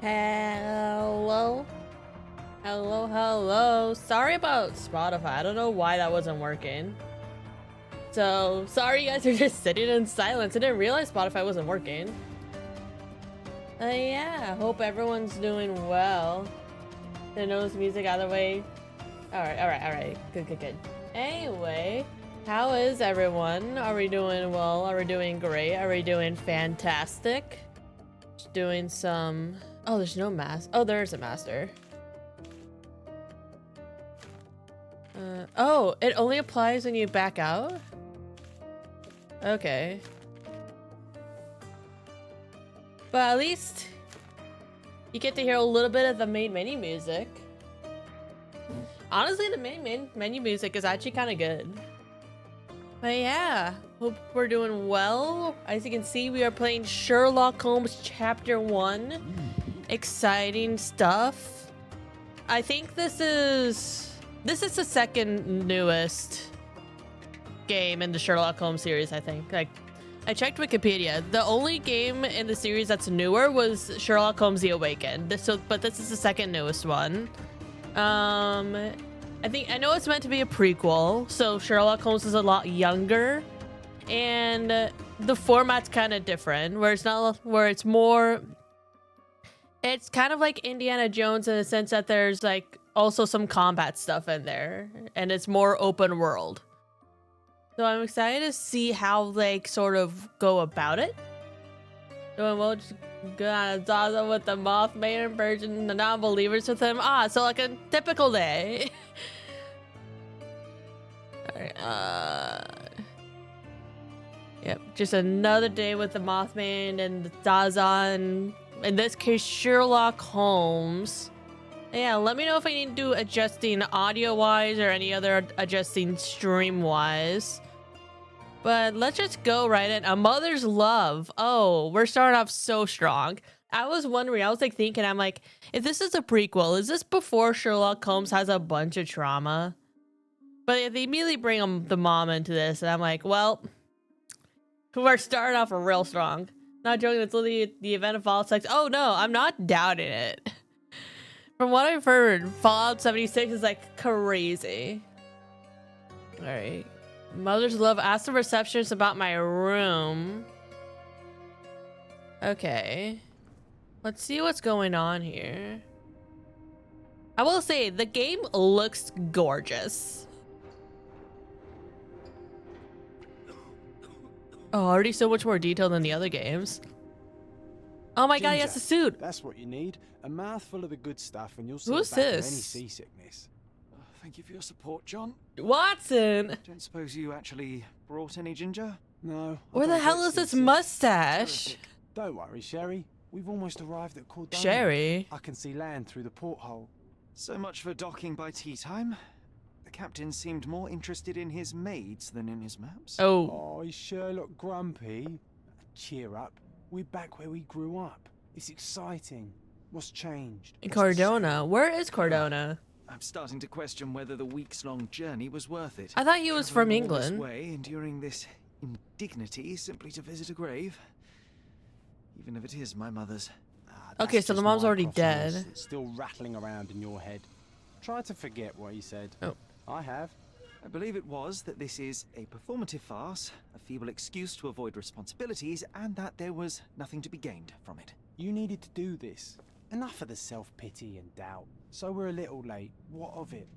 Hello? Hello. Sorry about Spotify. I don't know why that wasn't working. So, sorry you guys are just sitting in silence. I didn't realize Spotify wasn't working. Yeah, hope everyone's doing well. There knows music either way. Alright. Good. Anyway, how is everyone? Are we doing well? Are we doing great? Are we doing fantastic? Just doing some... Oh, there's no master. Oh, there is a master. Oh, it only applies when you back out? Okay. But at least you get to hear a little bit of the main menu music. Honestly, the main menu music is actually kind of good. But yeah, hope we're doing well. As you can see, we are playing Sherlock Holmes Chapter 1. Exciting stuff. I think this is the second newest game in the Sherlock Holmes series, I think. Like, I checked Wikipedia. The only game in the series that's newer was Sherlock Holmes The Awakened. But this is the second newest one. I know it's meant to be a prequel, so Sherlock Holmes is a lot younger, and the format's kind of different, it's kind of like Indiana Jones in the sense that there's like also some combat stuff in there, and it's more open world. So I'm excited to see how they sort of go about it. Doing well, just good on a Zaza with the Mothman version, the non-believers with him. So like a typical day. Alright, yep, just another day with the Mothman and the Zaza, and in this case, Sherlock Holmes. Yeah, let me know if I need to do adjusting audio-wise or any other adjusting stream-wise. But let's just go right in. A Mother's Love. Oh, we're starting off so strong. I was like thinking, I'm like, if this is a prequel, is this before Sherlock Holmes has a bunch of trauma? But they immediately bring the mom into this, and I'm like, well, we're starting off real strong. Not joking, it's literally the event of Fallout 6. Oh no, I'm not doubting it. From what I've heard, Fallout 76 is like crazy. Alright. Mother's Love, ask the receptionist about my room. Okay. Let's see what's going on here. I will say, the game looks gorgeous. Oh, already so much more detailed than the other games. Oh my god, he has a suit. That's what you need. A mouthful of the good stuff and you'll see Who's back any this? seasickness. Thank you for your support, John. Watson! Don't suppose you actually brought any ginger? No. Where the hell is this mustache? Don't worry, Sherry. We've almost arrived at Cordona. Sherry? I can see land through the porthole. So much for docking by tea time. The captain seemed more interested in his maids than in his maps. Oh. Oh, is Sherlock grumpy? Cheer up. We're back where we grew up. It's exciting. What's changed? In Cordona. Where is Cordona? I'm starting to question whether the weeks-long journey was worth it. I thought he was from Travelling all this England. way, enduring this indignity simply to visit a grave. Even if it is my mother's. Okay, so the mom's already dead. It's still rattling around in your head. Try to forget what he said. Oh. I have. I believe it was that this is a performative farce, a feeble excuse to avoid responsibilities, and that there was nothing to be gained from it. You needed to do this. Enough of the self-pity and doubt. So we're a little late. What of it?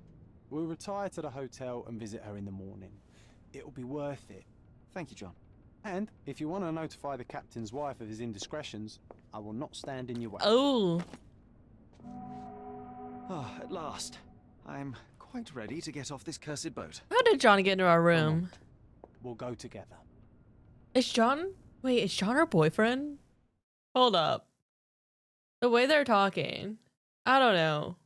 We'll retire to the hotel and visit her in the morning. It'll be worth it. Thank you, John. And if you want to notify the captain's wife of his indiscretions, I will not stand in your way. Oh. Ah, at last. I'm quite ready to get off this cursed boat. How did John get into our room? We'll go together. Is John her boyfriend? Hold up. The way they're talking. I don't know.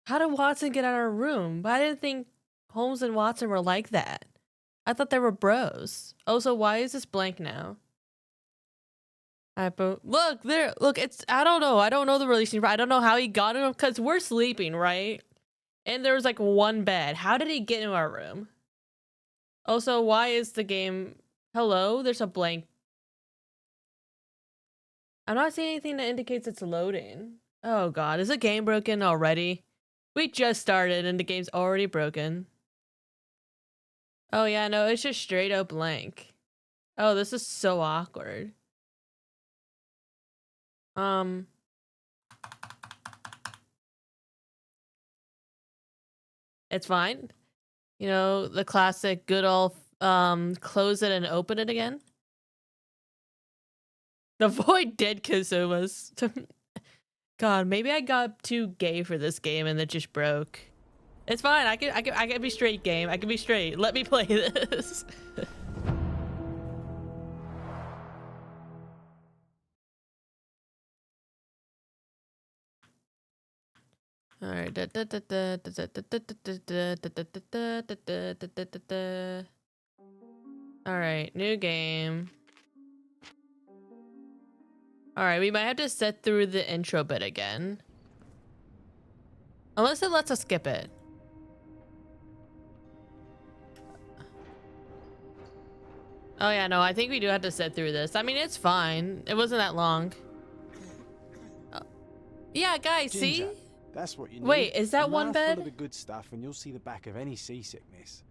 How did Watson get out of our room? But I didn't think Holmes and Watson were like that. I thought they were bros. Oh, so why is this blank now? Look, there. Look, it's. I don't know. I don't know the releasing. I don't know how he got in, because we're sleeping, right? And there was like one bed. How did he get into our room? Also, why is the game... Hello? There's a blank I'm not seeing anything that indicates it's loading. Oh god, is the game broken already? We just started and the game's already broken. Oh yeah, no, it's just straight up blank. Oh, this is so awkward. It's fine. You know, the classic good old close it and open it again. The void did Kazuma's. God, maybe I got too gay for this game and it just broke. It's fine. I can be straight, game. I can be straight. Let me play this. All right. All right, new game. All right, we might have to sit through the intro bit again. Unless it lets us skip it. Oh yeah, no, I think we do have to sit through this. I mean, it's fine. It wasn't that long. Yeah, guys, Ginger, see? that's what you need. Wait, is that A one mouthful bed? of the good stuff, and you'll see the back of any seasickness.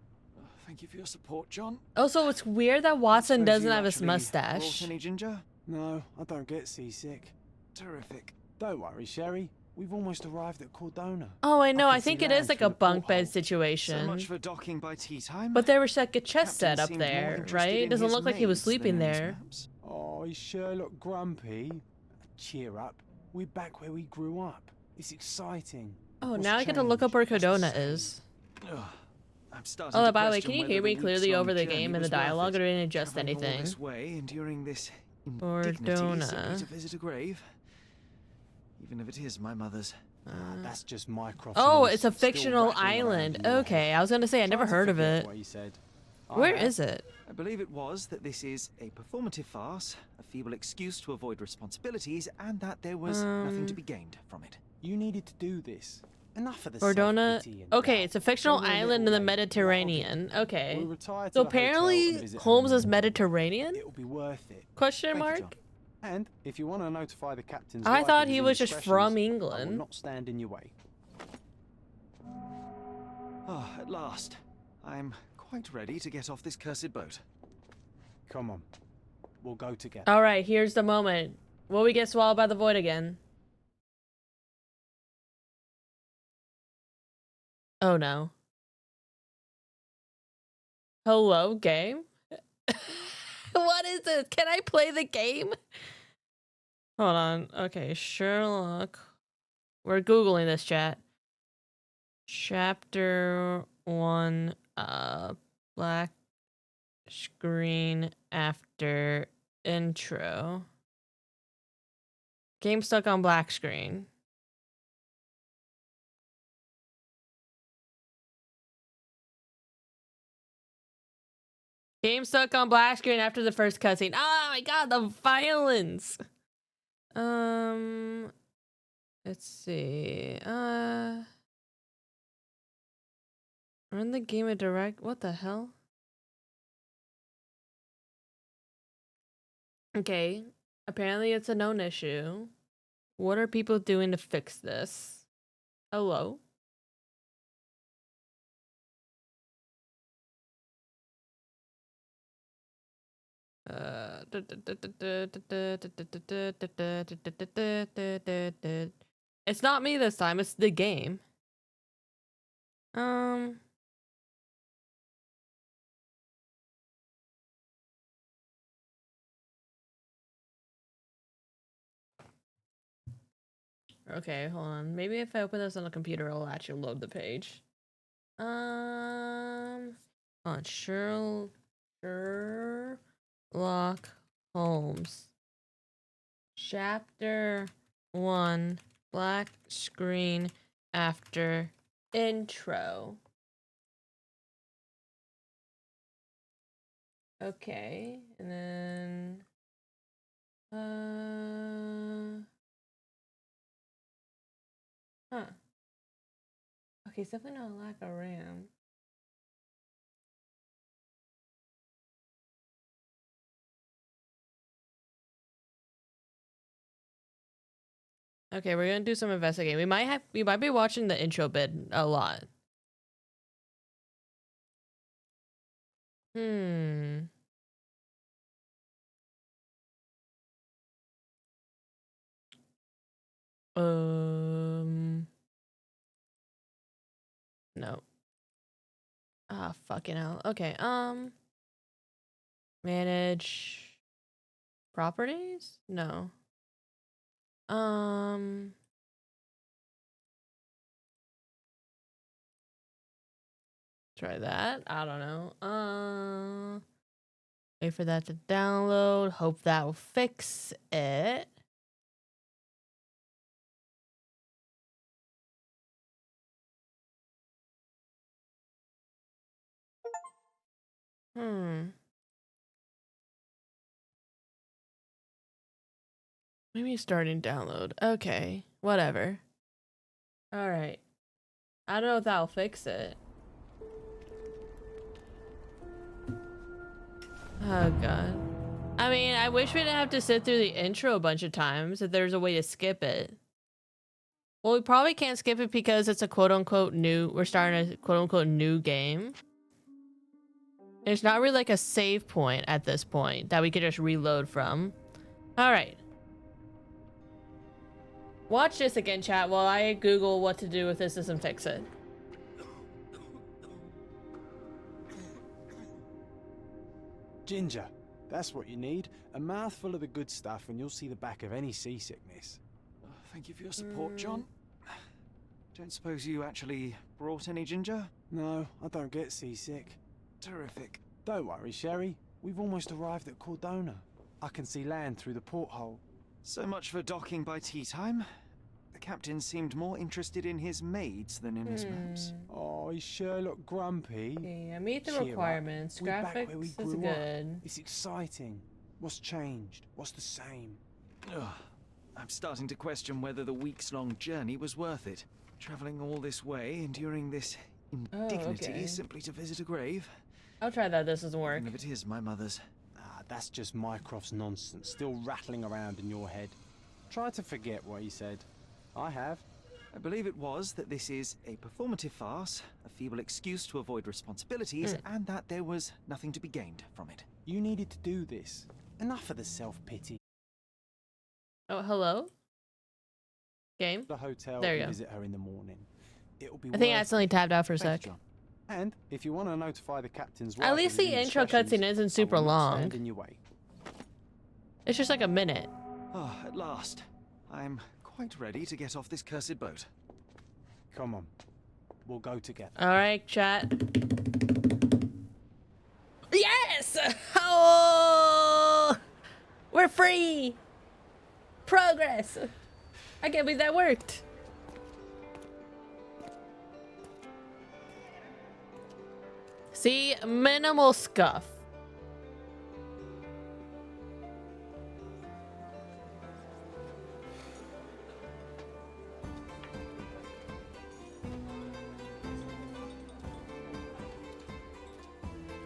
Thank you for your support, John. Also, it's weird that Watson doesn't have his mustache. Brought any ginger? No, I don't get seasick. Terrific. Don't worry, Sherry. We've almost arrived at Cordona. Oh, I know. can I see think it land is like from a the bunk bed porthole. So situation. much for docking by tea time. But there was like a chest Captain set up seemed more there, interested right? in Doesn't his look like he was mates sleeping than in his there. maps. Oh, is Sherlock grumpy? Cheer up. We're back where we grew up. It's exciting. Oh, What's now I get to look up changed? where What's the Cordona same? is. Ugh, I'm starting Oh, to by the way, question can you whether hear me the clearly weeks-long over the journey game and the was worth dialogue, it. or didn't adjust Travelling all anything? this way, enduring this indignity Cordona. simply to visit a grave. Even if it is my mother's. That's just Mycroft's Oh, noise it's a still fictional rattling around island. in your Okay, head. I was gonna say I Try never to heard of forget it. what he said. Where I have. is it? I believe it was that this is a performative farce, a feeble excuse to avoid responsibilities, and that there was nothing to be gained from it. You needed to do this. Enough of the Cordona. self-pity and Okay, doubt. it's a fictional So we're a island in little the late. Mediterranean. We'll Okay. retire to So the hotel and apparently visit her Holmes in is the morning. Mediterranean? It'll be worth it. Question Thank you, mark? John. And if you want to notify the captain's I wife thought of his he was just indiscretions, from I England. will not stand in your way. Ah, at last. I'm quite ready to get off this cursed boat. Come on. We'll go together. All right, here's the moment. Will we get swallowed by the void again? Oh no. Hello, game? What is this? Can I play the game? Hold on. Okay, Sherlock. We're Googling this, chat. Chapter 1, black screen after intro. Game stuck on black screen. Game stuck on black screen after the first cutscene. Oh my god, the violence! Let's see. We're in the game of direct. What the hell? Okay. Apparently it's a known issue. What are people doing to fix this? Hello? It's not me this time, it's the game. Okay, hold on. Maybe if I open this on a computer, it'll actually load the page. On Sherlock Holmes. Chapter 1, black screen after intro. Okay, and then huh. Okay, it's definitely not a lack of RAM. Okay, we're gonna do some investigating. We might be watching the intro bit a lot. Hmm. No. Ah, fucking hell. Okay. Manage properties? No. Try that. I don't know. Wait for that to download. Hope that will fix it. Maybe starting download. Okay. Whatever. All right. I don't know if that'll fix it. Oh, God. I mean, I wish we didn't have to sit through the intro a bunch of times, if there's a way to skip it. Well, we probably can't skip it because it's a quote-unquote new... We're starting a quote-unquote new game. There's not really like a save point at this point that we could just reload from. All right. Watch this again, chat, while I Google what to do with this and fix it. Ginger, that's what you need. A mouthful of the good stuff and you'll see the back of any seasickness. Thank you for your support, John. Don't suppose you actually brought any ginger? No, I don't get seasick. Terrific. Don't worry, Sherry. We've almost arrived at Cordona. I can see land through the porthole. So much for docking by tea time. The captain seemed more interested in his maids than in his maps. Oh, is Sherlock grumpy? Yeah, meet the Cheer up. requirements. We're back where we Graphics is grew up. good. It's exciting. What's changed? What's the same? Ugh. I'm starting to question whether the weeks-long journey was worth it. Traveling all this way, enduring this indignity okay. simply to visit a grave. I'll try that. This doesn't work. Even if it is my mother's. Ah, that's just Mycroft's nonsense, still rattling around in your head. Try to forget what he said. I have. I believe it was that this is a performative farce, a feeble excuse to avoid responsibilities, and that there was nothing to be gained from it. You needed to do this. Enough of the self-pity. Oh, hello? Game? The hotel There you and go. visit her in the morning. It'll be I think I worth accidentally tabbed out for a Thanks, sec. John. And if you want to notify the captain's wife At of least his the intro indiscretions, cutscene isn't I super will not long. stand in your way. It's just like a minute. Oh, at last. I'm quite ready to get off this cursed boat. Come on. We'll go together. All right, chat. Yes! Oh! We're free! Progress! I can't believe that worked. See? Minimal scuff.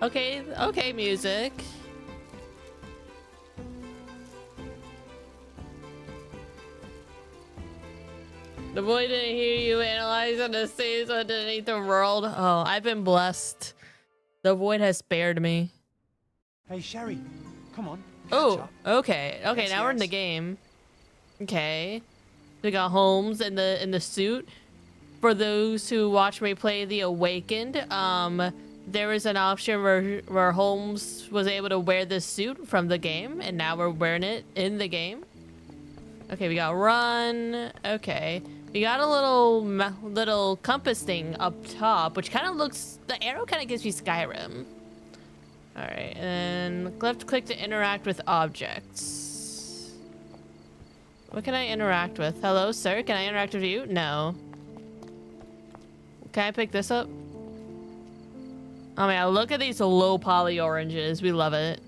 Okay, okay, music. The boy didn't hear you analyze on the seas underneath the world. Oh, I've been blessed. The void has spared me. Hey, Sherry. Come on. Catch Oh, up. okay. Okay, Yes, now we're in the yes. game. Okay. We got Holmes in the suit. For those who watch me play The Awakened, there was an option where Holmes was able to wear this suit from the game, and now we're wearing it in the game. Okay, we got run. Okay, we got a little compass thing up top, which kind of looks. The arrow kind of gives me Skyrim. All right, and left click to interact with objects. What can I interact with? Hello, sir. Can I interact with you? No. Can I pick this up? Oh man, look at these low poly oranges. We love it.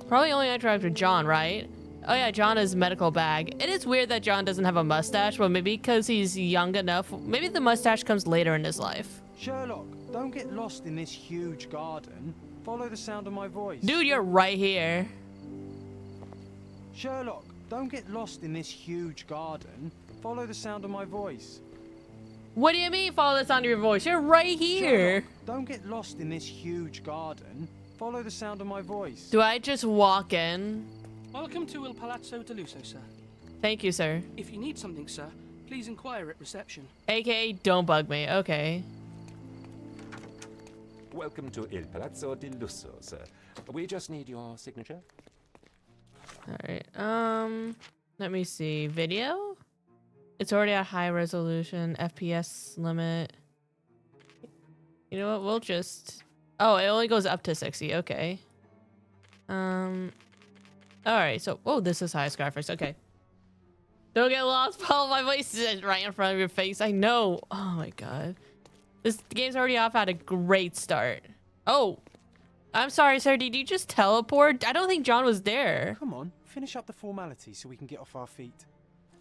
Probably only interact with John, right? Oh yeah, John is medical bag. It is weird that John doesn't have a mustache, but maybe because he's young enough. Maybe the mustache comes later in his life. Sherlock, don't get lost in this huge garden. Follow the sound of my voice. Dude, you're right here. Sherlock, don't get lost in this huge garden. Follow the sound of my voice. What do you mean follow the sound of your voice? You're right here. Sherlock, don't get lost in this huge garden. Follow the sound of my voice. Do I just walk in? Welcome to Il Palazzo de Lusso, sir. Thank you, sir. If you need something, sir, please inquire at reception. AKA, don't bug me. Okay. Welcome to Il Palazzo di Lusso, sir. We just need your signature. Alright, let me see. Video? It's already at high resolution, FPS limit. You know what, we'll just... Oh, it only goes up to 60, okay. Alright, so... Oh, this is highest graphics, okay. Don't get lost, follow my voice is right in front of your face, I know. Oh my god. This game's already off at a great start. Oh! I'm sorry, sir, did you just teleport? I don't think John was there. Come on, finish up the formalities so we can get off our feet.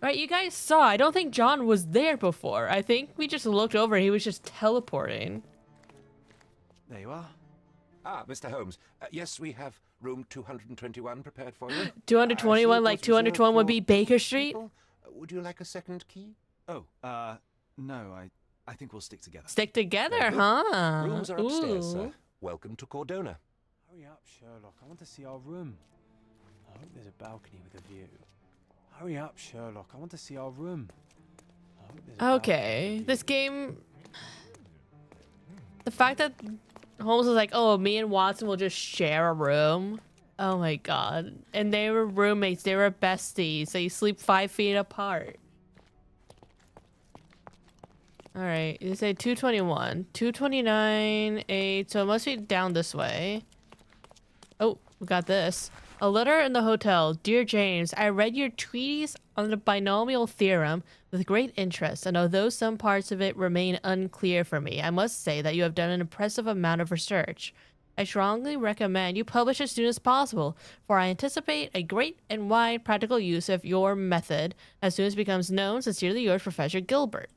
Right, you guys saw. I don't think John was there before. I think we just looked over. He was just teleporting. There you are. Ah, Mr. Holmes. Yes, we have room 221 prepared for you. 221, like 221 would be Baker Street? People. Would you like a second key? Oh, no, I think we'll stick together. Stick together, Very good. huh? Rooms are upstairs, Ooh. sir. Welcome to Cordona. Hurry up, Sherlock. I want to see our room. I hope there's a balcony with a view. Hurry up, Sherlock. I want to see our room. I hope there's a balcony Okay, with a this view. game... The fact that Holmes was like, oh, me and Watson will just share a room. Oh my god. And they were roommates. They were besties. They sleep 5 feet apart. Alright, you say 221. 229, 8. So it must be down this way. Oh, we got this. A letter in the hotel. Dear James, I read your treatise on the binomial theorem with great interest, and although some parts of it remain unclear for me, I must say that you have done an impressive amount of research. I strongly recommend you publish as soon as possible, for I anticipate a great and wide practical use of your method as soon as it becomes known. Sincerely yours, Professor Gilbert.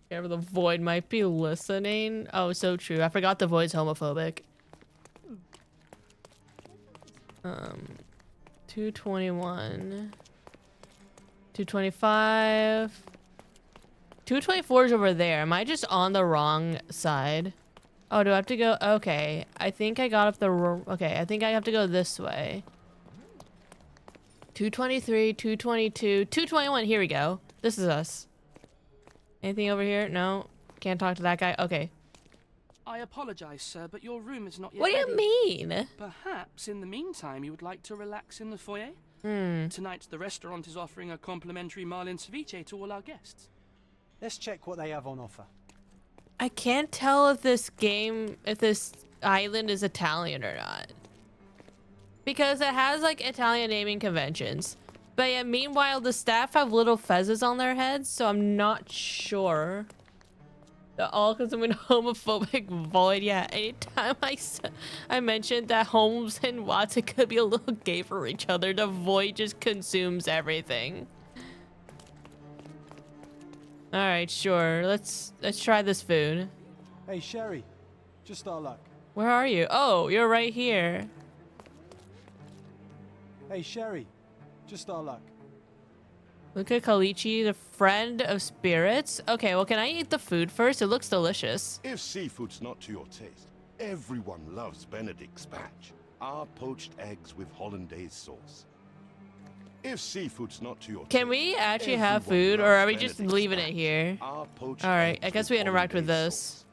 Whoever the Void might be listening. Oh, so true. I forgot the Void's homophobic. 221. 225. 224 is over there. Am I just on the wrong side? Oh, do I have to go? Okay. I think I got up the... Okay, I think I have to go this way. 223, 222, 221. Here we go. This is us. Anything over here? No. Can't talk to that guy. Okay. I apologize, sir, but your room is not yet What do you ready. mean? Perhaps in the meantime you would like to relax in the foyer? Tonight the restaurant is offering a complimentary marlin ceviche to all our guests. Let's check what they have on offer. I can't tell if this island is Italian or not. Because it has, like, Italian naming conventions. But yeah, meanwhile, the staff have little fezzes on their heads, so I'm not sure. They're all consuming homophobic Void. Yeah, anytime I mentioned that Holmes and Watson could be a little gay for each other, the Void just consumes everything. All right, sure. Let's try this food. Hey, Sherry. Just our luck. Where are you? Oh, you're right here. Hey, Sherry. Just our luck. Look at Kalichi, the friend of spirits. Okay, well, can I eat the food first? It looks delicious. If seafood's not to your taste, everyone loves Benedict's batch, our poached eggs with hollandaise sauce. If seafood's not to your taste, Can we actually have everyone food, or loves are we just Benedict's leaving it batch, here? our poached All right, I eggs guess we with interact with hollandaise this. sauce.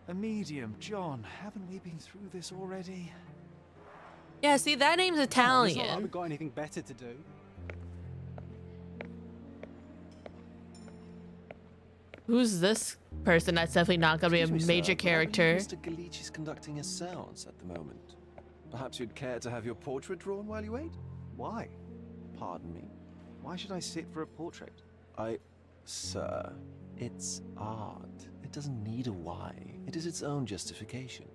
A medium, John. Haven't we been through this already? Yeah, see, that name's Oh, it's not like Italian. we've got anything better to do. Who's this person that's definitely not going to be a Excuse me, major sir, but I believe character? Mr. Galici is conducting a seance at the moment. Perhaps you'd care to have your portrait drawn while you wait? Why? Pardon me. Why should I sit for a portrait? Sir, it's art. It doesn't need a why. It is its own justification.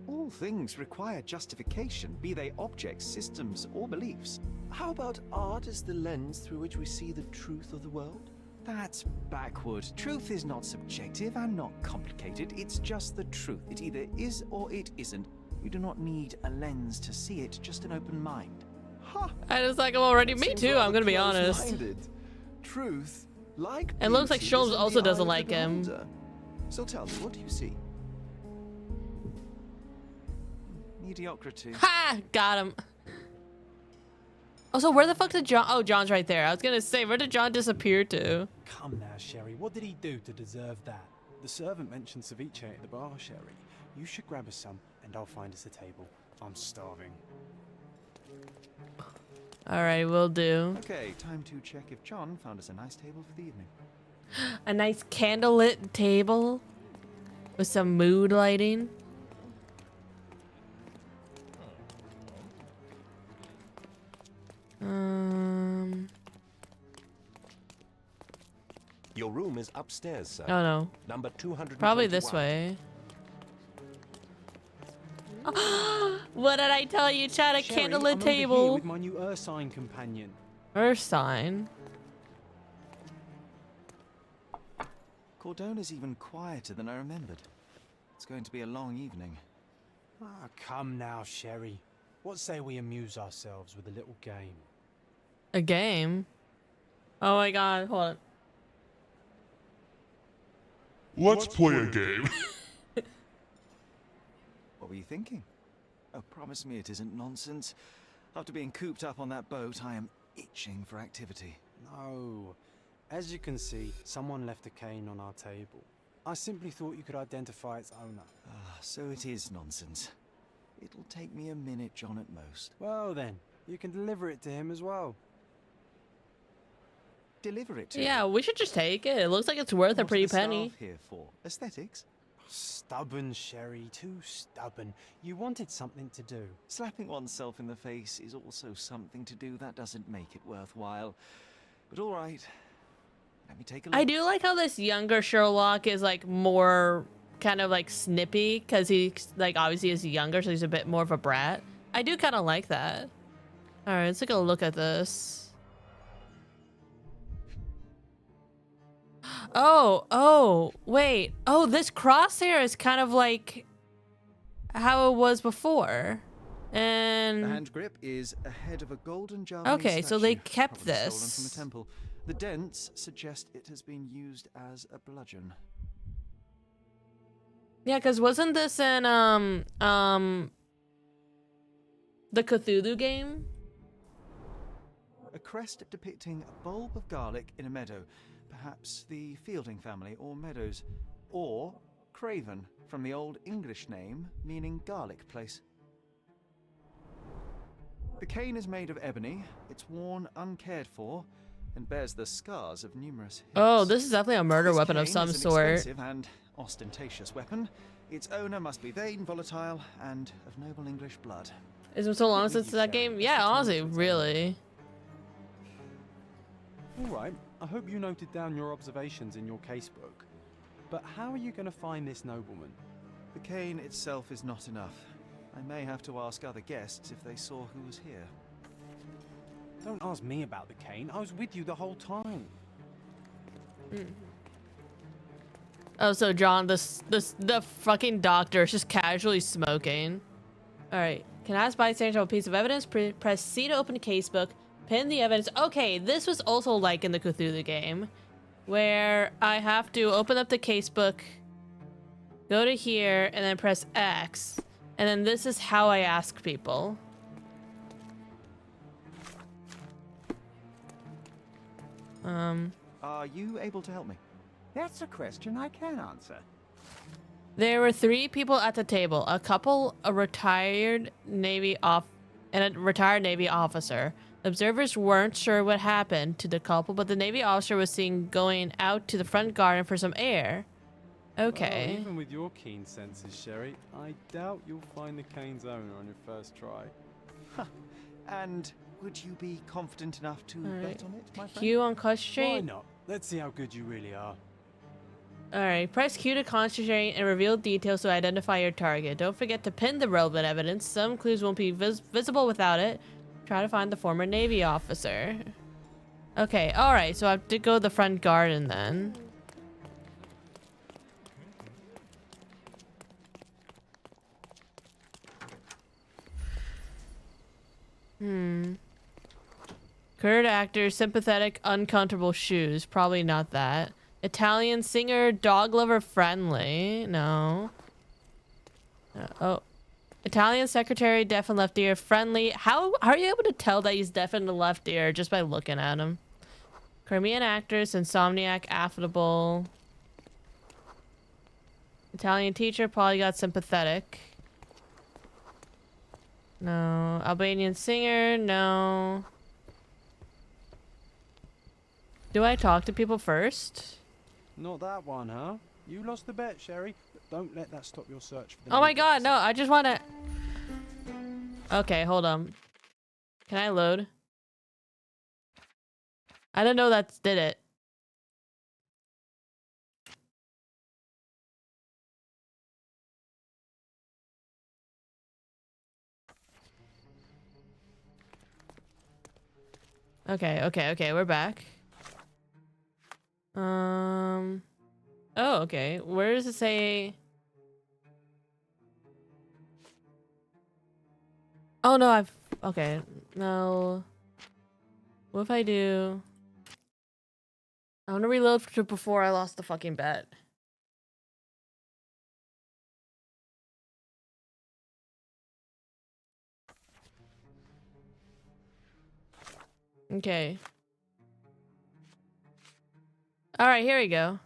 All things require justification, be they objects, systems, or beliefs. How about art as the lens through which we see the truth of the world? That's backward. Truth is not subjective and not complicated. It's just the truth. It either is or it isn't. You do not need a lens to see it, just an open mind. Ha! I was like, well, already, me Seems too. I'm rather gonna be honest. close-minded. Truth, like It looks like beauty, is Holmes in the also eye doesn't of the like him. beholder. So tell me, what do you see? Mediocrity. Ha! Got him. Also, where the fuck did John? Oh, John's right there. I was gonna say, where did John disappear to? Come now, Sherry. What did he do to deserve that? The servant mentioned ceviche at the bar, Sherry. You should grab us some, and I'll find us a table. I'm starving. All right, will do. Okay, time to check if John found us a nice table for the evening. A nice candlelit table with some mood lighting. Your room is upstairs, sir. Oh no. Number 200. Probably this way. What did I tell you, Chad? A Sherry, candlelit I'm over here table. with my new Ursine companion. Earth sign. Cordona's even quieter than I remembered. It's going to be a long evening. Ah, come now, Sherry. What say we amuse ourselves with a little game? A game? Oh my god, hold on. Let's play a game. What were you thinking? Oh, promise me it isn't nonsense. After being cooped up on that boat, I am itching for activity. No. As you can see, someone left a cane on our table. I simply thought you could identify its owner. Ah, so it is nonsense. It'll take me a minute, John, at most. Well then, you can deliver it to him as well. Deliver it to Yeah, him. we should just take it. It looks like it's worth a What are pretty the penny. staff here for? Aesthetics? Stubborn, Sherry, too stubborn. You wanted something to do. Slapping oneself in the face is also something to do. That doesn't make it worthwhile. But all right. Let me take a look. I do like how this younger Sherlock is like more kind of like snippy because he's like obviously is younger, so he's a bit more of a brat. I do kind of like that. All right, let's take a look at this. Oh, wait. Oh, this crosshair is kind of like how it was before. And The hand grip is a head of a golden Javanese okay, so they statue, kept probably stolen this. from a temple. The dents suggest it has been used as a bludgeon. Yeah, because wasn't this in the Cthulhu game? A crest depicting a bulb of garlic in a meadow, perhaps the Fielding family or Meadows, or Craven from the Old English name meaning garlic place. The cane is made of ebony, it's worn uncared for, and bears the scars of numerous hits. Oh, this is definitely a murder This weapon of cane some is an sort. expensive and ostentatious weapon. Its owner must be vain, volatile, and of noble English blood. It's been so long since that game. Yeah, honestly, really. All right, I hope you noted down your observations in your casebook. But how are you going to find this nobleman? The cane itself is not enough. I may have to ask other guests if they saw who was here. Don't ask me about the cane. I was with you the whole time. Oh, so John, the fucking doctor is just casually smoking. All right, can I ask bystander a piece of evidence? Press C to open the casebook. Pin the evidence. Okay, this was also like in the Cthulhu game, where I have to open up the casebook, go to here, and then press X, and then this is how I ask people. Are you able to help me? That's a question I can answer. There were 3 people at the table: a couple, a retired Navy and a retired Navy officer. Observers weren't sure what happened to the couple, but the Navy officer was seen going out to the front garden for some air. Okay. Well, even with your keen senses, Sherry, I doubt you'll find the cane's owner on your first try. And would you be confident enough to bet on it, my friend? Q on Why concentrate. not? Let's see how good you really are. Alright, press Q to concentrate and reveal details to identify your target. Don't forget to pin the relevant evidence. Some clues won't be visible without it. Try to find the former Navy officer. Okay, alright, so I have to go to the front garden then. Current actor, sympathetic, uncomfortable shoes. Probably not that. Italian singer, dog lover, friendly. No. Oh. Italian secretary, deaf and left ear, friendly. How are you able to tell that he's deaf in the left ear just by looking at him? Crimean actress, insomniac, affable. Italian teacher, polyglot, sympathetic. No. Albanian singer, no. Do I talk to people first? Not that one, huh? You lost the bet, Sherry. But don't let that stop your search for the Oh my neighbours. god, no, I just want to... Okay, hold on. Can I load? I didn't know that did it. Okay, we're back. Oh, okay. Where does it say? Oh no, okay. No. What if I do? I want to reload to before I lost the fucking bet. Okay. All right, here we go.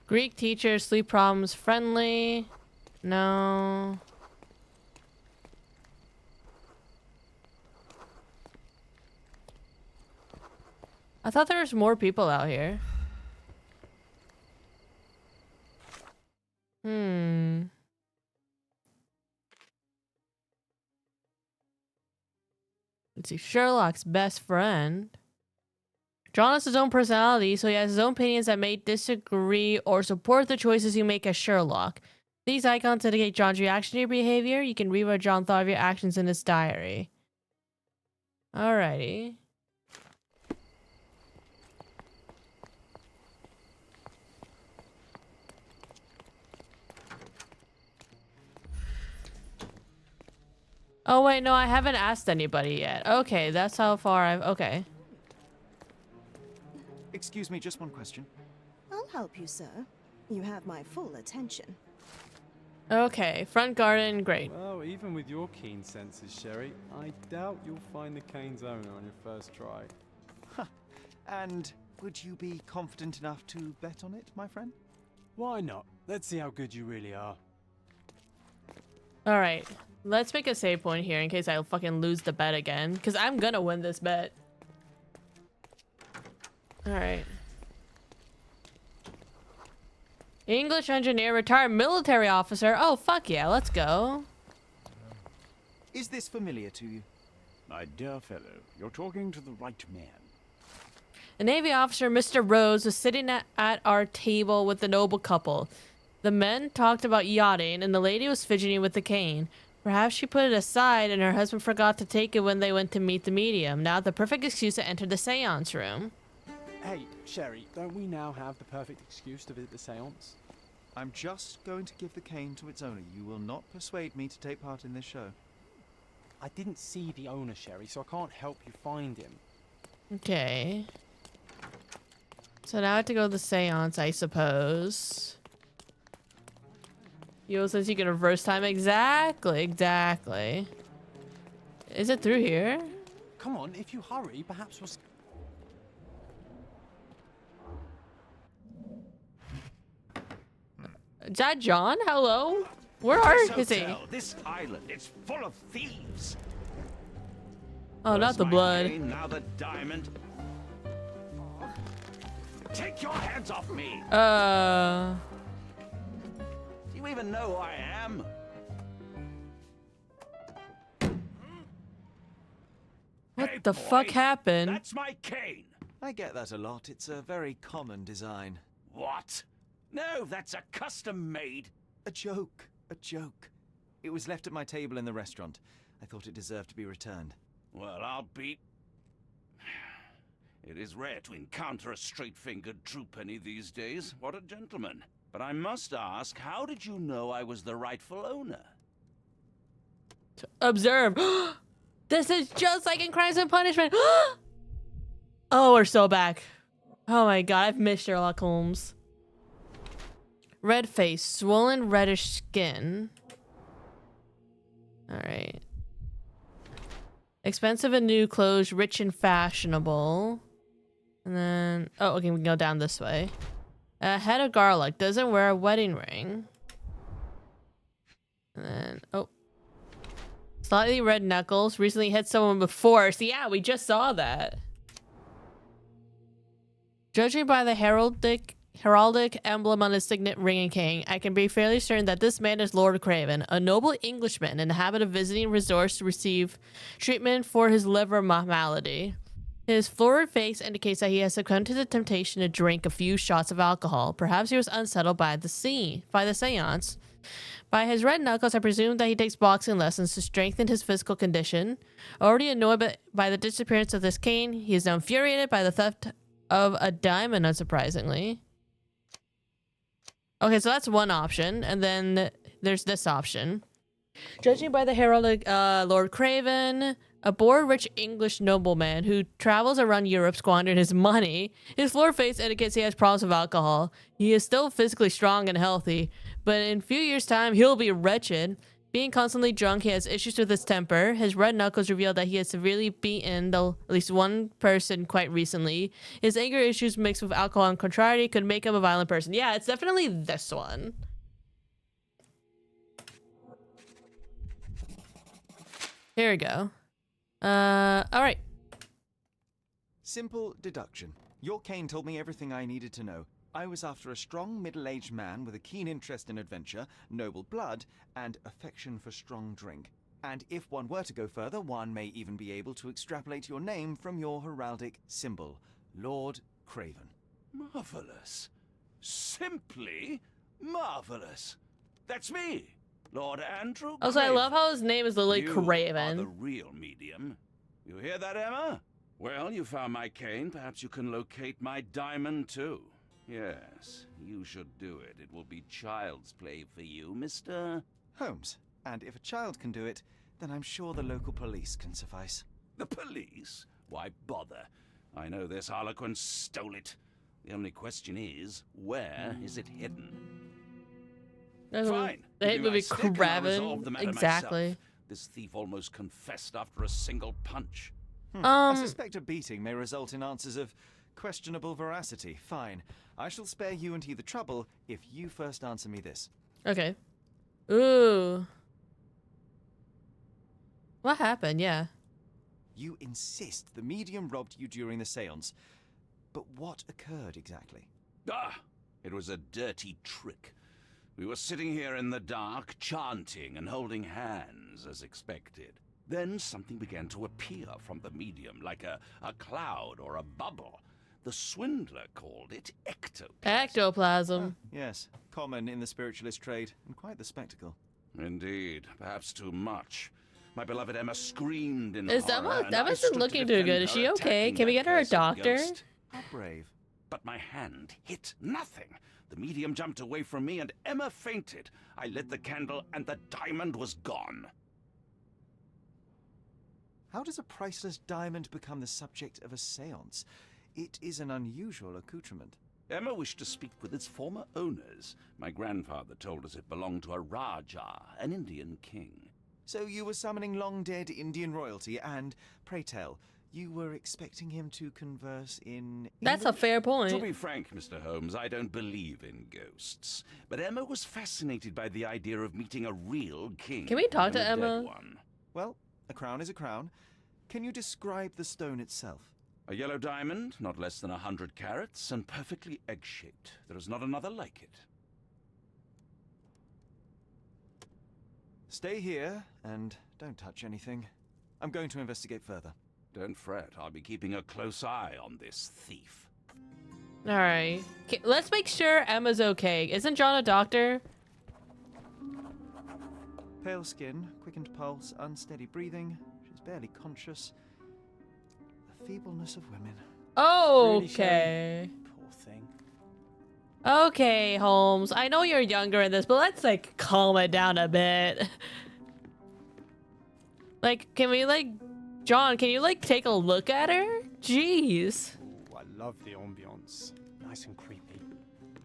Greek teacher, sleep problems, friendly. No. I thought there was more people out here. Let's see. Sherlock's best friend. John has his own personality, so he has his own opinions that may disagree or support the choices you make as Sherlock. These icons indicate John's reaction to your behavior. You can read what John thought of your actions in his diary. Alrighty. Oh wait, no, I haven't asked anybody yet. Okay, that's how far I've... Okay. Excuse me, just one question. I'll help you, sir. You have my full attention. Okay, front garden, great. Well, even with your keen senses, Sherry, I doubt you'll find the cane's owner on your first try. And would you be confident enough to bet on it, my friend? Why not? Let's see how good you really are. Alright, let's make a save point here in case I fucking lose the bet again. Because I'm gonna win this bet. Alright. English engineer, retired military officer. Oh, fuck yeah, let's go. Is this familiar to you? My dear fellow, you're talking to the right man. A Navy officer, Mr. Rose, was sitting at our table with the noble couple. The men talked about yachting, and the lady was fidgeting with the cane. Perhaps she put it aside, and her husband forgot to take it when they went to meet the medium. Now the perfect excuse to enter the seance room. Hey, Sherry, don't we now have the perfect excuse to visit the seance? I'm just going to give the cane to its owner. You will not persuade me to take part in this show. I didn't see the owner, Sherry, so I can't help you find him. Okay. So now I have to go to the seance, I suppose. Yo, says you can reverse time. Exactly. Is it through here? Come on, if you hurry, perhaps we'll... Is that John? Hello? Where is he? This island, it's full of thieves. Oh, not the blood. Now the diamond. Take your hands off me. Do you even know who I am? What Hey, the boy, fuck happened? That's my cane. I get that a lot. It's a very common design. What? No, that's a custom made. A joke. A joke. It was left at my table in the restaurant. I thought it deserved to be returned. Well, I'll be... It is rare to encounter a straight-fingered true penny these days. What a gentleman. But I must ask, how did you know I was the rightful owner? Observe. This is just like in Crimes and Punishment. Oh, we're so back. Oh my god, I've missed Sherlock Holmes. Red face, swollen reddish skin. Alright. Expensive and new clothes, rich and fashionable. And then, oh, okay, we can go down this way. Head of garlic, doesn't wear a wedding ring. And then, oh. Slightly red knuckles, recently hit someone with force. Yeah, we just saw that. Judging by the heraldic emblem on his signet ring and cane, I can be fairly certain that this man is Lord Craven, a noble Englishman in the habit of visiting resorts to receive treatment for his liver malady. His florid face indicates that he has succumbed to the temptation to drink a few shots of alcohol. Perhaps he was unsettled by the seance. By his red knuckles, I presume that he takes boxing lessons to strengthen his physical condition. Already annoyed by the disappearance of this cane, he is now infuriated by the theft of a diamond, unsurprisingly. Okay, so that's one option, and then there's this option. Judging by the heraldic Lord Craven, a bored rich English nobleman who travels around Europe squandering his money. His florid face indicates he has problems with alcohol. He is still physically strong and healthy, but in a few years' time, he'll be wretched. Being constantly drunk, he has issues with his temper. His red knuckles reveal that he has severely beaten at least one person quite recently. His anger issues mixed with alcohol and contrariety could make him a violent person. Yeah, it's definitely this one. Here we go. All right. Simple deduction. Your cane told me everything I needed to know. I was after a strong middle-aged man with a keen interest in adventure, noble blood, and affection for strong drink. And if one were to go further, one may even be able to extrapolate your name from your heraldic symbol, Lord Craven. Marvelous. Simply marvelous. That's me, Lord Andrew Also, I Craven. love how his name is literally You Craven. are the real medium. You hear that, Emma? Well, you found my cane. Perhaps you can locate my diamond, too. Yes, you should do it. It will be child's play for you, Mr. Holmes. And if a child can do it, then I'm sure the local police can suffice. The police? Why bother? I know this harlequin stole it. The only question is, where is it hidden? Fine. The hit Give me my movie stick and I'll Craven. resolve the matter Exactly. myself. This thief almost confessed after a single punch. I suspect a beating may result in answers of questionable veracity. Fine. I shall spare you and he the trouble if you first answer me this. Okay. Ooh. What happened? Yeah. You insist the medium robbed you during the seance. But what occurred exactly? Ah, it was a dirty trick. We were sitting here in the dark, chanting and holding hands as expected. Then something began to appear from the medium, like a cloud or a bubble. The swindler called it ectoplasm. Ectoplasm. Yes, common in the spiritualist trade, and quite the spectacle. Indeed, perhaps too much. My beloved Emma screamed in Is horror, and I Emma's stood not to looking too defend good. Is her, she okay? attacking Can we that get her a cursed doctor? ghost. How brave. But my hand hit nothing. The medium jumped away from me and Emma fainted. I lit the candle and the diamond was gone. How does a priceless diamond become the subject of a seance? It is an unusual accoutrement. Emma wished to speak with its former owners. My grandfather told us it belonged to a Rajah, an Indian king. So you were summoning long-dead Indian royalty, and, pray tell, you were expecting him to converse in That's a English? fair To point. be frank, Mr. Holmes, I don't believe in ghosts. But Emma was fascinated by the idea of meeting a real king. Can we talk and to a dead Emma? one. Well, a crown is a crown. Can you describe the stone itself? A yellow diamond, not less than 100 carats, and perfectly egg-shaped. There is not another like it. Stay here, and don't touch anything. I'm going to investigate further. Don't fret, I'll be keeping a close eye on this thief. All right. Let's make sure Emma's okay. Isn't John a doctor? Pale skin, quickened pulse, unsteady breathing. She's barely conscious. feebleness of women. Really, Okay. Poor thing. Okay, Holmes. I know you're younger in this, but let's like calm it down a bit. Like, can we like, John, can you like take a look at her? Jeez. Ooh, I love the ambience. Nice and creepy.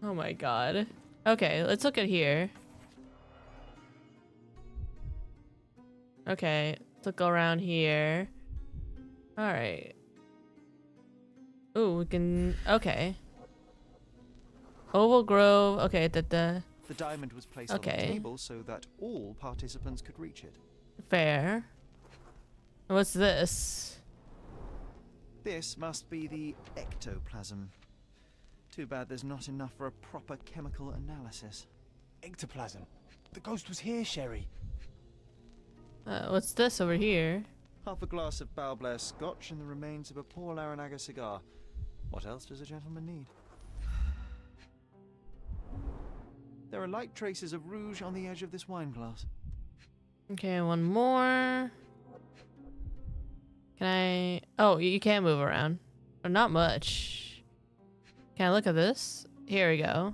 Oh my god. Okay, let's look at here. Okay, let's look around here. Alright. Ooh, we can... Okay. Oval Grove. Okay, The diamond was placed on the Okay. table so that all participants could reach it. fair. What's this? This must be the ectoplasm. Too bad there's not enough for a proper chemical analysis. Ectoplasm. The ghost was here, Sherry. What's this over here? Half a glass of Balblair scotch and the remains of a poor Laranaga cigar. What else does a gentleman need? There are light traces of rouge on the edge of this wine glass. Okay, one more. Can I... Oh, you can move around. Oh, not much. Can I look at this? Here we go.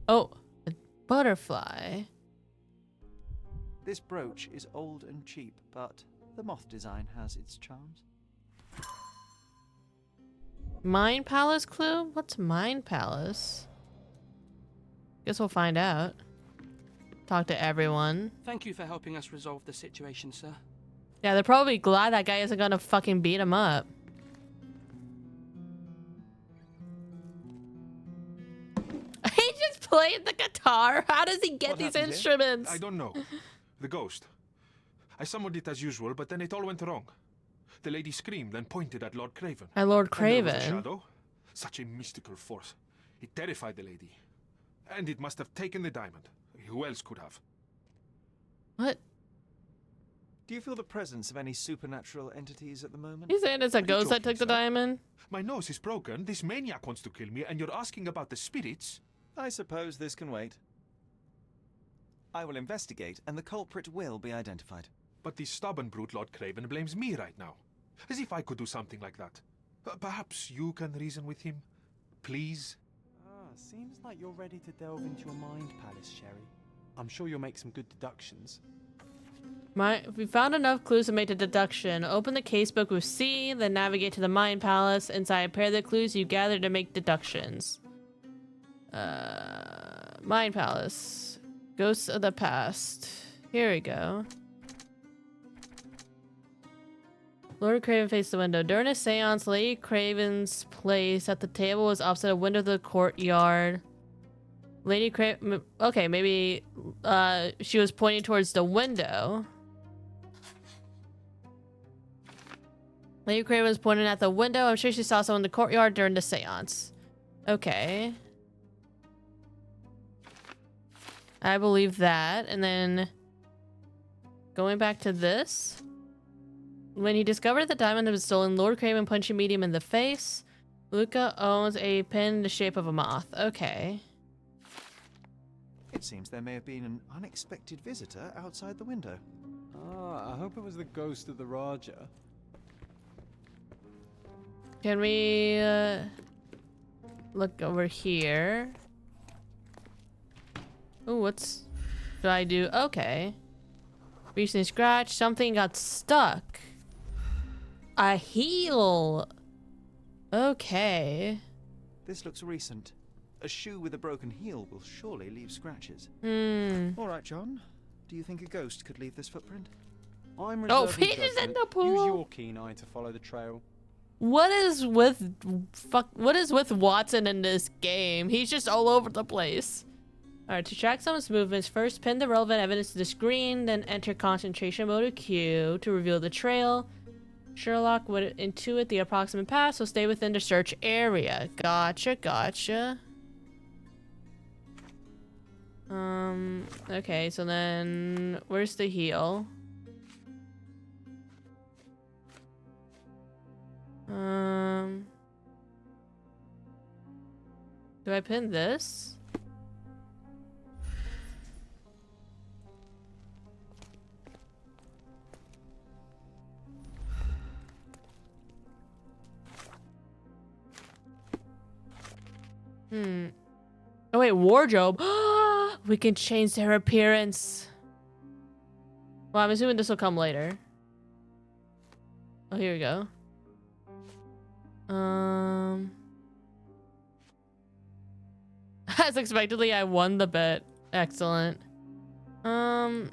Oh, a butterfly. This brooch is old and cheap, but the moth design has its charms. Mind Palace clue? What's Mind Palace? Guess we'll find out. Talk to everyone. Thank you for helping us resolve the situation, sir. Yeah, they're probably glad that guy isn't gonna fucking beat him up. He just played the guitar. How does he get What these happened here? instruments? I don't know. The ghost. I summoned it as usual, but then it all went wrong. The lady screamed and pointed at Lord Craven. And Lord And there was a Craven. shadow. Such a mystical force. It terrified the lady. And it must have taken the diamond. Who else could have? What? Do you feel the presence of any supernatural entities at the moment? You saying it's a Are you ghost that joking, took the sir? diamond? My nose is broken. This maniac wants to kill me, and you're asking about the spirits? I suppose this can wait. I will investigate, and the culprit will be identified. But the stubborn brute Lord Craven blames me right now. As if I could do something like that. Perhaps you can reason with him? Please? Seems like you're ready to delve into your mind palace, Sherry. I'm sure you'll make some good deductions. We found enough clues to make a deduction. Open the casebook with C, then navigate to the Mind Palace. Inside, pair the clues you gather to make deductions. Mind Palace. Ghosts of the past. Here we go. Lord Craven faced the window. During a seance, Lady Craven's place at the table was opposite a window of the courtyard. Lady Craven... Okay, maybe she was pointing towards the window. Lady Craven was pointing at the window. I'm sure she saw someone in the courtyard during the seance. Okay. I believe that. And then... going back to this... When he discovered the diamond was stolen, Lord Craven punched a medium in the face. Luca owns a pin in the shape of a moth. Okay. It seems there may have been an unexpected visitor outside the window. I hope it was the ghost of the Raja. Can we look over here? Oh, what's... do I do? Okay. Recently scratched. Something got stuck. A heel. Okay. This looks recent. A shoe with a broken heel will surely leave scratches. Hmm. All right, John. Do you think a ghost could leave this footprint? I'm Oh, reserving he just in judgment. the pool. Use your keen eye to follow the trail. What is with Watson in this game? He's just all over the place. Alright, to track someone's movements, first pin the relevant evidence to the screen, then enter concentration mode of Q to reveal the trail. Sherlock would intuit the approximate path, so stay within the search area. Gotcha, gotcha. Okay, so then where's the heel? Do I pin this? Oh wait, wardrobe. We can change their appearance. Well, I'm assuming this will come later. Oh, here we go. As expectedly, I won the bet. Excellent. There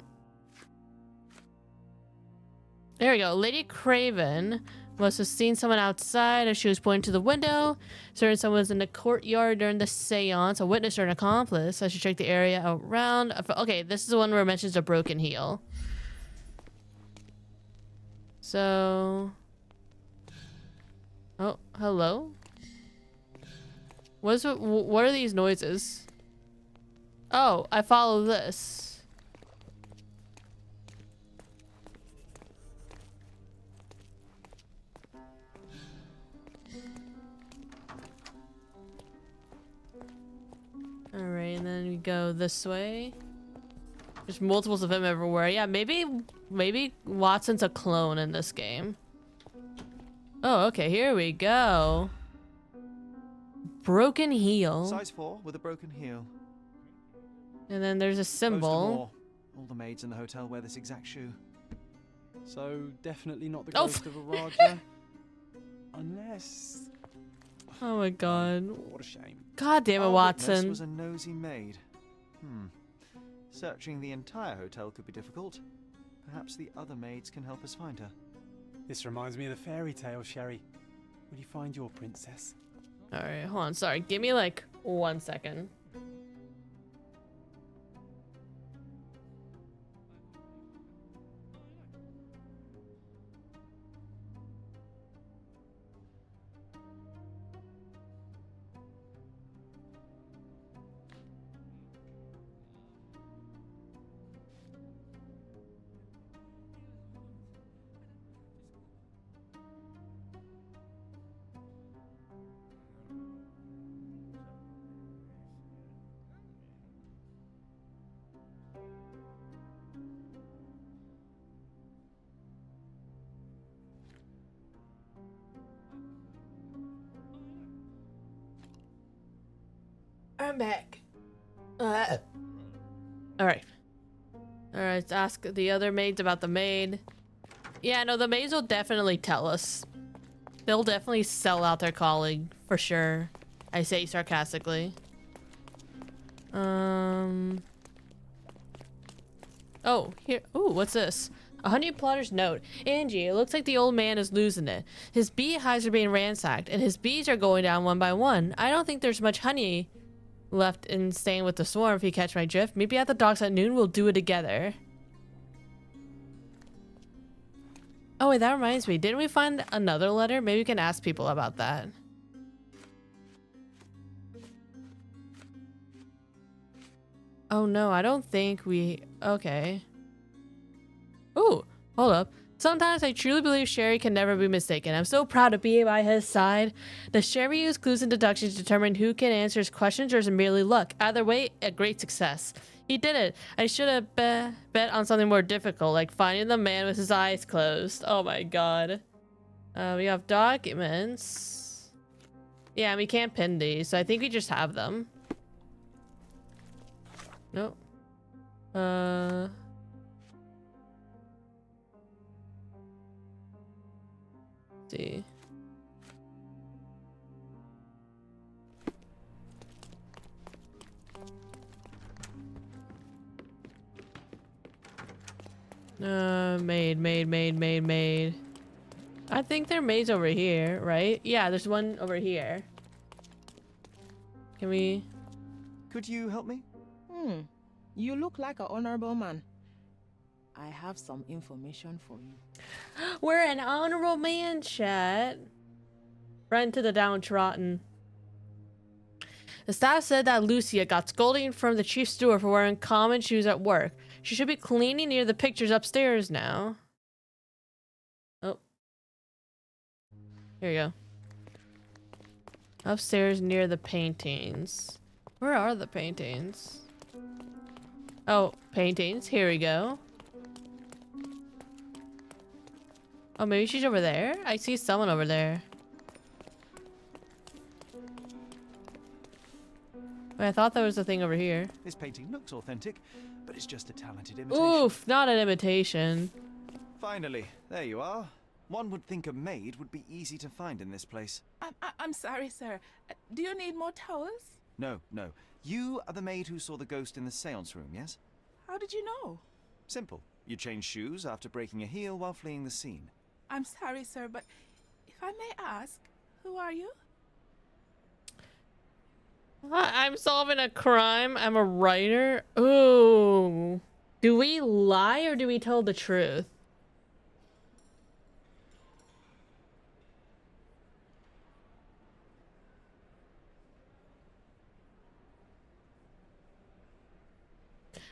we go. Lady Craven must have seen someone outside as she was pointing to the window. Certain someone was in the courtyard during the seance. A witness or an accomplice. I should check the area around. Okay, this is the one where it mentions a broken heel. So... Oh, hello? What are these noises? Oh, I follow this. Alright, and then we go this way. There's multiples of him everywhere. Yeah, maybe Watson's a clone in this game. Oh, okay, here we go. Broken heel. Size 4 with a broken heel. And then there's a symbol. All the maids in the hotel wear this exact shoe. So definitely not the Oh. ghost of a Raja. Unless... Oh my god. What a shame. God damn it, Our witness Watson. was a nosy maid. Searching the entire hotel could be difficult. Perhaps the other maids can help us find her. This reminds me of the fairy tale, Sherry. Will you find your princess? Alright, hold on. Sorry. Give me like 1 second. I'm back. Alright. Alright, let's ask the other maids about the maid. Yeah, no, the maids will definitely tell us. They'll definitely sell out their colleague, for sure. I say sarcastically. Oh, here. Ooh, what's this? A honey plotter's note. Angie, it looks like the old man is losing it. His beehives are being ransacked, and his bees are going down one by one. I don't think there's much honey left in staying with the swarm, if you catch my drift. Maybe at the docks at noon we'll do it together. Oh wait, that reminds me. Didn't we find another letter? Maybe we can ask people about that. Oh no, I don't think we... Okay. Ooh, hold up. Sometimes I truly believe Sherry can never be mistaken. I'm so proud to be by his side. Does Sherry use clues and deductions to determine who can answer his questions, or is it merely luck? Either way, a great success. He did it. I should have bet on something more difficult, like finding the man with his eyes closed. Oh my god. We have documents. Yeah, we can't pin these, so I think we just have them. Nope. See. Maid. I think there are maids over here, right? Yeah, there's one over here. Can we... Could you help me? You look like an honorable man. I have some information for you. We're an honorable man, chat. Run to the downtrodden. The staff said that Lucia got scolding from the chief steward for wearing common shoes at work. She should be cleaning near the pictures upstairs now. Oh. Here we go. Upstairs near the paintings. Where are the paintings? Oh, paintings. Here we go. Oh, maybe she's over there? I see someone over there. I thought there was a thing over here. This painting looks authentic, but it's just a talented imitation. Oof, not an imitation. Finally, there you are. One would think a maid would be easy to find in this place. I'm sorry, sir. Do you need more towels? No, no. You are the maid who saw the ghost in the seance room, yes? How did you know? Simple. You changed shoes after breaking a heel while fleeing the scene. I'm sorry, sir, but if I may ask, who are you? I'm solving a crime. I'm a writer. Ooh. Do we lie or do we tell the truth?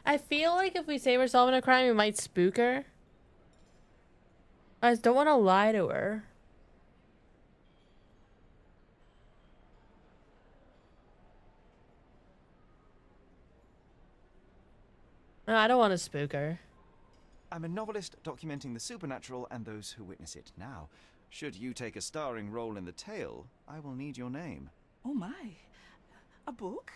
I feel like if we say we're solving a crime, we might spook her. I just don't want to lie to her. No, I don't want to spook her. I'm a novelist documenting the supernatural and those who witness it. Now, should you take a starring role in the tale, I will need your name. Oh my. A book?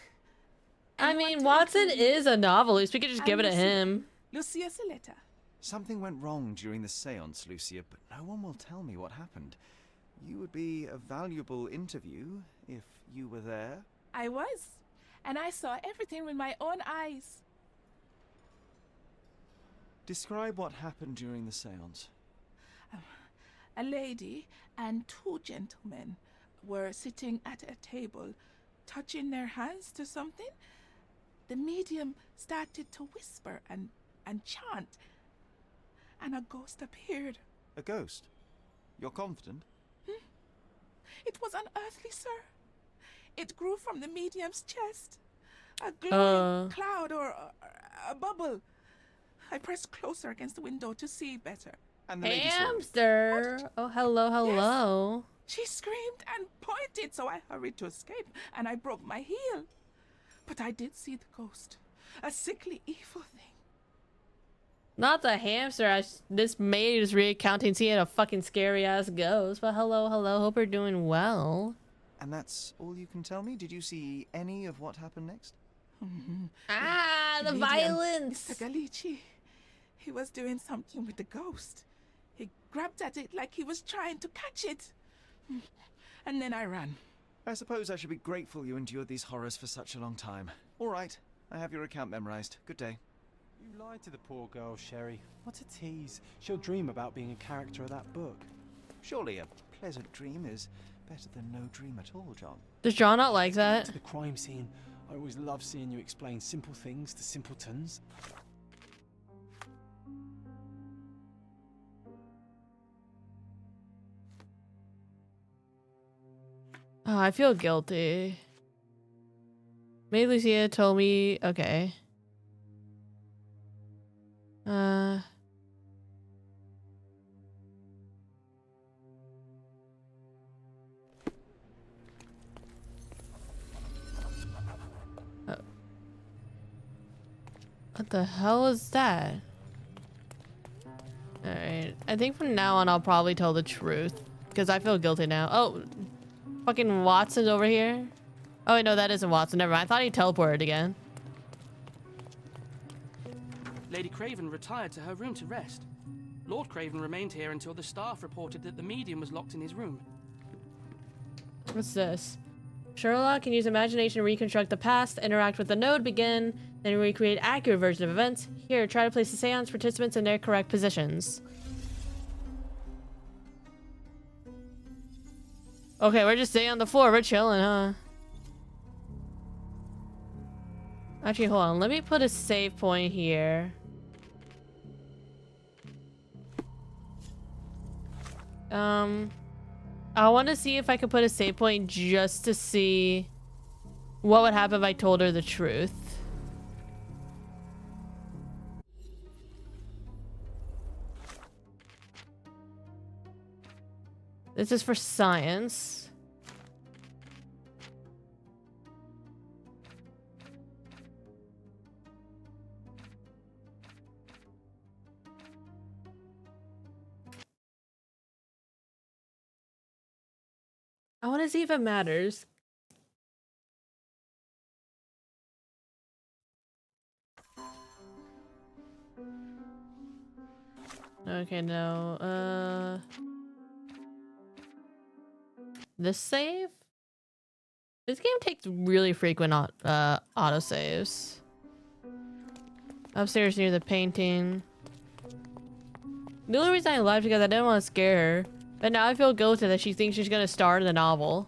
I mean, Watson is a novelist. We could just give it to him. Lucia Saletta. Something went wrong during the seance, Lucia, but no one will tell me what happened. You would be a valuable interview if you were there. I was. And I saw everything with my own eyes. Describe what happened during the seance. A lady and two gentlemen were sitting at a table, touching their hands to something. The medium started to whisper and chant, and a ghost appeared. A ghost? You're confident? It was unearthly, sir. It grew from the medium's chest. A glowing cloud or a bubble. I pressed closer against the window to see better. And the lady saw it. Hamster! Oh, hello, hello. Yes. She screamed and pointed, so I hurried to escape, and I broke my heel. But I did see the ghost. A sickly, evil thing. Not the hamster. This maid is recounting seeing a fucking scary ass ghost. But hello, hello. Hope you're doing well. And that's all you can tell me? Did you see any of what happened next? Ah, the medium, violence. Mr. Galici. He was doing something with the ghost. He grabbed at it like he was trying to catch it. And then I ran. I suppose I should be grateful you endured these horrors for such a long time. All right, I have your account memorized. Good day. You lied to the poor girl, Sherry. What a tease. She'll dream about being a character of that book. Surely a pleasant dream is better than no dream at all, John. Does John not like that? To the crime scene. I always love seeing you explain simple things to simpletons. Oh, I feel guilty. May Lucia told me. Okay. What the hell is that? Alright. I think from now on I'll probably tell the truth. Because I feel guilty now. Oh, fucking Watson's over here. Oh, wait, no, that isn't Watson. Never mind. I thought he teleported again. Lady Craven retired to her room to rest. Lord Craven remained here until the staff reported that the medium was locked in his room. What's this? Sherlock can use imagination to reconstruct the past, interact with the node, begin, then recreate accurate version of events. Here, try to place the seance participants in their correct positions. Okay, we're just sitting on the floor. We're chilling, huh? Actually, hold on. Let me put a save point here. I want to see if I could put a save point just to see what would happen if I told her the truth. This is for science. I want to see if it matters. Okay, no. This save? This game takes really frequent autosaves. Upstairs near the painting. The only reason I left because I didn't want to scare her. But now I feel guilty that she thinks she's gonna star in the novel.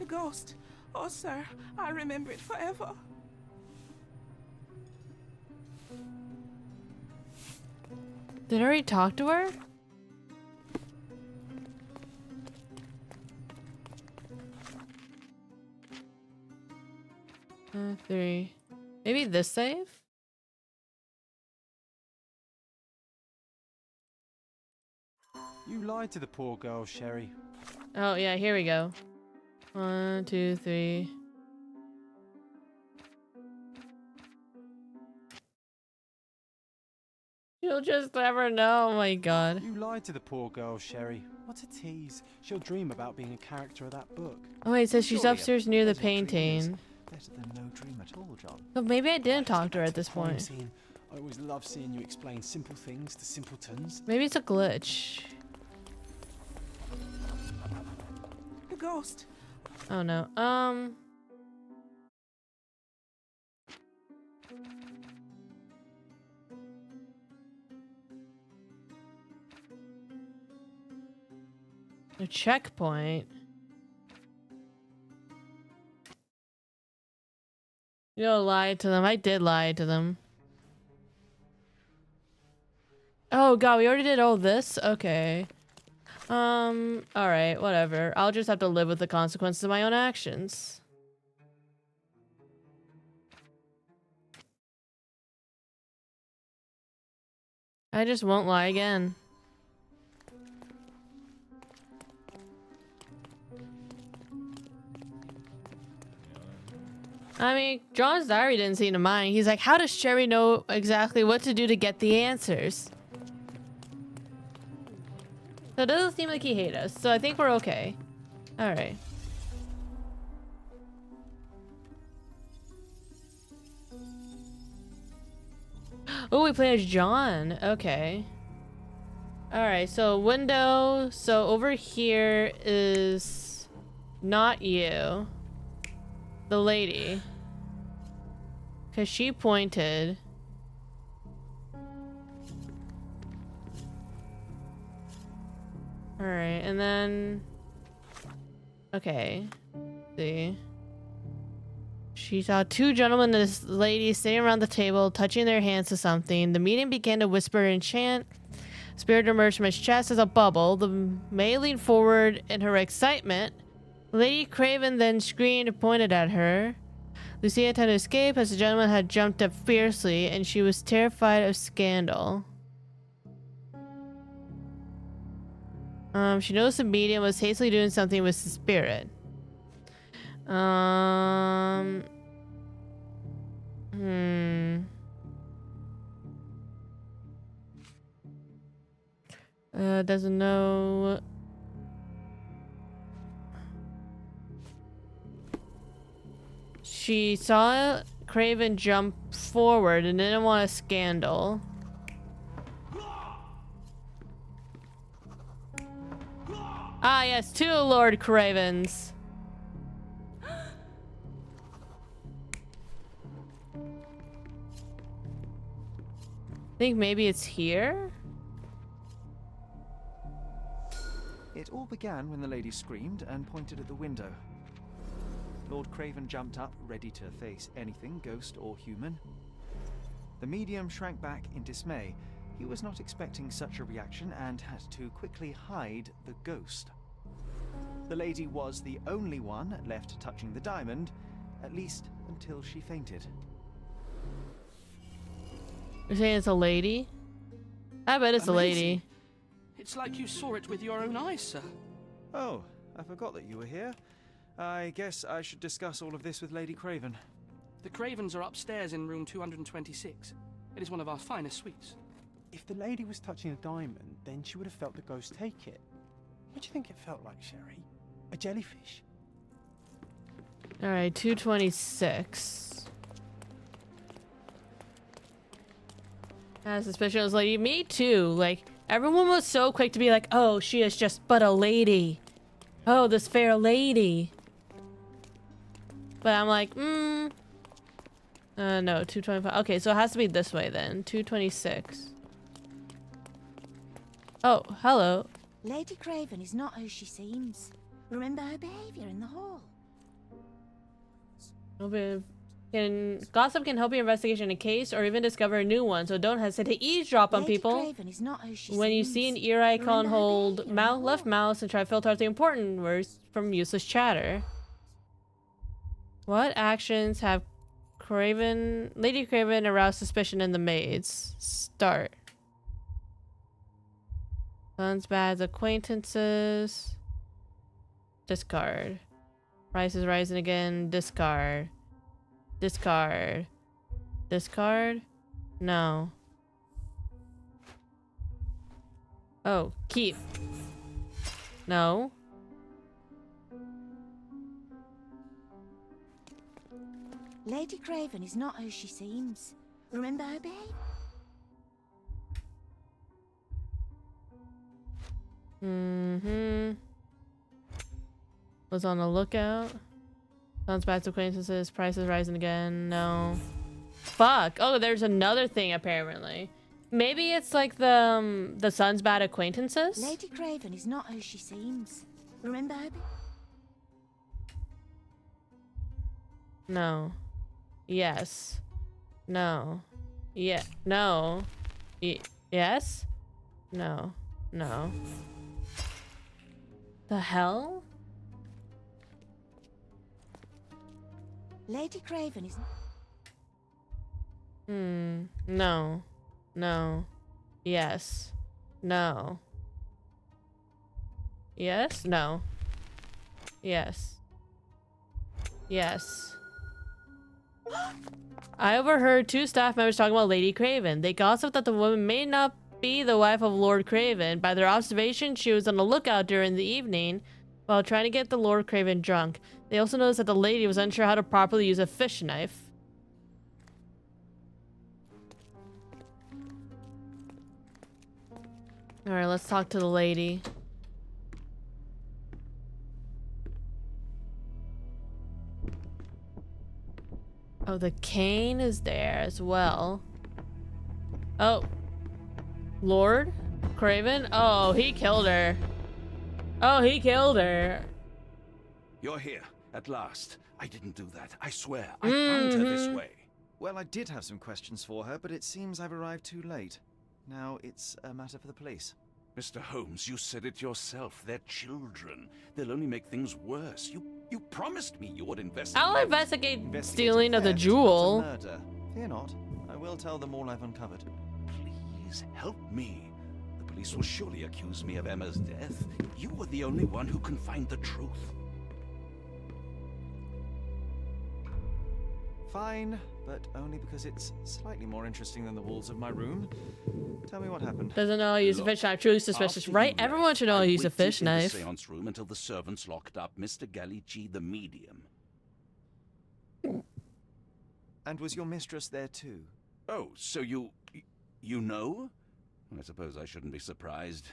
The ghost. Oh, sir, I remember it forever. Did I already talk to her? Three. Maybe this save? You lied to the poor girl, Sherry. Oh, yeah, here we go. 1, 2, 3. You'll just never know. Oh my god. You lied to the poor girl, Sherry. What a tease. She'll dream about being a character of that book. Oh, wait, it says she's Surely a upstairs near the pleasant dream is painting. better than no dream at all, John. But maybe I didn't talk to her at this Time point. scene. I always love seeing you explain simple things to simpletons. Maybe it's a glitch. The ghost. Oh no. A checkpoint. You don't lie to them. I did lie to them. Oh god, we already did all this? Okay. Alright, whatever. I'll just have to live with the consequences of my own actions. I just won't lie again. I mean, John's diary didn't seem to mind. He's like, how does Sherry know exactly what to do to get the answers? So it doesn't seem like he hates us, so I think we're okay. Alright. Oh, we play as John. Okay. Alright, so window. So over here is not you. The lady. Because she pointed. Alright, and then... Okay. Let's see. She saw two gentlemen and this lady sitting around the table, touching their hands to something. The meeting began to whisper and chant. Spirit emerged from his chest as a bubble. The maid leaned forward in her excitement. Lady Craven then screamed and pointed at her. Lucia tried to escape as the gentleman had jumped up fiercely, and she was terrified of scandal. She noticed the medium was hastily doing something with the spirit. Doesn't know. She saw Craven jump forward and didn't want a scandal. Ah, yes, two Lord Cravens. I think maybe it's here? It all began when the lady screamed and pointed at the window. Lord Craven jumped up, ready to face anything, ghost or human. The medium shrank back in dismay. He was not expecting such a reaction and had to quickly hide the ghost. The lady was the only one left touching the diamond, at least until she fainted. You're saying it's a lady? I bet it's a lady. It's like you saw it with your own eyes, sir. Oh, I forgot that you were here. I guess I should discuss all of this with Lady Craven. The Cravens are upstairs in room 226. It is one of our finest suites. If the lady was touching a diamond, then she would have felt the ghost take it. What do you think it felt like, Sherry? A jellyfish? All right, 226. I had suspicion. I was like, me too. Like, everyone was so quick to be like, oh, she is just but a lady. Oh, this fair lady. But I'm like, no, 225. Okay, so it has to be this way then. 226. Oh, hello. Lady Craven is not who she seems. Remember her behavior in the hall. Gossip can help your investigation in a case or even discover a new one, so don't hesitate to eavesdrop on Lady people. Craven is not who she When you seems. see an ear icon, Remember her hold behavior in the left hall. mouse and try to filter out the important words from useless chatter. What actions have Lady Craven aroused suspicion in the maids? Start. Sons, bads, acquaintances. Discard. Price is rising again. Discard. Discard. Discard? No. Oh, keep. No. Lady Craven is not who she seems. Remember her behavior. Was on the lookout. Sounds bad to acquaintances. Price is rising again. No. Fuck. Oh, there's another thing apparently. Maybe it's like the son's bad acquaintances. Lady Craven is not who she seems. Remember her No. Yes. No. Yeah. No. Yes. No. No. The hell? Lady Craven is. No. No. Yes. No. Yes? No. Yes. Yes. I overheard two staff members talking about Lady Craven. They gossiped that the woman may not be the wife of Lord Craven. By their observation, she was on the lookout during the evening while trying to get the Lord Craven drunk. They also noticed that the lady was unsure how to properly use a fish knife. Alright, let's talk to the lady. Oh, the cane is there as well. Oh. Lord Craven? Oh, he killed her. Oh, he killed her. You're here, at last. I didn't do that. I swear. I found her this way. Well, I did have some questions for her, but it seems I've arrived too late. Now it's a matter for the police. Mr. Holmes, you said it yourself. They're children. They'll only make things worse. You promised me you would investigate. I'll investigate stealing of the theft, jewel. not a murder. Fear not. I will tell them all I've uncovered. Please help me. The police will surely accuse me of Emma's death. You were the only one who can find the truth. Fine, but only because it's slightly more interesting than the walls of my room. Tell me what happened. Doesn't know how to use a fish knife. Truly suspicious, right? Everyone should know how to use a fish knife. I waited in the seance room until the servants locked up Mr. Gallici, the medium. And was your mistress there too? Oh, so you know? I suppose I shouldn't be surprised.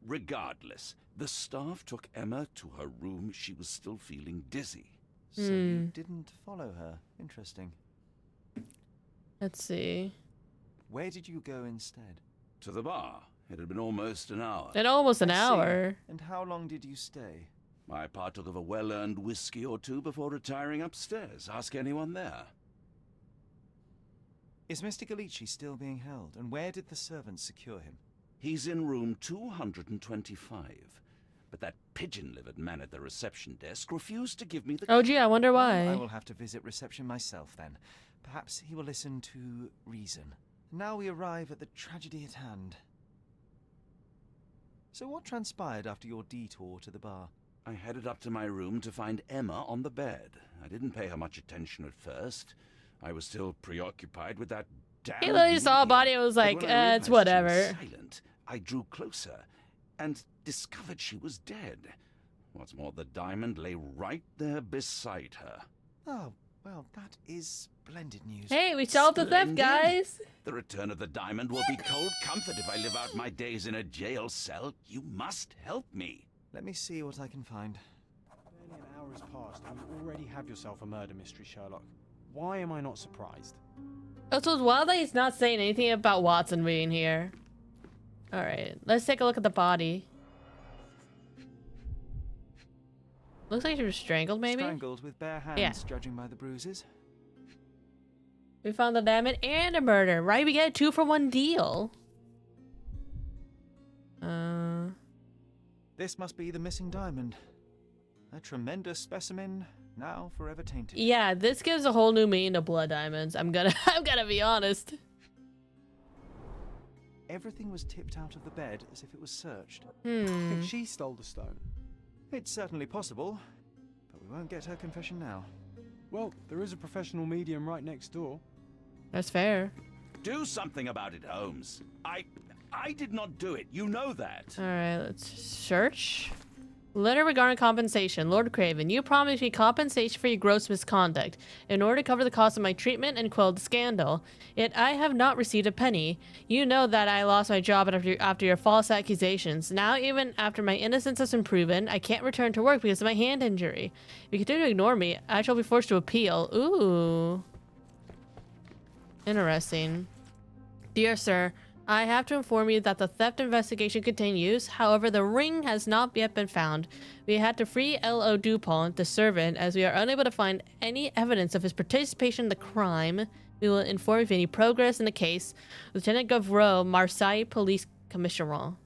Regardless, the staff took Emma to her room. She was still feeling dizzy. So you didn't follow her. Interesting. Let's see. Where did you go instead? To the bar. It had been almost an hour. In almost an I see. hour. And how long did you stay? I partook of a well-earned whiskey or two before retiring upstairs. Ask anyone there. Is Mr. Gallici still being held? And where did the servants secure him? He's in room 225. But that pigeon-livered man at the reception desk refused to give me the... Oh, gee, I wonder why. I will have to visit reception myself then. Perhaps he will listen to reason. Now we arrive at the tragedy at hand. So what transpired after your detour to the bar? I headed up to my room to find Emma on the bed. I didn't pay her much attention at first. I was still preoccupied with that damn... He literally saw a body and was But like, when I it's realized she was whatever. silent, I drew closer and discovered she was dead. What's more, the diamond lay right there beside her. Oh, well, that is splendid news. Hey, we solved the theft, Splendid. guys. The return of the diamond will be cold comfort if I live out my days in a jail cell. You must help me. Let me see what I can find. Barely an hour has passed and you already have yourself a murder mystery, Sherlock. Why am I not surprised? Also, it's wild that he's not saying anything about Watson being here. Alright, let's take a look at the body. Looks like she was strangled, maybe? Strangled with bare hands, Yeah. judging by the bruises. We found the diamond and a murder, right? We get a 2-for-1 deal. This must be the missing diamond. A tremendous specimen, now forever tainted. Yeah, this gives a whole new meaning to blood diamonds. I'm gonna be honest. Everything was tipped out of the bed as if it was searched. I think she stole the stone. It's certainly possible, but we won't get her confession now. Well, there is a professional medium right next door. That's fair. Do something about it, Holmes. I did not do it. You know that. Alright, let's search. Letter regarding compensation. Lord Craven, you promised me compensation for your gross misconduct in order to cover the cost of my treatment and quell the scandal. Yet I have not received a penny. You know that I lost my job after your false accusations. Now, even after my innocence has been proven, I can't return to work because of my hand injury. If you continue to ignore me, I shall be forced to appeal. Ooh. Interesting. Dear sir, I have to inform you that the theft investigation continues. However, the ring has not yet been found. We had to free L.O. Dupont, the servant, as we are unable to find any evidence of his participation in the crime. We will inform you of any progress in the case. Lieutenant Govreau, Marseille Police Commissioner. All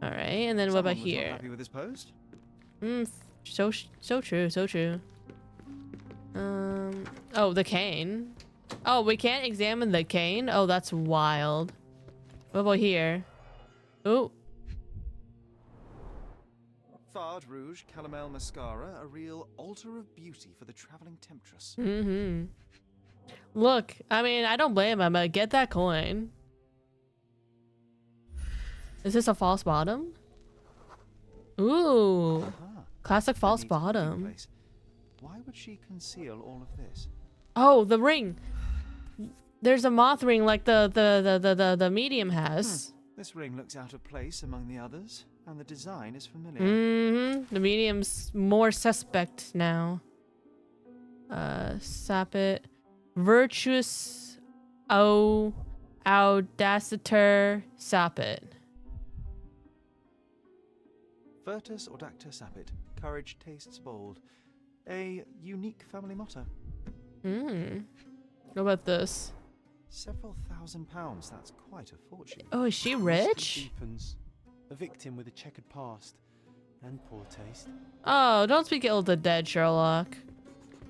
right, and then what about Someone was not here? happy with his post? So true, so true. Oh, the cane. Oh, we can't examine the cane? Oh, that's wild. What about here? Oh. Fard Rouge Calomel Mascara, a real altar of beauty for the traveling temptress. Look, I mean, I don't blame him, but get that coin. Is this a false bottom? Ooh. Classic false bottom. Place. Why would she conceal all of this? Oh, the ring. There's a moth ring like the medium has. This ring looks out of place among the others, and the design is familiar. The medium's more suspect now. Sapit. Virtuous Audacitor Sapit. Virtus Audacta Sapit. Courage tastes bold. A unique family motto. What about this? Several £1,000s. That's quite a fortune. Oh, is she rich? Deepens. A victim with a checkered past and poor taste. Oh, don't speak ill of the dead, Sherlock.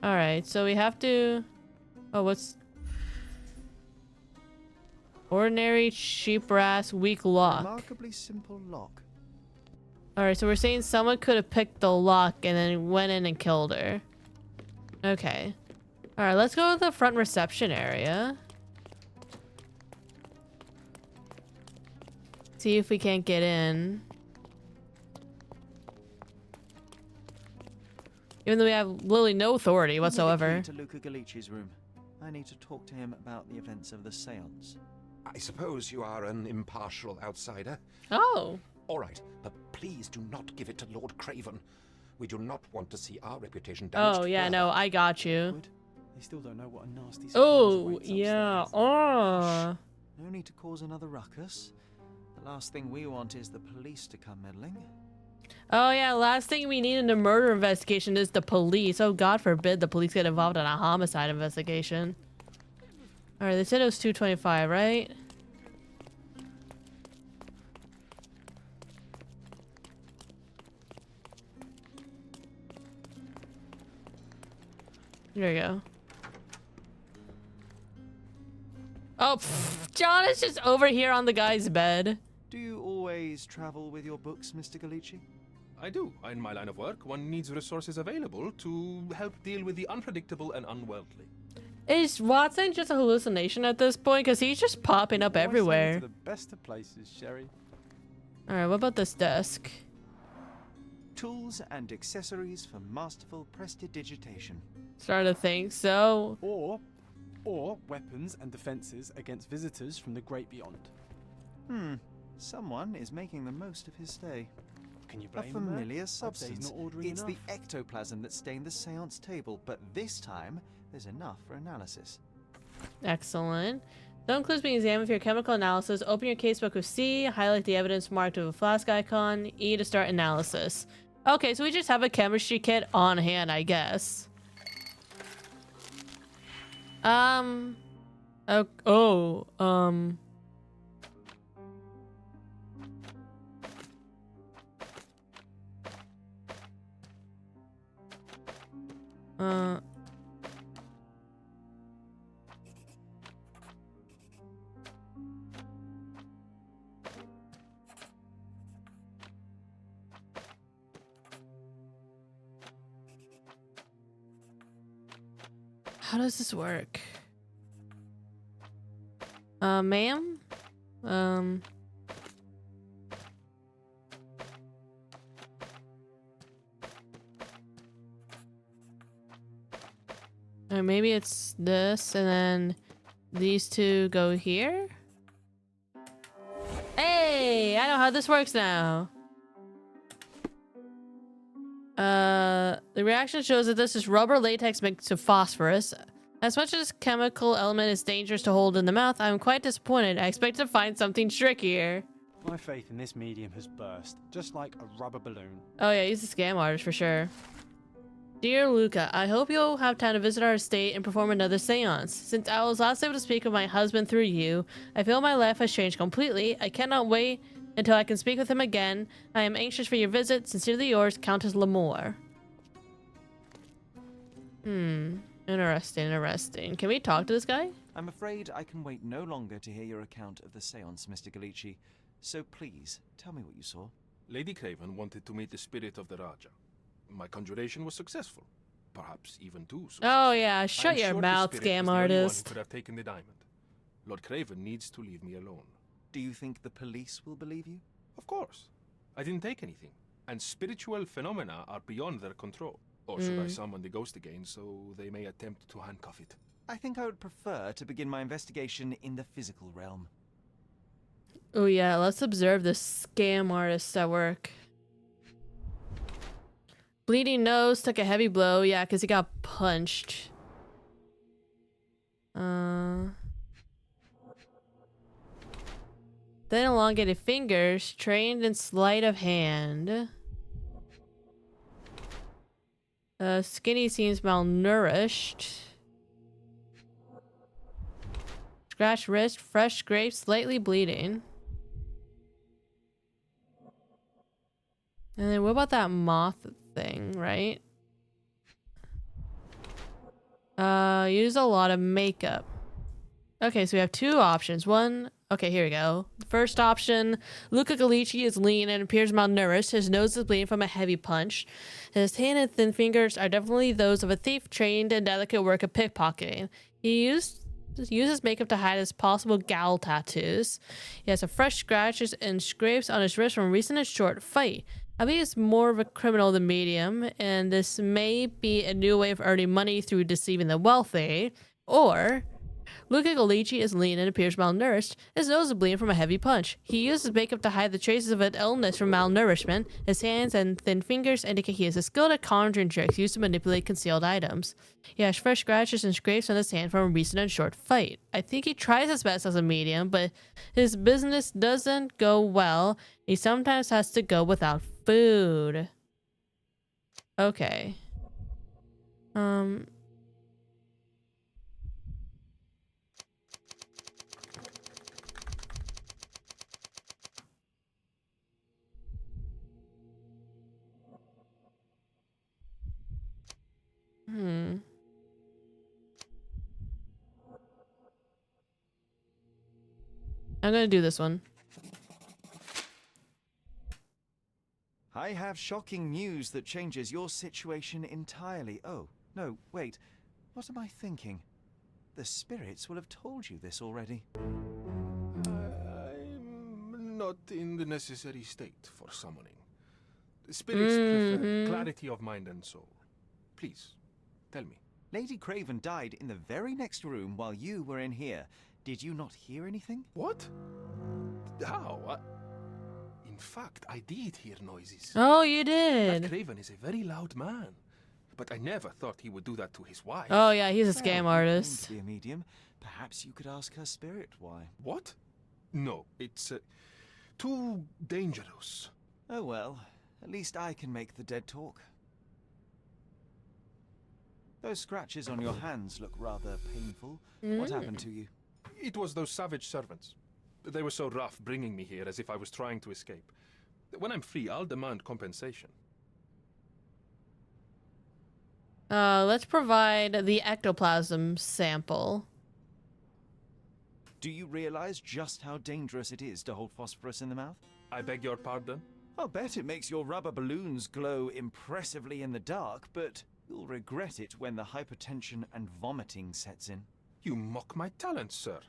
Alright, so we have to... Oh, what's... Ordinary cheap brass weak lock. Remarkably simple lock. Alright, so we're saying someone could have picked the lock and then went in and killed her. Okay. Alright, let's go to the front reception area. See if we can't get in. Even though we have literally no authority whatsoever. To Luca Galici's room. I need to talk to him about the events of the seance. I suppose you are an impartial outsider. Oh. All right, but please do not give it to Lord Craven. We do not want to see our reputation damaged. Oh, yeah, no, I got you. They still don't know what a nasty surprise Oh, awaits yeah. upstairs. Oh. No need to cause another ruckus. The last thing we want is the police to come meddling. Oh, yeah, last thing we need in a murder investigation is the police. Oh, God forbid the police get involved in a homicide investigation. Alright, they said it was 225, right? There we go. Oh, John is just over here on the guy's bed. Do you always travel with your books, Mr. Galici? I do. In my line of work, one needs resources available to help deal with the unpredictable and unworldly. Is Watson just a hallucination at this point? Because he's just popping up everywhere. To the best of places, Sherry. Alright, what about this desk? Tools and accessories for masterful prestidigitation. Starting to think so. Or weapons and defenses against visitors from the great beyond. Someone is making the most of his stay. Can you A blame him there? familiar I'd say substance. he's not ordering It's enough. the ectoplasm that stained the seance table, but this time there's enough for analysis. Excellent. That includes being examined for your chemical analysis. Open your casebook with C, highlight the evidence marked with a flask icon, E to start analysis. Okay, so we just have a chemistry kit on hand, I guess. How does this work? Ma'am? Or maybe it's this, and then these two go here? Hey! I know how this works now! The reaction shows that this is rubber latex mixed with phosphorus. As much as chemical element is dangerous to hold in the mouth, I'm quite disappointed. I expect to find something trickier. My faith in this medium has burst, just like a rubber balloon. Oh yeah, he's a scam artist for sure. Dear Luca, I hope you'll have time to visit our estate and perform another seance. Since I was last able to speak with my husband through you, I feel my life has changed completely. I cannot wait until I can speak with him again. I am anxious for your visit. Sincerely yours, Countess Lamore. Interesting. Can we talk to this guy? I'm afraid I can wait no longer to hear your account of the seance, Mr. Galici. So please, tell me what you saw. Lady Craven wanted to meet the spirit of the Raja. My conjuration was successful. Perhaps even too successful. Oh yeah, shut I'm your sure the mouth, spirit scam was the only one who artist. could have taken the diamond. Lord Craven needs to leave me alone. Do you think the police will believe you? Of course. I didn't take anything. And spiritual phenomena are beyond their control. Or should I summon the ghost again so they may attempt to handcuff it? I think I would prefer to begin my investigation in the physical realm. Oh yeah, let's observe this scam artist at work. Bleeding nose, took a heavy blow. Yeah, because he got punched. Then elongated fingers, trained in sleight of hand. Skinny seems malnourished. Scratched wrist, fresh scrape, slightly bleeding. And then what about that moth thing, right? Use a lot of makeup. Okay, so we have two options. One, okay, here we go. First option, Luca Galici is lean and appears malnourished. His nose is bleeding from a heavy punch. His hand and thin fingers are definitely those of a thief trained in delicate work of pickpocketing. He uses makeup to hide his possible gal tattoos. He has a fresh scratches and scrapes on his wrist from a recent and short fight. I believe he's more of a criminal than medium, and this may be a new way of earning money through deceiving the wealthy. Or Luca Galici is lean and appears malnourished. His nose is bleeding from a heavy punch. He uses makeup to hide the traces of an illness from malnourishment. His hands and thin fingers indicate he is skilled at conjuring tricks used to manipulate concealed items. He has fresh scratches and scrapes on his hand from a recent and short fight. I think he tries his best as a medium, but his business doesn't go well. He sometimes has to go without food. Okay. I'm gonna do this one. I have shocking news that changes your situation entirely. Oh, no, wait. What am I thinking? The spirits will have told you this already. I'm not in the necessary state for summoning. Spirits prefer clarity of mind and soul. Please, tell me. Lady Craven died in the very next room while you were in here. Did you not hear anything? What? How? In fact, I did hear noises. Oh, you did. That Craven is a very loud man. But I never thought he would do that to his wife. Oh, yeah, he's a Well, scam you claim artist. to be a medium. Perhaps you could ask her spirit why. What? No, it's too dangerous. Oh well, at least I can make the dead talk. Those scratches on your hands look rather painful. What happened to you? It was those savage servants. They were so rough bringing me here as if I was trying to escape. When I'm free, I'll demand compensation. Let's provide the ectoplasm sample. Do you realize just how dangerous it is to hold phosphorus in the mouth? I beg your pardon? I'll bet it makes your rubber balloons glow impressively in the dark, but you'll regret it when the hypertension and vomiting sets in. You mock my talents, sir.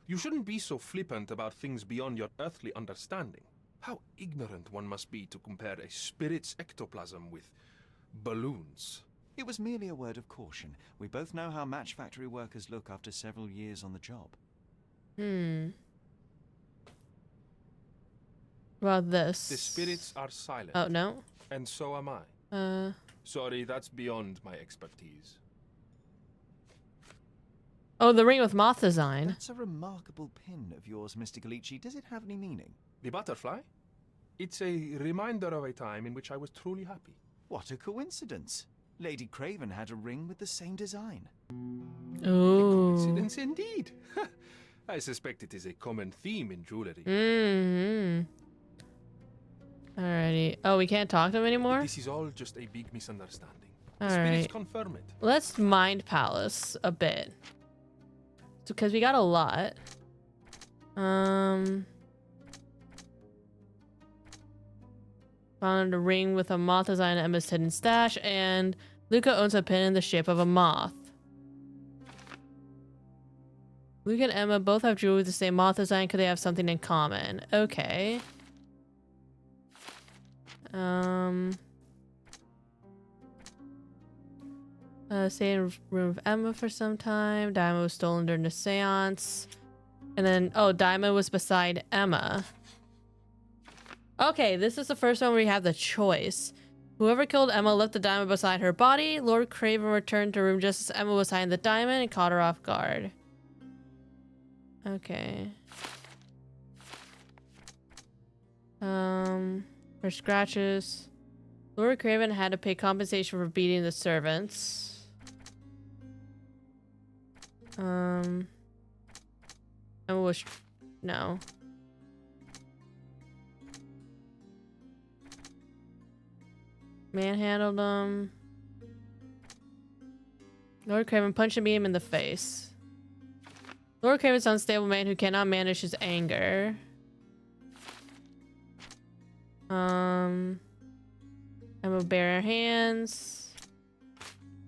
You shouldn't be so flippant about things beyond your earthly understanding. How ignorant one must be to compare a spirit's ectoplasm with balloons. It was merely a word of caution. We both know how match factory workers look after several years on the job. About this. The spirits are silent. Oh, no? And so am I. Sorry, that's beyond my expertise. Oh, the ring with moth design. That's a remarkable pin of yours, Mr. Galici. Does it have any meaning? The butterfly? It's a reminder of a time in which I was truly happy. What a coincidence. Lady Craven had a ring with the same design. Oh. Coincidence indeed. I suspect it is a common theme in jewelry. Alrighty. Oh, we can't talk to him anymore? This is all just a big misunderstanding. All Spirits right. confirm it. Let's mind palace a bit. Because we got a lot. Found a ring with a moth design at Emma's hidden stash, and Luca owns a pin in the shape of a moth. Luca and Emma both have jewelry with the same moth design. Could they have something in common? Okay. Stay in room of Emma for some time. Diamond was stolen during the seance. And then, oh, Diamond was beside Emma. Okay, this is the first one where we have the choice. Whoever killed Emma left the diamond beside her body. Lord Craven returned to room just as Emma was hiding the diamond and caught her off guard. Okay. For scratches. Lord Craven had to pay compensation for beating the servants. Emma was... no. Manhandled him. Lord Craven punched and beat him in the face. Lord Craven's an unstable man who cannot manage his anger. Emma bare hands.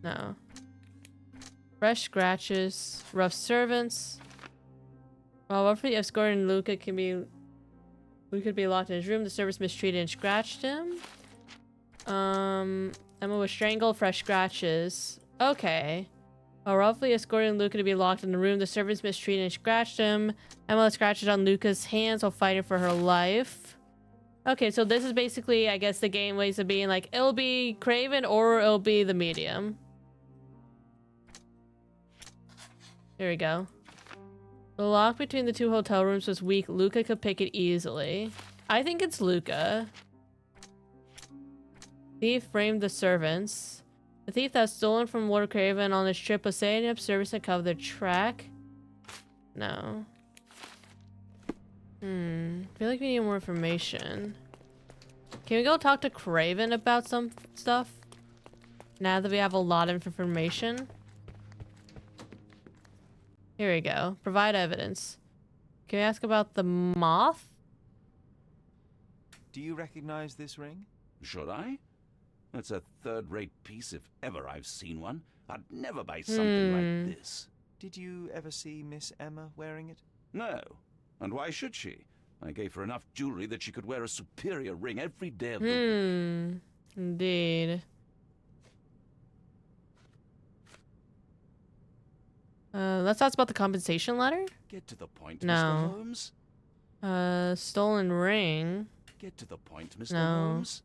No. Fresh scratches. Rough servants. While roughly escorting Luca could be locked in his room, the servants mistreated and scratched him. Emma was strangled. Fresh scratches. Okay. While roughly escorting Luca to be locked in the room, the servants mistreated and scratched him. Emma had scratches on Luca's hands while fighting for her life. Okay, so this is basically, I guess, the game ways of being like, it'll be Craven or it'll be the medium. Here we go. The lock between the two hotel rooms was weak. Luca could pick it easily. I think it's Luca. Thief framed the servants. The thief that was stolen from Lord Craven on his trip was setting up servants to cover their track. No. I feel like we need more information. Can we go talk to Craven about some stuff? Now that we have a lot of information. Here we go. Provide evidence. Can we ask about the moth? Do you recognize this ring? Should I? That's a third-rate piece if ever I've seen one. I'd never buy something like this. Did you ever see Miss Emma wearing it? No. And why should she? I gave her enough jewelry that she could wear a superior ring every day of the week. Indeed. Let's talk about the compensation letter. Get to the point, No. Mr. Holmes. Stolen ring. Get to the point, Mr. No. Holmes.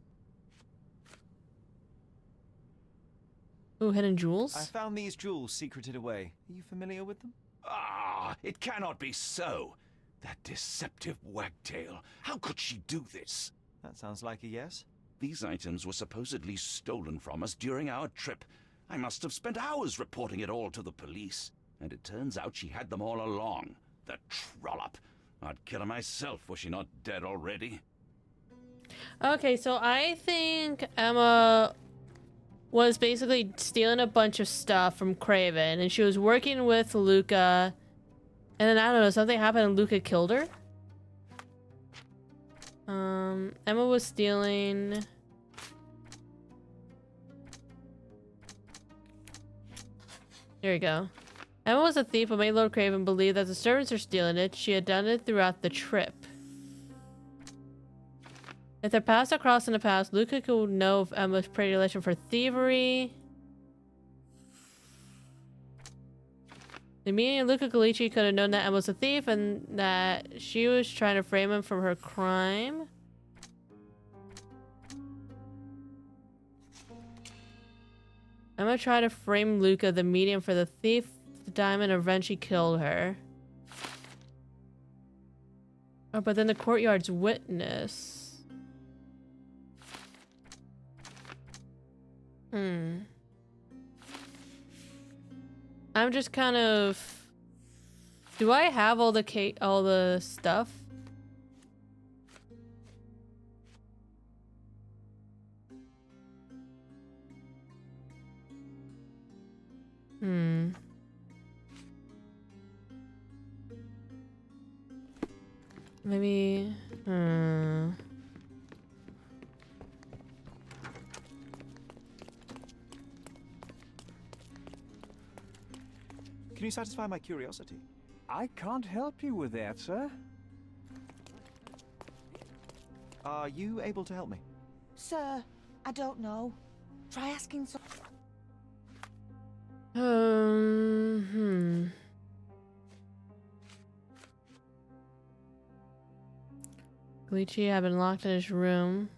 Ooh, hidden jewels? I found these jewels secreted away. Are you familiar with them? Ah, it cannot be so. That deceptive wagtail. How could she do this? That sounds like a yes. These items were supposedly stolen from us during our trip. I must have spent hours reporting it all to the police. And it turns out she had them all along. The trollop. I'd kill her myself, was she not dead already? Okay, so I think Emma was basically stealing a bunch of stuff from Craven, and she was working with Luca, and then I don't know, something happened and Luca killed her. Emma was stealing. There we go. Emma was a thief but made Lord Craven believe that the servants are stealing it. She had done it throughout the trip. If their paths are crossed in the past, Luca could know of Emma's predilection for thievery. The meaning of Luca Galici could have known that Emma was a thief and that she was trying to frame him from her crime. Emma tried to frame Luca, the medium, for the thief, the diamond, and eventually killed her. Oh, but then the courtyard's witness. I'm just kind of... Do I have all the stuff? Maybe... Can you satisfy my curiosity? I can't help you with that, sir. Are you able to help me? Sir, I don't know. Try asking some... Galici had been locked in his room.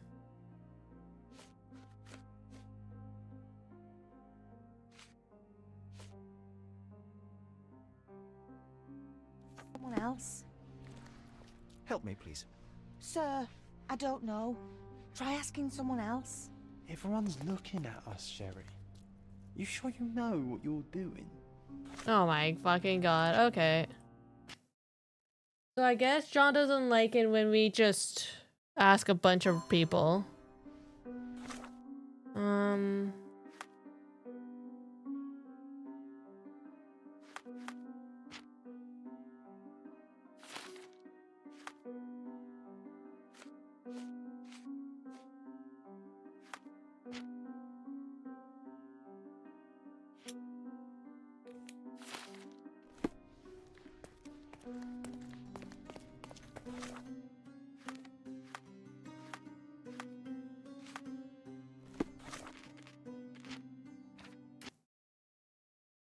Someone else? Help me, please. Sir, I don't know. Try asking someone else. Everyone's looking at us, Sherry. You sure you know what you're doing? Oh my fucking god. Okay. So I guess John doesn't like it when we just ask a bunch of people.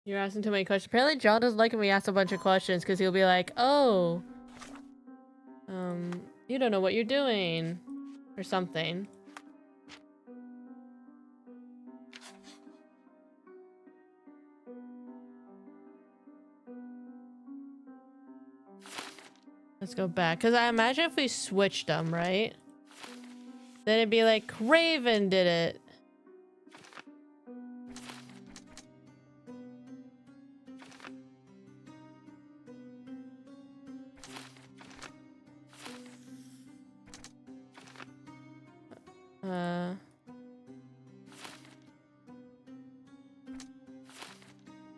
You're asking too many questions. Apparently John doesn't like when we ask a bunch of questions because he'll be like, oh, you don't know what you're doing or something. Let's go back, because I imagine if we switched them, right? Then it'd be like, Craven did it.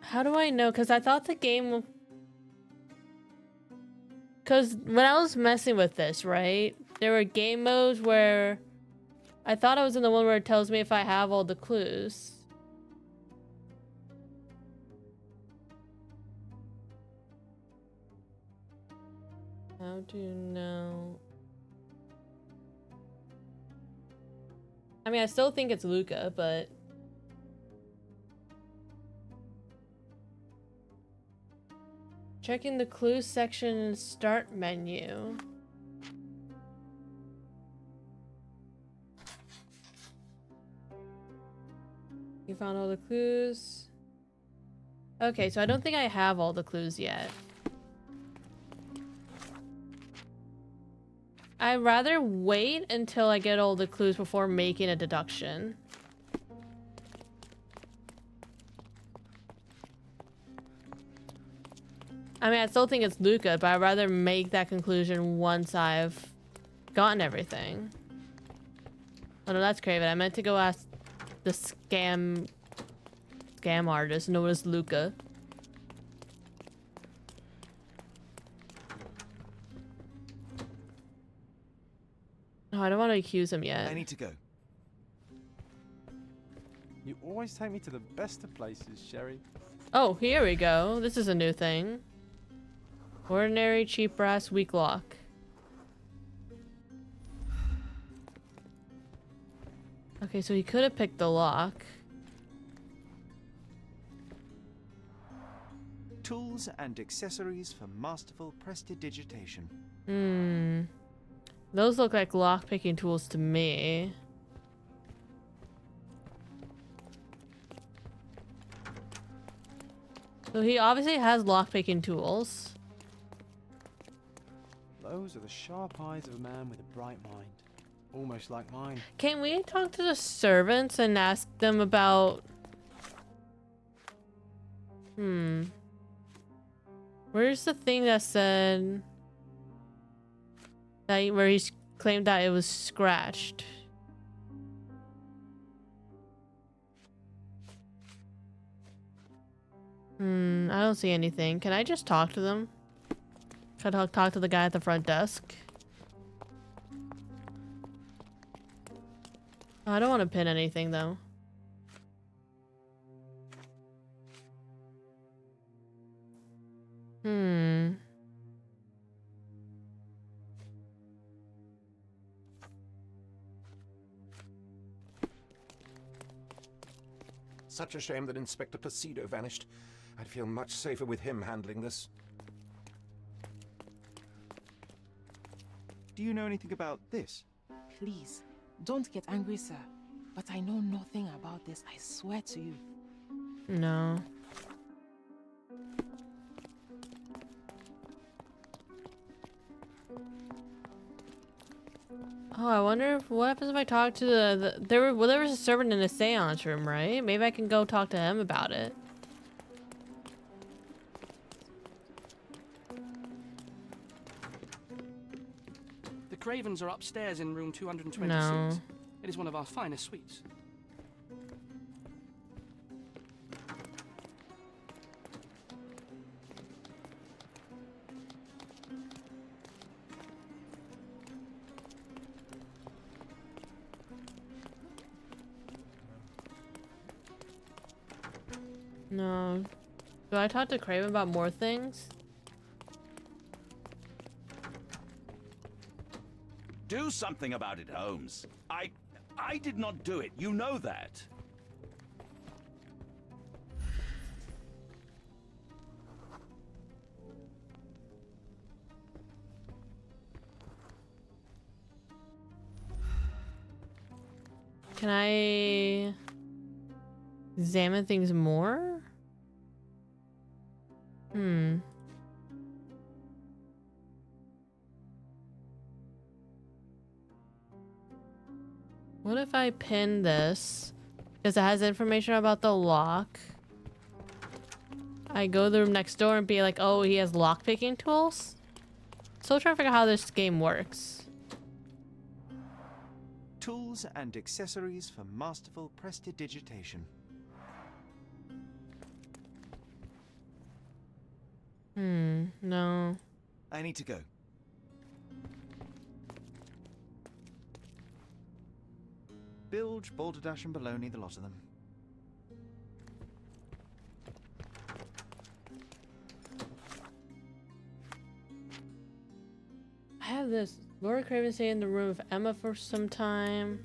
How do I know? Because I thought the game... Because when I was messing with this, right? There were game modes where... I thought I was in the one where it tells me if I have all the clues. How do you know? I mean, I still think it's Luca, but... Checking the clues section in start menu. You found all the clues. Okay, so I don't think I have all the clues yet. I'd rather wait until I get all the clues before making a deduction. I mean, I still think it's Luca, but I'd rather make that conclusion once I've gotten everything. Oh no, that's Craven. I meant to go ask the scam artist known as Luca. Oh, I don't want to accuse him yet. I need to go. You always take me to the best of places, Sherry. Oh, here we go. This is a new thing. Ordinary cheap brass weak lock. Okay, so he could have picked the lock. Tools and accessories for masterful prestidigitation. Those look like lock-picking tools to me. So he obviously has lock-picking tools. Those are the sharp eyes of a man with a bright mind. Almost like mine. Can we talk to the servants and ask them about... Where's the thing that said... that where he claimed that it was scratched? I don't see anything. Can I just talk to them? Try to talk to the guy at the front desk. Oh, I don't want to pin anything though. Such a shame that Inspector Placido vanished. I'd feel much safer with him handling this. Do you know anything about this? Please, don't get angry, sir. But I know nothing about this, I swear to you. No. Oh, I wonder what happens if I talk to there was a servant in the seance room, right? Maybe I can go talk to him about it. The Cravens are upstairs in room 226. No. It is one of our finest suites. No. Do I talk to Craven about more things? Do something about it, Holmes. I did not do it. You know that. Can I examine things more? What if I pin this? Because it has information about the lock. I go to the room next door and be like, oh, he has lock-picking tools? Still trying to figure out how this game works. Tools and accessories for masterful prestidigitation. No. I need to go. Bilge, balderdash, and baloney, the lot of them. I have this. Lord Craven stayed in the room with Emma for some time.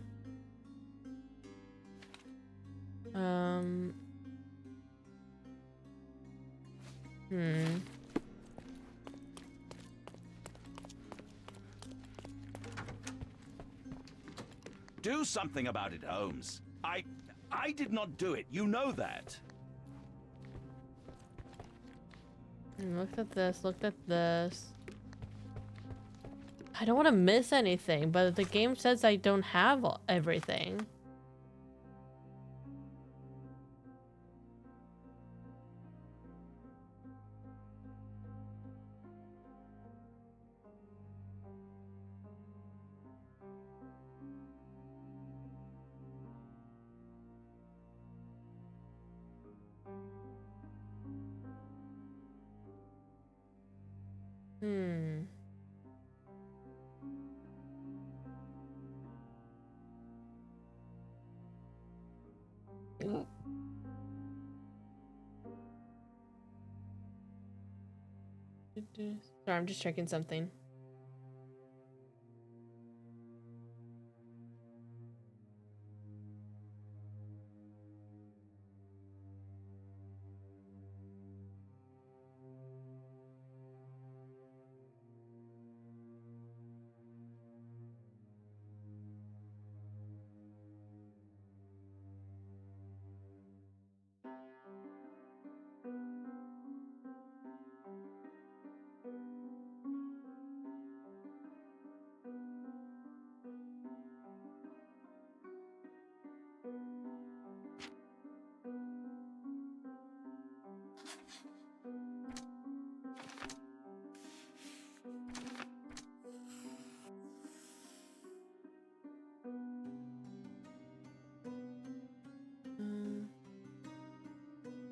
Do something about it, Holmes. I did not do it. You know that. Looked at this, looked at this. I don't want to miss anything, but the game says I don't have everything. Sorry, I'm just checking something.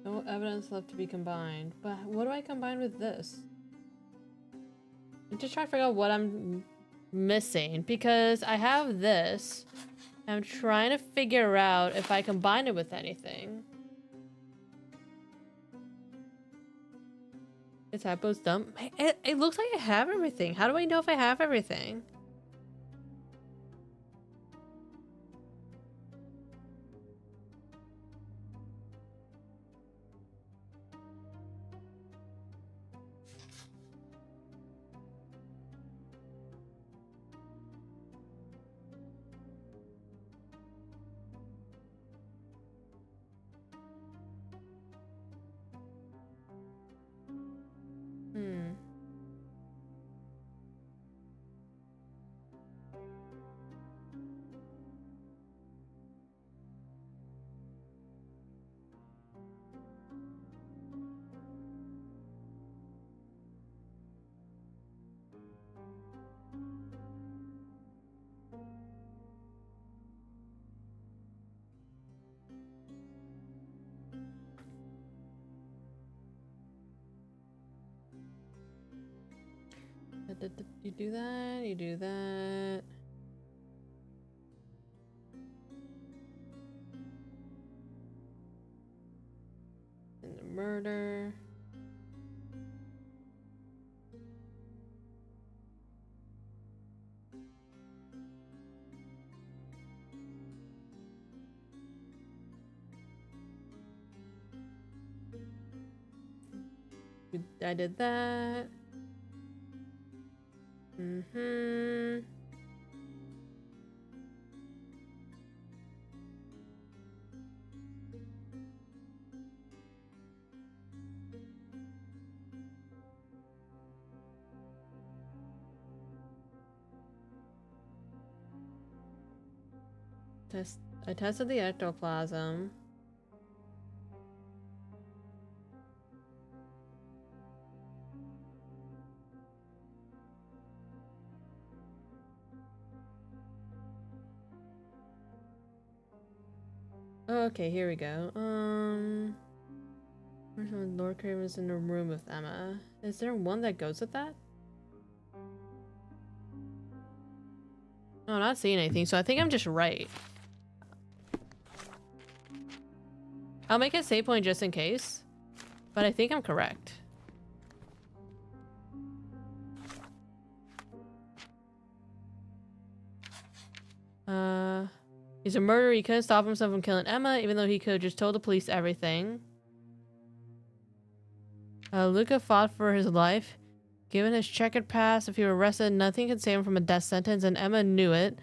No evidence left to be combined. But what do I combine with this? I'm just trying to figure out what I'm missing because I have this. I'm trying to figure out if I combine it with anything. It's typos dump. It looks like I have everything. How do I know if I have everything? You do that, you do that. And the murder. I did that. I tested the ectoplasm. Okay, here we go. Where's when Lord Craven's in the room with Emma? Is there one that goes with that? No, I'm not seeing anything, so I think I'm just right. I'll make a save point just in case, but I think I'm correct. He's a murderer. He couldn't stop himself from killing Emma, even though he could have just told the police everything. Luca fought for his life. Given his checkered past, if he were arrested, nothing could save him from a death sentence, and Emma knew it.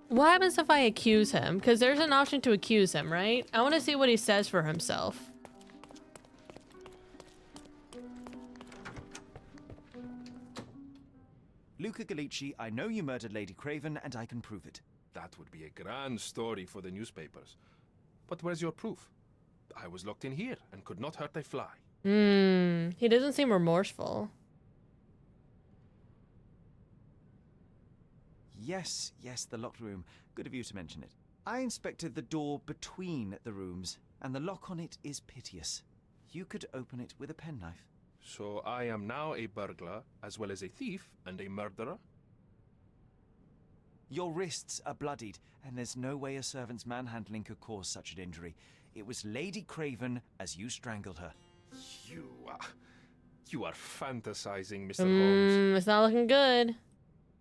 What happens if I accuse him? Because there's an option to accuse him, right? I want to see what he says for himself. Luca Gallici, I know you murdered Lady Craven, and I can prove it. That would be a grand story for the newspapers. But where's your proof? I was locked in here and could not hurt a fly. He doesn't seem remorseful. Yes, the locked room. Good of you to mention it. I inspected the door between the rooms, and the lock on it is piteous. You could open it with a penknife. So I am now a burglar, as well as a thief and a murderer? Your wrists are bloodied, and there's no way a servant's manhandling could cause such an injury. It was Lady Craven as you strangled her. You are fantasizing, Mr. Holmes. It's not looking good.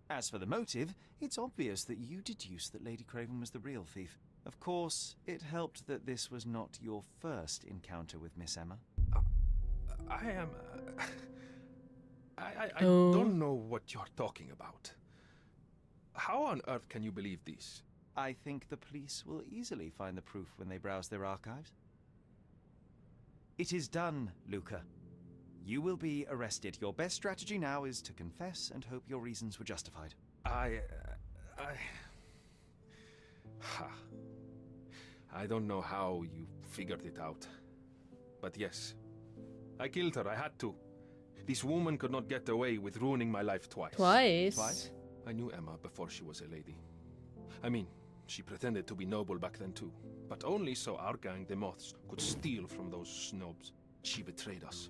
As for the motive, it's obvious that you deduced that Lady Craven was the real thief. Of course, it helped that this was not your first encounter with Miss Emma. I don't know what you're talking about. How on earth can you believe this? I think the police will easily find the proof when they browse their archives. It is done, Luca. You will be arrested. Your best strategy now is to confess and hope your reasons were justified. I don't know how you figured it out. But yes, I killed her. I had to. This woman could not get away with ruining my life twice. Twice? I knew Emma before she was a lady. I mean, she pretended to be noble back then too. But only so our gang, the Moths, could steal from those snobs. She betrayed us,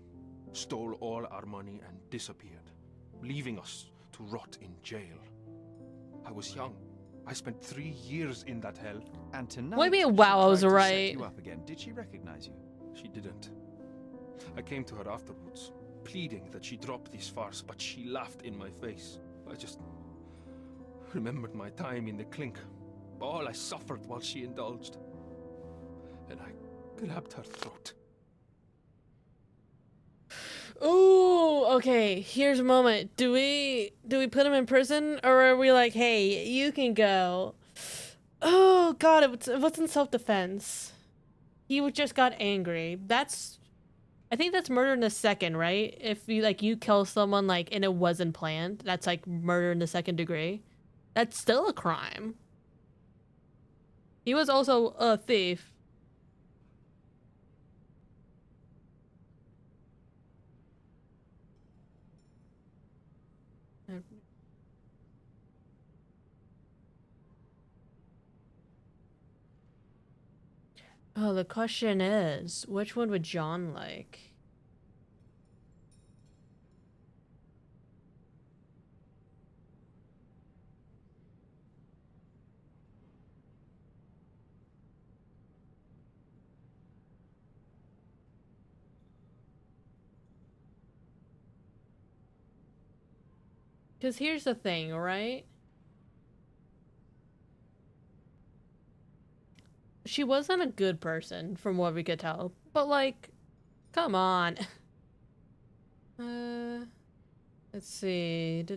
stole all our money and disappeared, leaving us to rot in jail. I was young. I spent 3 years in that hell. And tonight, what do you mean, wow, I was set right? you up again. Did she recognize you? She didn't. I came to her afterwards, pleading that she drop this farce, but she laughed in my face. I just remembered my time in the clink, all I suffered while she indulged. And I grabbed her throat. Ooh, okay, here's a moment. Do we put him in prison, or are we like, hey, you can go? Oh god, it wasn't self-defense. He just got angry. I think that's murder in the second, right? If you kill someone and it wasn't planned, that's like murder in the second degree. That's still a crime. He was also a thief. Oh, the question is, which one would John like? Because here's the thing, right? She wasn't a good person, from what we could tell. But, come on. Let's see. How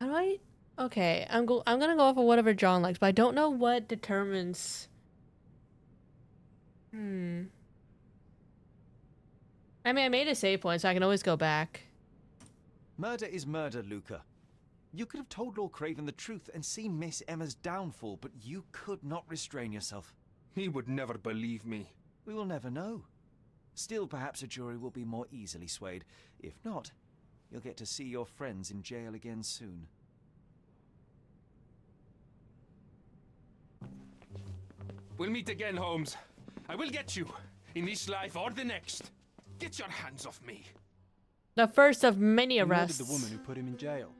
do I... Okay, I'm gonna go off of whatever John likes, but I don't know what determines... I mean, I made a save point, so I can always go back. Murder is murder, Luca. You could have told Lord Craven the truth and seen Miss Emma's downfall, but you could not restrain yourself. He would never believe me. We will never know. Still, perhaps a jury will be more easily swayed. If not, you'll get to see your friends in jail again soon. We'll meet again, Holmes. I will get you, in this life or the next. Get your hands off me. The first of many You murdered arrests. the woman who put him in jail.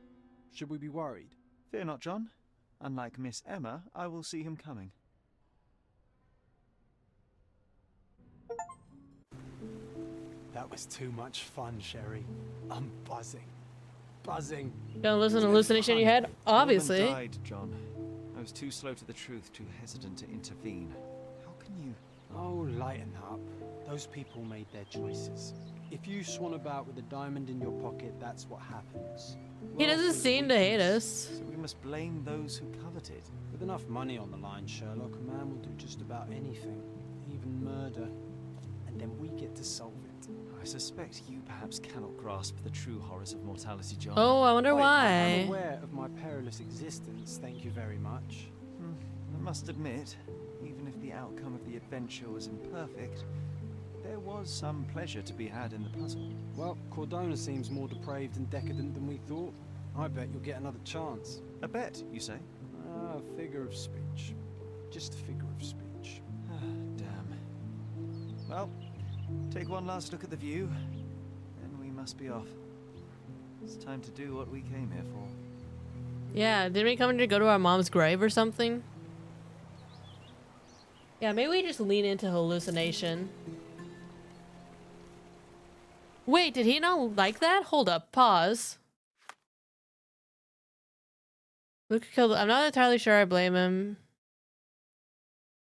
Should we be worried? Fear not, John. Unlike Miss Emma, I will see him coming. That was too much fun, Sherry. I'm buzzing. Buzzing. Gonna listen to hallucination in your head? Obviously. The woman died, John. I was too slow to the truth, too hesitant to intervene. How can you... Oh, lighten up. Those people made their choices. If you swan about with a diamond in your pocket, that's what happens. He doesn't seem to hate us. So we must blame those who covet it. With enough money on the line, Sherlock, a man will do just about anything, even murder. And then we get to solve it. I suspect you perhaps cannot grasp the true horrors of mortality, John. Oh, I wonder I'm why. aware of my perilous existence, thank you very much. I must admit, even if the outcome of the adventure was imperfect, there was some pleasure to be had in the puzzle. Well, Cordona seems more depraved and decadent than we thought. I bet you'll get another chance. A bet, you say? A figure of speech. Just a figure of speech. Damn. Well, take one last look at the view, then we must be off. It's time to do what we came here for. Yeah, didn't we come to go to our mom's grave or something? Yeah, maybe we just lean into hallucination. Wait, did he not like that? Hold up, pause. Luke killed. I'm not entirely sure I blame him.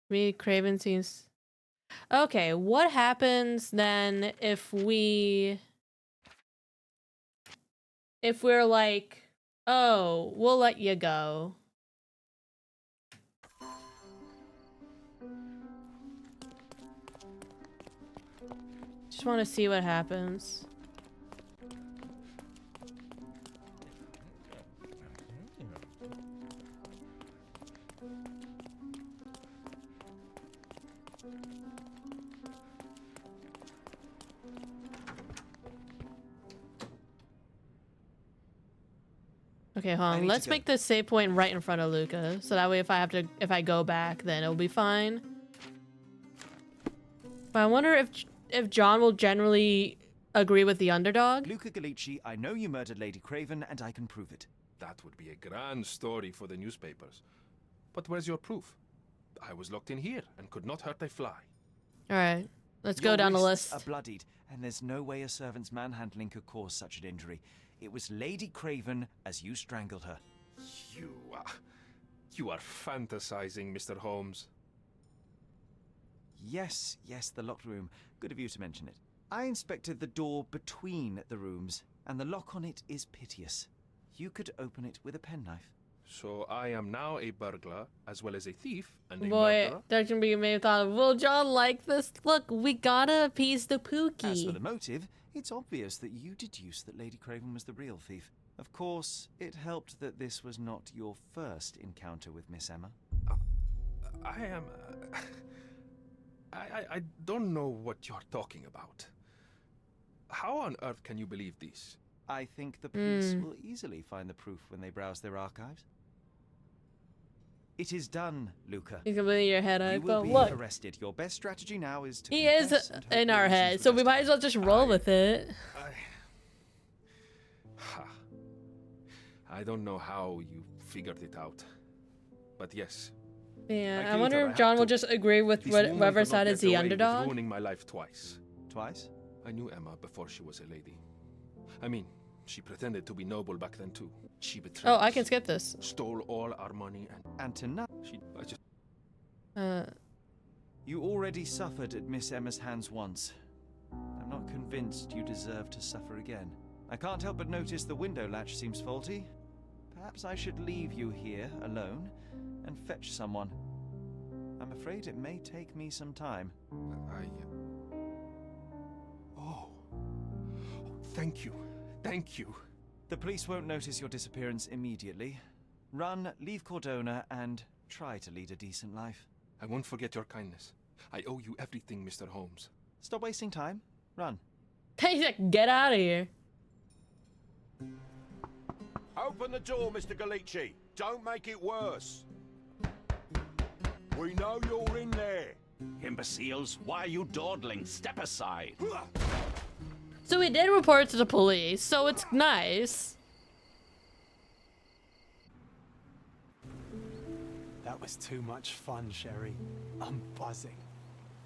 Me, Craven seems. Okay, what happens then if we're like, oh, we'll let you go. Just want to see what happens. Okay, hold on. Let's make the save point right in front of Luca, so that way if I go back, then it'll be fine. But I wonder if John will generally agree with the underdog. Luca Gallici, I know you murdered Lady Craven, and I can prove it. That would be a grand story for the newspapers. But where's your proof? I was locked in here and could not hurt a fly. All right, let's Your go down the wrists list. are bloodied, and there's no way a servant's manhandling could cause such an injury. It was Lady Craven as you strangled her. You are fantasizing, Mr. Holmes. Yes, the locked room. Good of you to mention it. I inspected the door between the rooms, and the lock on it is piteous. You could open it with a penknife. So I am now a burglar, as well as a thief, and a Boy, murderer? Dr. B may have thought, will John like this? Look, we gotta appease the Pookie. As for the motive, it's obvious that you deduced that Lady Craven was the real thief. Of course, it helped that this was not your first encounter with Miss Emma. I am... I don't know what you're talking about. How on earth can you believe this? I think the police will easily find the proof when they browse their archives. It is done, Luca. You can believe your head. You will But be look, arrested. Your best strategy now is to he confess is and hope in your our reasons head, were so we might as well just roll with it. I don't know how you figured it out. But yes. Yeah, I wonder if John will just agree with whatever side is the underdog. Ruining my life twice. Twice? I knew Emma before she was a lady. I mean, she pretended to be noble back then too. She betrayed Oh, I can us, skip this. stole all our money, And tonight, I just... You already suffered at Miss Emma's hands once. I'm not convinced you deserve to suffer again. I can't help but notice the window latch seems faulty. Perhaps I should leave you here alone and fetch someone. I'm afraid it may take me some time. Oh, thank you. Thank you. The police won't notice your disappearance immediately. Run, leave Cordona, and try to lead a decent life. I won't forget your kindness. I owe you everything, Mr. Holmes. Stop wasting time. Run. Get out of here. Open the door, Mr. Gallici. Don't make it worse. We know you're in there. Imbeciles, why are you dawdling? Step aside. So we did report it to the police, so it's nice. That was too much fun, Sherry. I'm buzzing.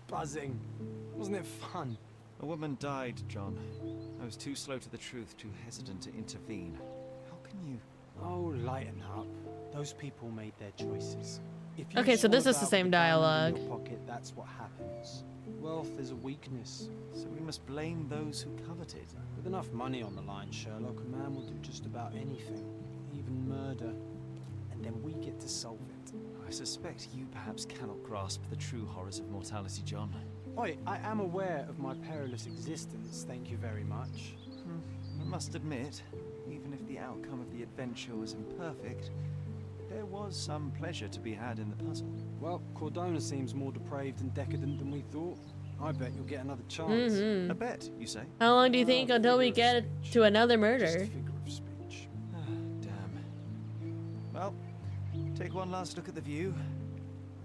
Buzzing. Wasn't it fun? A woman died, John. I was too slow to the truth, too hesitant to intervene. How can you... Oh, lighten up. Those people made their choices. If you Okay, so this is the swallow same the diamond dialogue. in your pocket, that's what happens. Wealth is a weakness. So we must blame those who covet it. With enough money on the line, Sherlock, a man will do just about anything, even murder. And then we get to solve it. I suspect you perhaps cannot grasp the true horrors of mortality, John. Oi, I am aware of my perilous existence, thank you very much. I must admit, even if the outcome of the adventure was imperfect, there was some pleasure to be had in the puzzle. Well, Cordona seems more depraved and decadent than we thought. I bet you'll get another chance. A bet, you say? How long do you think until we get to another murder? Damn. Well, take one last look at the view,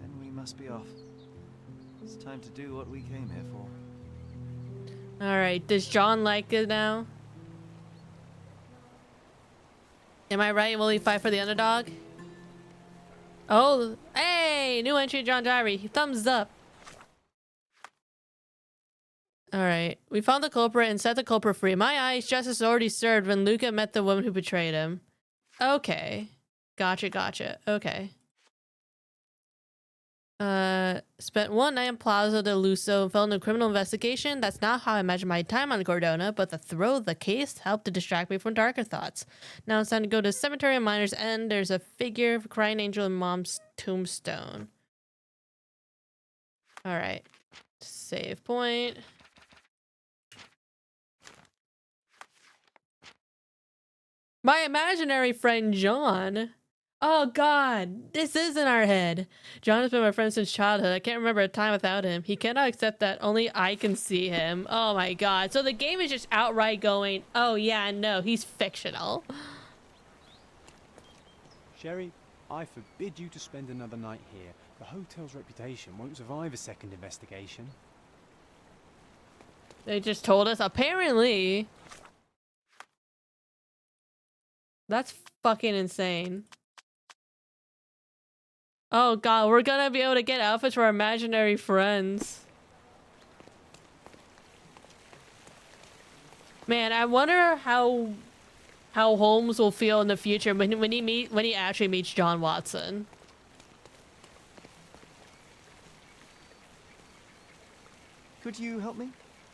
then we must be off. It's time to do what we came here for. Alright, does John like it now? Am I right? Will he fight for the underdog? Oh, hey! New entry, John Diary. Thumbs up. Alright, we found the culprit and set the culprit free. My eyes, justice already served when Luca met the woman who betrayed him. Okay. Gotcha. Okay. Spent one night in Plaza de Luso and fell into a criminal investigation. That's not how I imagined my time on Cordona, but the thrill of the case helped to distract me from darker thoughts. Now it's time to go to Cemetery on Miner's End. There's a figure of a crying angel in Mom's tombstone. Alright. Save point. My imaginary friend John. Oh god, this is in our head. John has been my friend since childhood. I can't remember a time without him. He cannot accept that only I can see him. Oh my god. So the game is just outright going, oh yeah, no, he's fictional. Sherry, I forbid you to spend another night here. The hotel's reputation won't survive a second investigation. They just told us, apparently. That's fucking insane. Oh god, we're gonna be able to get outfits for our imaginary friends. Man, I wonder how Holmes will feel in the future when he actually meets John Watson. Could you help me?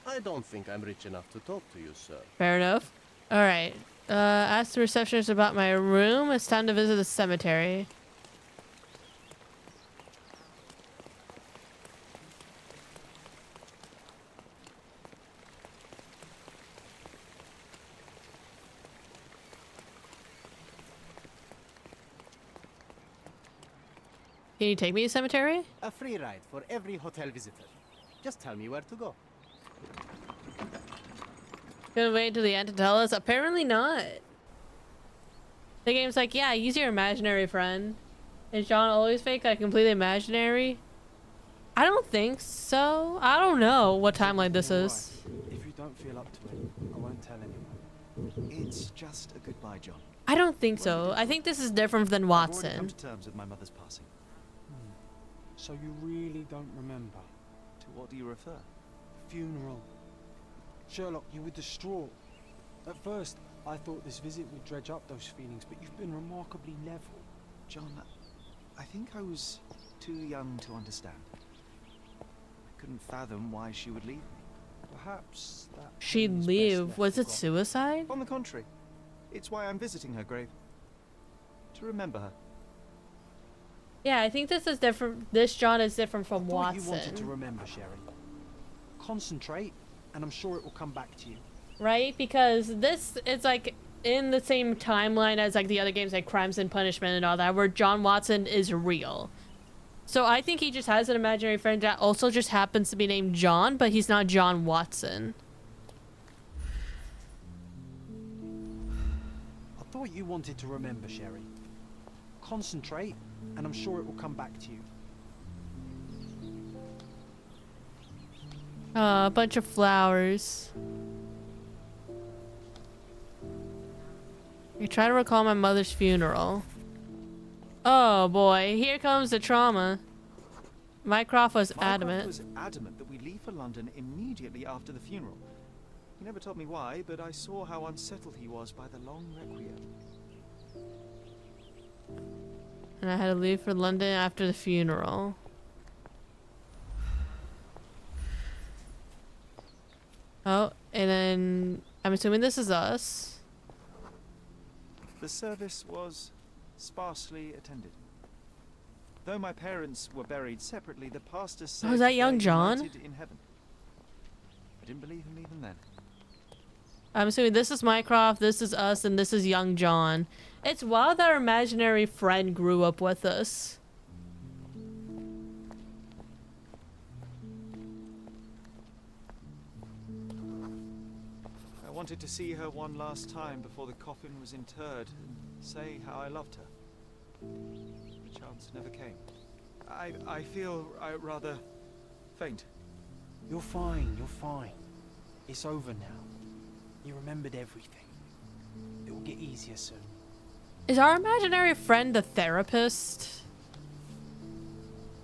I don't think I'm rich enough to talk to you, sir. Fair enough. Alright. Ask the receptionist about my room. It's time to visit the cemetery. Can you take me to the cemetery? A free ride for every hotel visitor. Just tell me where to go. Gonna wait until the end to tell us? Apparently not. The game's like, yeah, use your imaginary friend. Is John always fake, like completely imaginary? I don't think so. I don't know what timeline this is. If you don't feel up to it, I won't tell anyone. It's just a goodbye, John. I don't think so. I think this is different than I've already come Watson. to terms with my mother's passing. So you really don't remember? To what do you refer? Funeral. Sherlock, you were distraught. At first, I thought this visit would dredge up those feelings, but you've been remarkably level. John, I think I was too young to understand. I couldn't fathom why she would leave me. Perhaps that She'd leave. Was it suicide? On the contrary, it's why I'm visiting her grave. To remember her. Yeah, I think this is different. This John is different from What you wanted to Watson. remember, Sherry. Concentrate, and I'm sure it will come back to you. Right? Because this is like in the same timeline as like the other games like Crimes and Punishment and all that, where John Watson is real. So I think he just has an imaginary friend that also just happens to be named John, but he's not John Watson. I thought you wanted to remember, Sherry. Concentrate, and I'm sure it will come back to you. A bunch of flowers. I try to recall my mother's funeral. Oh boy, here comes the trauma. Mycroft was adamant. Was adamant that we leave for London immediately after the funeral. He never told me why, but I saw how unsettled he was by the long requiem. And I had to leave for London after the funeral. Oh, and then I'm assuming this is us. The service was sparsely attended. Though my parents were buried separately, the pastor said is that young they're John? united in heaven. I didn't believe him even then. I'm assuming this is Mycroft, this is us, and this is young John. It's wild that our imaginary friend grew up with us. I wanted to see her one last time before the coffin was interred and say how I loved her. The chance never came. I feel rather faint. You're fine, you're fine. It's over now. You remembered everything. It will get easier soon. Is our imaginary friend the therapist?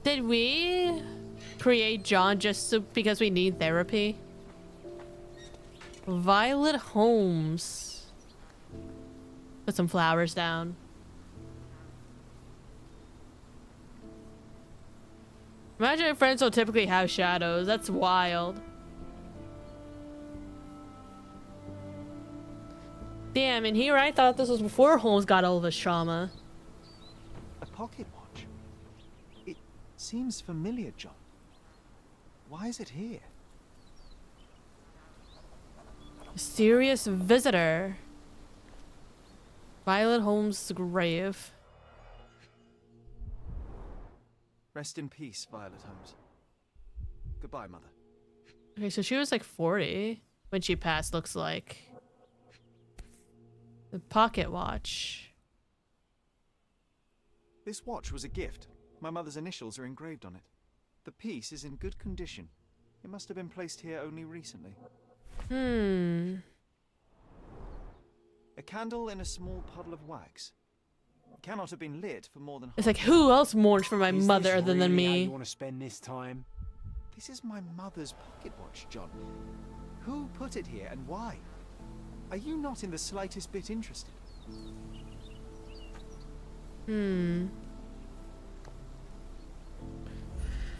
Did we create John just because we need therapy? Violet Holmes. Put some flowers down. Imaginary friends don't typically have shadows. That's wild. Damn, and here I thought this was before Holmes got all of his trauma. A pocket watch? It seems familiar, John. Why is it here? Mysterious visitor. Violet Holmes' grave. Rest in peace, Violet Holmes. Goodbye, Mother. Okay, so she was like 40 when she passed, looks like. The pocket watch. This watch was a gift. My mother's initials are engraved on it. The piece is in good condition. It must have been placed here only recently. A candle in a small puddle of wax. It cannot have been lit for more than It's like, who else mourns for my mother other than Really how me? you want to spend this time? This is my mother's pocket watch, John. Who put it here and why? Are you not in the slightest bit interested?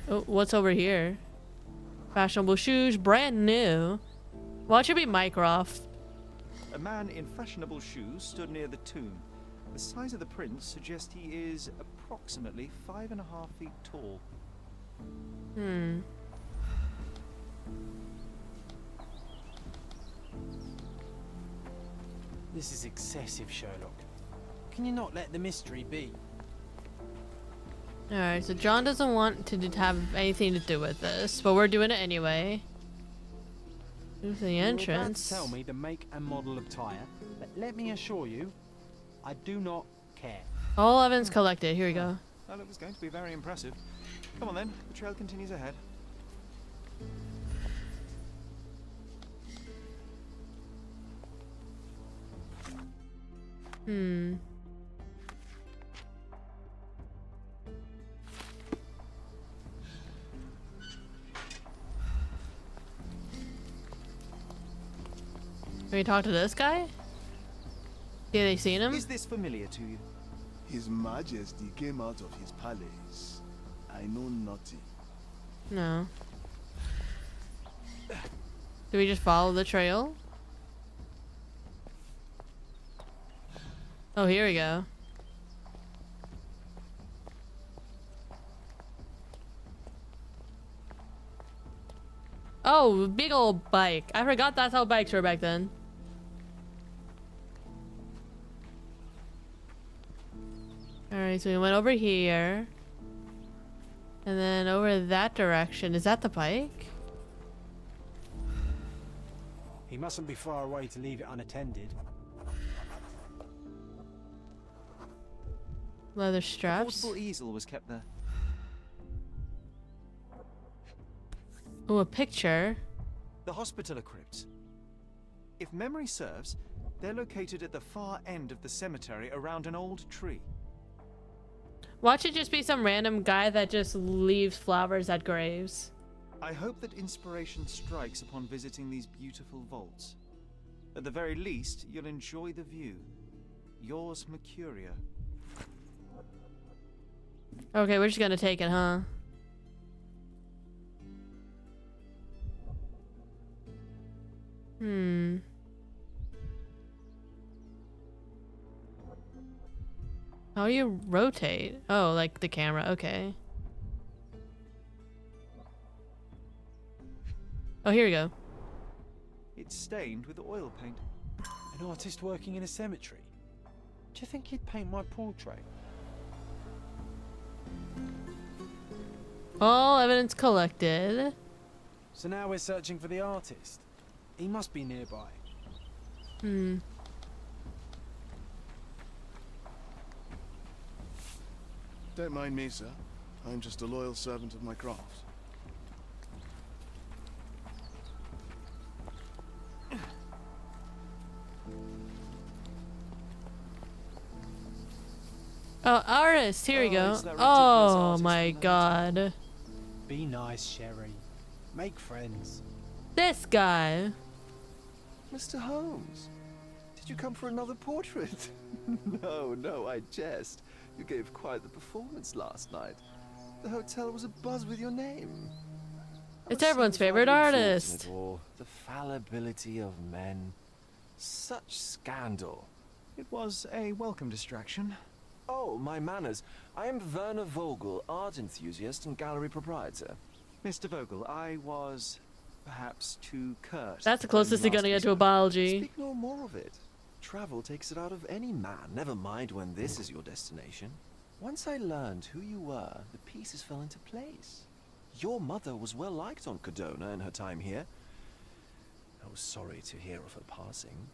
Oh, what's over here? Fashionable shoes, brand new. Well, it should be Mycroft. A man in fashionable shoes stood near the tomb. The size of the prints suggests he is approximately 5.5 feet tall. This is excessive, Sherlock. Can you not let the mystery be? Alright, so John doesn't want to have anything to do with this, but we're doing it anyway. Here's the You're about entrance. to tell me the make and model of tyre, but let me assure you, I do not care. All evidence collected. Here we go. Well, it was going to be very impressive. Come on then, the trail continues ahead. Can we talk to this guy? Yeah, they seen him? Is this familiar to you? His Majesty came out of his palace. I know nothing. No. Do we just follow the trail? Oh, here we go. Oh, big old bike. I forgot that's how bikes were back then. Alright, so we went over here. And then over that direction. Is that the bike? He mustn't be far away to leave it unattended. Leather A straps. portable easel was kept there. Oh, a picture. The Hospitaller crypts. If memory serves, they're located at the far end of the cemetery around an old tree. Watch it just be some random guy that just leaves flowers at graves. I hope that inspiration strikes upon visiting these beautiful vaults. At the very least, you'll enjoy the view. Yours, Mercuria. Okay, we're just gonna take it, huh? How do you rotate? Oh, like the camera. Okay. Oh, here we go. It's stained with oil paint. An artist working in a cemetery? Do you think he'd paint my portrait? All evidence collected. So now we're searching for the artist. He must be nearby. Don't mind me, sir. I'm just a loyal servant of my craft. Oh, artist. Here we go. it's that ridiculous Oh artist my from god. Be nice, Sherry. Make friends. This guy. Mr. Holmes, did you come for another portrait? No, I jest. You gave quite the performance last night. The hotel was abuzz with your name. It's everyone's favorite artist. The fallibility of men. Such scandal. It was a welcome distraction. Oh, my manners. I am Werner Vogel, art enthusiast and gallery proprietor. Mr. Vogel, I was perhaps too curt. That's the closest you're gonna get to a biology. Speak no more of it. Travel takes it out of any man, never mind when this is your destination. Once I learned who you were, the pieces fell into place. Your mother was well liked on Codona in her time here. I was sorry to hear of her passing.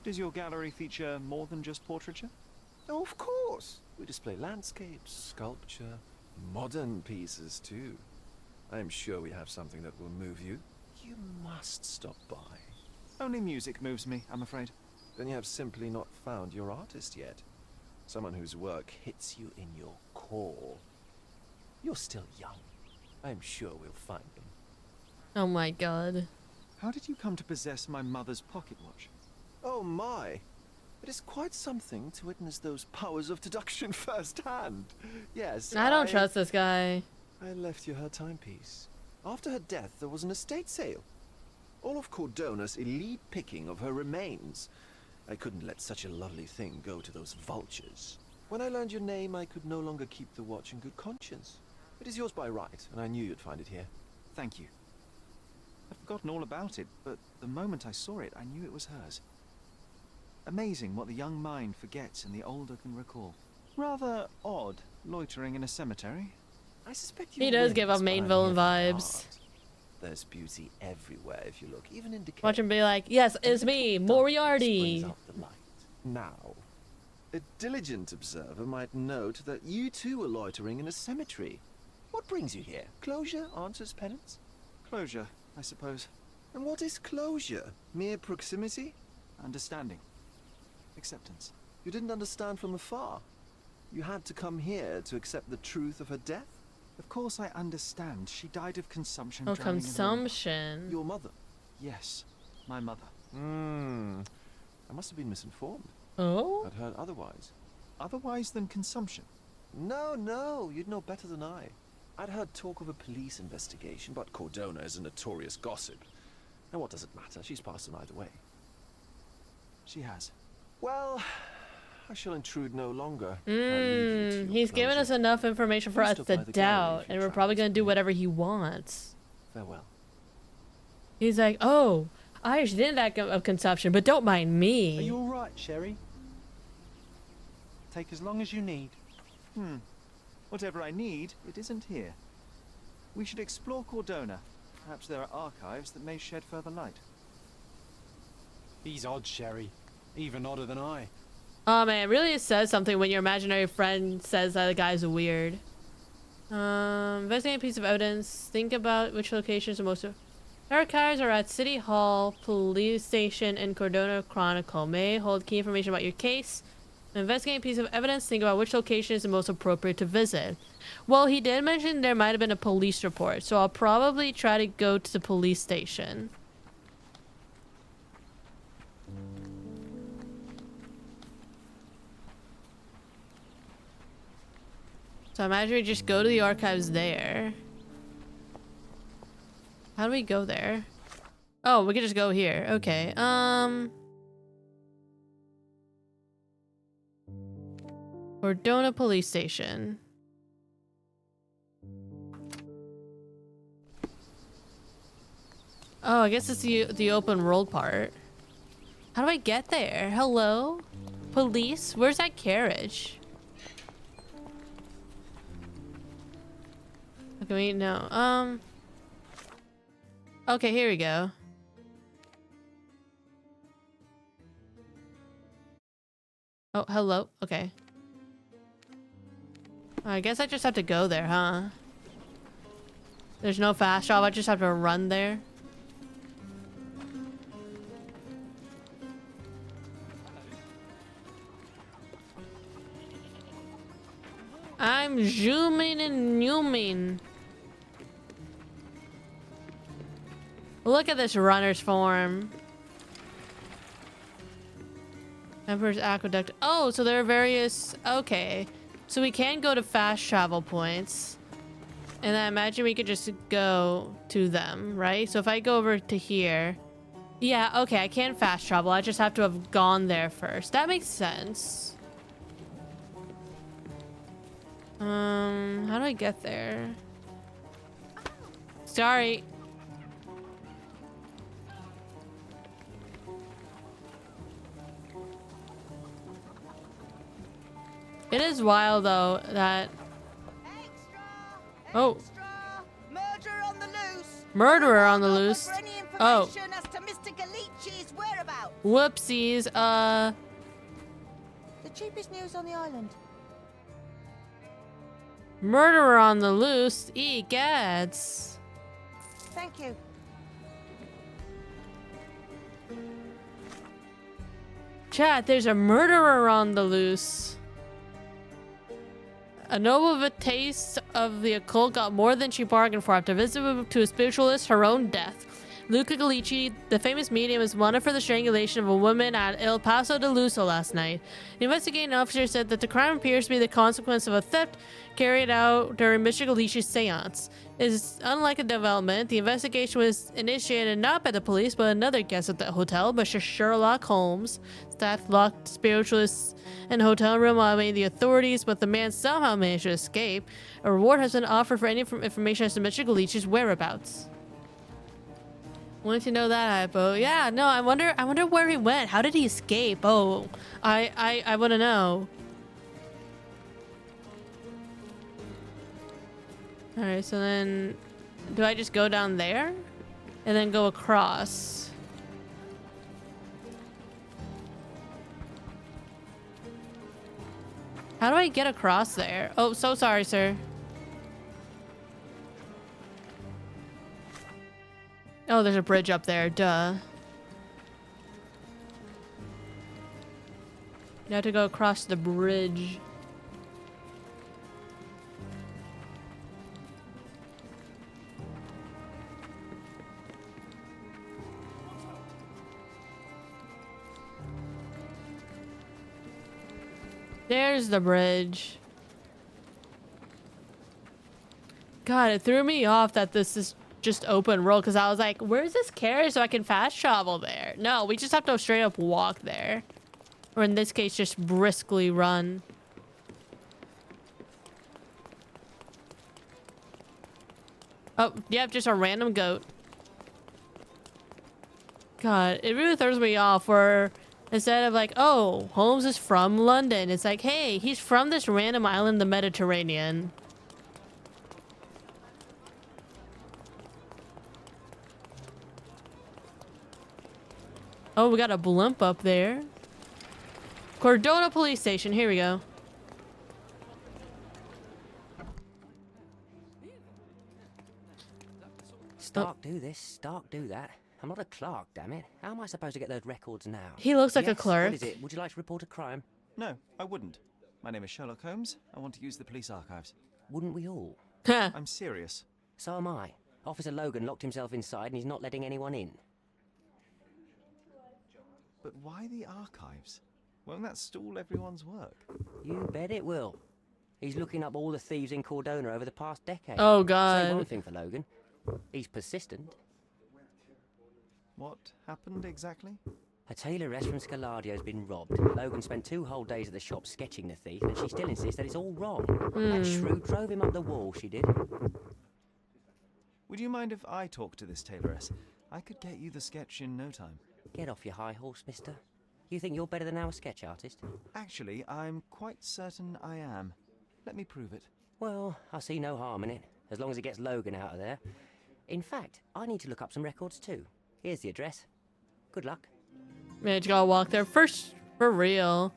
Does your gallery feature more than just portraiture? Oh, of course. We display landscapes, sculpture, modern pieces too. I am sure we have something that will move you. You must stop by. Only music moves me, I'm afraid. Then you have simply not found your artist yet. Someone whose work hits you in your core. You're still young. I am sure we'll find them. Oh my god. How did you come to possess my mother's pocket watch? Oh my! It is quite something to witness those powers of deduction firsthand. Yes, I don't trust this guy. I left you her timepiece. After her death, there was an estate sale. All of Cordona's elite picking of her remains. I couldn't let such a lovely thing go to those vultures. When I learned your name, I could no longer keep the watch in good conscience. It is yours by right, and I knew you'd find it here. Thank you. I'd forgotten all about it, but the moment I saw it, I knew it was hers. Amazing what the young mind forgets and the older can recall. Rather odd, loitering in a cemetery. I suspect He does give off main villain vibes. There's beauty everywhere if you look, even in decay. Watch him be like, yes, it's me, Moriarty. Now, a diligent observer might note that you too are loitering in a cemetery. What brings you here? Closure answers penance? Closure, I suppose. And what is closure? Mere proximity? Understanding. Acceptance. You didn't understand from afar. You had to come here to accept the truth of her death? Of course I understand. She died of consumption. Oh, drowning in consumption. Your mother? Yes, my mother. I must have been misinformed. Oh? I'd heard otherwise. Otherwise than consumption? No, you'd know better than I. I'd heard talk of a police investigation, but Cordona is a notorious gossip. And what does it matter? She's passed on either way. She has. Well, I shall intrude no longer. He's given us enough information for us to doubt, and we're probably gonna do whatever he wants. Farewell. He's like, oh, I actually did that of consumption, but don't mind me. Are you all right, Sherry? Take as long as you need. Whatever I need, it isn't here. We should explore Cordona. Perhaps there are archives that may shed further light. He's odd, Sherry. Even odder than I. Oh man, it really says something when your imaginary friend says that the guy's weird. Investigate a piece of evidence. Think about which locations are most. Archives are at City Hall, Police Station, and Cordona Chronicle. May hold key information about your case. Investigate a piece of evidence. Think about which location is the most appropriate to visit. Well, he did mention there might have been a police report, so I'll probably try to go to the police station. So I imagine we just go to the archives there. How do we go there? Oh, we can just go here. Okay. Cordona Police Station. Oh, I guess it's the open world part. How do I get there? Hello? Police? Where's that carriage? Okay, wait, no. Okay, here we go. Oh, hello. Okay. I guess I just have to go there, huh? There's no fast travel. I just have to run there. I'm zooming and zooming. Look at this runner's form. Emperor's Aqueduct. Oh, so there are various... Okay. So we can go to fast travel points. And I imagine we could just go to them, right? So if I go over to here... Yeah, okay, I can fast travel. I just have to have gone there first. That makes sense. How do I get there? Sorry. It is wild though that oh, Murderer on the loose. Murderer on the loose. For any Oh, information as to Mr. Galici's whereabouts. whoopsies. The cheapest news on the island. Murderer on the loose. Egads. Thank you. Chat, there's a murderer on the loose. A noble with a taste of the occult got more than she bargained for after visiting to a spiritualist her own death. Luca Gallici, the famous medium, is wanted for the strangulation of a woman at El Paso de Luso last night. The investigating officer said that the crime appears to be the consequence of a theft carried out during Mr. Gallici's seance. It is unlike a development. The investigation was initiated not by the police, but another guest at the hotel, Mr. Sherlock Holmes. Staff locked spiritualists in the hotel room while awaiting the authorities, but the man somehow managed to escape. A reward has been offered for any information as to Mr. Gallici's whereabouts. Wanted to know that, Hypo. Yeah, no, I wonder where he went. How did he escape? Oh, I want to know. All right, so then do I just go down there and then go across? How do I get across there? Oh, so sorry, sir. Oh, there's a bridge up there. Duh. You have to go across the bridge. There's the bridge. God, it threw me off that this is just open world because I was like, where's this carriage so I can fast travel there? No, we just have to straight up walk there. Or in this case, just briskly run. Oh, yep, just a random goat. God, it really throws me off where instead of like, oh, Holmes is from London, it's like, hey, he's from this random island in the Mediterranean. Oh, we got a blimp up there. Cordona Police Station. Here we go. Stark do this, Stark do that. I'm not a clerk, damn it. How am I supposed to get those records now? He looks like a Yes, clerk. What is it? Would you like to report a crime? No, I wouldn't. My name is Sherlock Holmes. I want to use the police archives. Wouldn't we all? I'm serious. So am I. Officer Logan locked himself inside and he's not letting anyone in. But why the archives? Won't that stall everyone's work? You bet it will. He's looking up all the thieves in Cordona over the past decade. Oh, Say God. one thing for Logan. He's persistent. What happened exactly? A tailoress from Scaladio's been robbed. Logan spent 2 whole days at the shop sketching the thief, and she still insists that it's all wrong. That shrew drove him up the wall, she did. Would you mind if I talk to this tailoress? I could get you the sketch in no time. Get off your high horse, mister. You think you're better than our sketch artist? Actually, I'm quite certain I am. Let me prove it. Well, I see no harm in it, as long as it gets Logan out of there. In fact, I need to look up some records too. Here's the address. Good luck. Man, you gotta walk there first, for real.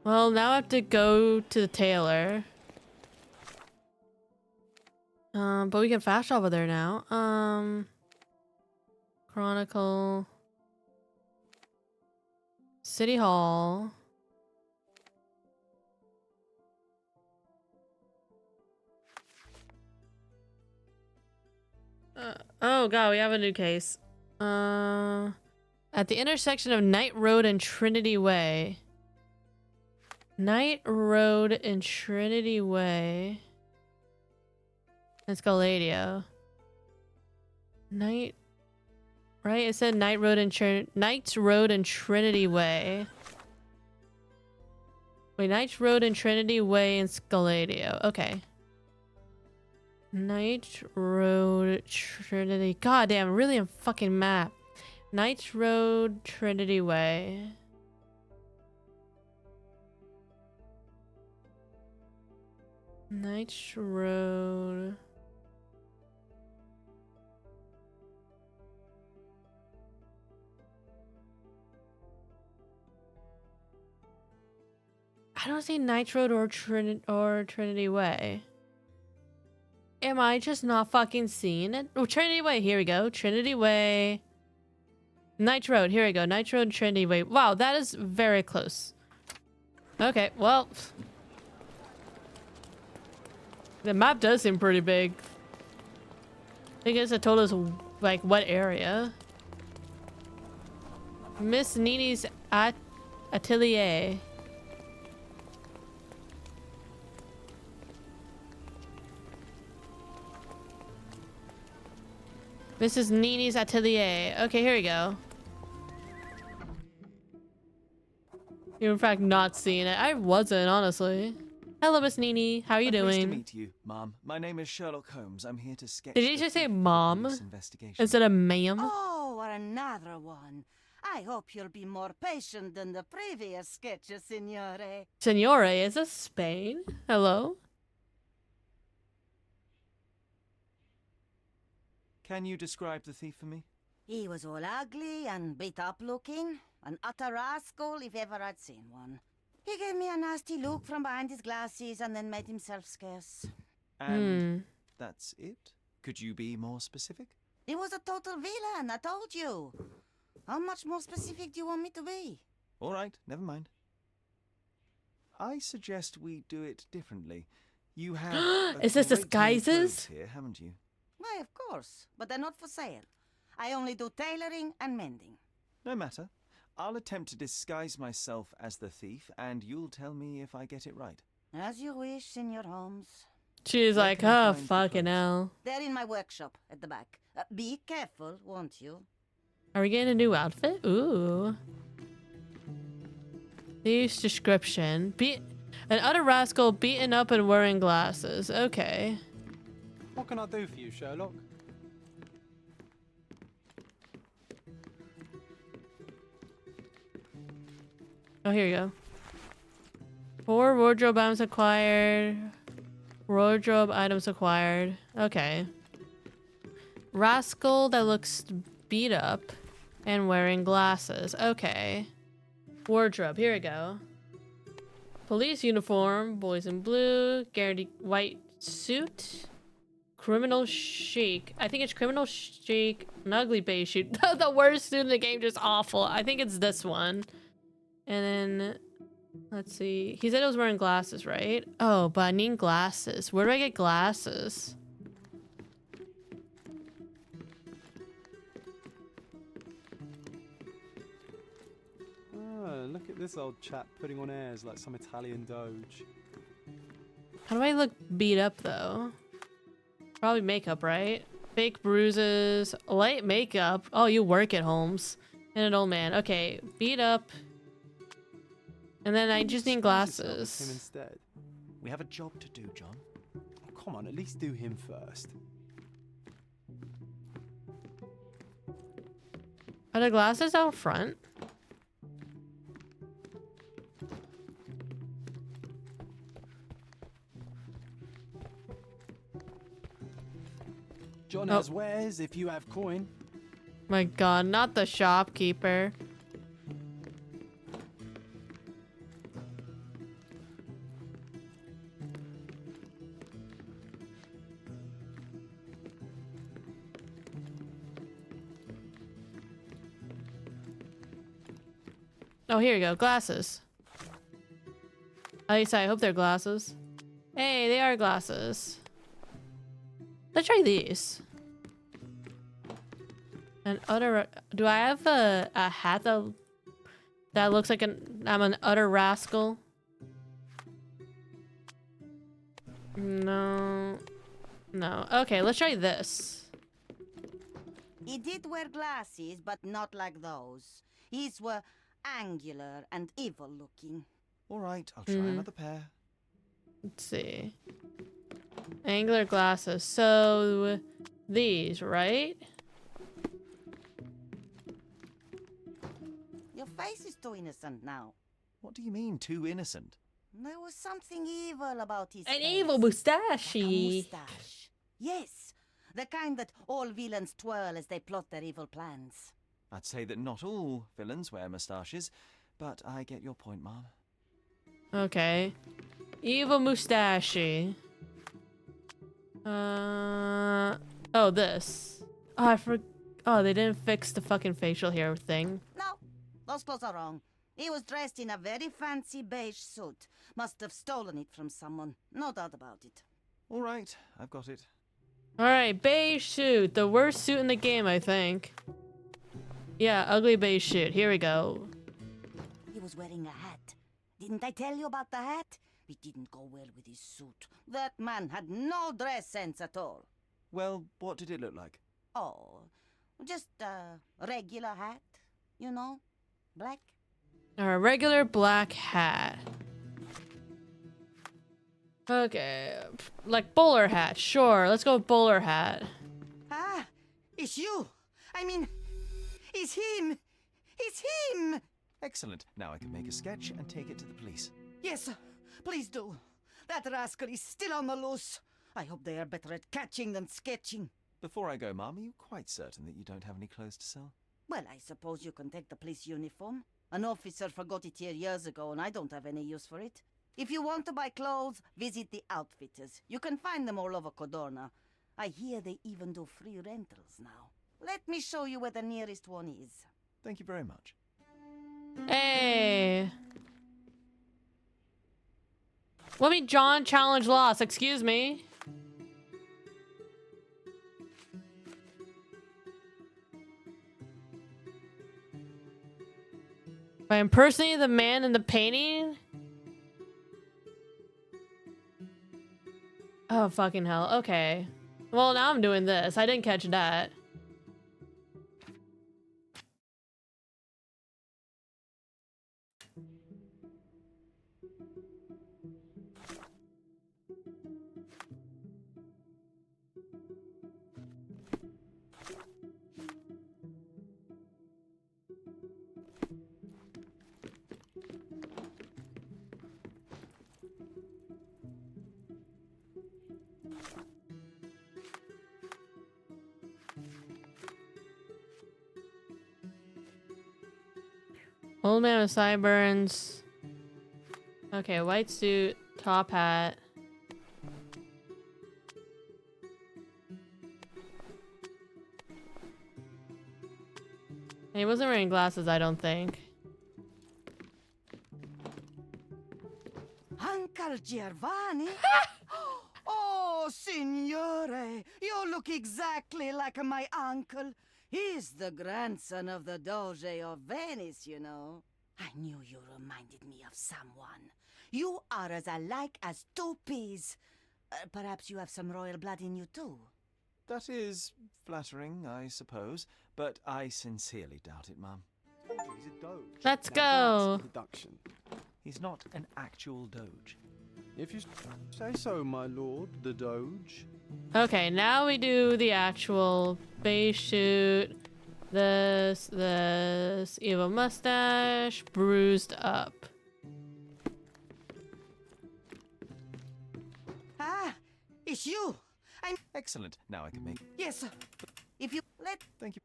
Well, now I have to go to the tailor. But we can fast travel there now. Chronicle. City Hall. Oh god, we have a new case. At the intersection of Knight Road and Trinity Way. Knight Road and Trinity Way. Let's go, Gladio. Knight, right? It said Knight Road and Knight's Road and Trinity Way. Wait, Knight's Road and Trinity Way in Scaladio. Okay. Knight Road, Trinity. God damn, really a fucking map. Knight Road, Trinity Way. Knight Road. I don't see Knight Road or Trinity Way. Am I just not fucking seeing it? Oh, Trinity Way. Here we go. Trinity Way. Knight Road. Here we go. Knight Road and Trinity Way. Wow, that is very close. Okay, well. The map does seem pretty big. I guess it told us, like, what area. Miss Nini's atelier. Mrs. Nini's atelier. Okay, here we go. You're in fact not seeing it. I wasn't, honestly. Hello, Miss Nini. How are you doing? Pleased to meet you, Mom. My name is Sherlock Holmes. I'm here to sketch. Did you just say mom instead of ma'am? Oh, another one. I hope you'll be more patient than the previous sketches, Signore. Signore, is this Spain? Hello? Can you describe the thief for me? He was all ugly and beat up looking. An utter rascal if ever I'd seen one. He gave me a nasty look from behind his glasses and then made himself scarce. And that's it? Could you be more specific? He was a total villain, I told you. How much more specific do you want me to be? All right, never mind. I suggest we do it differently. You have Is this disguises here, haven't you? Why, of course, but they're not for sale. I only do tailoring and mending. No matter. I'll attempt to disguise myself as the thief, and you'll tell me if I get it right. As you wish, Senor Holmes. She's like, oh, fucking hell. They're in my workshop at the back. Be careful, won't you? Are we getting a new outfit? Ooh. Thieves description. An utter rascal beaten up and wearing glasses. Okay. What can I do for you, Sherlock? Oh, here you go. 4 wardrobe items acquired. Wardrobe items acquired. Okay. Rascal that looks beat up and wearing glasses. Okay. Wardrobe. Here we go. Police uniform, boys in blue, guaranteed white suit, criminal chic. I think it's criminal chic, an ugly beige suit. The worst suit in the game, just awful. I think it's this one. And then, let's see. He said he was wearing glasses, right? Oh, but I need glasses. Where do I get glasses? Oh, look at this old chap putting on airs like some Italian doge. How do I look beat up, though? Probably makeup, right? Fake bruises, light makeup. Oh, you work at Holmes. And an old man. Okay, beat up. And then I just need glasses. Him instead. We have a job to do, John. Oh, come on, at least do him first. Are the glasses out front? John has wares if you have coin. My god, not the shopkeeper. Oh, here you go. Glasses. At least I hope they're glasses. Hey, they are glasses. Let's try these. An utter... Do I have a hat that looks like I'm an utter rascal? No. No. Okay, let's try this. He did wear glasses, but not like those. His were angular and evil looking. All right, I'll try another pair. Let's see. Angular glasses. So these, right? Your face is too innocent now. What do you mean, too innocent? There was something evil about his An face. evil moustache. Like a moustache. Yes, the kind that all villains twirl as they plot their evil plans. I'd say that not all villains wear moustaches, but I get your point, Mom. Okay. Evil moustache. Oh, this. Oh, I forgot. Oh, they didn't fix the fucking facial hair thing. No, those clothes are wrong. He was dressed in a very fancy beige suit. Must have stolen it from someone. No doubt about it. All right, I've got it. Alright, beige suit. The worst suit in the game, I think. Yeah, ugly beige suit. Here we go. He was wearing a hat. Didn't I tell you about the hat? It didn't go well with his suit. That man had no dress sense at all. Well, what did it look like? Oh, just a regular hat, you know, black. A regular black hat. Okay, like bowler hat. Sure, let's go with bowler hat. Ah, it's you. I mean, it's him. It's him. Excellent. Now I can make a sketch and take it to the police. Yes, sir. Please do. That rascal is still on the loose. I hope they are better at catching than sketching. Before I go, Mom, are you quite certain that you don't have any clothes to sell? Well, I suppose you can take the police uniform. An officer forgot it here years ago, and I don't have any use for it. If you want to buy clothes, visit the outfitters. You can find them all over Codorna. I hear they even do free rentals now. Let me show you where the nearest one is. Thank you very much. Hey. Let me John challenge loss. Excuse me. By impersonating the man in the painting? Oh, fucking hell. Okay. Well, now I'm doing this. I didn't catch that. Old man with sideburns. Okay, white suit, top hat. He wasn't wearing glasses, I don't think. Uncle Giovanni? Oh, signore, you look exactly like my uncle. He's the grandson of the Doge of Venice, you know. I knew you reminded me of someone. You are as alike as two peas. Perhaps you have some royal blood in you too. That is flattering, I suppose, but I sincerely doubt it, Mum. He's a doge. Let's Now go. that's a deduction. He's not an actual doge. If you say so, my lord, the doge. Okay, now we do the actual base shoot. This evil mustache, bruised up. Ah, it's you. I'm excellent. Now I can make. Yes, sir. If you let. Thank you.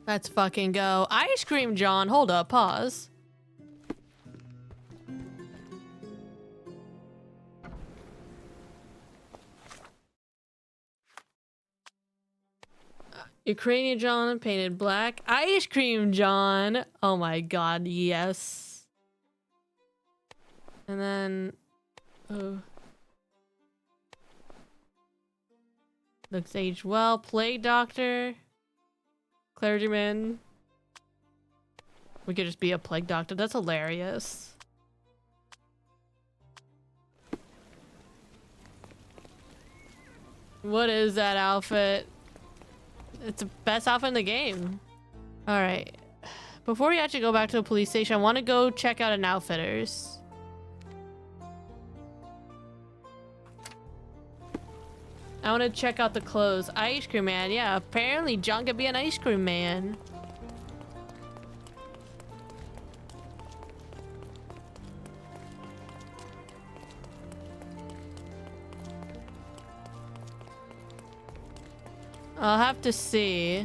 Let's fucking go. Ice cream, John. Hold up. Pause. Ukrainian John painted black. Ice cream John. Oh my god, yes. And then... Oh. Looks aged well. Plague doctor. Clergyman. We could just be a plague doctor. That's hilarious. What is that outfit? It's the best outfit in the game. Alright. Before we actually go back to the police station, I want to go check out an Outfitters. I want to check out the clothes. Ice cream man. Yeah, apparently John could be an ice cream man. I'll have to see.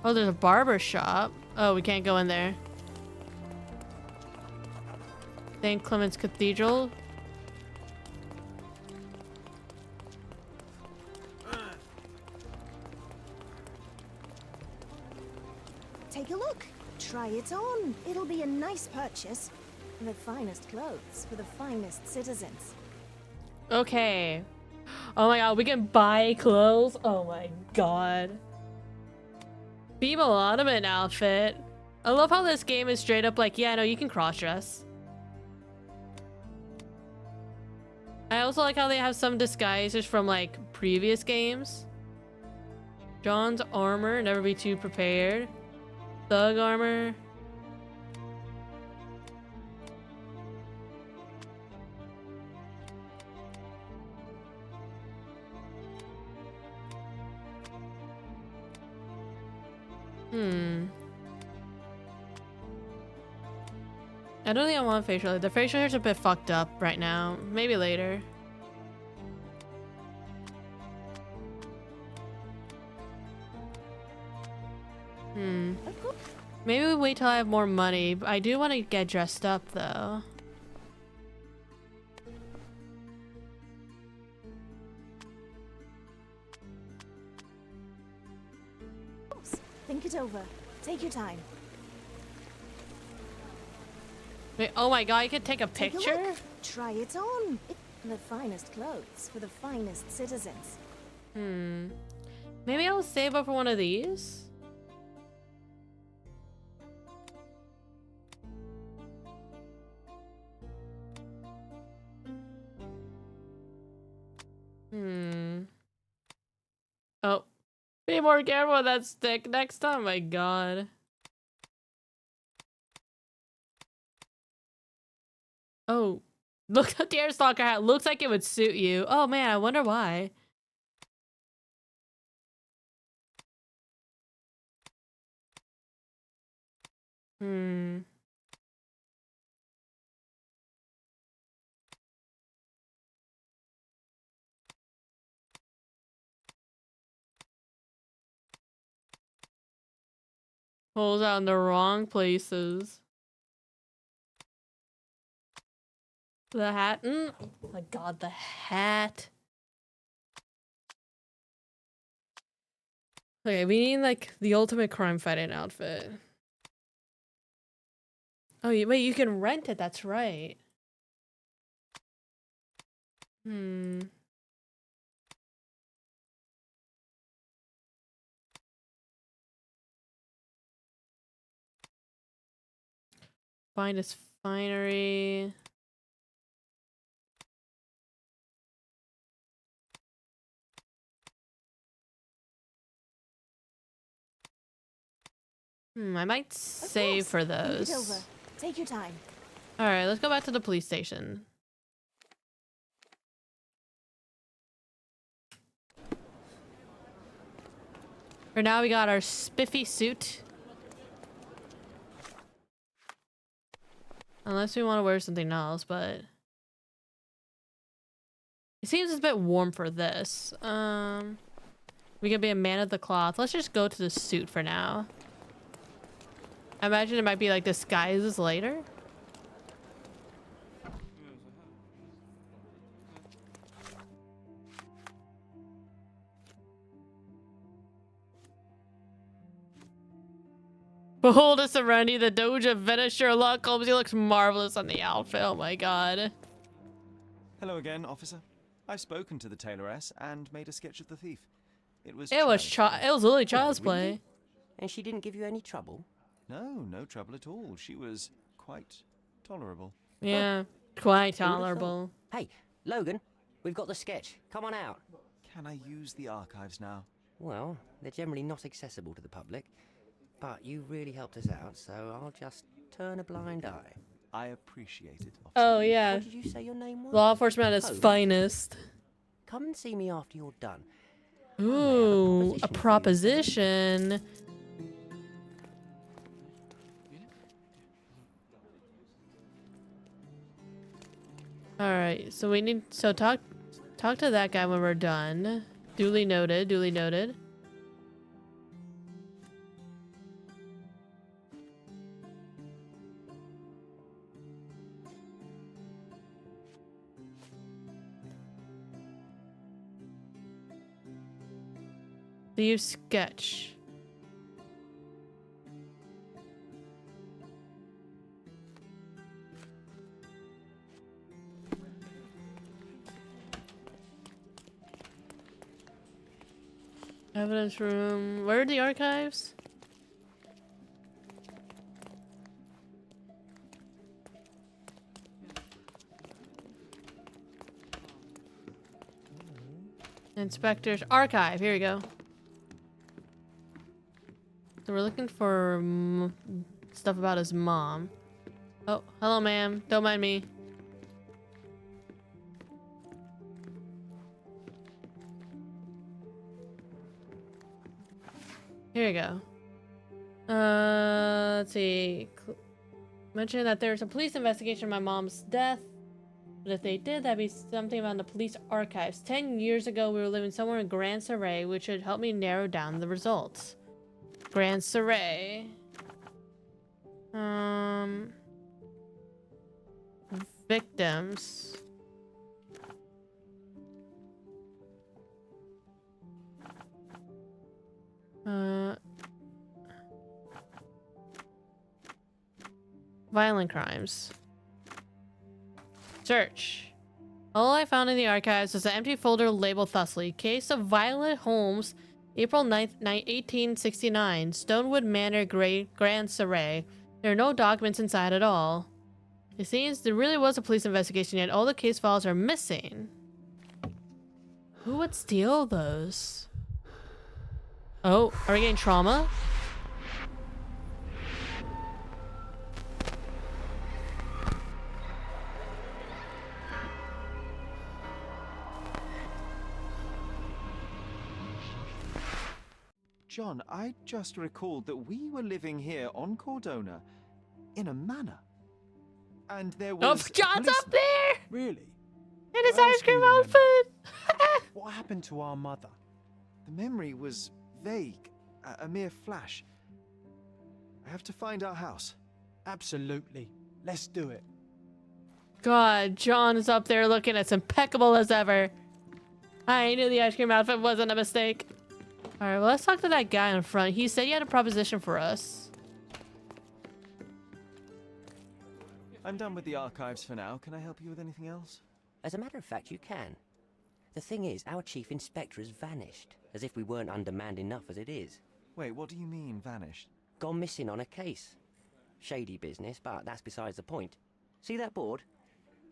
Oh, there's a barber shop. Oh, we can't go in there. St. Clement's Cathedral. Take a look. Try it on. It'll be a nice purchase. The finest clothes for the finest citizens. Okay. Oh my god, we can buy clothes? Oh my god. Female ornament outfit. I love how this game is straight up like, yeah, no, you can cross-dress. I also like how they have some disguises from like previous games. John's armor, never be too prepared. Thug armor. I don't think I want facial hair. The facial hair's a bit fucked up right now. Maybe later. Maybe we wait till I have more money. I do want to get dressed up though. Think it over. Take your time. Wait, oh my god, you could take a Take a picture? look. Try it on. The finest clothes for the finest citizens. Maybe I'll save up for one of these. Oh. Be more careful with that stick next time, my god. Oh. Look at the Airstalker hat. Looks like it would suit you. Oh man, I wonder why. Holes out in the wrong places. The hat. Oh my god, the hat. Okay, we need like the ultimate crime fighting outfit. Oh, wait, you can rent it. That's right. Finest finery. I might save for Think it over. those. Take your time. All right, let's go back to the police station. For now, we got our spiffy suit. Unless we want to wear something else, but it seems it's a bit warm for this. We can be a man of the cloth. Let's just go to the suit for now. I imagine it might be like disguises later. Behold a serenity, the Doge of Venice, Sherlock Holmes. He looks marvelous on the outfit. Oh my god. Hello again, officer. I've spoken to the tailoress and made a sketch of the thief. It was literally child's play. And she didn't give you any trouble? No, no trouble at all. She was quite tolerable. Yeah, quite tolerable. Hey, Logan, we've got the sketch. Come on out. Can I use the archives now? Well, they're generally not accessible to the public, but you really helped us out, so I'll just turn a blind eye. I appreciate it, officer. Oh yeah. What did you say your name was? Law enforcement at its finest. Come and see me after you're done. Ooh, a proposition. All right, so we need talk to that guy when we're done. Duly noted. Duly noted. View sketch. Evidence room. Where are the archives? Inspector's archive. Here we go. So we're looking for stuff about his mom. Oh, hello, ma'am. Don't mind me. Here we go. Let's see. Mentioned that there's a police investigation of my mom's death. But if they did, that'd be something about the police archives. 10 years ago, we were living somewhere in Grand Surrey, which would help me narrow down the results. Grand Surrey. Victims. Violent crimes. Search. All I found in the archives was an empty folder labeled thusly: Case of Violet Holmes, April 9th, 1869, Stonewood Manor, Grand Surrey. There are no documents inside at all. It seems there really was a police investigation, yet all the case files are missing. Who would steal those? Oh, are we getting trauma? John, I just recalled that we were living here on Cordona in a manor. And there was... Oh, John's up there! Really? In his What else ice do you cream remember? outfit! What happened to our mother? The memory was vague, a mere flash. I have to find our house. Absolutely. Let's do it. God, John is up there looking as impeccable as ever. I knew the ice cream outfit wasn't a mistake. Alright, well, let's talk to that guy in front. He said he had a proposition for us. I'm done with the archives for now. Can I help you with anything else? As a matter of fact, you can. The thing is, our chief inspector has vanished, as if we weren't undermanned enough as it is. Wait, what do you mean, vanished? Gone missing on a case. Shady business, but that's besides the point. See that board?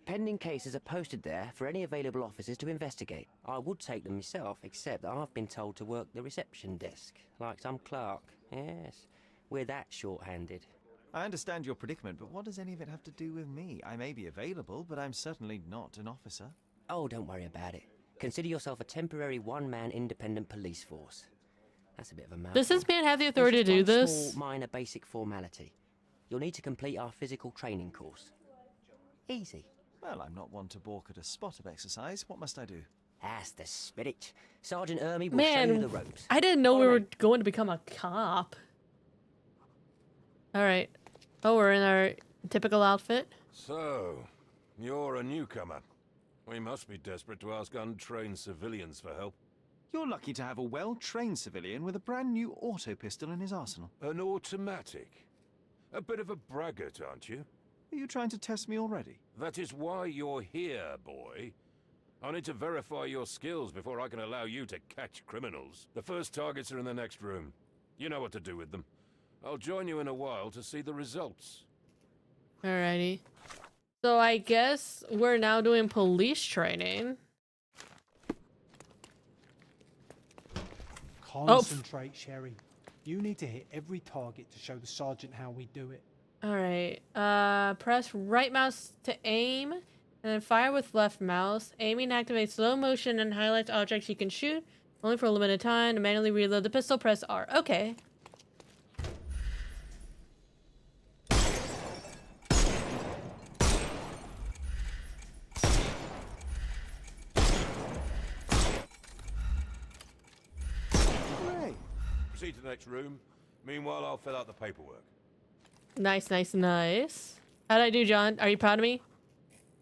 Pending cases are posted there for any available officers to investigate. I would take them myself, except that I've been told to work the reception desk, like some clerk. Yes, we're that short-handed. I understand your predicament, but what does any of it have to do with me? I may be available, but I'm certainly not an officer. Oh, don't worry about it. Consider yourself a temporary one-man independent police force. That's a bit of a mouthful. Does this man have the authority to do There's just this? one small, minor basic formality. You'll need to complete our physical training course. Easy. Well, I'm not one to balk at a spot of exercise. What must I do? That's the spirit. Sergeant Ermy will show you the ropes. I didn't know we were going to become a cop. Alright. Oh, we're in our typical outfit. So, you're a newcomer. We must be desperate to ask untrained civilians for help. You're lucky to have a well-trained civilian with a brand new auto pistol in his arsenal. An automatic? A bit of a braggart, aren't you? Are you trying to test me already? That is why you're here, boy. I need to verify your skills before I can allow you to catch criminals. The first targets are in the next room. You know what to do with them. I'll join you in a while to see the results. Alrighty. So I guess we're now doing police training. Concentrate, Sherry. You need to hit every target to show the sergeant how we do it. Alright. Press right mouse to aim, and then fire with left mouse. Aiming activates slow motion and highlights objects you can shoot. Only for a limited time. To manually reload the pistol, press R. Okay. Proceed to the next room. Meanwhile, I'll fill out the paperwork. Nice, nice, nice. How'd I do, John? Are you proud of me?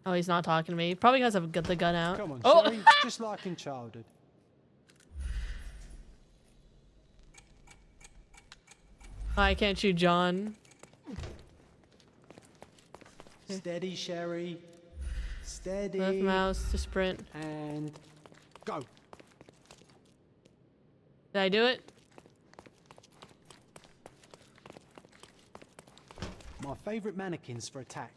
Oh, he's not talking to me. Probably because I've got the gun out. Come on, oh. Sherry. Just like in childhood. I can't shoot John. Steady, Sherry. Steady. Left mouse to sprint. And go. Did I do it? My favorite mannequins for attack.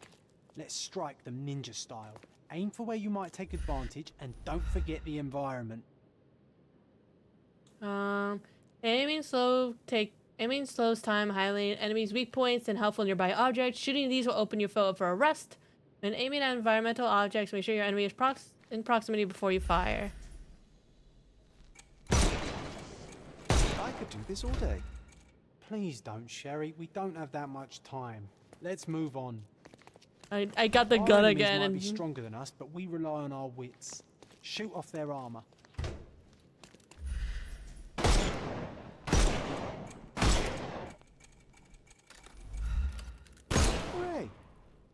Let's strike them ninja style. Aim for where you might take advantage and don't forget the environment. Aiming slows time, highlighting enemies' weak points and helpful nearby objects. Shooting these will open your foe up for a rest. When aiming at environmental objects, make sure your enemy is in proximity before you fire. I could do this all day. Please don't, Sherry. We don't have that much time. Let's move on. I got the Our gun enemies again. might And be stronger than us, but we rely on our wits. Shoot off their armor. Hooray!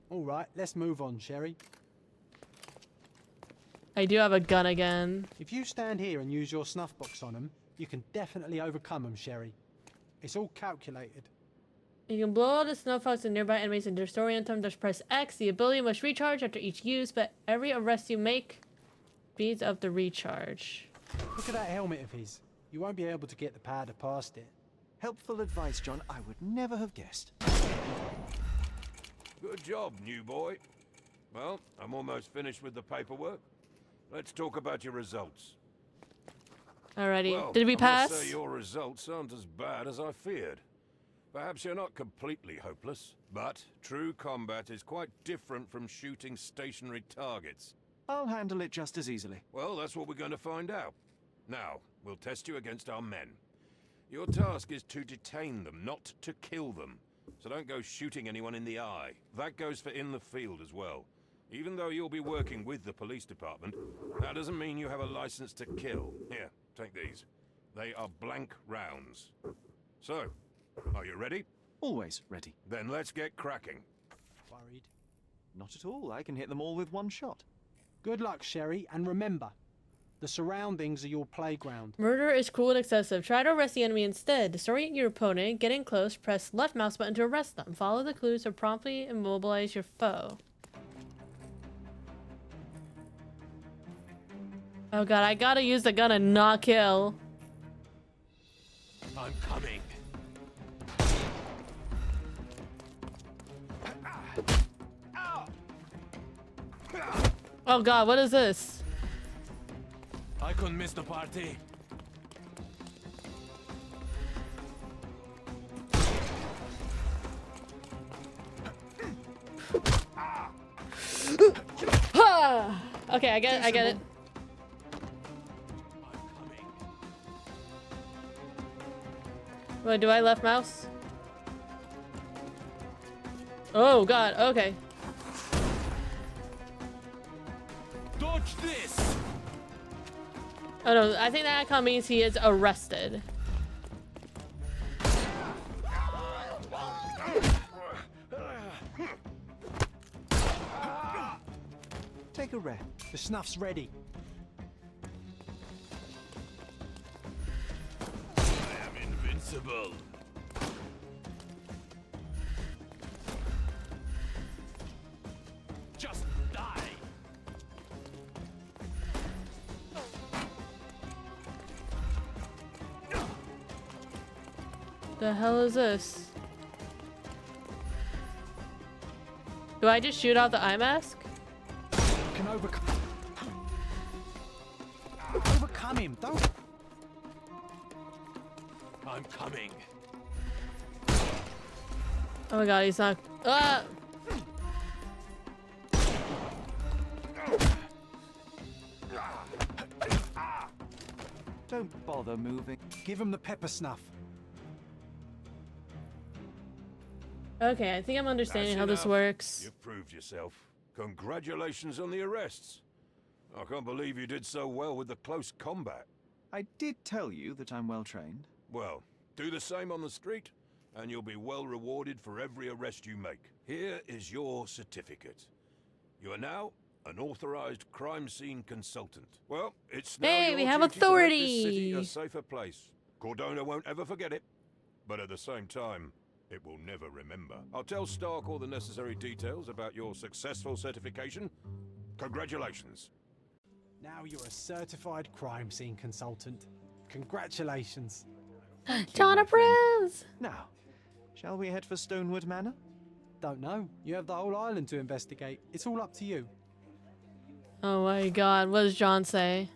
All right, let's move on, Sherry. I do have a gun again. If you stand here and use your snuff box on them, you can definitely overcome them, Sherry. It's all calculated. You can blow out the snowfox and nearby enemies in disorientum. Just press X. The ability must recharge after each use, but every arrest you make speeds up the recharge. Look at that helmet of his. You won't be able to get the powder past it. Helpful advice, John. I would never have guessed. Good job, new boy. Well, I'm almost finished with the paperwork. Let's talk about your results. Alrighty. Well, Did we pass? I must say your results aren't as bad as I feared. Perhaps you're not completely hopeless, but true combat is quite different from shooting stationary targets. I'll handle it just as easily. Well, that's what we're going to find out. Now, we'll test you against our men. Your task is to detain them, not to kill them. So don't go shooting anyone in the eye. That goes for in the field as well. Even though you'll be working with the police department, that doesn't mean you have a license to kill. Here, take these. They are blank rounds. So, are you ready? Always ready. Then let's get cracking. Worried. Not at all. I can hit them all with one shot. Good luck, Sherry, and remember, the surroundings are your playground. Murder is cruel and excessive. Try to arrest the enemy instead. Disorient your opponent, get in close, press left mouse button to arrest them. Follow the clues to promptly immobilize your foe. Oh god, I gotta use the gun and not kill. I'm coming. Oh god, what is this? I couldn't miss the party. Okay, I get it. Wait, do I left mouse? Oh god, okay. Dodge this! Oh no, I think that icon means he is arrested. Take a rest. The snuff's ready. I am invincible. Just die. The hell is this? Do I just shoot out the eye mask? Can overcome him. Don't. I'm coming. Oh my god, he's not. Ah! Don't bother moving. Give him the pepper snuff. Okay, I think I'm understanding how this works. You've proved yourself. Congratulations on the arrests. I can't believe you did so well with the close combat. I did tell you that I'm well trained. Well, do the same on the street, and you'll be well rewarded for every arrest you make. Here is your certificate. You are now an authorized crime scene consultant. Well, it's now Hey, your we have duty to make this city authority. a safer place. Cordona won't ever forget it, but at the same time, it will never remember. I'll tell Stark all the necessary details about your successful certification. Congratulations. Now you're a certified crime scene consultant. Congratulations. John approves. Now, shall we head for Stonewood Manor? Don't know. You have the whole island to investigate. It's all up to you. Oh my god, what does John say?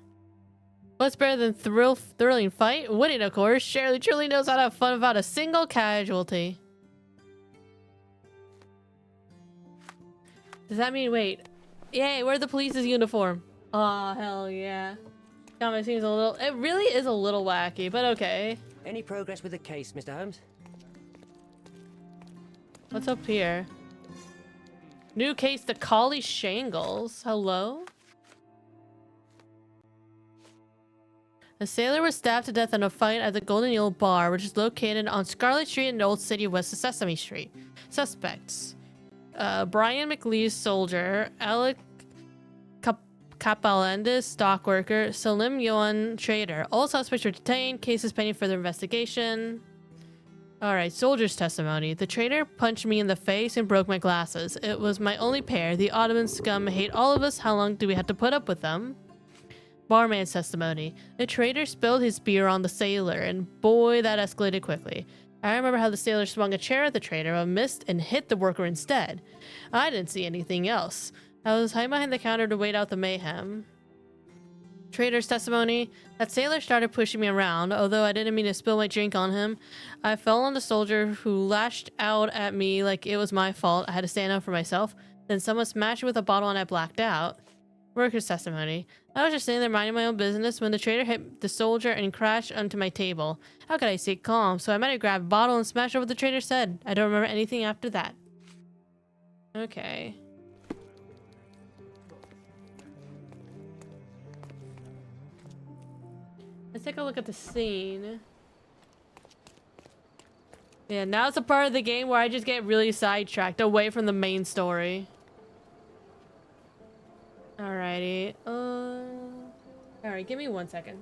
What's better than thrilling fight? Winning, of course. Shirley truly knows how to have fun without a single casualty. Does that mean, wait. Yay, where's the police's uniform? Oh, hell yeah. Comment seems a little, it really is a little wacky, but okay. Any progress with the case, Mr. Holmes? What's up here? New case, the Collie Shangles. Hello? A sailor was stabbed to death in a fight at the Golden Eel Bar, which is located on Scarlet Street in the Old City west of Sesame Street. Suspects. Brian McLee's soldier, Alec Capalendis, stock worker, Salim Yohan, trader. All suspects were detained, cases pending further investigation. Alright, soldier's testimony. The trader punched me in the face and broke my glasses. It was my only pair. The Ottoman scum hate all of us. How long do we have to put up with them? Barman's testimony. The trader spilled his beer on the sailor, and boy, that escalated quickly. I remember how the sailor swung a chair at the trader, but missed and hit the worker instead. I didn't see anything else. I was hiding behind the counter to wait out the mayhem. Trader's testimony. That sailor started pushing me around, although I didn't mean to spill my drink on him. I fell on the soldier, who lashed out at me like it was my fault. I had to stand up for myself. Then someone smashed me with a bottle and I blacked out. Worker's testimony. I was just sitting there minding my own business when the trader hit the soldier and crashed onto my table. How could I stay calm? So I might have grabbed a bottle and smashed over the trader's head. I don't remember anything after that. Okay. Let's take a look at the scene. Yeah, now it's a part of the game where I just get really sidetracked away from the main story. Alrighty. Alright, give me 1 second.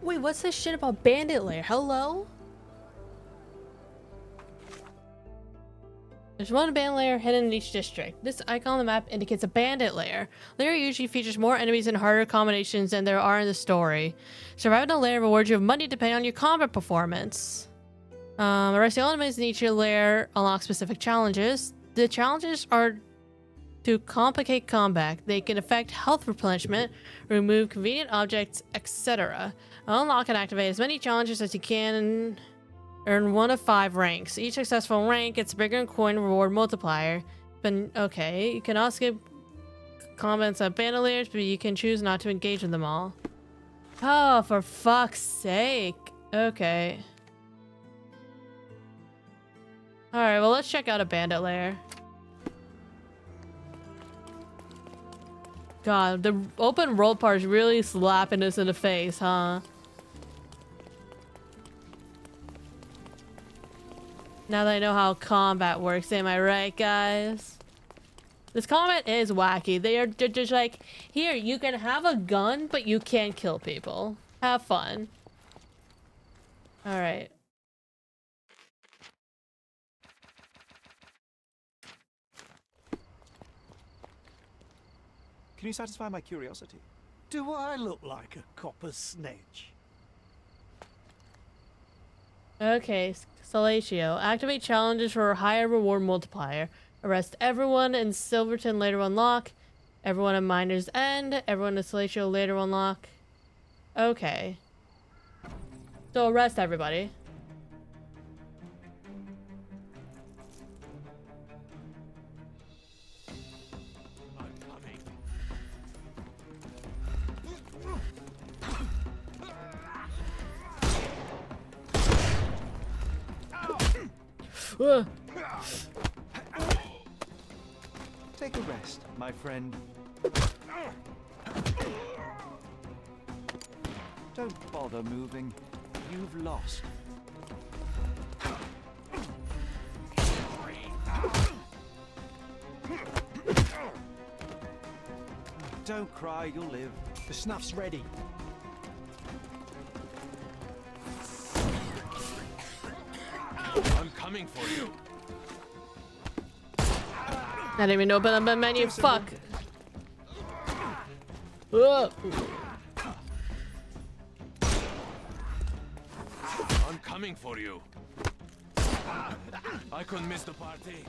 Wait, what's this shit about Bandit Lair? Hello? There's one bandit lair hidden in each district. This icon on the map indicates a bandit lair. Lair usually features more enemies and harder combinations than there are in the story. Surviving the lair rewards you with money depending on your combat performance. Arresting all enemies in each lair unlocks specific challenges. The challenges are to complicate combat. They can affect health replenishment, remove convenient objects, etc. Unlock and activate as many challenges as you can and earn 1 of 5 ranks. Each successful rank gets a bigger coin reward multiplier. But okay, you can also get comments on bandit lairs, but you can choose not to engage with them all. Oh, for fuck's sake. Okay. Alright, well let's check out a bandit lair. God, the open world part is really slapping us in the face, huh? Now that I know how combat works, am I right, guys? This combat is wacky. They are just like, here, you can have a gun, but you can't kill people. Have fun. Alright. Can you satisfy my curiosity? Do I look like a copper snitch? Okay, Salatio. Activate challenges for a higher reward multiplier. Arrest everyone in Silverton later unlock. Everyone in Miner's End. Everyone in Salatio later unlock. Okay. So arrest everybody. Take a rest, my friend. Don't bother moving. You've lost. Don't cry, you'll live. The snuff's ready. I'm coming for you. I didn't even open up the menu. Fuck. Ugh. I'm coming for you. I couldn't miss the party.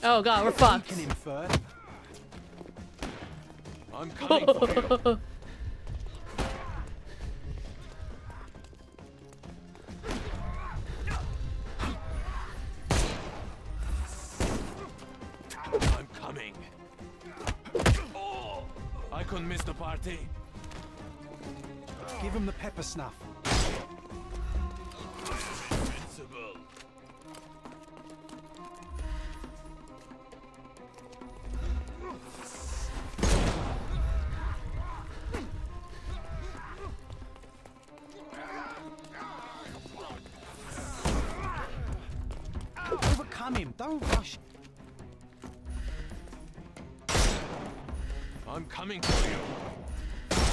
Oh god, we're fucked. I'm coming for you. I'm coming. I couldn't miss the party. Give him the pepper snuff. Invincible. Overcome him. Don't rush. I'm coming for you.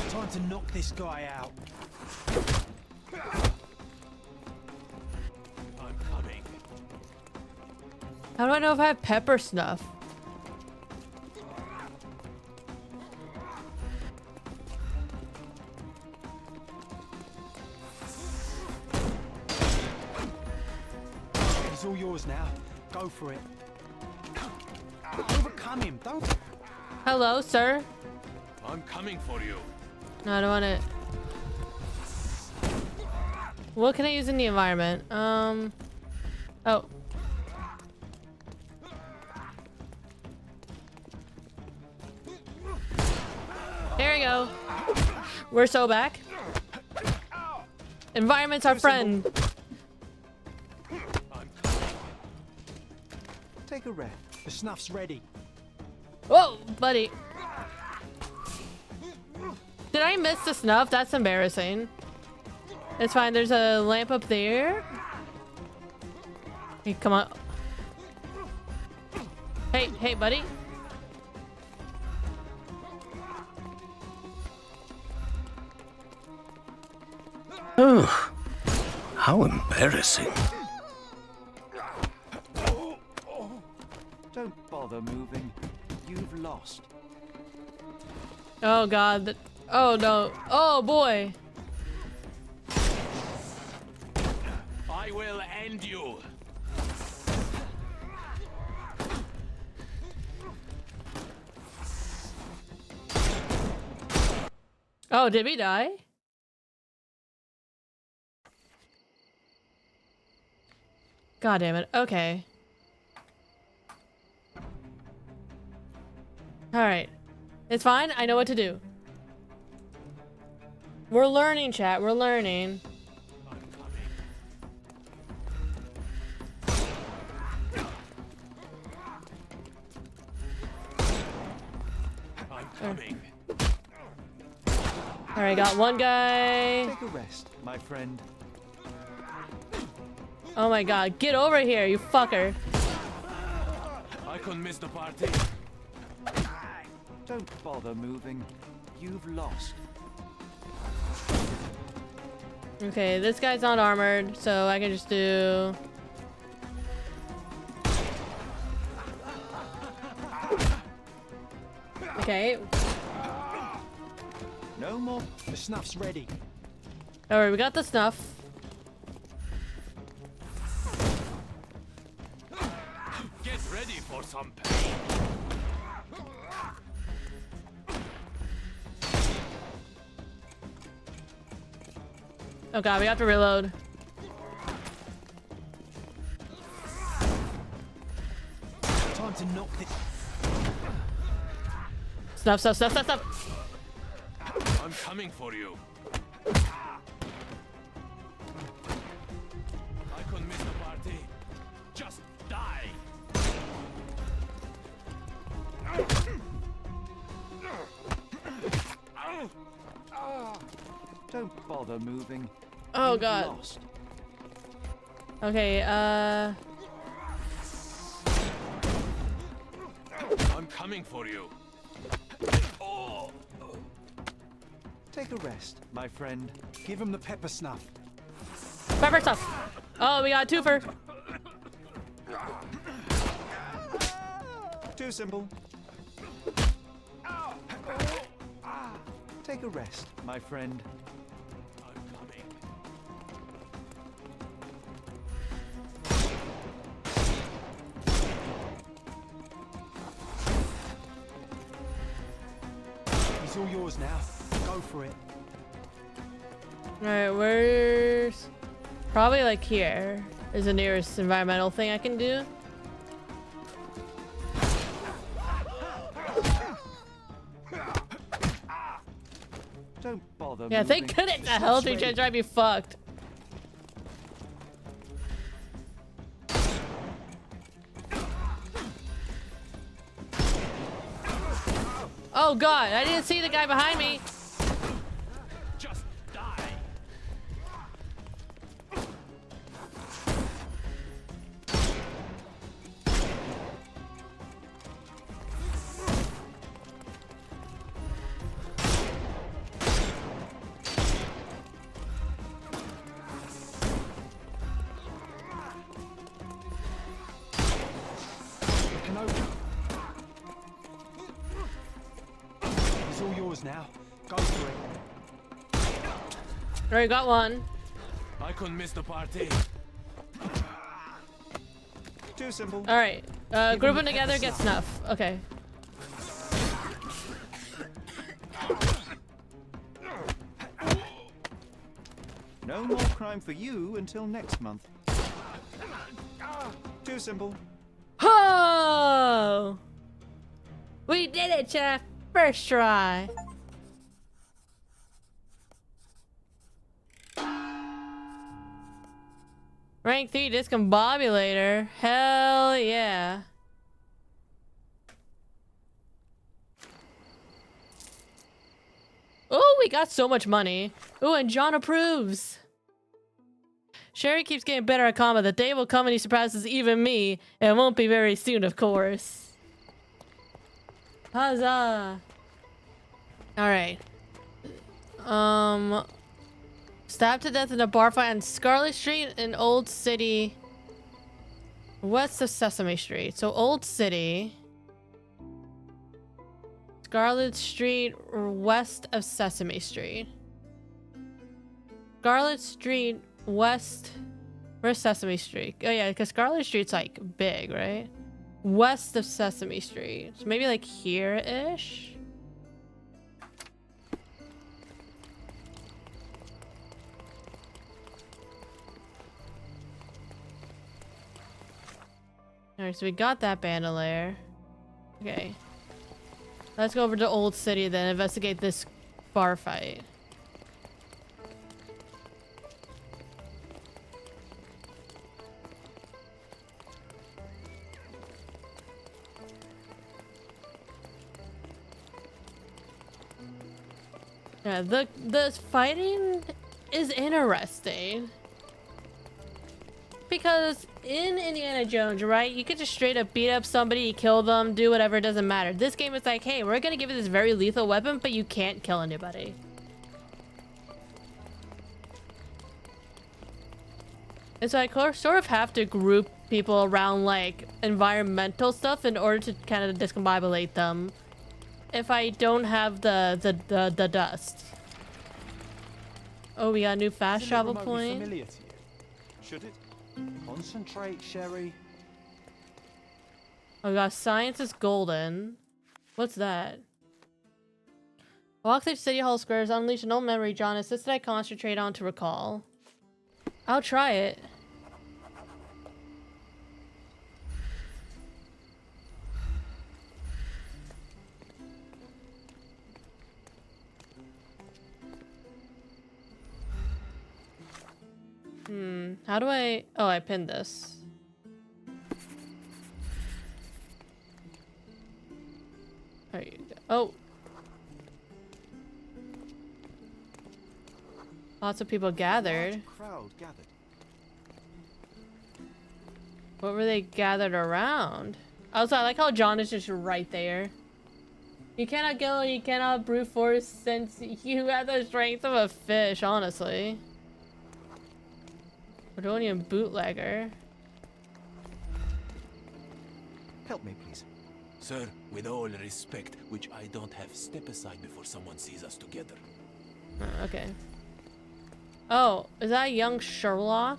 Time to knock this guy out. I'm coming. How do I know if I have pepper snuff? He's all yours now. Go for it. Overcome him. Don't. Hello, sir. I'm coming for you. No, I don't want it. What can I use in the environment? Oh. There we go. We're so back. Environment's our friend. Take a rest. The snuff's ready. Whoa, buddy. Did I miss the snuff? That's embarrassing. It's fine. There's a lamp up there. Hey, come on. Hey, hey, buddy. Oh, how embarrassing. Don't bother moving. You've lost. Oh god. Oh no. Oh boy. I will end you. Oh, did we die? God damn it. Okay. Alright. It's fine. I know what to do. We're learning, chat. We're learning. I'm coming. Alright, got one guy. Take a rest, my friend. Oh my god. Get over here, you fucker. I couldn't miss the party. Don't bother moving. You've lost. Okay, this guy's not armored, so I can just do... Okay. No more. The snuff's ready. Alright, we got the snuff. Get ready for some pain. Oh god, we have to reload. Time to knock this. Snuff, snuff, snuff, snuff, snuff. I'm coming for you. I couldn't miss the party. Just die. Don't bother moving. Oh You've god. lost. Okay, I'm coming for you. Oh. Take a rest, my friend. Give him the pepper snuff. pepper stuff. Oh, we got a twofer. Too simple. Take a rest, my friend. I'm coming. He's all yours now. Go for it. Alright, where's... Probably like here is the nearest environmental thing I can do. Don't bother Yeah, moving. thank goodness the health regen drive be fucked. Oh god, I didn't see the guy behind me. Just die. Looking over. He's all yours now. Go for it. Alright, got one. I couldn't miss the party. Too simple. All right. Give Group him them the together, pepper get snuff. snuff. Okay. No more crime for you until next month. Too simple. Oh! We did it, Chef! First try. Rank 3 discombobulator. Hell yeah. Oh, we got so much money. Oh, and John approves. Sherry keeps getting better at combat. The day will come and he surpasses even me. It won't be very soon, of course. Huzzah. Alright. Stabbed to death in a bar fight on Scarlet Street in Old City. West of Sesame Street. So Old City. Scarlet Street west of Sesame Street. Scarlet Street west. Where's Sesame Street? Oh yeah, because Scarlet Street's like big, right? West of Sesame Street. So maybe like here-ish? Alright, so we got that bandolier. Okay. Let's go over to Old City then, investigate this bar fight. Yeah, the fighting is interesting. Because in Indiana Jones, right, you could just straight up beat up somebody, kill them, do whatever, it doesn't matter. This game is like, hey, we're gonna give you this very lethal weapon, but you can't kill anybody. And so I sort of have to group people around like environmental stuff in order to kind of discombobulate them. If I don't have the dust. Oh, we got a new fast Isn't it travel remotely point. familiar to you? Should it? Concentrate, Sherry. Oh, we got science is golden. What's that? Walk through City Hall squares, unleash an old memory, John. Assisted I concentrate on to recall. I'll try it. How do I... Oh, I pinned this. There you go. Oh! Lots of people gathered. Large crowd gathered. What were they gathered around? Also, I like how John is just right there. You cannot kill, you cannot brute force since you have the strength of a fish, honestly. Rodonian bootlegger. Help me, please. Sir, with all respect, which I don't have, step aside before someone sees us together. Okay. Oh, is that young Sherlock?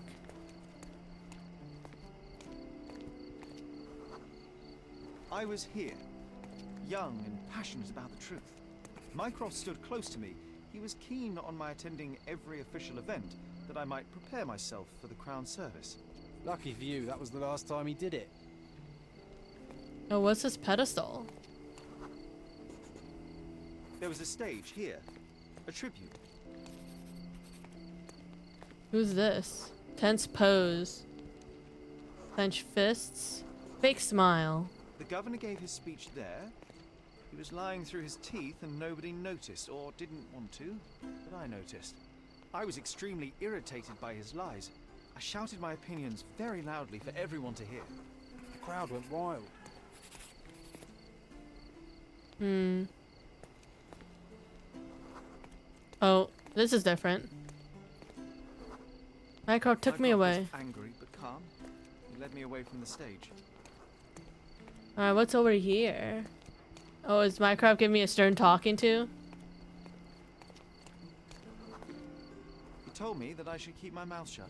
I was here, young and passionate about the truth. Mycroft stood close to me. He was keen on my attending every official event, that I might prepare myself for the Crown service. Lucky for you, that was the last time he did it. Oh, what's this pedestal? There was a stage here, a tribute. Who's this? Tense pose. Clenched fists. Fake smile. The governor gave his speech there. He was lying through his teeth and nobody noticed, or didn't want to, but I noticed. I was extremely irritated by his lies. I shouted my opinions very loudly for everyone to hear. The crowd went wild. Oh, this is different. Mycroft took me away. Was angry but calm. He led me away from the stage. Alright, what's over here? Oh, is Mycroft giving me a stern talking to? He told me that I should keep my mouth shut,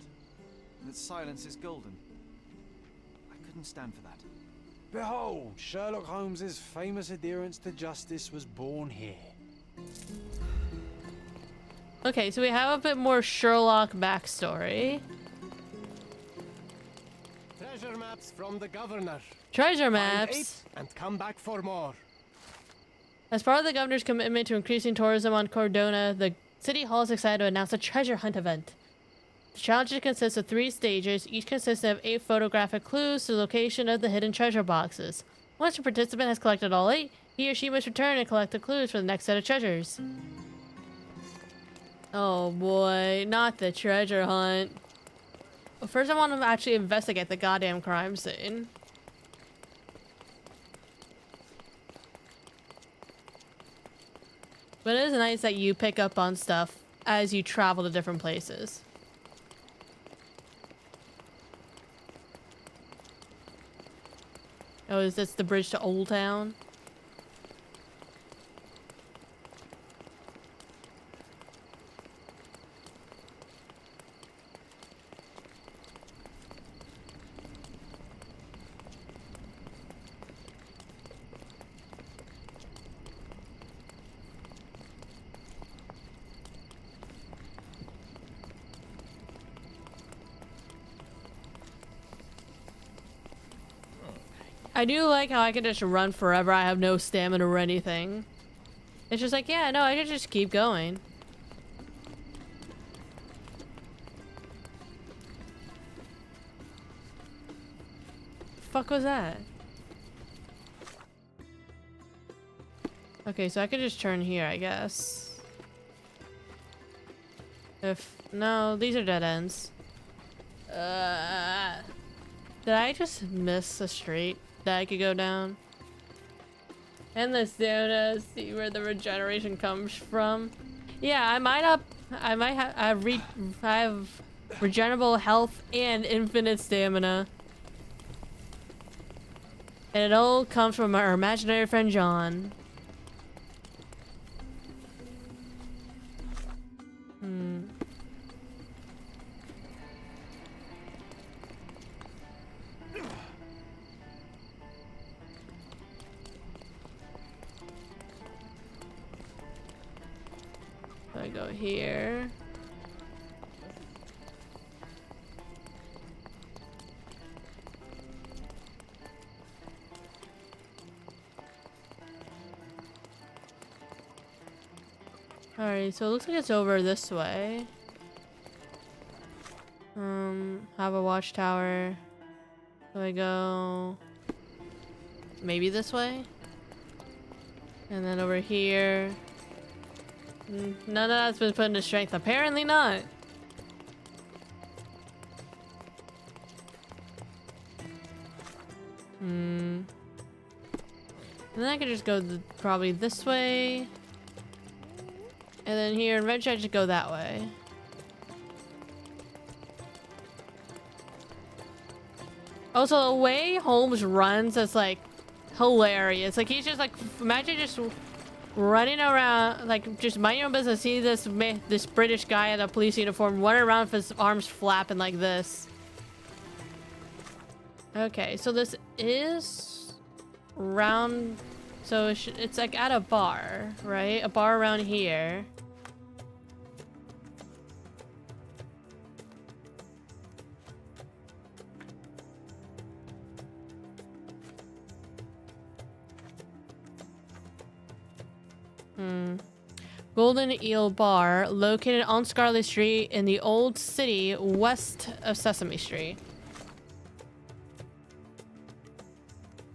and that silence is golden. I could wouldn't stand for that. Behold, Sherlock Holmes's famous adherence to justice was born here. Okay, so we have a bit more Sherlock backstory. Treasure maps from the governor. Treasure Find maps? 8 and come back for more. As part of the governor's commitment to increasing tourism on Cordona, the city hall is excited to announce a treasure hunt event. The challenge consists of 3 stages, each consisting of 8 photographic clues to the location of the hidden treasure boxes. Once a participant has collected all 8, he or she must return and collect the clues for the next set of treasures. Oh boy, not the treasure hunt. Well, first I want to actually investigate the goddamn crime scene. But it is nice that you pick up on stuff as you travel to different places. Oh, is this the bridge to Old Town? I do like how I can just run forever. I have no stamina or anything. It's just like, yeah, no, I can just keep going. Fuck was that? Okay, so I could just turn here, I guess. If no, these are dead ends. Did I just miss a street that I could go down? And the stamina, see where the regeneration comes from. Yeah, I might have regenerable health and infinite stamina. And it all comes from our imaginary friend John. So I go here. Alright, so it looks like it's over this way. Have a watchtower. So I go maybe this way? And then over here. None of that's been put into strength. Apparently not. And then I could just go probably this way. And then here, eventually I just go that way. Also, the way Holmes runs is like hilarious. Like he's just like, imagine just running around, like just mind your own business. See this British guy in a police uniform running around with his arms flapping like this. Okay, so this is round. So it's like at a bar, right? A bar around here. Golden Eel Bar, located on Scarlet Street in the Old City, west of Sesame Street.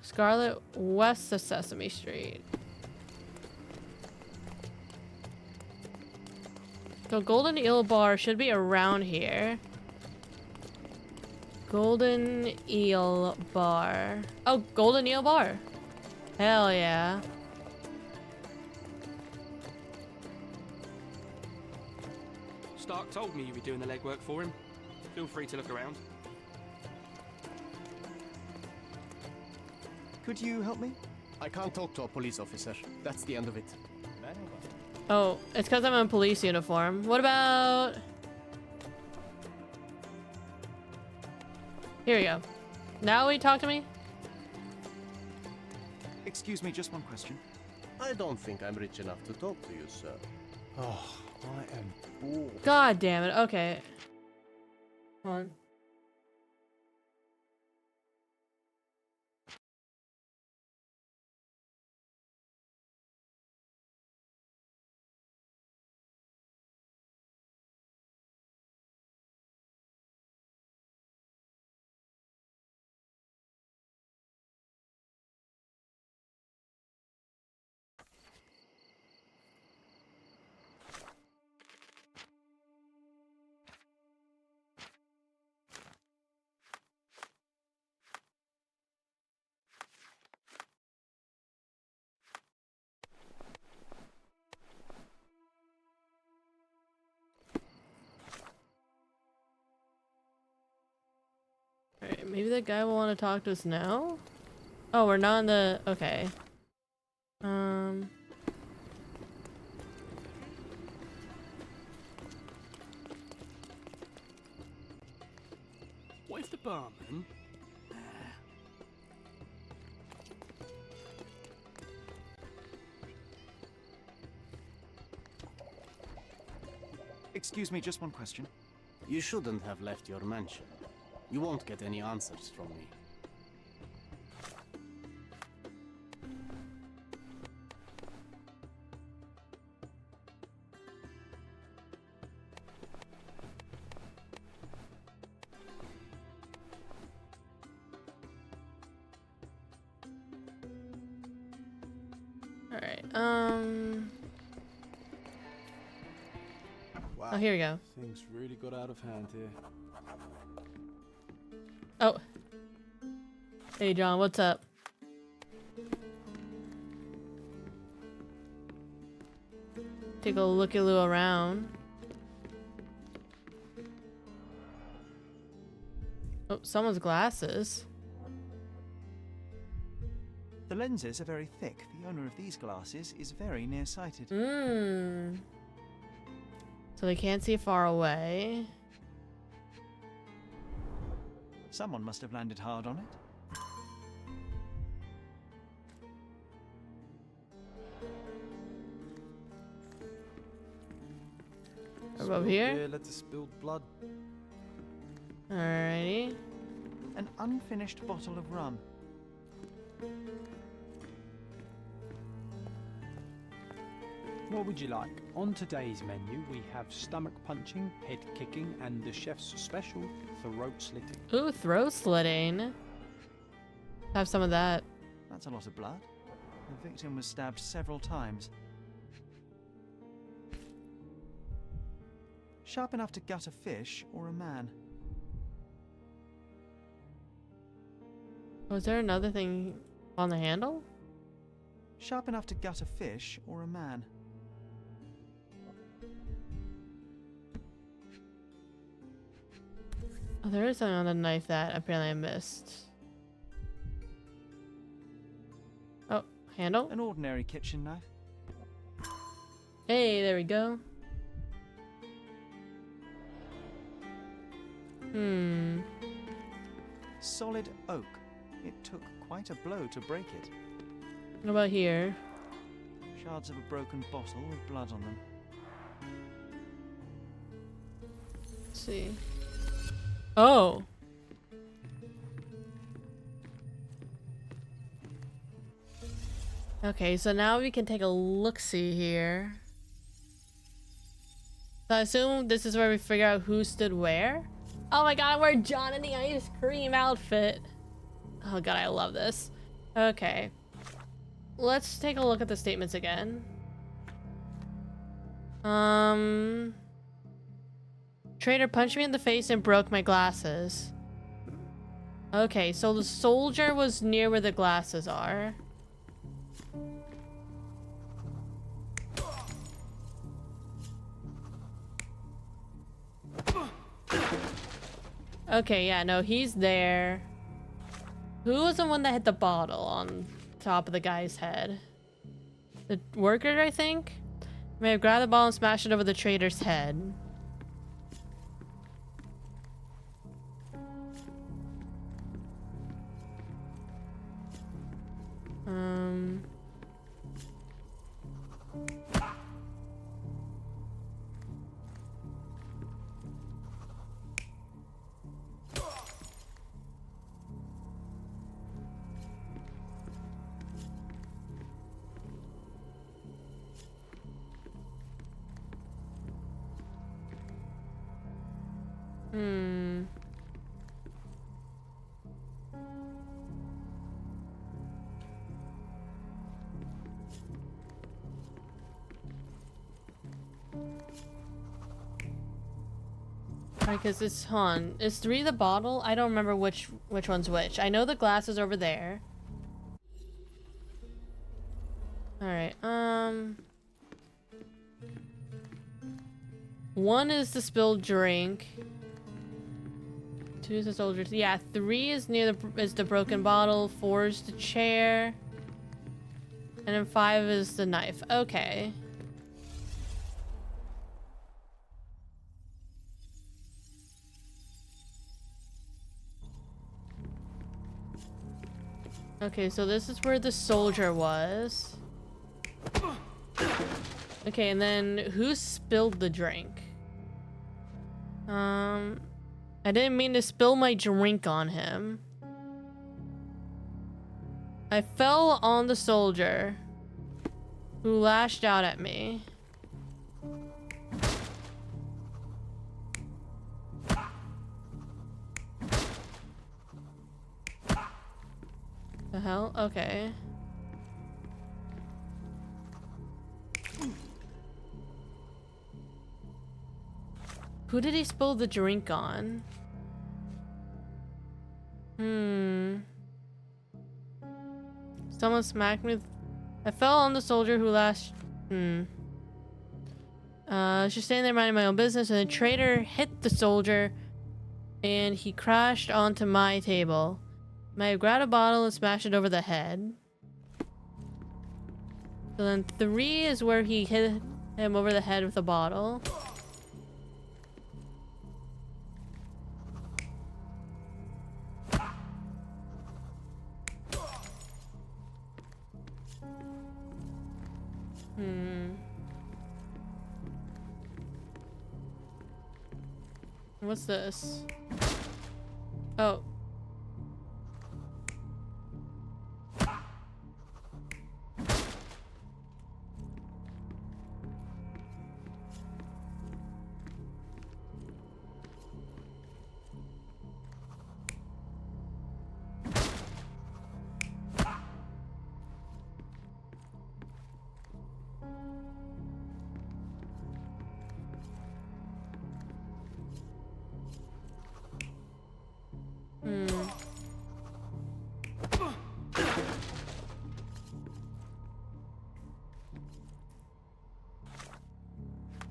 Scarlet, west of Sesame Street. So Golden Eel Bar should be around here. Golden Eel Bar. Oh, Golden Eel Bar. Hell yeah. Stark told me you'd be doing the legwork for him. Feel free to look around. Could you help me? I can't talk to a police officer. That's the end of it. Oh, it's because I'm in police uniform. What about... Here we go. Now will you talk to me? Excuse me, just one question. I don't think I'm rich enough to talk to you, sir. Oh, I am bored. God damn it. Okay. Hold on. Alright, maybe that guy will want to talk to us now? Oh, we're not in the... Okay. What if the barman... Excuse me, just one question. You shouldn't have left your mansion. You won't get any answers from me. Alright, Wow. Oh, here we go. Things really got out of hand here. Oh. Hey, John, what's up? Take a looky-loo around. Oh, someone's glasses. The lenses are very thick. The owner of these glasses is very nearsighted. Mmm. So they can't see far away. Someone must have landed hard on it. Above here? Yeah, let the spilled blood. Alrighty. An unfinished bottle of rum. What would you like? On today's menu, we have stomach punching, head kicking, and the chef's special, throat slitting. Ooh, throat slitting. Have some of that. That's a lot of blood. The victim was stabbed several times. Sharp enough to gut a fish or a man. Was there another thing on the handle? Sharp enough to gut a fish or a man. Oh, there is something on the knife that apparently I missed. Oh, handle? An ordinary kitchen knife. Hey, there we go. Solid oak. It took quite a blow to break it. What about here? Shards of a broken bottle with blood on them. Let's see. Oh. Okay, so now we can take a look-see here. So I assume this is where we figure out who stood where? Oh my god, I wear John in the ice cream outfit. Oh god, I love this. Okay. Let's take a look at the statements again. Traitor punched me in the face and broke my glasses. Okay, so the soldier was near where the glasses are. Okay, yeah, no, he's there. Who was the one that hit the bottle on top of the guy's head? The worker, I think? May have grabbed the ball and smashed it over the traitor's head. Because it's is 3 the bottle? I don't remember which one's which. I know the glass is over there. All right. 1 is the spilled drink. 2 is the soldier. Yeah, 3 is near the broken bottle. 4 is the chair. And then 5 is the knife. Okay. Okay, so this is where the soldier was. Okay, and then who spilled the drink? I didn't mean to spill my drink on him. I fell on the soldier who lashed out at me. The hell? Okay. Who did he spill the drink on? Someone smacked me. I fell on the soldier who lashed. Just standing there minding my own business, and the traitor hit the soldier, and he crashed onto my table. I grabbed a bottle and smashed it over the head. So then 3 is where he hit him over the head with a bottle. What's this? Oh.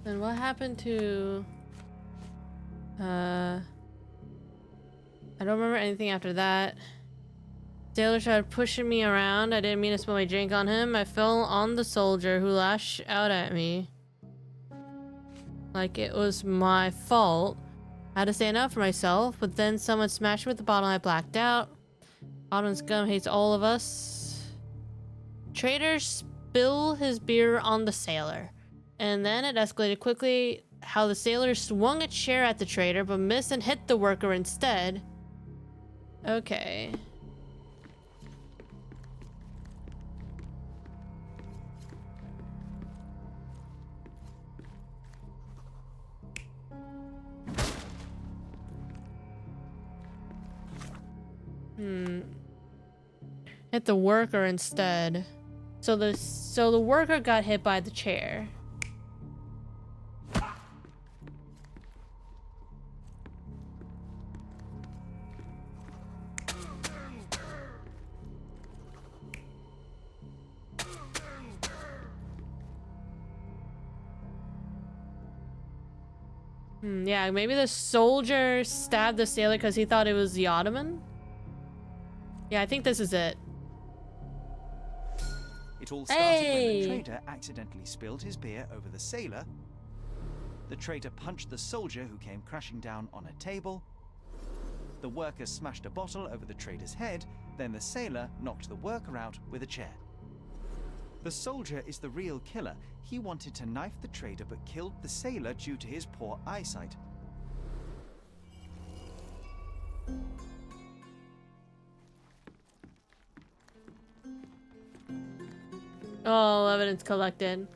Then what happened to... I don't remember anything after that. Sailor started pushing me around. I didn't mean to spill my drink on him. I fell on the soldier who lashed out at me. Like it was my fault. I had to stand up for myself, but then someone smashed me with the bottle and I blacked out. Ottoman scum hates all of us. Traitor spilled his beer on the sailor. And then it escalated quickly how the sailor swung a chair at the traitor but missed and hit the worker instead. Okay. Hit the worker instead. So the worker got hit by the chair. Yeah, maybe the soldier stabbed the sailor because he thought it was the Ottoman? Yeah, I think this is it. It all started when the traitor accidentally spilled his beer over the sailor. The traitor punched the soldier who came crashing down on a table. The worker smashed a bottle over the traitor's head, Then the sailor knocked the worker out with a chair. The soldier is the real killer. He wanted to knife the trader but killed the sailor due to his poor eyesight. All evidence collected.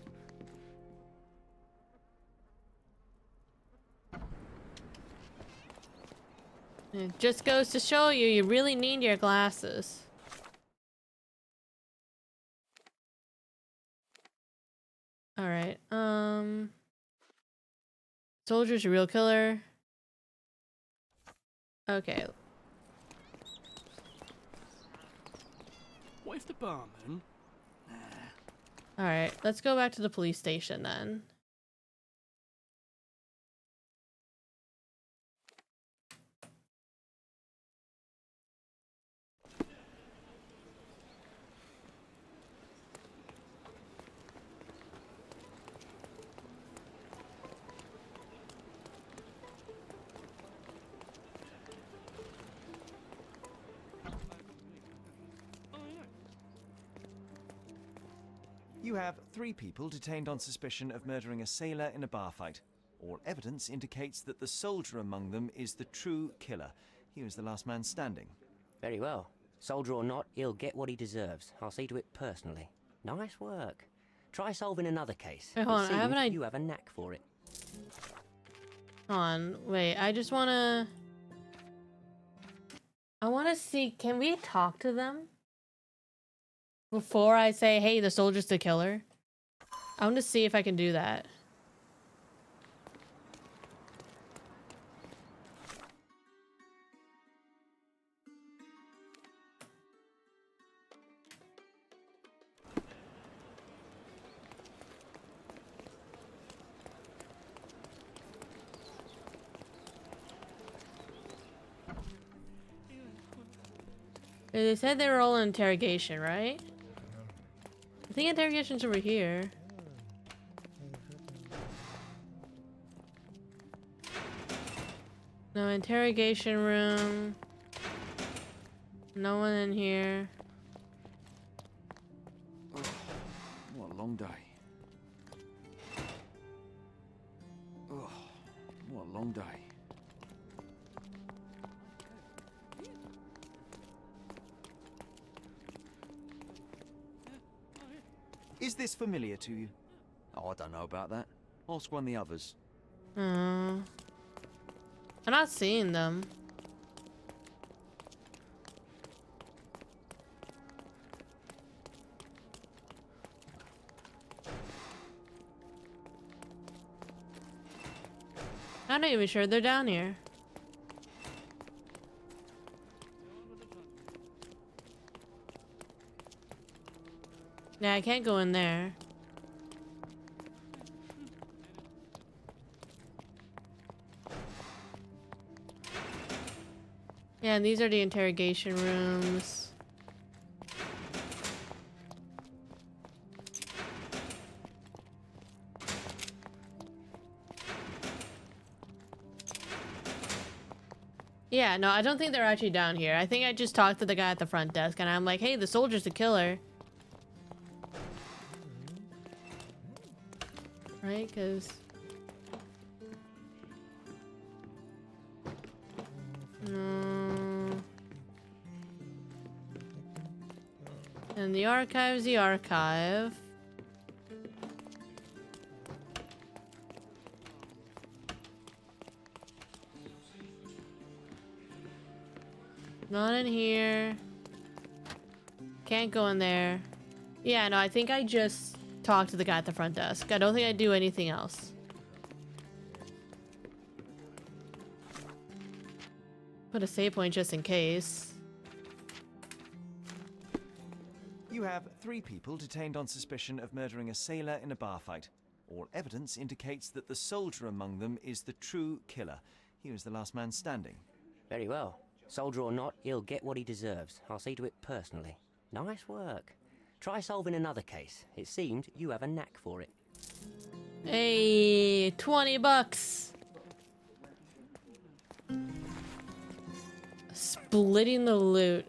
It just goes to show you, you really need your glasses. All right. Soldier's a real killer. Okay. What if the barman? All right. Let's go back to the police station then. You have 3 people detained on suspicion of murdering a sailor in a bar fight. All evidence indicates that the soldier among them is the true killer. He was the last man standing. Very well. Soldier or not, he'll get what he deserves. I'll see to it personally. Nice work. Try solving another case. Wait, hold on, It I have an seems idea. you have a knack for it. Hold on. Wait, I just wanna... I wanna see, can we talk to them? Before I say, hey, the soldier's the killer? I want to see if I can do that. They said they were all in interrogation, right? I think interrogation's over here. No interrogation room. No one in here. Oh, what a long day. Oh, what a long day. Is this familiar to you? Oh, I don't know about that. Ask one of the others. I'm not seeing them. I'm not even sure they're down here. Yeah, I can't go in there. Yeah, and these are the interrogation rooms. Yeah, no, I don't think they're actually down here. I think I just talked to the guy at the front desk and I'm like, hey, the soldier's the killer. Right, because... No. And the archive's the archive. Not in here. Can't go in there. Yeah, no, I think I just talked to the guy at the front desk. I don't think I do anything else. Put a save point just in case. You have 3 people detained on suspicion of murdering a sailor in a bar fight. All evidence indicates that the soldier among them is the true killer. He was the last man standing. Very well. Soldier or not, he'll get what he deserves. I'll see to it personally. Nice work. Try solving another case. It seemed you have a knack for it. Hey, 20 bucks. Splitting the loot.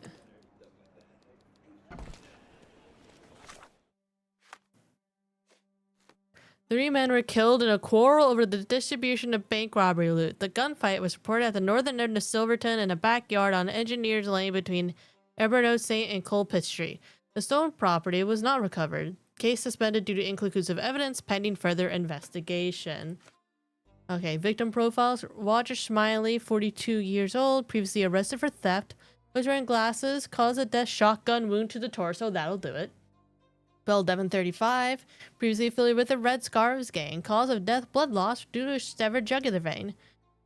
3 men were killed in a quarrel over the distribution of bank robbery loot. The gunfight was reported at the northern end of Silverton in a backyard on Engineers Lane between Eberno St. and Colpit Street. The stolen property was not recovered. Case suspended due to inconclusive evidence pending further investigation. Okay, victim profiles. Roger Smiley, 42 years old, previously arrested for theft. Was wearing glasses, cause of death, shotgun wound to the torso. That'll do it. Bell Devon, 35, previously affiliated with the Red Scarves gang. Cause of death, blood loss due to a severed jugular vein.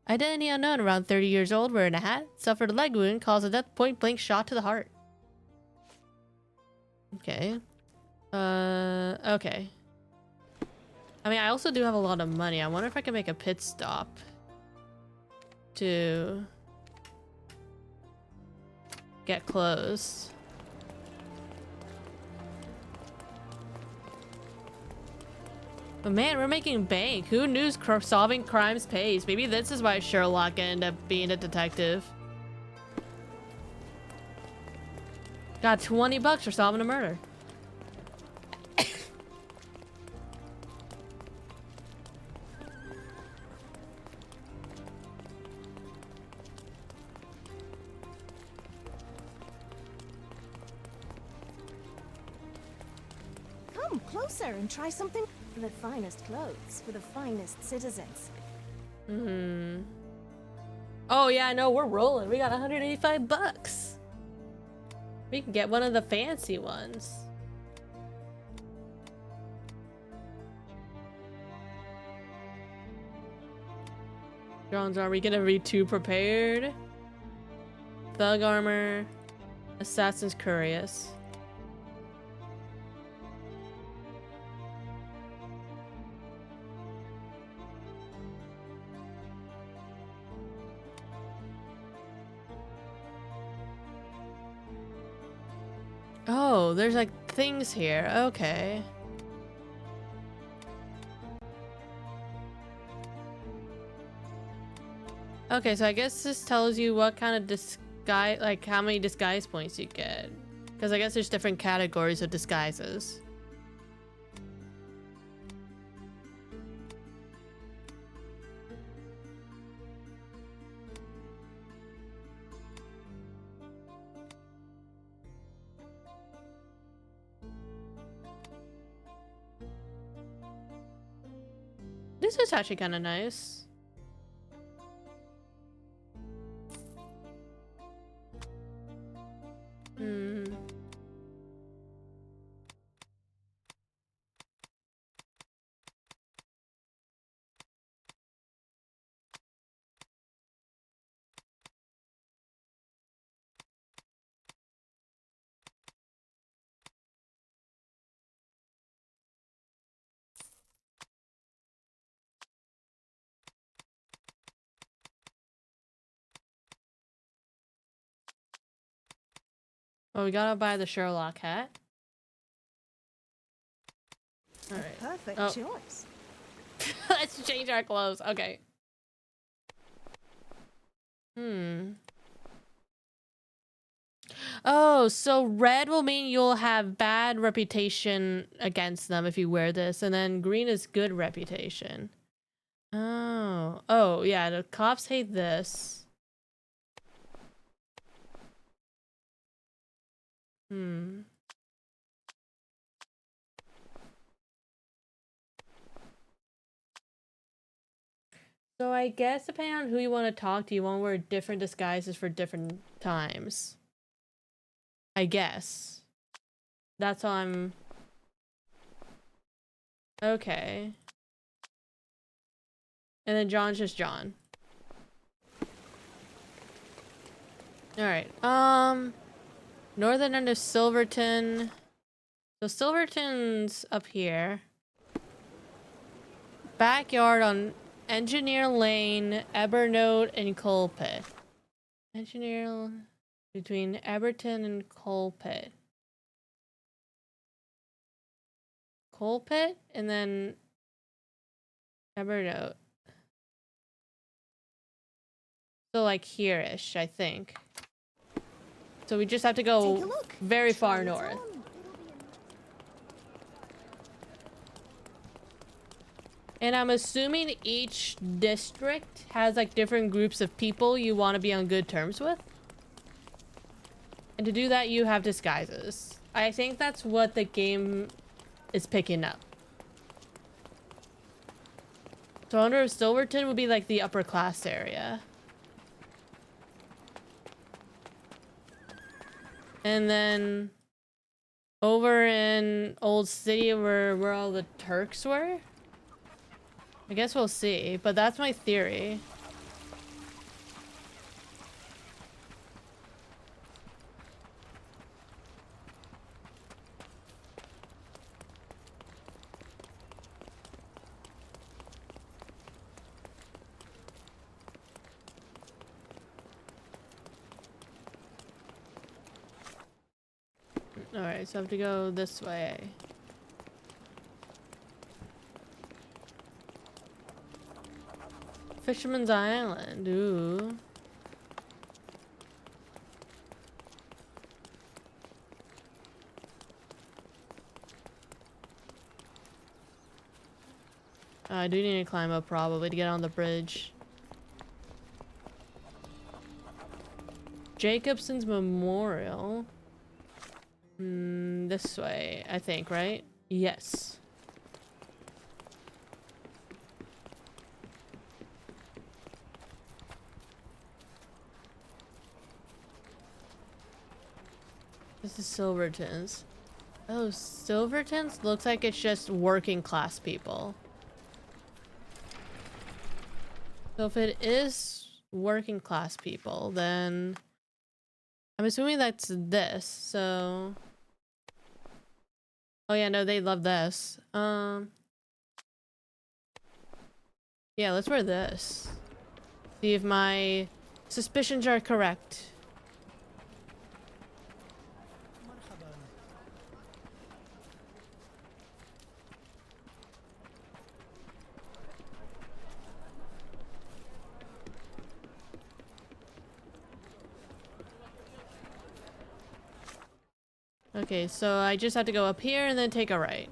Identity unknown, around 30 years old, wearing a hat. Suffered a leg wound, cause of death, point blank shot to the heart. Okay. Okay. I mean, I also do have a lot of money. I wonder if I can make a pit stop to get close. But man, we're making bank. Who knew solving crimes pays? Maybe this is why Sherlock ended up being a detective. Got 20 bucks for solving a murder. Come closer and try something. The finest clothes for the finest citizens. Oh yeah, I know, we're rolling. We got 185 bucks. We can get one of the fancy ones. Jones, are we gonna be too prepared? Thug armor, assassin's curious. Oh, there's like things here. Okay. Okay, so I guess this tells you what kind of disguise, like how many disguise points you get. Because I guess there's different categories of disguises. This is actually kind of nice. Oh, we gotta buy the Sherlock hat. All right. Perfect Oh. choice. Let's change our clothes. Okay. Oh, so red will mean you'll have bad reputation against them if you wear this, and then green is good reputation. Oh. Oh, yeah, the cops hate this. So I guess depending on who you want to talk to, you want to wear different disguises for different times. I guess. That's how I'm... Okay. And then John's just John. Alright, northern end of Silverton. So Silverton's up here. Backyard on Engineer Lane, Ebernote, and Colpit. Engineer between Eberton and Colpit. Colpit and then Ebernote. So like here-ish, I think. So we just have to go very far north. And I'm assuming each district has like different groups of people you want to be on good terms with. And to do that, you have disguises. I think that's what the game is picking up. So I wonder if Silverton would be like the upper class area. And then over in Old City where all the Turks were? I guess we'll see, but that's my theory. Alright, so I have to go this way. Fisherman's Island, ooh. I do need to climb up probably to get on the bridge. Jacobson's Memorial. This way, I think, right? Yes. This is Silverton's. Oh, Silverton's looks like it's just working class people. So if it is working class people, then I'm assuming that's this, so... Oh yeah, no, they love this. Yeah, let's wear this. See if my suspicions are correct. Okay, so I just have to go up here and then take a right.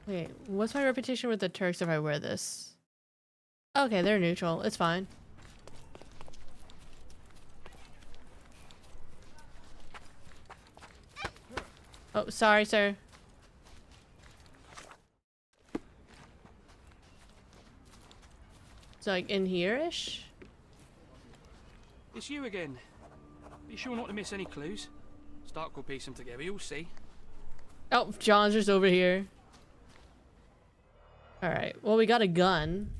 Wait, what's my reputation with the Turks if I wear this? Okay, they're neutral. It's fine. Oh, sorry, sir. So, like, in here-ish? It's you again. Be sure not to miss any clues. Stark will piece them together, you'll see. Oh, John's just over here. Alright, well, we got a gun.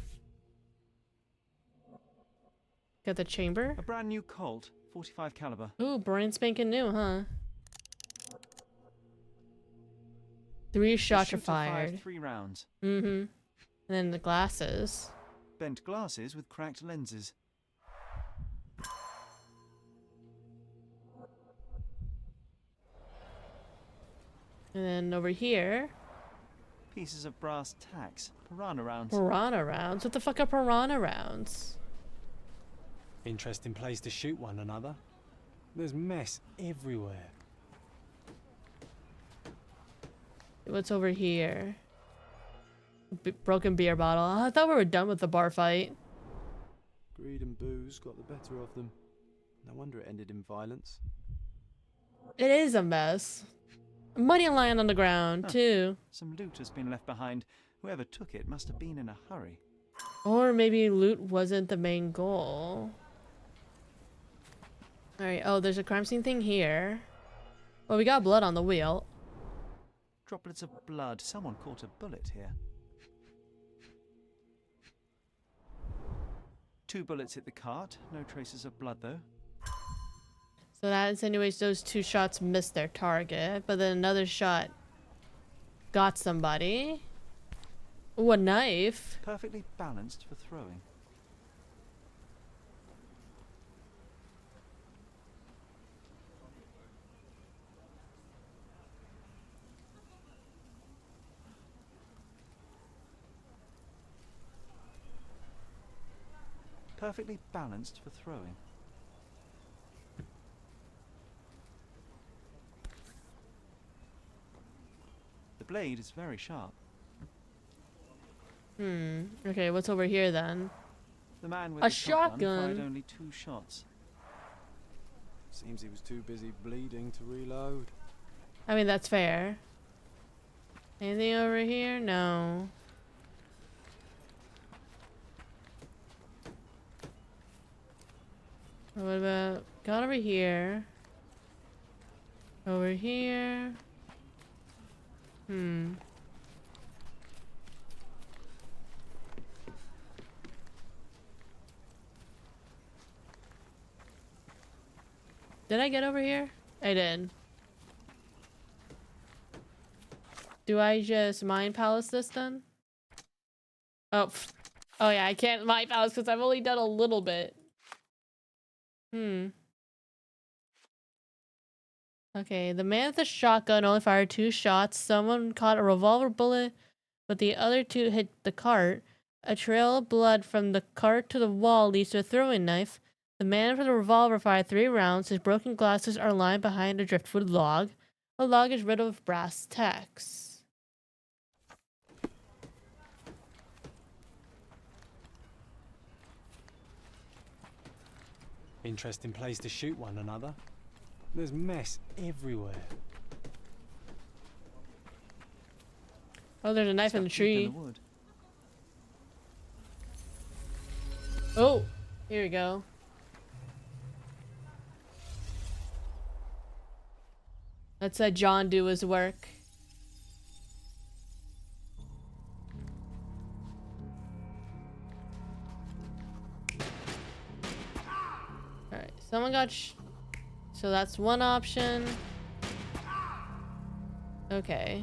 Got the chamber. A brand new Colt, 45 caliber. Ooh, brand spanking new, huh? 3 shots are fired. 3 rounds. Mm-hmm. And then the glasses. Bent glasses with cracked lenses. And then over here. Pieces of brass tacks. Piranha rounds. Piranha rounds? What the fuck are piranha rounds? Interesting place to shoot one another. There's mess everywhere. What's over here? Broken beer bottle. Oh, I thought we were done with the bar fight. Greed and booze got the better of them. No wonder it ended in violence. It is a mess. Money lying on the ground, too. Some loot has been left behind. Whoever took it must have been in a hurry. Or maybe loot wasn't the main goal. Alright, oh, there's a crime scene thing here. Well, we got blood on the wheel. Droplets of blood. Someone caught a bullet here. 2 bullets hit the cart. No traces of blood, though. So that insinuates those 2 shots missed their target, but then another shot got somebody. Ooh, a knife. Perfectly balanced for throwing. Perfectly balanced for throwing. blade is very sharp. Okay, what's over here then? The man with A the shotgun fired shotgun. only 2 shots. Seems he was too busy bleeding to reload. I mean, that's fair. Anything over here? No. What about... Got over here. Over here. Did I get over here? I did. Do I just mind palace this then? Oh, oh yeah, I can't mind palace because I've only done a little bit. Okay, the man with the shotgun only fired 2 shots. Someone caught a revolver bullet, but the other 2 hit the cart. A trail of blood from the cart to the wall leads to a throwing knife. The man with the revolver fired 3 rounds. His broken glasses are lying behind a driftwood log. The log is riddled with brass tacks. Interesting place to shoot one another. There's mess everywhere. Oh, there's a knife in the tree. In the wood. Oh, here we go. Let's let John do his work. Alright, someone got so that's one option. Okay.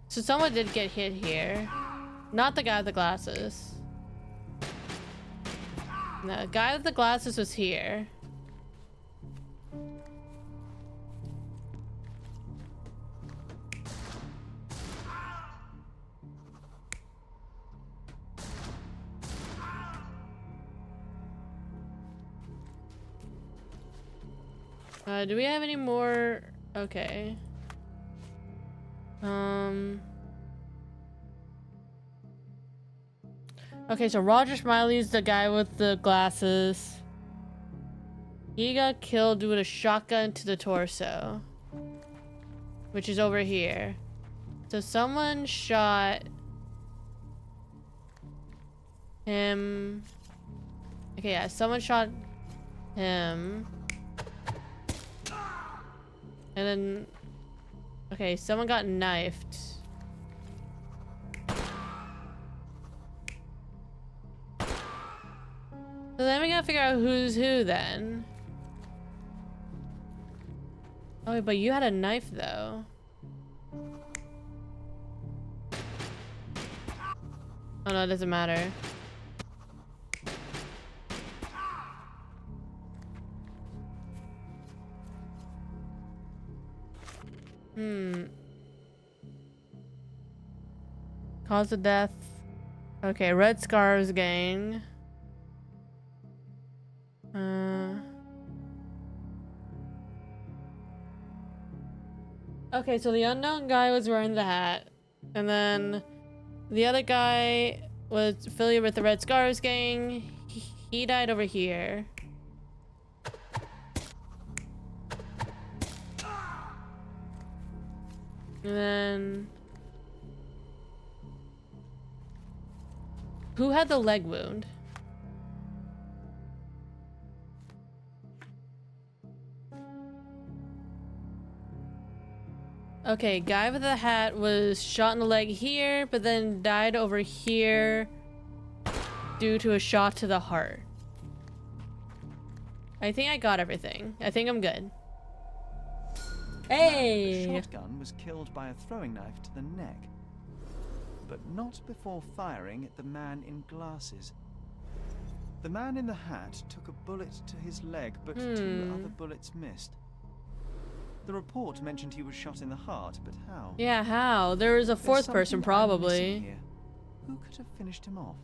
So someone did get hit here. Not the guy with the glasses. No, the guy with the glasses was here. Do we have any more? Okay. Okay, so Roger Smiley's the guy with the glasses. He got killed with a shotgun to the torso, which is over here. So someone shot him. Okay, yeah, someone shot him. And then, okay, someone got knifed. So then we gotta figure out who's who then. Oh, wait, but you had a knife though. Oh no, it doesn't matter. Cause of death. Okay, Red Scars gang. Okay, so the unknown guy was wearing the hat. And then the other guy was affiliated with the Red Scars gang. He died over here. And then who had the leg wound? Okay, guy with the hat was shot in the leg here, but then died over here due to a shot to the heart. I think I got everything. I think I'm good. Hey! The shotgun was killed by a throwing knife to the neck, but not before firing at the man in glasses. The man in the hat took a bullet to his leg, but 2 other bullets missed. The report mentioned he was shot in the heart, but how? Yeah, how? There was a 4th person, probably. Who could have finished him off?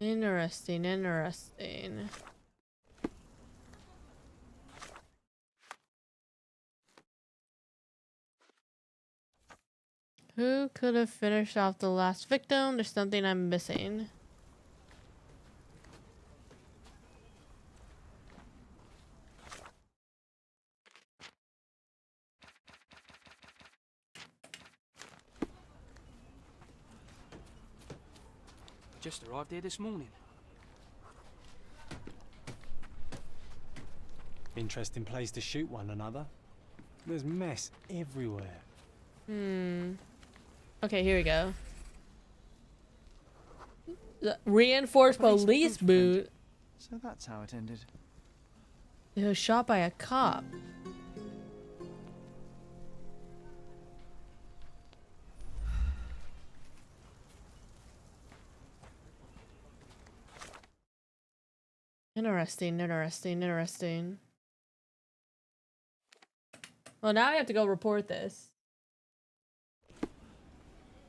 Interesting, interesting. Who could have finished off the last victim? There's something I'm missing. Just arrived here this morning. Interesting place to shoot one another. There's mess everywhere. Okay, here we go. The reinforced police boot. So that's how it ended. He was shot by a cop. Interesting, interesting, interesting. Well, now I have to go report this.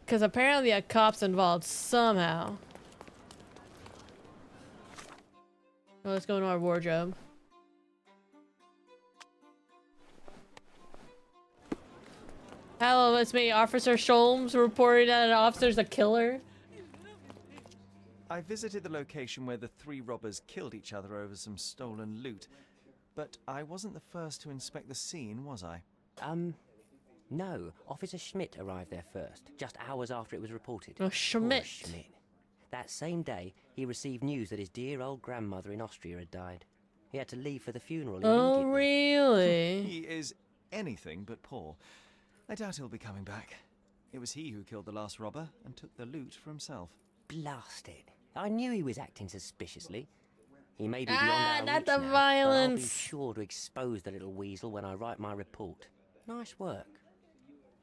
Because apparently a cop's involved somehow. Well, let's go into our wardrobe. Hello, it's me, Officer Holmes, reporting that an officer's a killer. I visited the location where the three robbers killed each other over some stolen loot, but I wasn't the first to inspect the scene, was I? No. Officer Schmidt arrived there first, just hours after it was reported. Oh, Schmidt. Poor Schmidt. That same day, he received news that his dear old grandmother in Austria had died. He had to leave for the funeral immediately. Oh, really? He is anything but poor. I doubt he'll be coming back. It was he who killed the last robber and took the loot for himself. Blast it. I knew he was acting suspiciously. He may be beyond our not reach the now, violence. but I'll be sure to expose the little weasel when I write my report. Nice work.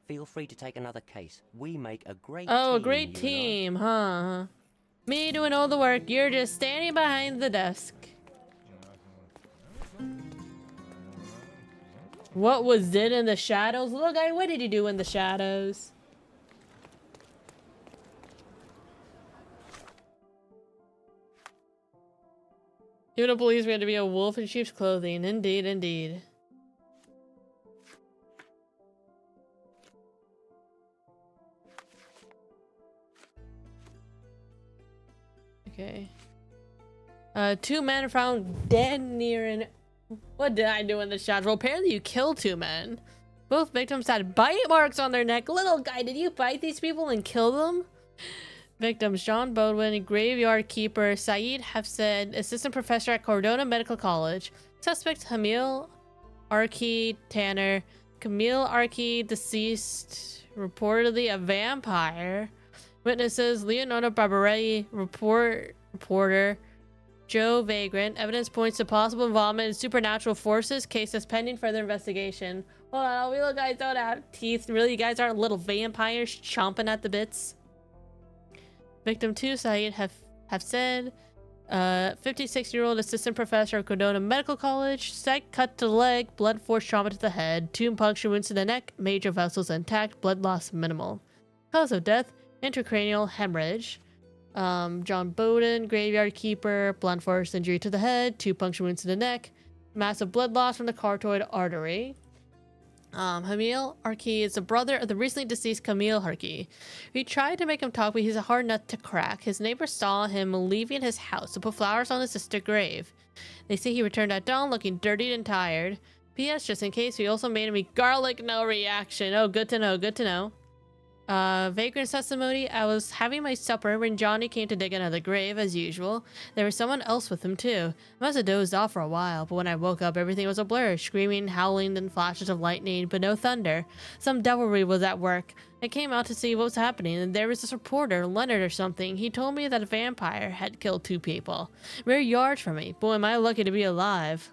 Feel free to take another case. We make a great team. Oh, a great team, huh? Me doing all the work, you're just standing behind the desk. What was it in the shadows? Look, what did he do in the shadows? Even a policeman had to be a wolf in sheep's clothing. Indeed, indeed. Okay. Two men found dead near an... What did I do in the shadows? Well, apparently you killed two men. Both victims had bite marks on their neck. Little guy, did you bite these people and kill them? Victims: John Bodwin, graveyard keeper Saeed Hafsed, assistant professor at Cordona Medical College. Suspect: Hamil Arki Tanner. Camille Arki, deceased, reportedly a vampire. Witnesses: Leonardo Barbaretti, reporter Joe Vagrant. Evidence points to possible involvement in supernatural forces. Case is pending further investigation. Hold on, we little guys don't have teeth. Really, you guys aren't little vampires chomping at the bits? Victim 2, Saeed Hafsed, 56-year-old assistant professor at Cordona Medical College. Sec cut to the leg, blunt force trauma to the head, 2 puncture wounds to the neck, major vessels intact, blood loss minimal. Cause of death: intracranial hemorrhage. John Bowden, graveyard keeper, blunt force injury to the head, 2 puncture wounds to the neck, massive blood loss from the carotid artery. Hamil Harki is the brother of the recently deceased Camille Harki. We tried to make him talk, but he's a hard nut to crack. His neighbors saw him leaving his house to put flowers on his sister's grave. They say he returned at dawn looking dirty and tired. P.S. Just in case, we also made him eat garlic, no reaction. Oh, good to know, good to know. Vagrant's testimony: I was having my supper when Johnny came to dig another grave, as usual. There was someone else with him, too. I must have dozed off for a while, but when I woke up, everything was a blur. Screaming, howling, and flashes of lightning, but no thunder. Some devilry was at work. I came out to see what was happening, and there was this reporter, Leonard or something. He told me that a vampire had killed 2 people. Mere yards from me. Boy, am I lucky to be alive.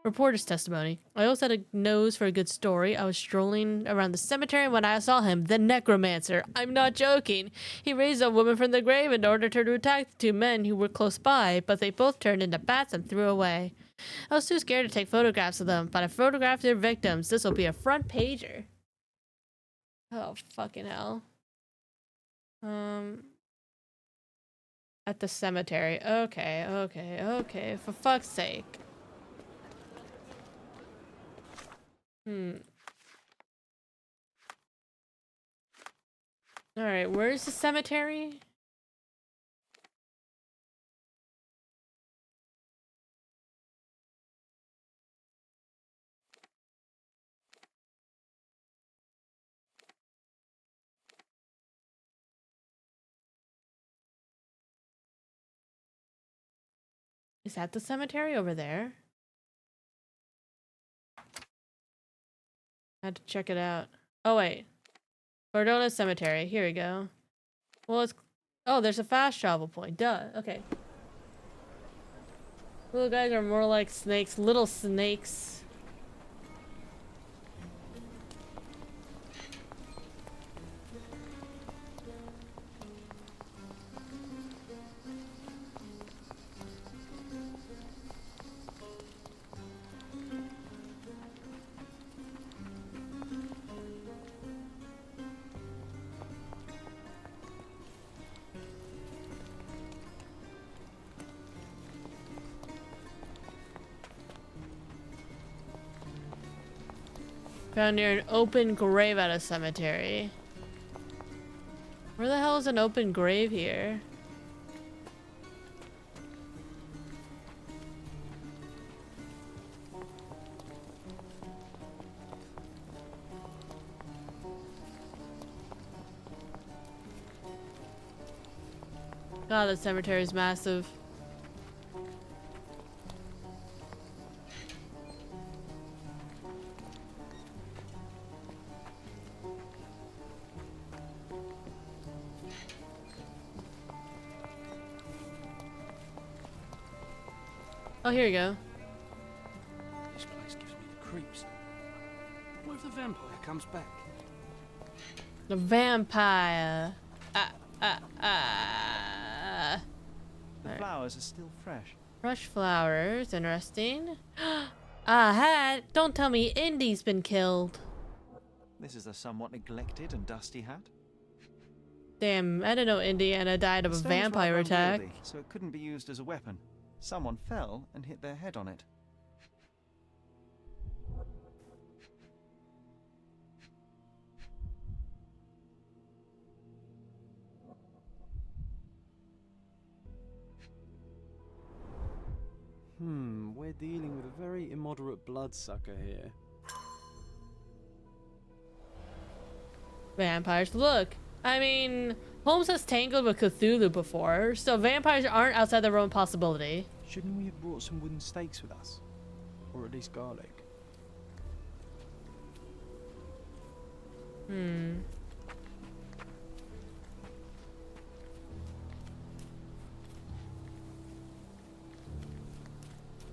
Reporter's testimony: I always had a nose for a good story. I was strolling around the cemetery when I saw him, the necromancer. I'm not joking. He raised a woman from the grave and ordered her to attack the 2 men who were close by, but they both turned into bats and threw away. I was too scared to take photographs of them, but I photographed their victims. This will be a front pager. Oh, fucking hell. At the cemetery. Okay. For fuck's sake. All right, where's the cemetery? Is that the cemetery over there? I had to check it out. Oh, wait. Bardona Cemetery. Here we go. Well, it's... Oh, there's a fast travel point. Duh. Okay. Little guys are more like snakes. Little snakes. Found near an open grave at a cemetery. Where the hell is an open grave here? God, the cemetery is massive. Oh, here you go. This place gives me the creeps. What if the vampire comes back? The vampire. The flowers are still fresh. Fresh flowers, interesting. hat. Don't tell me Indy's been killed. This is a somewhat neglected and dusty hat. Damn, I didn't know Indiana died of a The stone is vampire rather attack. unwieldy, so it couldn't be used as a weapon. Someone fell and hit their head on it. We're dealing with a very immoderate bloodsucker here. Vampires. Look, I mean, Holmes has tangled with Cthulhu before, so vampires aren't outside the realm of possibility. Shouldn't we have brought some wooden stakes with us? Or at least garlic?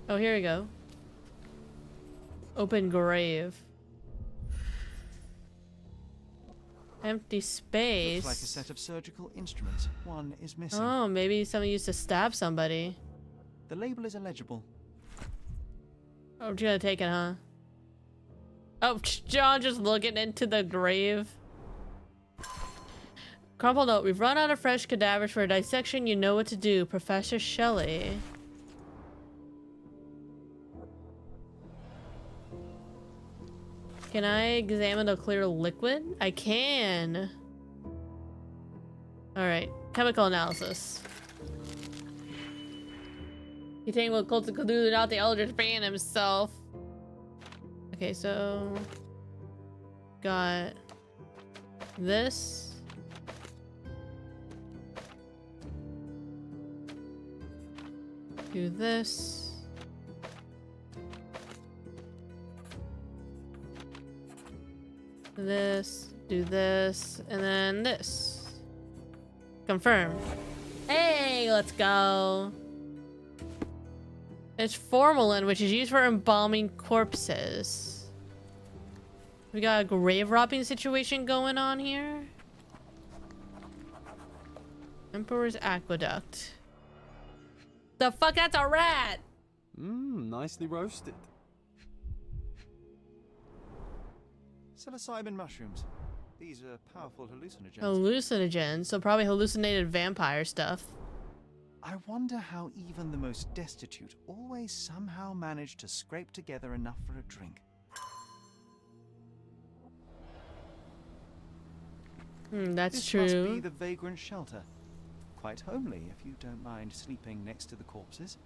Oh, here we go. Open grave. Empty space. Looks like a set of surgical instruments. One is missing. Oh, maybe someone used to stab somebody. The label is illegible. Oh, you're gonna take it, huh? Oh, John just looking into the grave. Crumple note, we've run out of fresh cadavers for a dissection. You know what to do, Professor Shelley. Can I examine a clear liquid? I can. Alright, chemical analysis. You think what Cult of Cthulhu, not the Eldritch Bane himself. Okay, so got this. Do this. This, do this, and then this. Confirm. Hey, let's go. It's formalin, which is used for embalming corpses. We got a grave robbing situation going on here. Emperor's Aqueduct. The fuck, that's a rat! Nicely roasted. Psilocybin mushrooms. These are powerful hallucinogens. Hallucinogens, so probably hallucinated vampire stuff. I wonder how even the most destitute always somehow manage to scrape together enough for a drink. That's this true. must be the vagrant shelter. Quite homely, if you don't mind sleeping next to the corpses.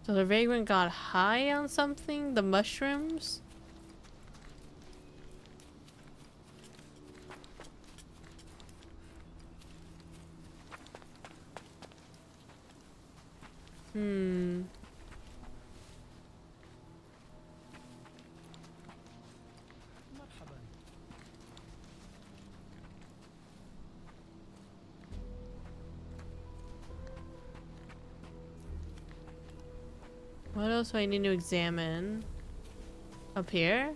So the vagrant got high on something? The mushrooms? What else do I need to examine? Up here?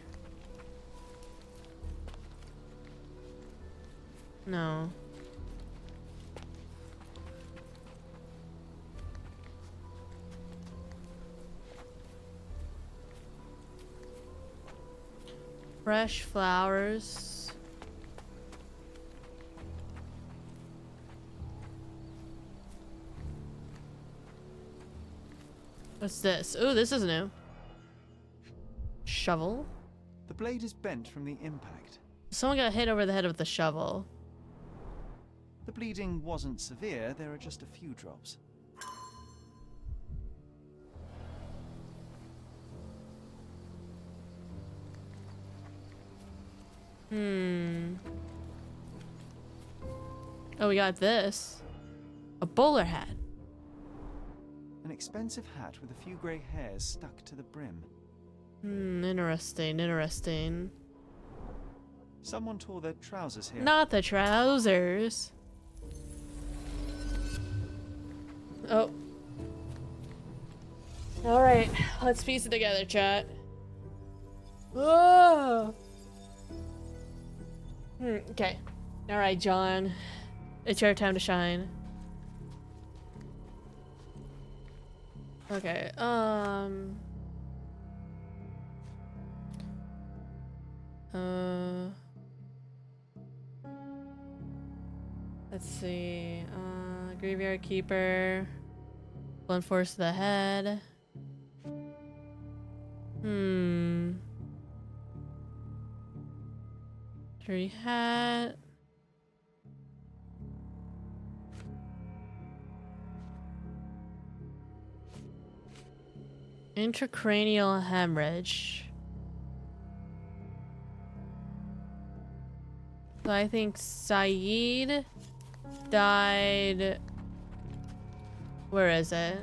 No. Fresh flowers. What's this? Ooh, this is new. Shovel. The blade is bent from the impact. Someone got hit over the head with the shovel. The bleeding wasn't severe, there are just a few drops. Oh, we got this. A bowler hat. An expensive hat with a few grey hairs stuck to the brim. Interesting, interesting. Someone tore their trousers here. Not the trousers. Oh. Alright, let's piece it together, chat. Oh. Okay. Alright, John. It's your time to shine. Okay, let's see. Graveyard Keeper. Blunt force to the head. Dirty hat. Intracranial hemorrhage. So I think Saeed died. Where is it?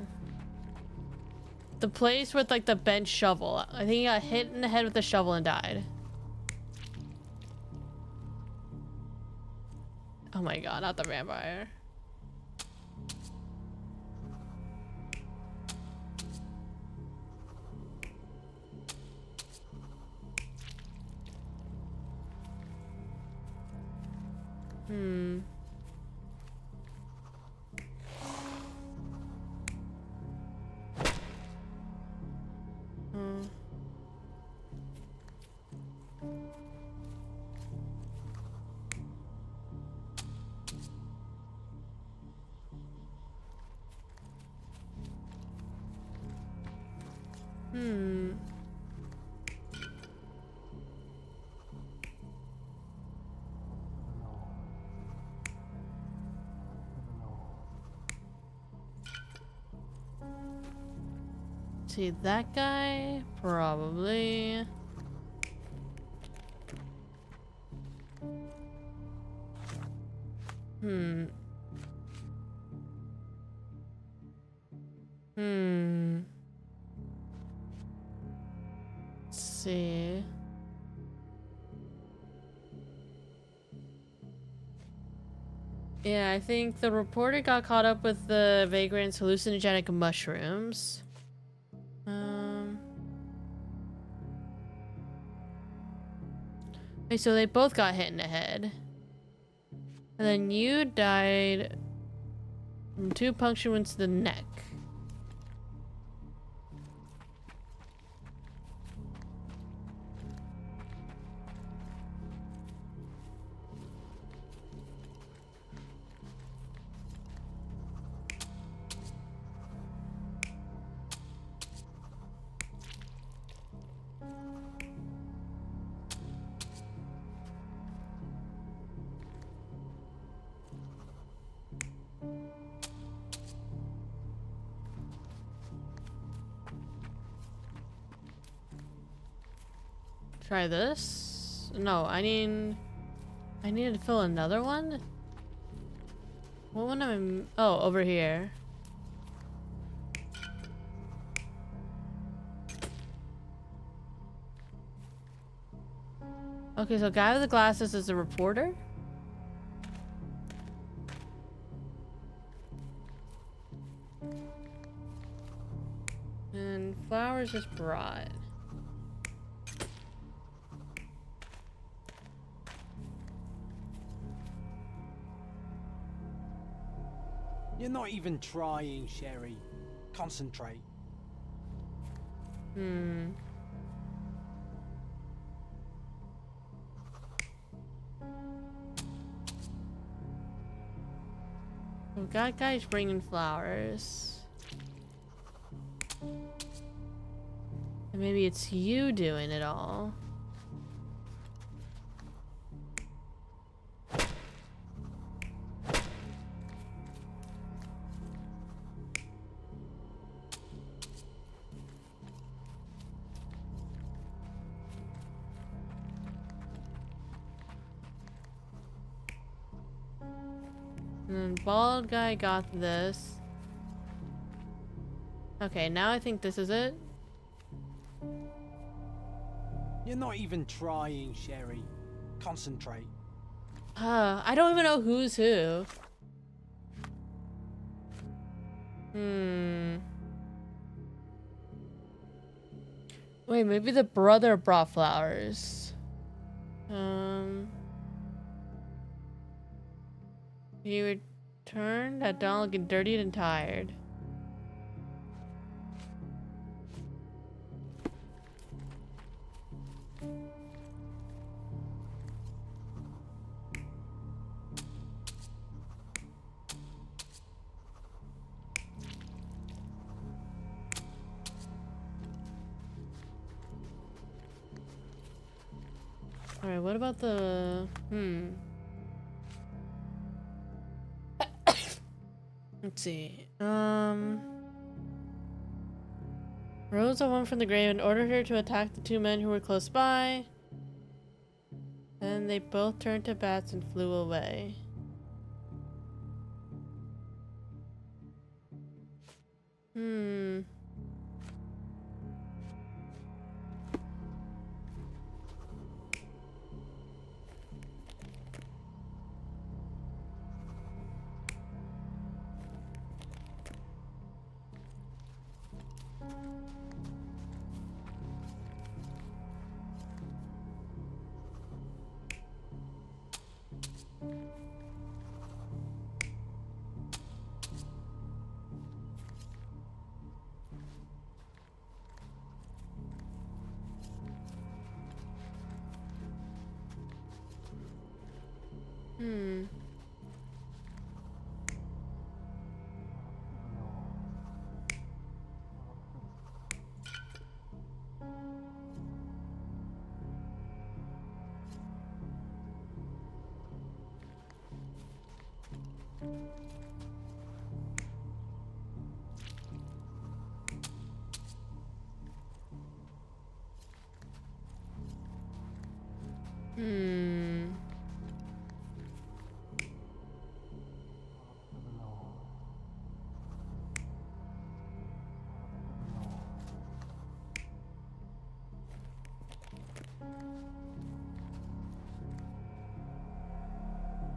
The place with like the bent shovel. I think he got hit in the head with the shovel and died. Oh my god, not the vampire. See that guy? Probably. Let's see. Yeah, I think the reporter got caught up with the vagrant's hallucinogenic mushrooms. Wait, so they both got hit in the head. And then you died from 2 puncture wounds to the neck. Try this? No, I need to fill another one? What one am I... Oh, over here. Okay, so guy with the glasses is a reporter? And flowers is brought. You're not even trying, Sherry. Concentrate. Well, that guy's bringing flowers. And maybe it's you doing it all. And then bald guy got this. Okay, now I think this is it. You're not even trying, Sherry. Concentrate. I don't even know who's who. Wait, maybe the brother brought flowers. He returned at dawn looking dirty and tired. Alright, what about the... Let's see. Rose awoke from the grave and ordered her to attack the two men who were close by. Then they both turned to bats and flew away.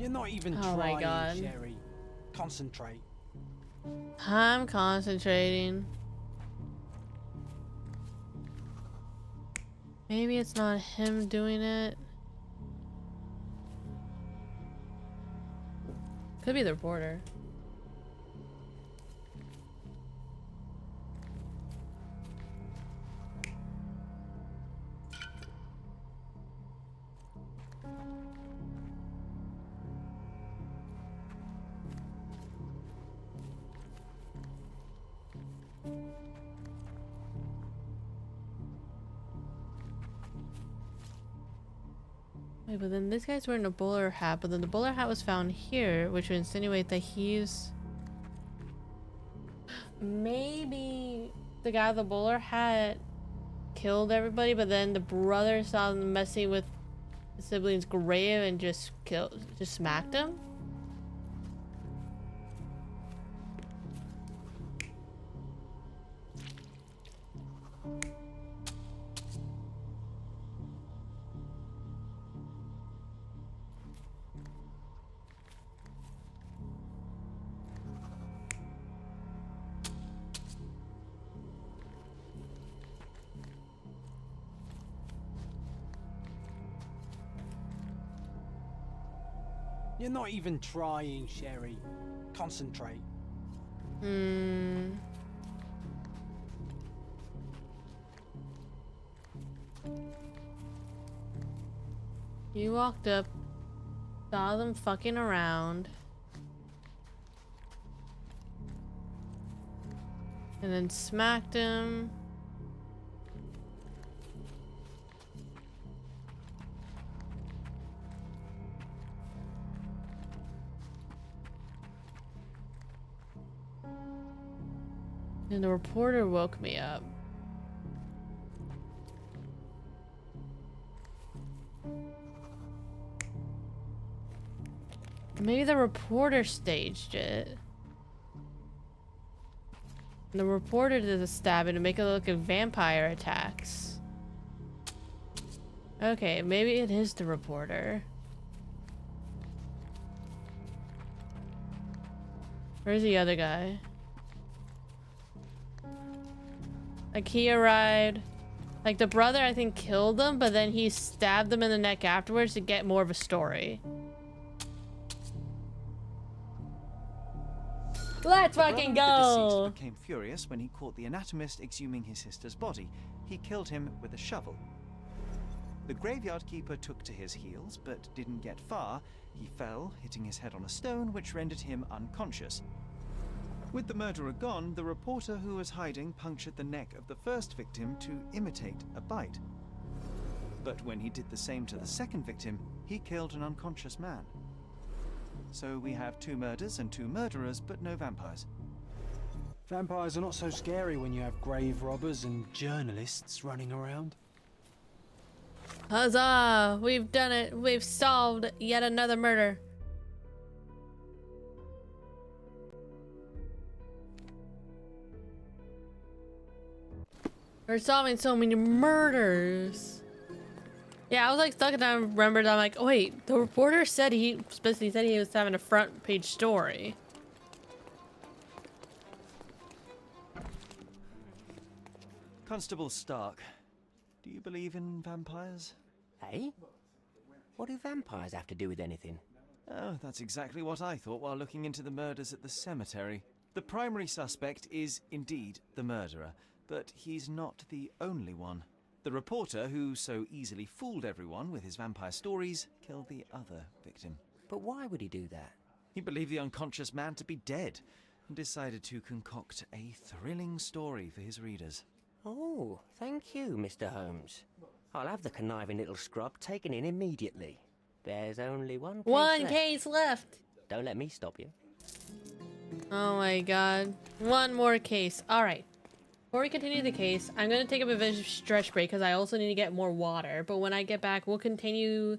You're not even Oh my trying, God. Sherry. Concentrate. I'm concentrating. Maybe it's not him doing it. Could be the reporter. Wait, but then this guy's wearing a bowler hat, but then the bowler hat was found here, which would insinuate that he's... Maybe the guy with the bowler hat killed everybody, but then the brother saw them messing with the sibling's grave and just smacked him. You're not even trying, Sherry. Concentrate. You walked up, saw them fucking around, and then smacked him. And the reporter woke me up. Maybe the reporter staged it. And the reporter did the stabbing to make it look like vampire attacks. Okay, maybe it is the reporter. Where's the other guy? Like, he arrived. Like, the brother, I think, killed him, but then he stabbed him in the neck afterwards to get more of a story. Let's fucking go! The deceased became furious when he caught the anatomist exhuming his sister's body. He killed him with a shovel. The graveyard keeper took to his heels, but didn't get far. He fell, hitting his head on a stone, which rendered him unconscious. With the murderer gone, the reporter who was hiding punctured the neck of the first victim to imitate a bite. But when he did the same to the second victim, he killed an unconscious man. So we have 2 murders and 2 murderers, but no vampires. Vampires are not so scary when you have grave robbers and journalists running around. Huzzah! We've done it! We've solved yet another murder. We're solving so many murders. Yeah, I was like stuck and I remembered, I'm like, oh wait, the reporter said he specifically said he was having a front page story. Constable Stark, do you believe in vampires? Hey? What do vampires have to do with anything? Oh, that's exactly what I thought while looking into the murders at the cemetery. The primary suspect is indeed the murderer, but he's not the only one. The reporter, who so easily fooled everyone with his vampire stories, killed the other victim. But why would he do that? He believed the unconscious man to be dead and decided to concoct a thrilling story for his readers. Oh, thank you, Mr. Holmes. I'll have the conniving little scrub taken in immediately. There's only one case left. Don't let me stop you. Oh my god. One more case. Alright. Before we continue the case, I'm going to take a bit of a stretch break because I also need to get more water. But when I get back, we'll continue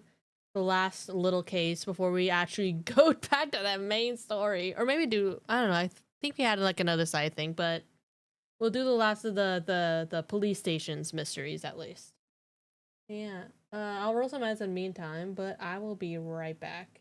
the last little case before we actually go back to that main story. Or maybe do, I don't know, I think we had like another side thing, but we'll do the last of the police station's mysteries at least. Yeah. I'll roll some ads in the meantime, but I will be right back.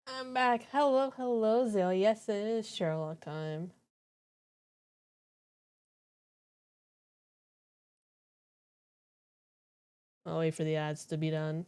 I'm back. Hello, hello, Zale. Yes, it is Sherlock time. I'll wait for the ads to be done.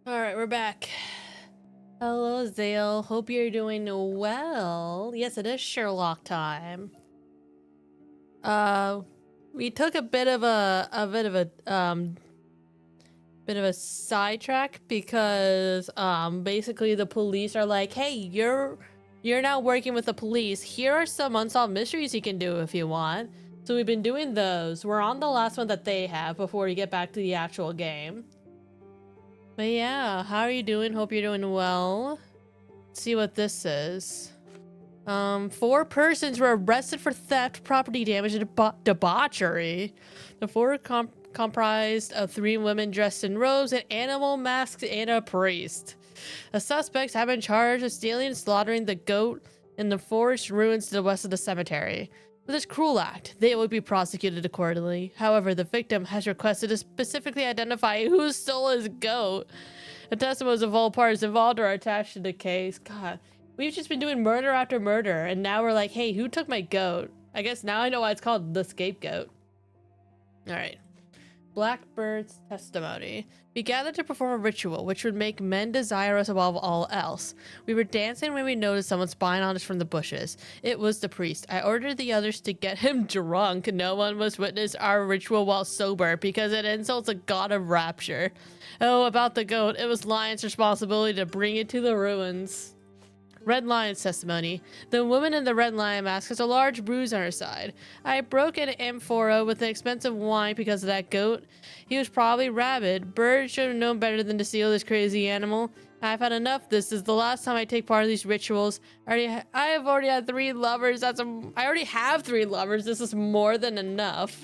Alright, we're back. Hello, Zale. Hope you're doing well. Yes, it is Sherlock time. We took a bit of a sidetrack because basically the police are like, hey, you're now working with the police. Here are some unsolved mysteries you can do if you want. So we've been doing those. We're on the last one that they have before we get back to the actual game. But yeah, how are you doing? Hope you're doing well. Let's see what this is. 4 persons were arrested for theft, property damage, and debauchery. The 4 comprised of 3 women dressed in robes, an animal mask, and a priest. The suspects have been charged with stealing and slaughtering the goat in the forest ruins to the west of the cemetery. For this cruel act, they will be prosecuted accordingly. However, the victim has requested to specifically identify who stole his goat. The testimonies of all parties involved are attached to the case. God, we've just been doing murder after murder, and now we're like, hey, who took my goat? I guess now I know why it's called the scapegoat. Alright. Blackbird's testimony. We gathered to perform a ritual which would make men desire us above all else. We were dancing when we noticed someone spying on us from the bushes. It was the priest. I ordered the others to get him drunk. No one must witness our ritual while sober because it insults a god of rapture. Oh, about the goat. It was Lion's responsibility to bring it to the ruins. Red Lion's testimony. The woman in the red lion mask has a large bruise on her side. I broke an amphora with an expensive wine because of that goat. He was probably rabid. Bird should have known better than to steal this crazy animal. I've had enough. This is the last time I take part in these rituals. I have already had 3 lovers. I already have 3 lovers. This is more than enough.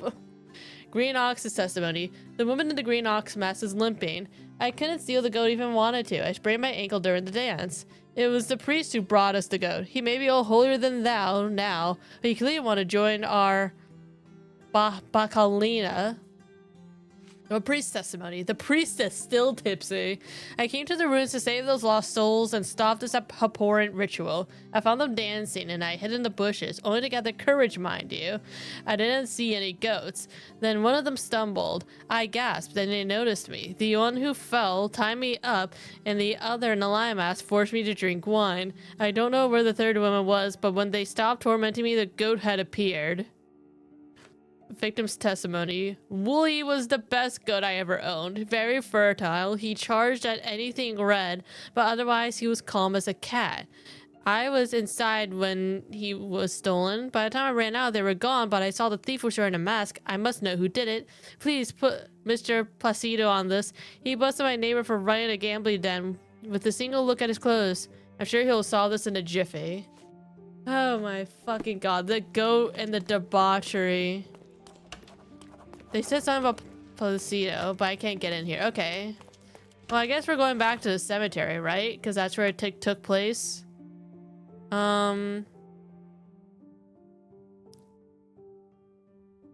Green Ox's testimony. The woman in the green ox mask is limping. I couldn't steal the goat even wanted to. I sprained my ankle during the dance. It was the priest who brought us the goat. He may be all holier than thou now, but he clearly want to join our Bacalina. A priest's testimony. The priest is still tipsy. I came to the ruins to save those lost souls and stop this abhorrent ritual. I found them dancing and I hid in the bushes, only to gather courage, mind you. I didn't see any goats. Then one of them stumbled. I gasped and they noticed me. The one who fell tied me up and the other in a lion mask forced me to drink wine. I don't know where the 3rd woman was, but when they stopped tormenting me, the goat had appeared. Victim's testimony. Wooly was the best goat I ever owned. Very fertile. He charged at anything red, but otherwise he was calm as a cat. I was inside when he was stolen. By the time I ran out, they were gone, but I saw the thief was wearing a mask. I must know who did it. Please put Mr. Placido on this. He busted my neighbor for running a gambling den with a single look at his clothes. I'm sure he'll solve this in a jiffy. Oh my fucking god. The goat and the debauchery. They said something about Placido, but I can't get in here. Okay. Well, I guess we're going back to the cemetery, right? Because that's where it took place.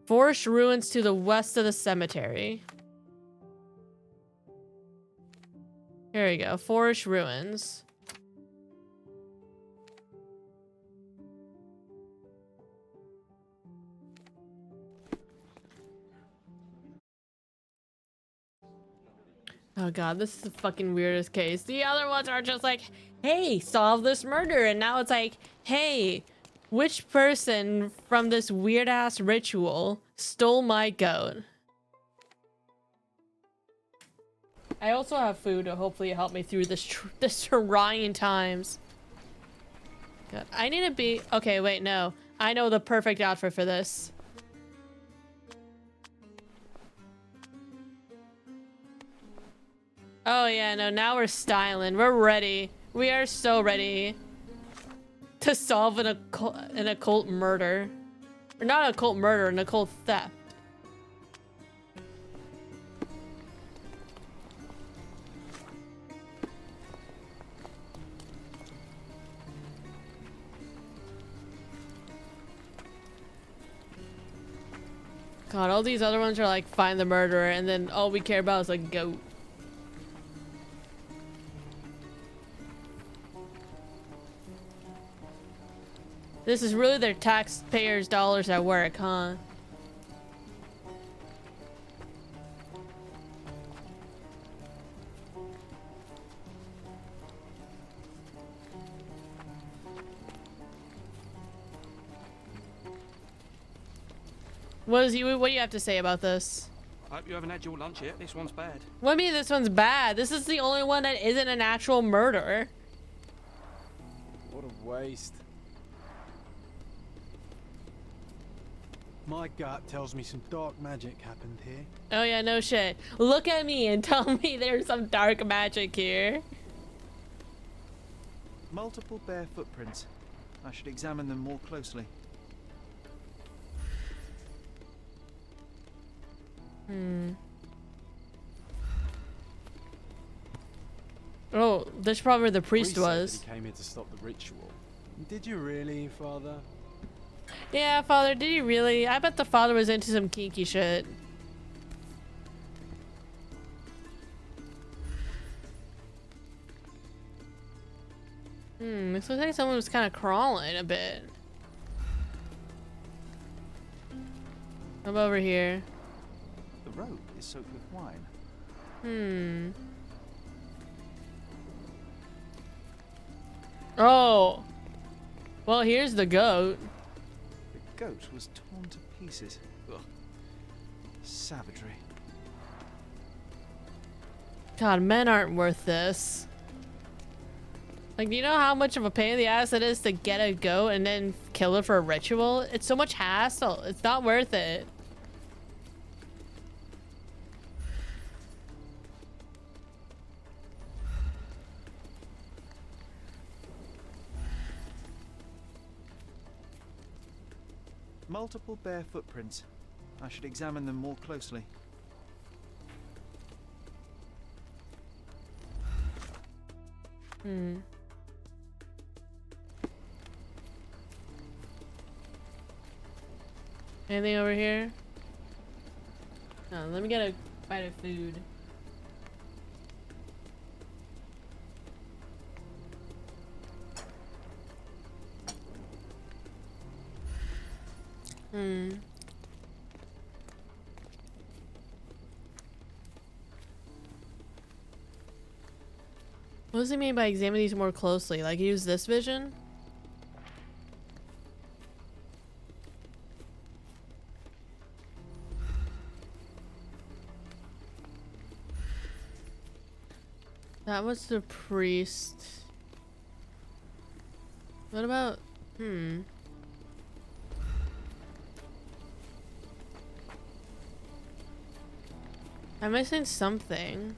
Forest ruins to the west of the cemetery. Here we go. Forest ruins. Oh god, this is the fucking weirdest case. The other ones are just like, hey, solve this murder. And now it's like, hey, which person from this weird ass ritual stole my goat? I also have food to hopefully help me through this trying times. God, I need to be... Okay, wait, no. I know the perfect outfit for this. Oh yeah, no, now we're styling. We're ready. We are so ready to solve an occult murder. Or not an occult murder, an occult theft. God, all these other ones are like find the murderer, and then all we care about is like goat. This is really their taxpayers' dollars at work, huh? What do you have to say about this? I hope you haven't had your lunch yet. This one's bad. What do you mean this one's bad? This is the only one that isn't an actual murder. What a waste. My gut tells me some dark magic happened here. Oh yeah, no shit. Look at me and tell me there's some dark magic here. Multiple bare footprints. I should examine them more closely. Oh, that's probably where the priest said that was. he came here to stop the ritual. Did you really, Father? Yeah, Father, did he really? I bet the father was into some kinky shit. This looks like someone was kind of crawling a bit. I'm over here. The rope is soaked with wine. Oh. Well, here's the goat. The goat was torn to pieces. Ugh. Savagery. God, men aren't worth this. Like, do you know how much of a pain in the ass it is to get a goat and then kill it for a ritual? It's so much hassle. It's not worth it. Multiple bare footprints. I should examine them more closely. Anything over here? No, let me get a bite of food. What does he mean by examine these more closely? Like use this vision? That was the priest. What about... I'm missing something.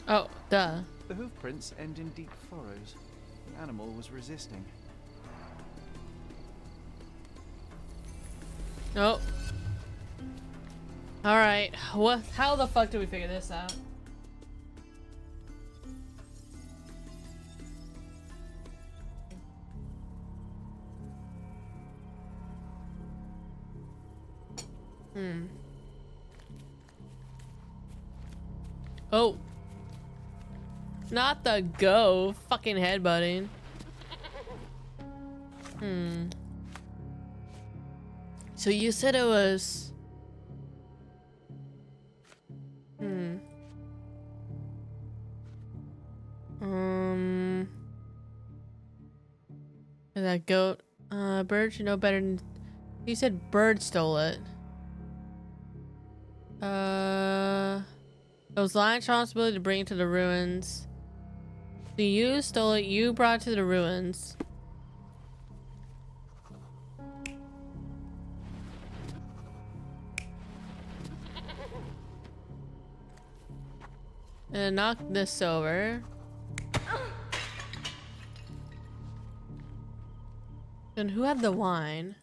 Oh, duh. The hoof prints end in deep furrows. The animal was resisting. Oh. Alright. What? How the fuck do we figure this out? Oh. Not the go. Fucking headbutting. So you said it was... That goat. Bird should know better than... You said Bird stole it. It was Lion's responsibility to bring it to the ruins. So you stole it, you brought it to the ruins. And knock this over. And who had the wine?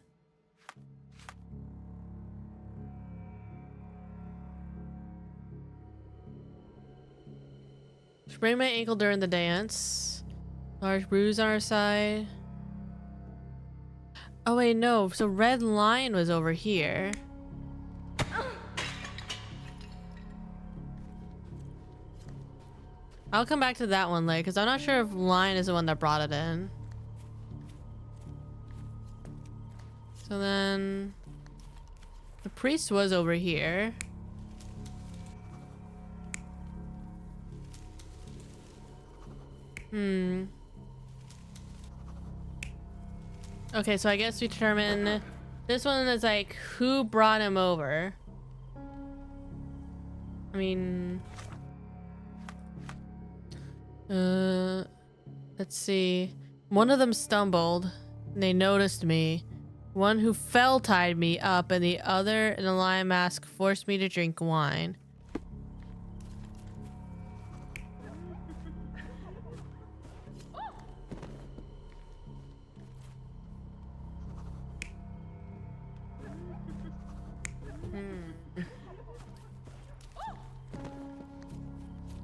sprained my ankle during the dance. Large bruise on our side. Oh wait, no. So Red Lion was over here. I'll come back to that one later because I'm not sure if Lion is the one that brought it in. So then the priest was over here. Okay, so I guess we determine this one is like who brought him over. I mean, let's see. One of them stumbled and they noticed me. One who fell tied me up, and the other in a lion mask forced me to drink wine.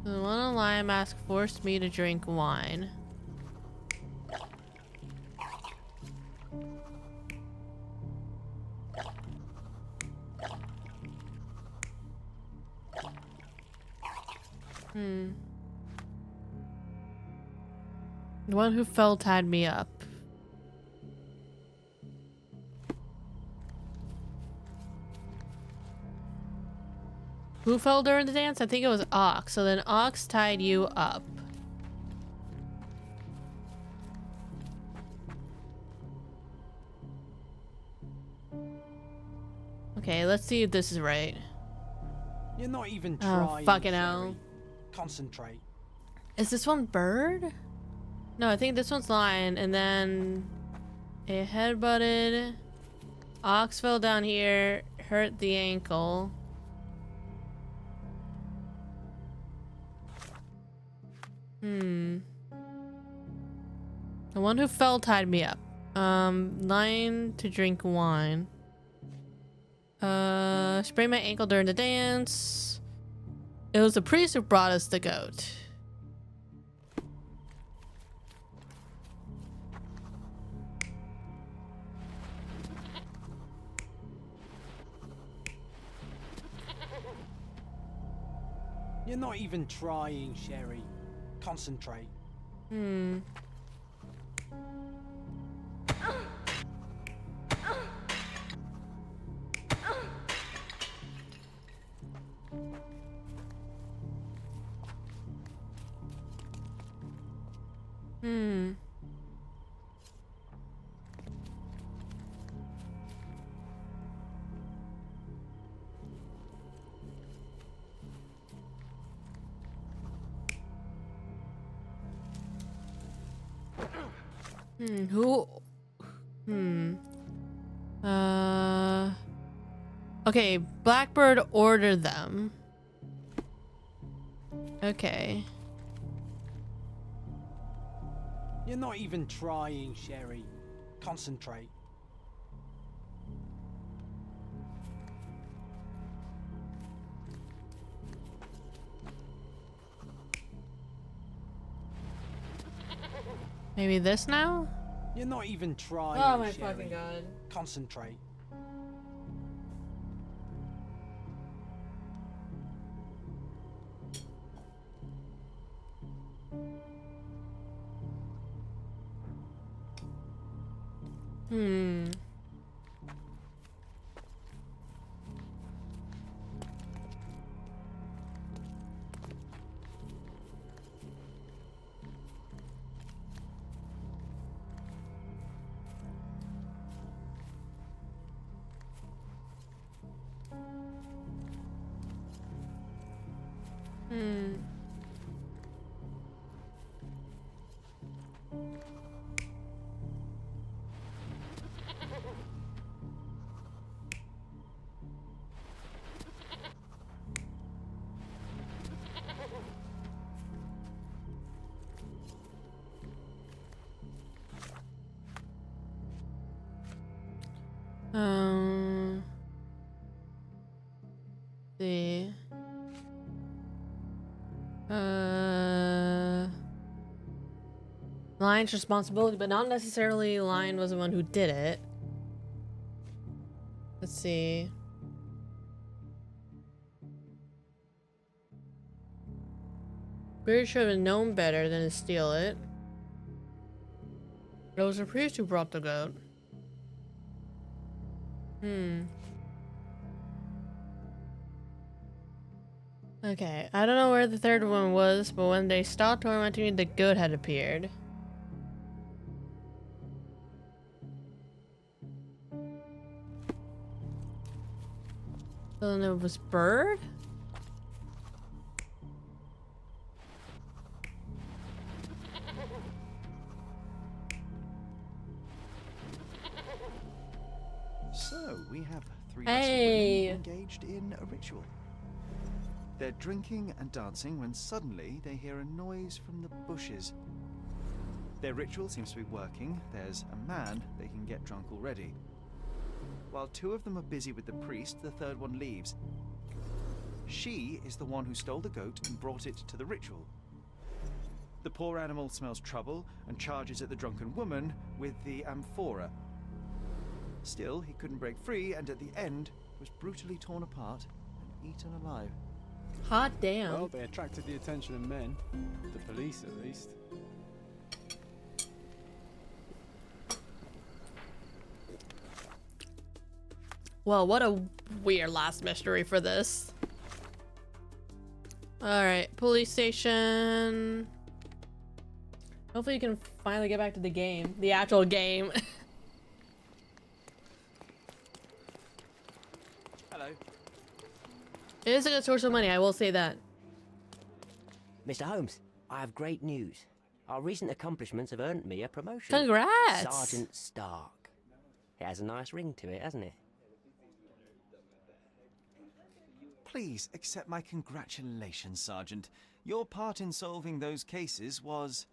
The one in a lion mask forced me to drink wine. The one who fell tied me up. Who fell during the dance? I think it was Ox. So then Ox tied you up. Okay, let's see if this is right. You're not even trying. Oh, fucking hell. Concentrate. Is this one bird? No, I think this one's lion. And then it headbutted. Ox fell down here, hurt the ankle. The one who fell tied me up. Lion to drink wine. Sprained my ankle during the dance. It was the priest who brought us the goat. You're not even trying, Sherry. Concentrate. Who? Okay, Blackbird ordered them. Okay. You're not even trying, Sherry. Concentrate. Maybe this now? You're not even trying. Oh my Sherry. fucking god. Concentrate. See. Lion's responsibility, but not necessarily Lion was the one who did it. Let's see. Beard should have known better than to steal it. It was the priest who brought the goat. Okay, I don't know where the third one was, but when they stopped tormenting me, the goat had appeared. Then it was bird? So, we have three Hey. women engaged in a ritual. They're drinking and dancing when suddenly they hear a noise from the bushes. Their ritual seems to be working. There's a man they can get drunk already. While two of them are busy with the priest, the third one leaves. She is the one who stole the goat and brought it to the ritual. The poor animal smells trouble and charges at the drunken woman with the amphora. Still, he couldn't break free, and at the end was brutally torn apart and eaten alive. Hot damn. Well, they attracted the attention of men. The police, at least. Well, what a weird last mystery for this. Alright, police station. Hopefully you can finally get back to the game. The actual game. Hello. It is a good source of money, I will say that. Mr. Holmes, I have great news. Our recent accomplishments have earned me a promotion. Congrats! Sergeant Stark. It has a nice ring to it, hasn't it? Please accept my congratulations, Sergeant. Your part in solving those cases was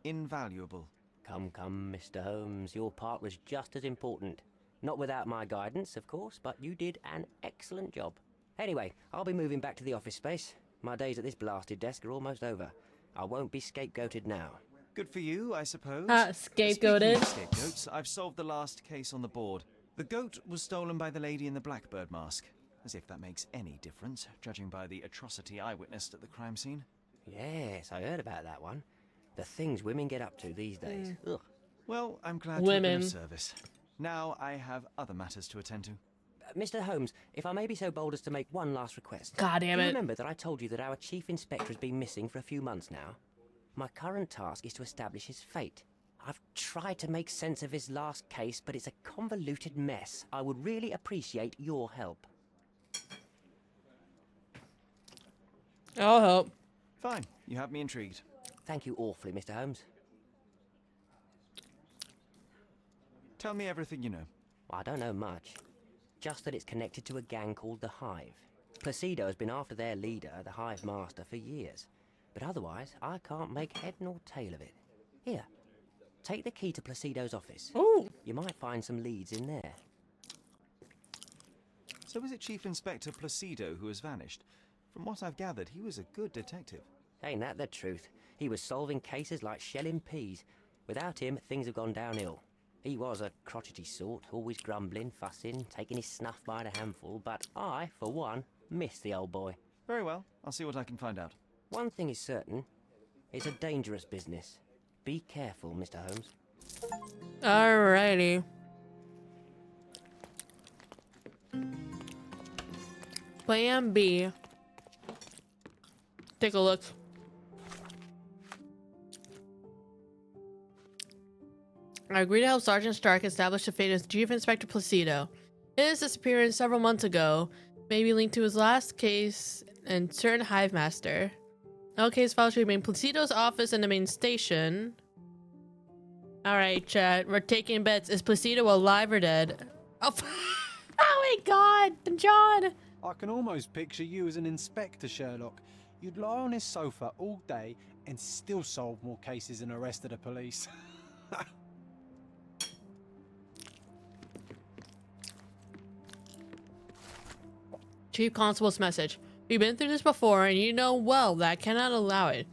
invaluable. Come, Mr. Holmes, your part was just as important. Not without my guidance, of course, but you did an excellent job. Anyway, I'll be moving back to the office space. My days at this blasted desk are almost over. I won't be scapegoated now. Good for you, I suppose. Scapegoated. Speaking of scapegoats, I've solved the last case on the board. The goat was stolen by the lady in the blackbird mask. As if that makes any difference, judging by the atrocity I witnessed at the crime scene. Yes, I heard about that one. The things women get up to these days. Ugh. Well, I'm glad to have been of service. Now I have other matters to attend to. Mr. Holmes, if I may be so bold as to make one last request. God damn Do it. you remember that I told you that our chief inspector has been missing for a few months now? My current task is to establish his fate. I've tried to make sense of his last case, but it's a convoluted mess. I would really appreciate your help. I'll help. Fine, you have me intrigued. Thank you awfully, Mr. Holmes. Tell me everything you know. I don't know much. Just that it's connected to a gang called the Hive. Placido has been after their leader, the Hive Master, for years. But otherwise, I can't make head nor tail of it. Here, take the key to Placido's office. Ooh. You might find some leads in there. So is it Chief Inspector Placido who has vanished? From what I've gathered, he was a good detective. Ain't that the truth? He was solving cases like shelling peas. Without him, things have gone downhill. He was a crotchety sort, always grumbling, fussing, taking his snuff by the handful, but I, for one, miss the old boy. Very well, I'll see what I can find out. One thing is certain, it's a dangerous business. Be careful, Mr. Holmes. Alrighty. Plan B. Take a look. I agree to help Sergeant Stark establish the fate of Chief Inspector Placido. His disappearance several months ago may be linked to his last case and certain Hive Master. No case files remain Placido's office and the main station. Alright, chat. We're taking bets. Is Placido alive or dead? Oh, oh my god, John! I can almost picture you as an inspector, Sherlock. You'd lie on his sofa all day and still solve more cases than the rest of the police. Chief Constable's message. We've been through this before, and you know well that I cannot allow it.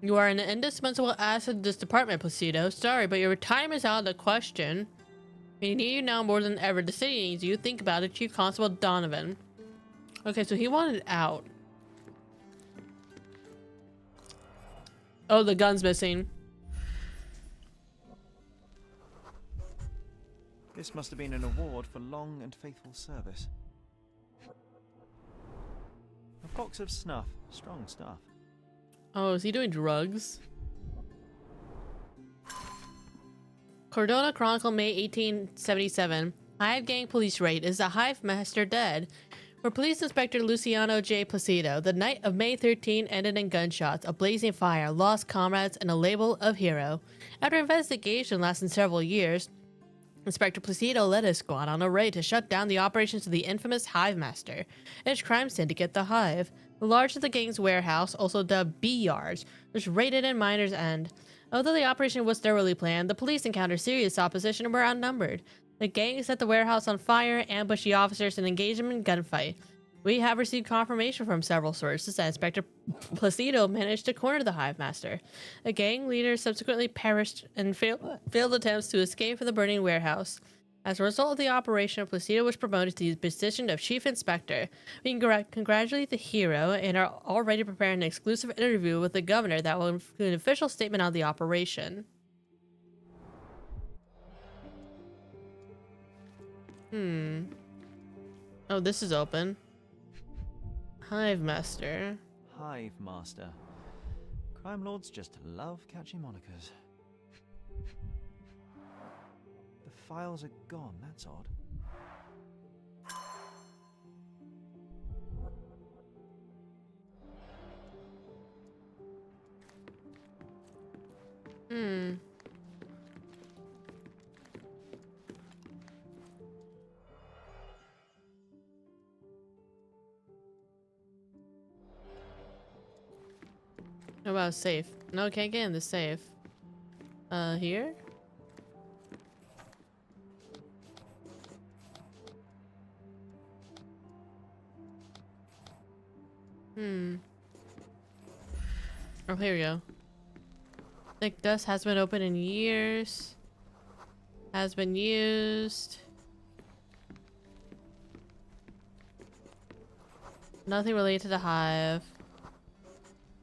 You are an indispensable asset to this department, Placido. Sorry, but your retirement is out of the question. We need you now more than ever. The city needs you. Think about it, Chief Constable Donovan. Okay, so he wanted out. Oh, the gun's missing. This must have been an award for long and faithful service. A box of snuff. Strong stuff. Oh, is he doing drugs? Cordona Chronicle, May 1877. Hive Gang Police Raid. Is the Hive Master dead? For Police Inspector Luciano J. Placido, the night of May 13 ended in gunshots, a blazing fire, lost comrades, and a label of hero. After investigation lasting several years, Inspector Placido led his squad on a raid to shut down the operations of the infamous Hive Master and his crime syndicate, the Hive. The largest of the gang's warehouse, also dubbed B-Yards, was raided in Miner's End. Although the operation was thoroughly planned, the police encountered serious opposition and were outnumbered. The gang set the warehouse on fire, ambushed the officers, and engaged them in gunfight. We have received confirmation from several sources that Inspector Placido managed to corner the Hive Master. The gang leader subsequently perished in failed attempts to escape from the burning warehouse. As a result of the operation, Placido was promoted to the position of Chief Inspector. We congratulate the hero and are already preparing an exclusive interview with the governor that will include an official statement on the operation. Oh, this is open. Hive Master. Hive Master. Crime lords just love catchy monikers. The files are gone, that's odd. How about safe? No, can't get in the safe. Here? Oh, here we go. Thick dust has been open in years. Has been used. Nothing related to the Hive.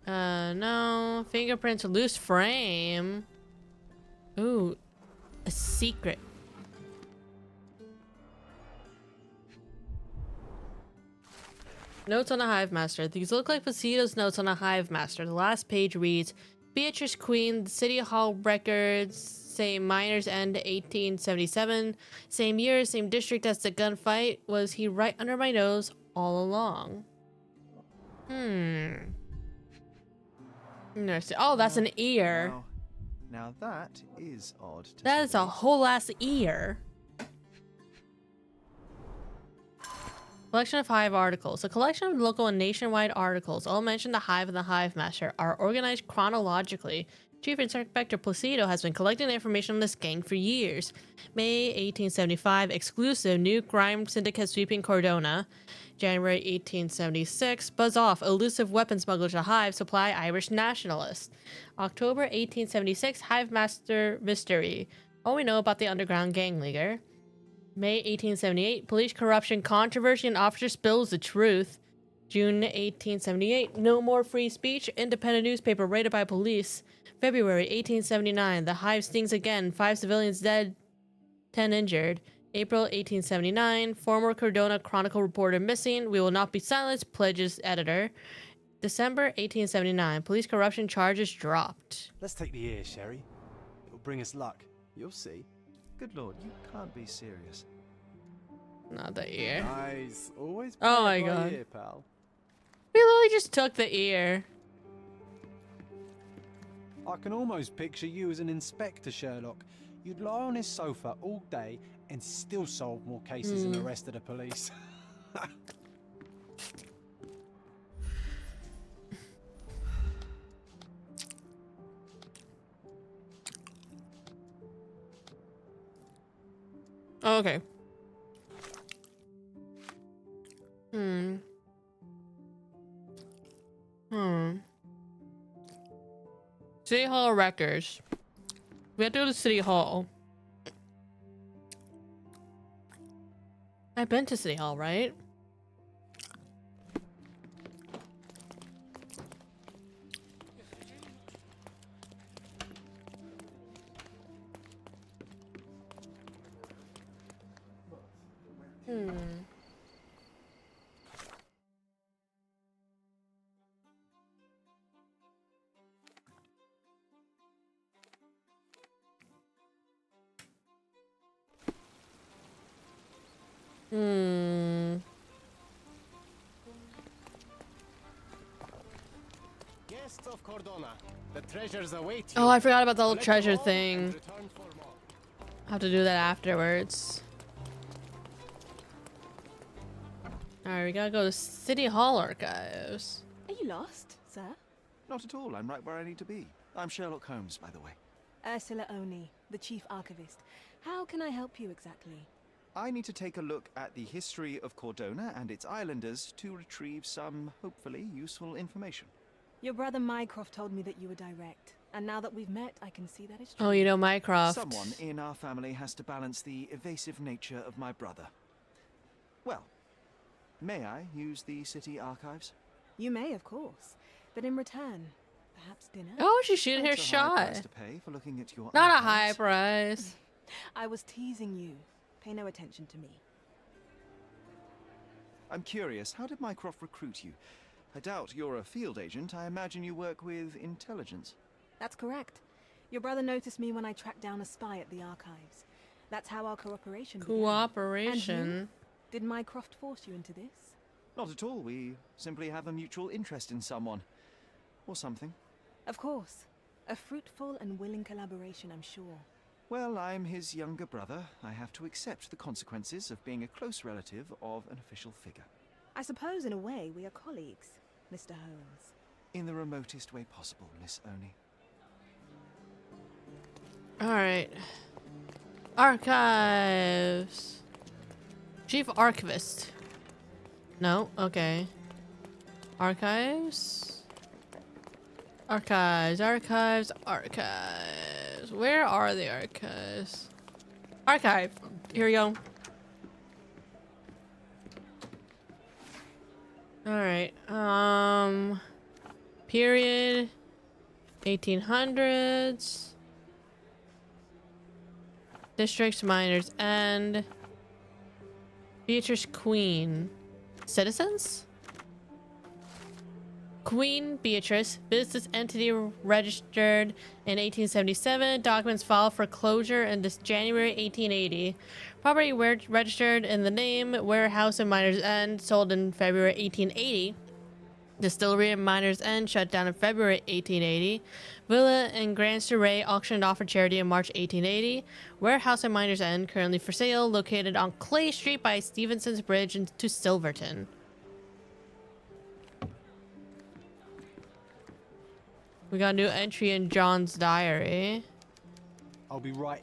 No. Fingerprints, loose frame. Ooh, a secret. Notes on a Hive Master. These look like Placido's notes on a Hive Master. The last page reads, Beatrice Queen, City Hall records, same Miner's End, 1877. Same year, same district as the gunfight. Was he right under my nose all along? Interesting. Oh, that's an ear. Now that is odd. That is a whole ass ear. Collection of Hive articles. A collection of local and nationwide articles, all mention the Hive and the Hive Master, are organized chronologically. Chief Inspector Placido has been collecting information on this gang for years. May 1875, exclusive new crime syndicate sweeping Cordona. January 1876, buzz off, elusive weapon smuggler to Hive supply Irish nationalists. October 1876, Hive Master mystery. All we know about the underground gang leader. May 1878, police corruption controversy and officer spills the truth. June 1878, no more free speech, independent newspaper raided by police. February 1879, the Hive stings again, 5 civilians dead, 10 injured. April 1879, former Cordona Chronicle reporter missing, we will not be silenced, pledges editor. December 1879, police corruption charges dropped. Let's take the ear, Sherry. It'll bring us luck. You'll see. Good lord, you can't be serious. Not the ear. Nice. Always Oh my play it by god. ear, pal. We literally just took the ear. I can almost picture you as an inspector, Sherlock. You'd lie on his sofa all day and still solve more cases than the rest of the police. Oh, okay. City Hall records. We have to go to City Hall. I've been to City Hall, right? Guests of Cordona, the treasures await you. Oh, I forgot about the whole Collect treasure them all and thing. return for more. I'll have to do that afterwards. Alright, we gotta go to City Hall archives. Are you lost, sir? Not at all. I'm right where I need to be. I'm Sherlock Holmes, by the way. Ursula Oni, the chief archivist. How can I help you exactly? I need to take a look at the history of Cordona and its islanders to retrieve some, hopefully, useful information. Your brother Mycroft told me that you were direct, and now that we've met, I can see that is true. Oh, you know Mycroft. Someone in our family has to balance the evasive nature of my brother. Well, may I use the city archives? You may, of course, but in return, perhaps dinner. Oh, she's shooting her That's a high shot. price to pay for looking at your Not a archives. high price. I was teasing you. Pay no attention to me. I'm curious, how did Mycroft recruit you? I doubt you're a field agent. I imagine you work with intelligence. That's correct. Your brother noticed me when I tracked down a spy at the archives. That's how our cooperation began. Cooperation? And you? Did Mycroft force you into this? Not at all. We simply have a mutual interest in someone. Or something. Of course. A fruitful and willing collaboration, I'm sure. Well, I'm his younger brother. I have to accept the consequences of being a close relative of an official figure. I suppose, in a way, we are colleagues, Mr. Holmes. In the remotest way possible, Miss Oni. Alright. Archives. Chief Archivist. No? Okay. Archives? Archives, archives, archives. Where are the archives? Archive. Here we go. Alright. Period. 1800s. Districts, miners, and Beatrice Queen. Citizens? Queen Beatrice, business entity registered in 1877, documents filed for closure in this January 1880. Property registered in the name Warehouse in Miners End, sold in February 1880. Distillery in Miners End, shut down in February 1880. Villa in Grand Surrey, auctioned off for charity in March 1880. Warehouse in Miners End, currently for sale, located on Clay Street by Stevenson's Bridge to Silverton. We got a new entry in John's diary. I'll be right.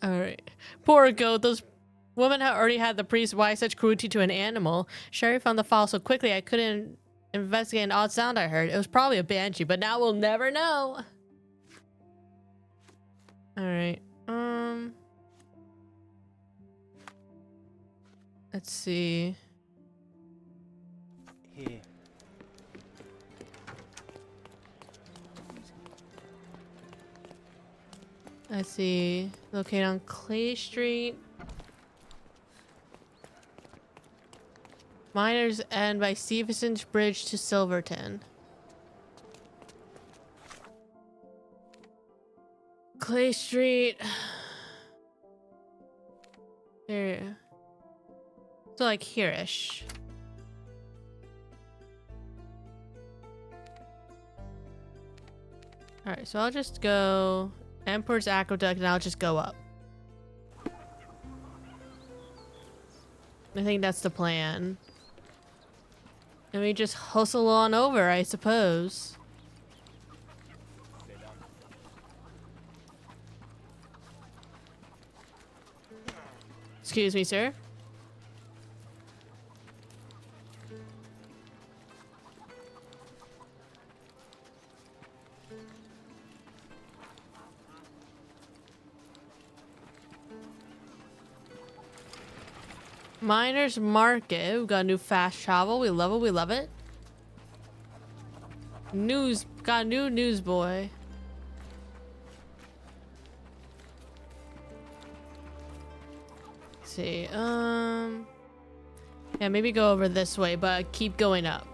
Alright. Poor goat. Those women had already had the priest. Why such cruelty to an animal? Sherry found the file so quickly I couldn't investigate an odd sound I heard. It was probably a banshee, but now we'll never know. Alright. Let's see. Here. Let's see. Located on Clay Street. Miners End by Stevenson's Bridge to Silverton. Clay Street. There. So like here-ish. Alright, so I'll just go Emperor's Aqueduct and I'll just go up. I think that's the plan. And we just hustle on over, I suppose. Excuse me, sir. Miners Market. We've got new fast travel. We love it. We love it. News. Got a new newsboy. Let's see. Yeah, maybe go over this way, but keep going up.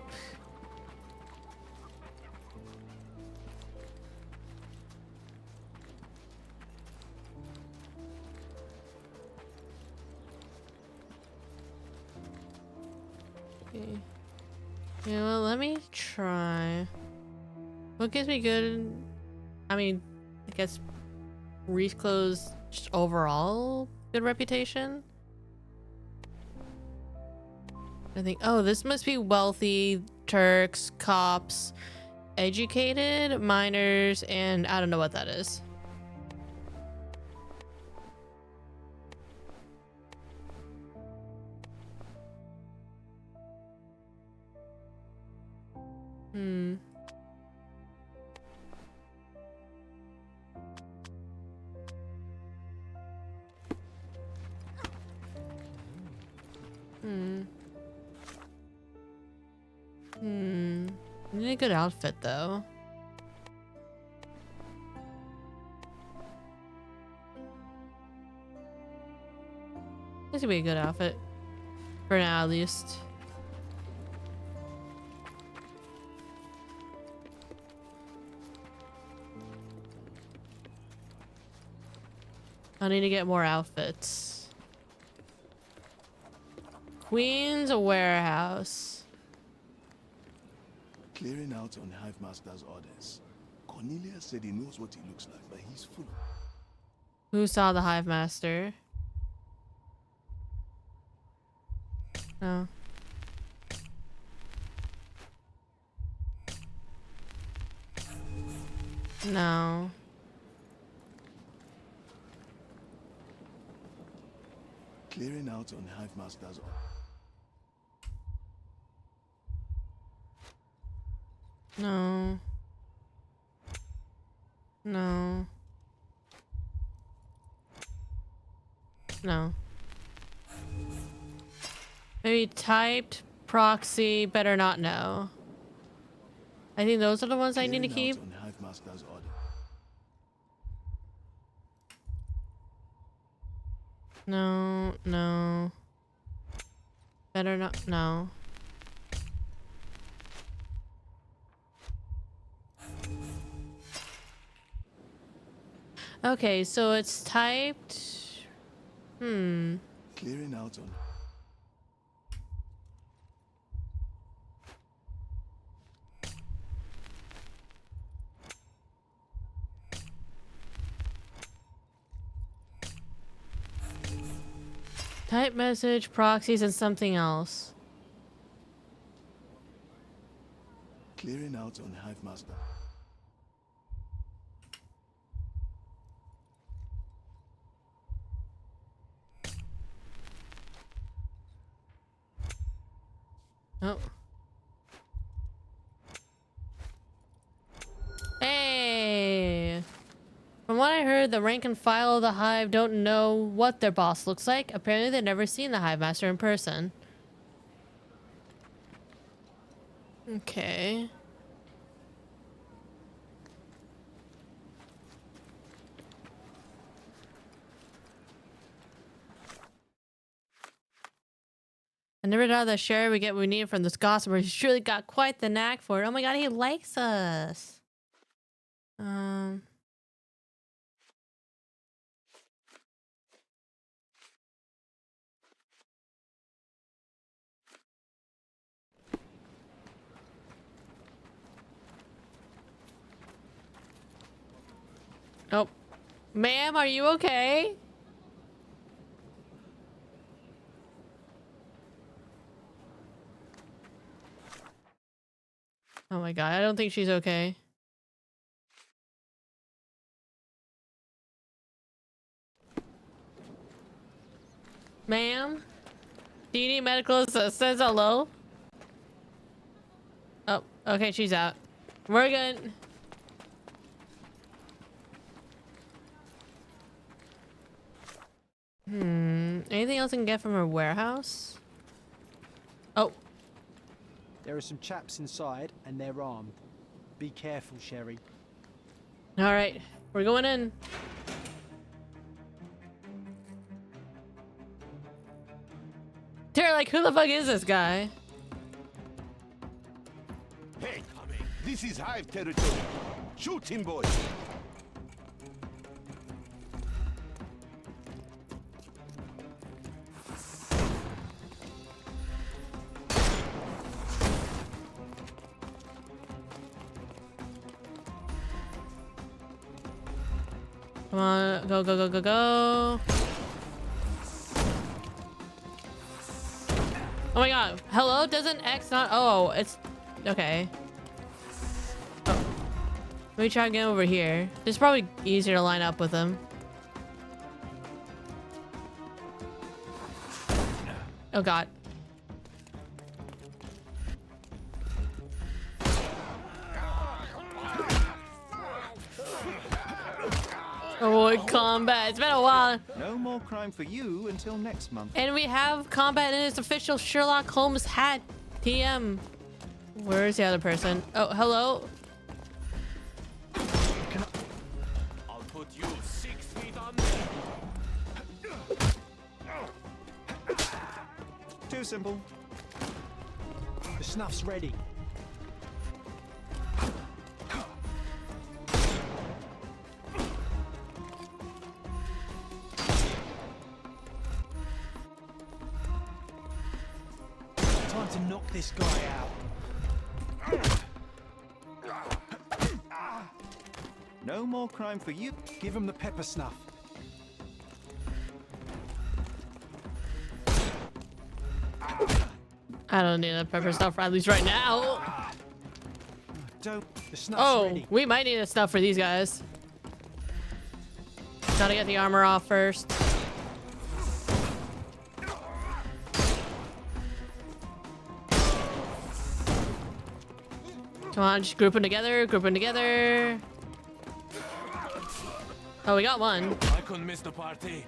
Okay. Yeah, well, let me try. What gives me good? I mean, I guess Reese Clothes just overall good reputation. I think, oh, this must be wealthy Turks, cops, educated, miners, and I don't know what that is. Hmm. I need a good outfit though. This would be a good outfit. For now, at least. I need to get more outfits. Queen's Warehouse. Clearing out on Hive Master's orders. Cornelius said he knows what he looks like, but he's full. Who saw the Hive Master? No. No. Clearing out on Hive Master's orders. No. No. No. Maybe typed, proxy, better not know. I think those are the ones I need to keep. On Hive Master's order. No, no. Better not, no. Okay, so it's typed. Clearing out on. Type message, proxies, and something else. Clearing out on Hive Master. Oh. Hey! From what I heard, the rank and file of the Hive don't know what their boss looks like. Apparently, they've never seen the Hive Master in person. Okay. I never doubt that Sherry would get what we need from this gossiper. He's surely got quite the knack for it. Oh my god, he likes us. Oh. Ma'am, are you okay? Oh my god, I don't think she's okay. Ma'am? Do you need medical assistance? Hello? Oh, okay, she's out. We're good. Anything else I can get from her warehouse? Oh. There are some chaps inside, and they're armed. Be careful, Sherry. All right, we're going in. They're like, who the fuck is this guy? Hey, this is Hive territory. Shoot him, boys. Come on, go, go, go, go, go. Oh my god. Hello? Doesn't X not... Oh, it's... Okay. Oh. Let me try again over here. It's probably easier to line up with him. Oh god. Oh, combat. It's been a while. No more crime for you until next month. And we have combat in its official Sherlock Holmes hat. TM. Where's the other person? Oh, hello? I'll put you 6 feet on there. Too simple. The snuff's ready. Time to knock this guy out. No more crime for you. Give him the pepper snuff. I don't need a pepper stuff, at least right now. Don't. The snuff's Oh, ready. we might need a stuff for these guys. Gotta get the armor off first. Come on, just group them together, group them together. Oh, we got one. I couldn't miss the party.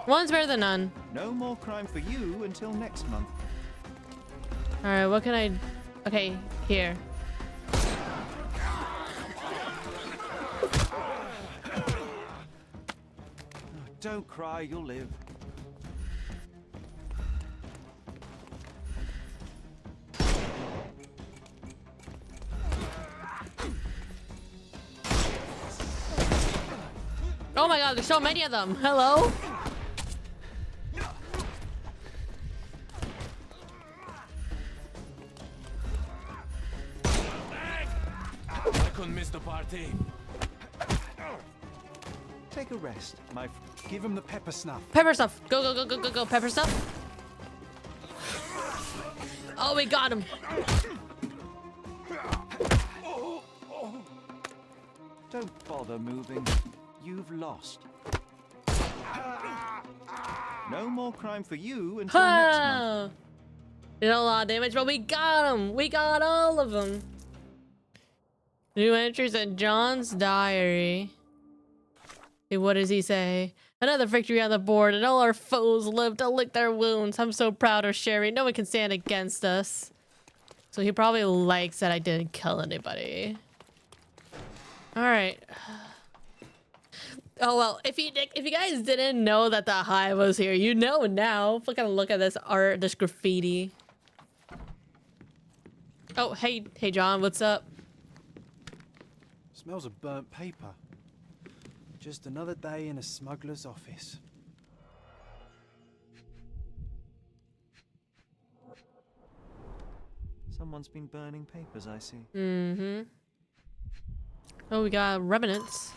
One's better than none. No more crime for you until next month. All right, what can I... Okay, here. Don't cry, you'll live. Oh my god, there's so many of them. Hello? I couldn't miss the party. Take a rest, my friend. Give him the pepper snuff. Pepper stuff. Go, go, go, go, go, go. Pepper stuff. Oh, we got him. Don't bother moving. You've lost. No more crime for you until next month. Did a lot of damage, but we got him. We got all of them. New entries in John's diary. Hey, what does he say? Another victory on the board, and all our foes live to lick their wounds. I'm so proud of Sherry. No one can stand against us. So he probably likes that I didn't kill anybody. All right. Oh well, if you guys didn't know that the Hive was here, you know now. Look at this art, this graffiti. Oh, hey John, what's up? Smells of burnt paper. Just another day in a smuggler's office. Someone's been burning papers, I see. Mm-hmm. Oh, we got remnants.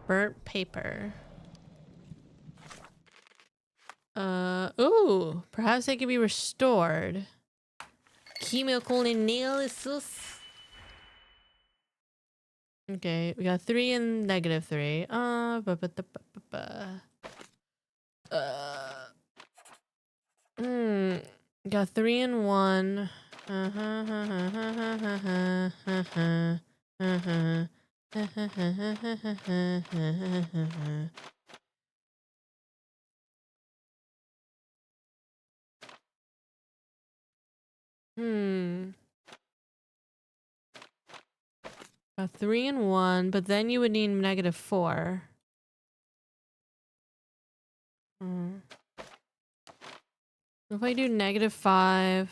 Burnt paper. Ooh, perhaps they can be restored. Chemical analysis. Okay, we got 3 and -3. Got 3 and 1. Hmm. A 3 and 1, but then you would need -4. Hmm. If I do -5.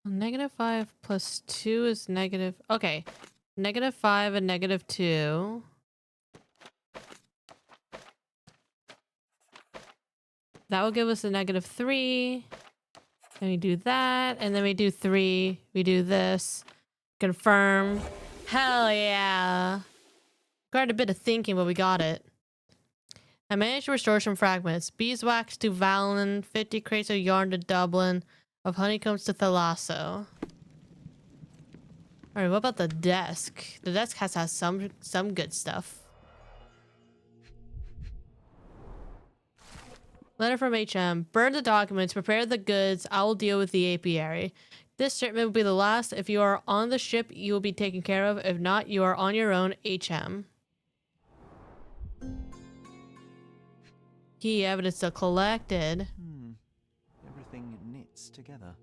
-5 plus 2 is negative. Okay. -5 and -2. That will give us a -3. And we do that. And then we do 3. We do this. Confirm. Hell yeah. Quite a bit of thinking, but we got it. I managed to restore some fragments. Beeswax to Valen, 50 crates of yarn to Dublin, of honeycombs to Thalasso. Alright, what about the desk? The desk has to have some good stuff. Letter from HM. Burn the documents, prepare the goods, I will deal with the apiary. This shipment will be the last. If you are on the ship, you will be taken care of. If not, you are on your own, HM. Key evidence still collected. Everything knits together.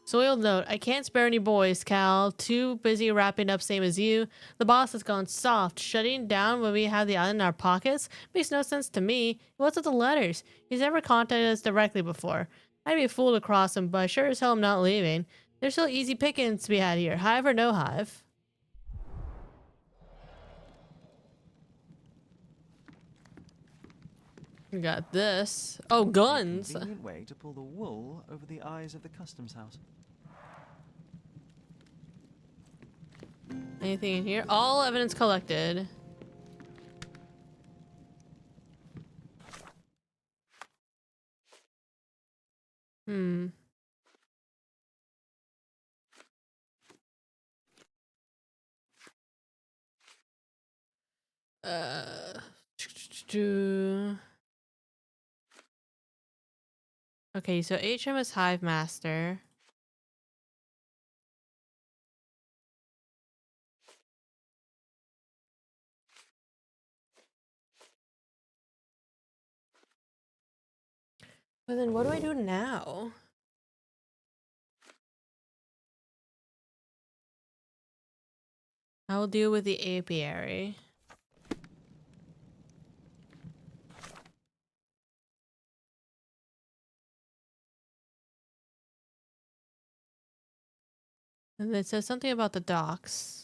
Soiled note. I can't spare any boys, Cal. Too busy wrapping up, same as you. The boss has gone soft. Shutting down when we have the island in our pockets makes no sense to me. What's with the letters? He's never contacted us directly before. I'd be a fool to cross him, but sure as hell I'm not leaving. There's still easy pickings to be had here. Hive or no hive. We got this. Oh, guns. A convenient way to pull the wool over the eyes of the customs house. Anything in here? All evidence collected. Okay, so HM is Hive Master. But then what do I do now? I will deal with the apiary. And it says something about the docks.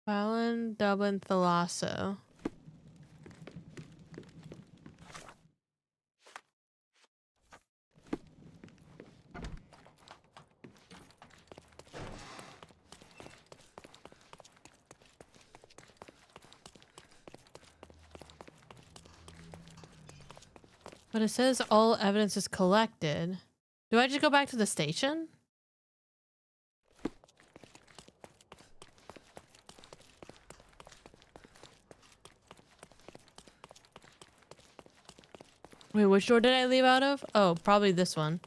Fallon, Dublin, Thalasso. But it says all evidence is collected. Do I just go back to the station? Wait, which door did I leave out of? Oh, probably this one.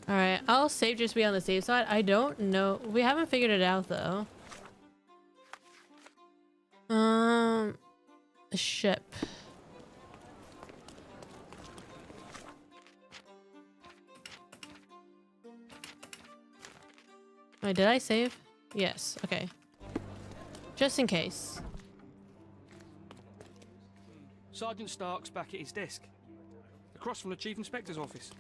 Alright, I'll save just be on the safe side. I don't know. We haven't figured it out though. The ship. Wait, did I save? Yes, okay. Just in case. Sergeant Stark's back at his desk, across from the Chief Inspector's office.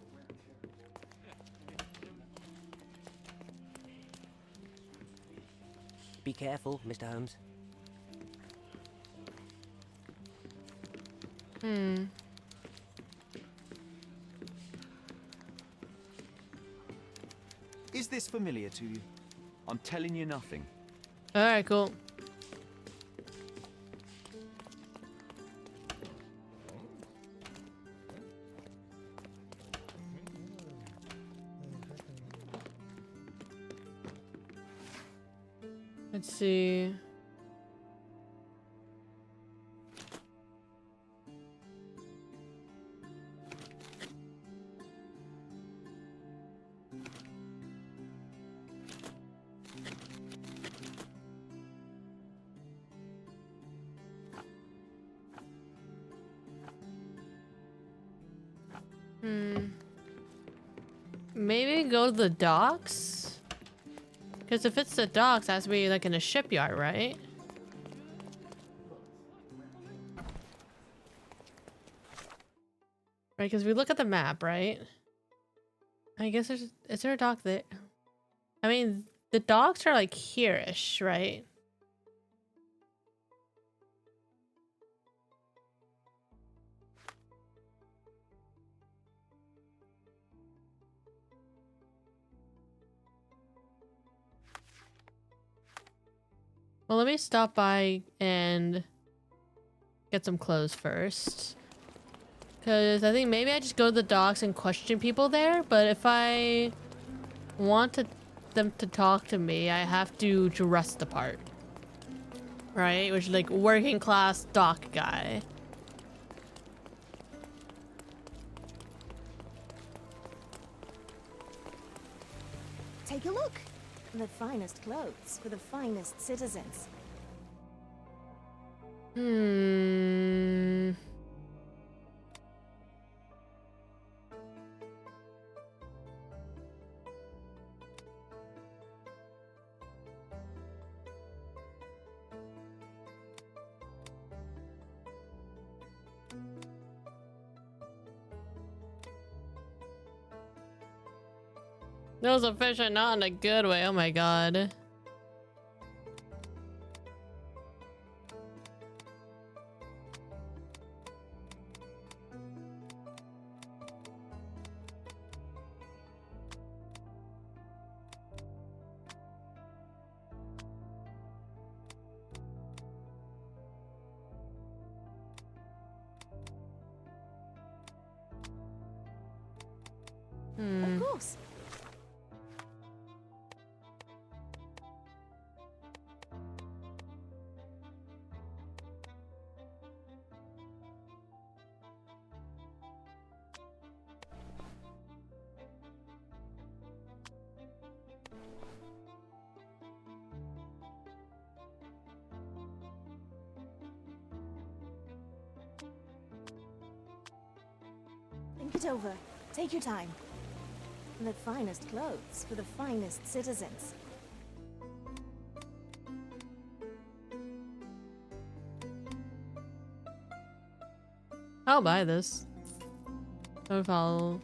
Be careful, Mr. Holmes. Is this familiar to you? I'm telling you nothing. Alright, cool. Let's see. Maybe go to the docks? Because if it's the docks, it has to be like in a shipyard, right? Right, because we look at the map, right? I guess is there a dock there? I mean, the docks are like here-ish, right? Well, let me stop by and get some clothes first. Because I think maybe I just go to the docks and question people there. But if I want them to talk to me, I have to dress the part. Right? Which is like working class dock guy. Take a look. The finest clothes for the finest citizens. That was efficient, not in a good way. Oh my god. Of course. Think it over. Take your time. The finest clothes for the finest citizens. I'll buy this. If I'll...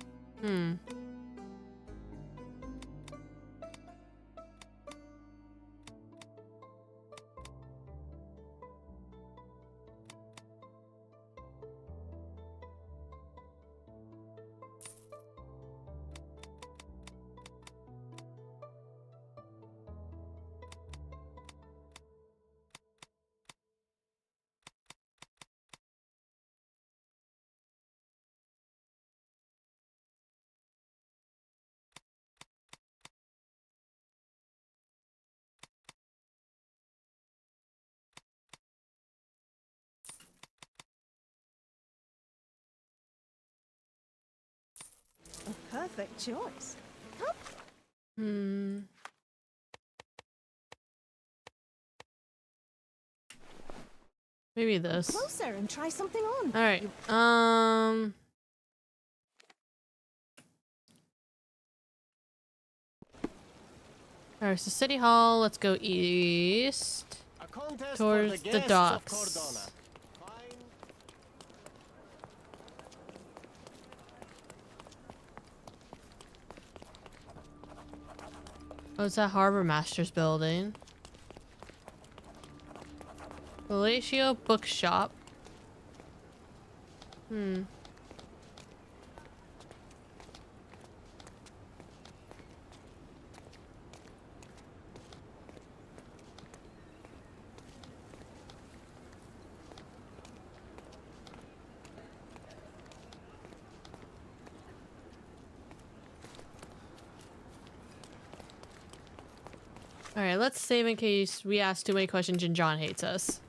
A perfect choice. Maybe this. Closer and try something on. Alright, Alright, so City Hall, let's go east. Towards the docks. Oh, it's that Harbor Master's building. Palacio Bookshop. Hmm. All right, let's save in case we ask too many questions and John hates us.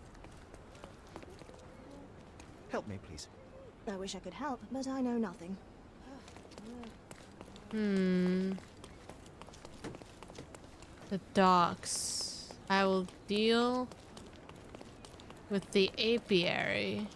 Help me, please. I wish I could help, but I know nothing. Hmm. The docks. I will deal with the apiary.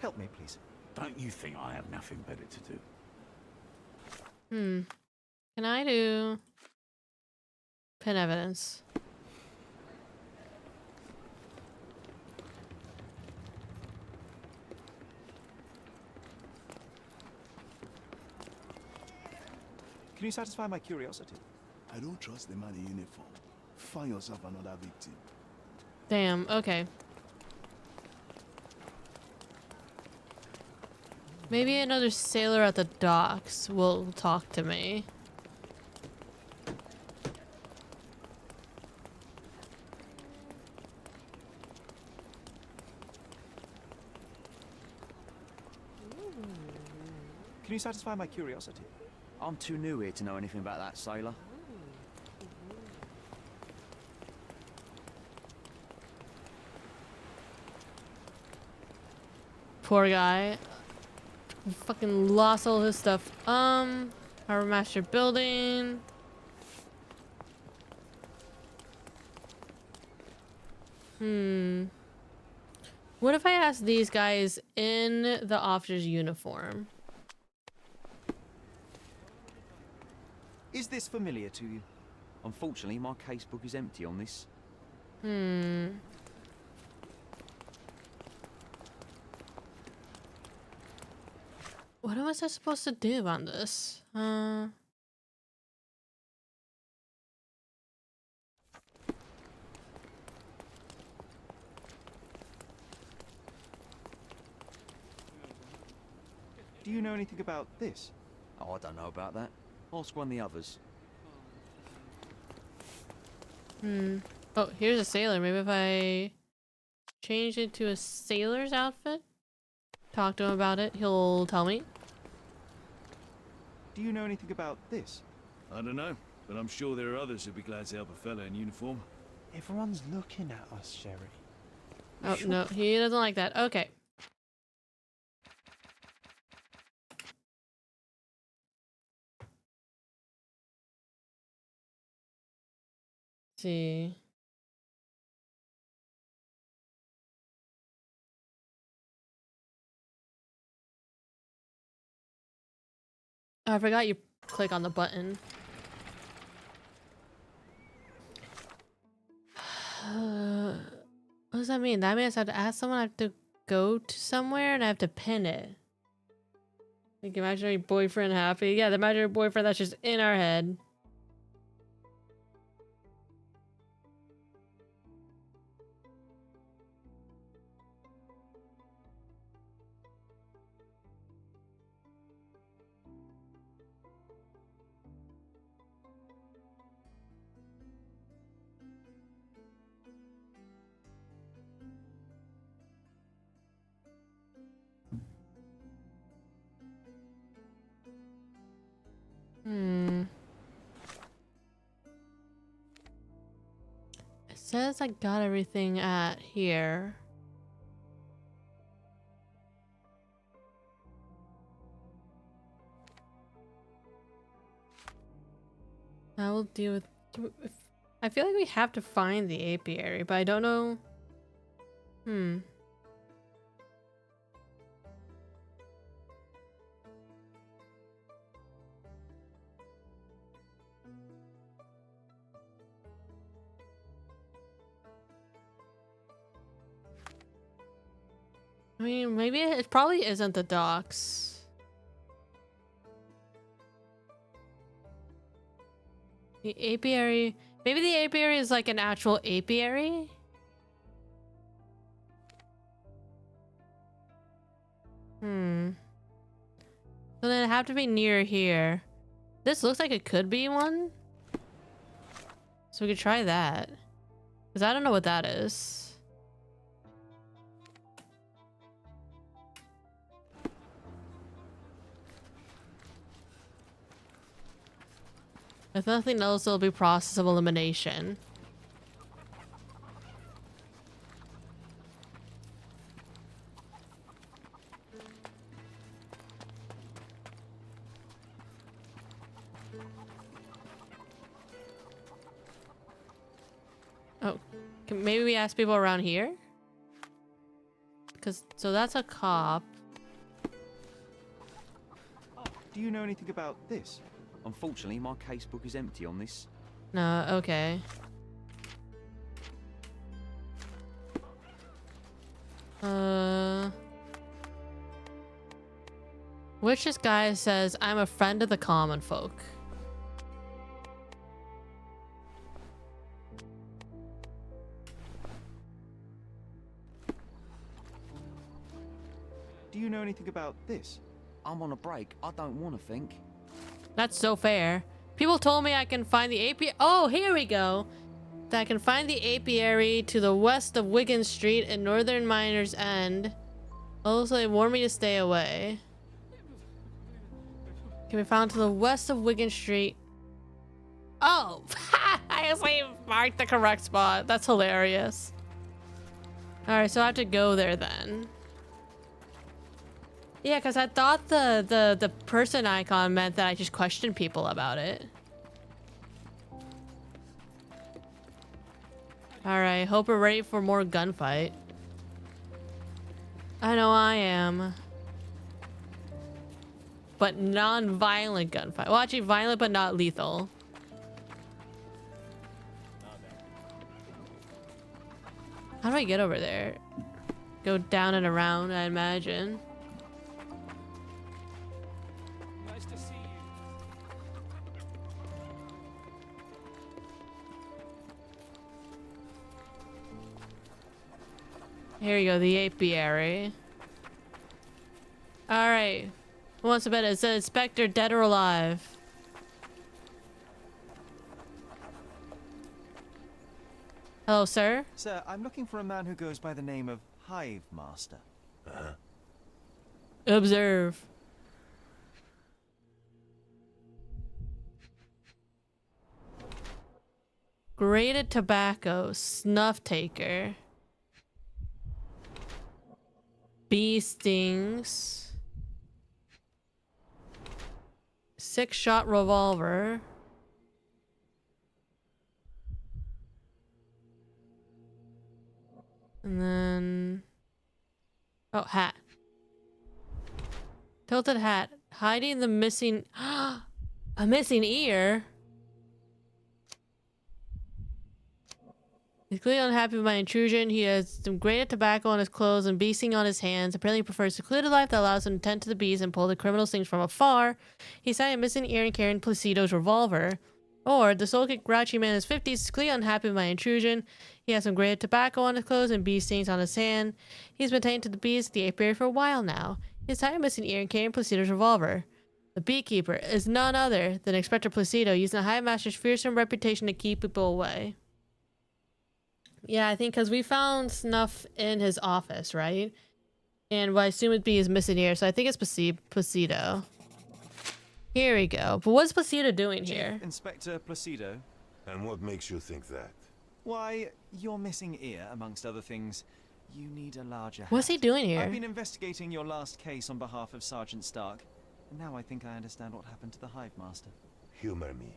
Help me, please. Don't you think I have nothing better to do? Hmm. Can I do pin evidence? Can you satisfy my curiosity? I don't trust the man in uniform. Find yourself another victim. Damn, okay. Maybe another sailor at the docks will talk to me. Can you satisfy my curiosity? I'm too new here to know anything about that sailor. Poor guy. Fucking lost all his stuff. Harbor Master building. What if I ask these guys in the officer's uniform? Is this familiar to you? Unfortunately, my casebook is empty on this. What am I supposed to do on this? Do you know anything about this? Oh, I don't know about that. Ask one of the others. Oh, here's a sailor. Maybe if I change it to a sailor's outfit? Talk to him about it. He'll tell me. Do you know anything about this? I don't know, but I'm sure there are others who'd be glad to help a fella in uniform. Everyone's looking at us, Sherry. Oh, no, he doesn't like that. Okay. See. Oh, I forgot you click on the button. What does that mean? That means I have to ask someone, I have to go to somewhere, and I have to pin it. Like imaginary boyfriend happy. Yeah, the imaginary boyfriend that's just in our head. It says I got everything at here. I will deal with... I feel like we have to find the apiary, but I don't know... I mean, maybe it probably isn't the docks. The apiary. Maybe the apiary is like an actual apiary? So then it'd have to be near here. This looks like it could be one. So we could try that. Because I don't know what that is. If nothing else, it'll be process of elimination. Oh, maybe we ask people around here? So that's a cop. Do you know anything about this? Unfortunately, my casebook is empty on this. No, okay. Which this guy says, I'm a friend of the common folk. Do you know anything about this? I'm on a break. I don't want to think. That's so fair. People told me I can find the apiary. Oh, here we go. That I can find the apiary to the west of Wigan Street and Northern Miners End. Also, they warned me to stay away. Can be found to the west of Wigan Street. Oh, I actually marked the correct spot. That's hilarious. All right, so I have to go there then. Yeah, because I thought the person icon meant that I just questioned people about it. Alright, hope we're ready for more gunfight. I know I am. But non-violent gunfight. Well, actually violent but not lethal. How do I get over there? Go down and around, I imagine. Nice to see you. Here you go, the apiary. Alright. Who wants to bet it? It says Inspector, dead or alive? Hello, sir? Sir, I'm looking for a man who goes by the name of Hive Master. Observe. Grated tobacco, snuff taker. Bee stings. 6-shot revolver. And then... oh, hat. Tilted hat. Hiding the missing... a missing ear? He's clearly unhappy with my intrusion. He has some grated tobacco on his clothes and bee sting on his hands. Apparently he prefers a secluded life that allows him to tend to the bees and pull the criminal stings from afar. He's hiding a missing ear and carrying Placido's revolver. Or, the soul-kicked grouchy man in his 50s is clearly unhappy with my intrusion. He has some grated tobacco on his clothes and bee stings on his hand. He's been taken to the bees at the apiary for a while now. He's hiding a missing ear and carrying Placido's revolver. The beekeeper is none other than Inspector Placido, using the Hive Master's fearsome reputation to keep people away. Yeah, I think because we found snuff in his office, right? And what I assume would be his missing ear, so I think it's Placido. Here we go. But what's Placido doing here? Inspector Placido. And what makes you think that? Why, your missing ear, amongst other things. You need a larger hat. What's he doing here? I've been investigating your last case on behalf of Sergeant Stark. And now I think I understand what happened to the Hive Master. Humor me.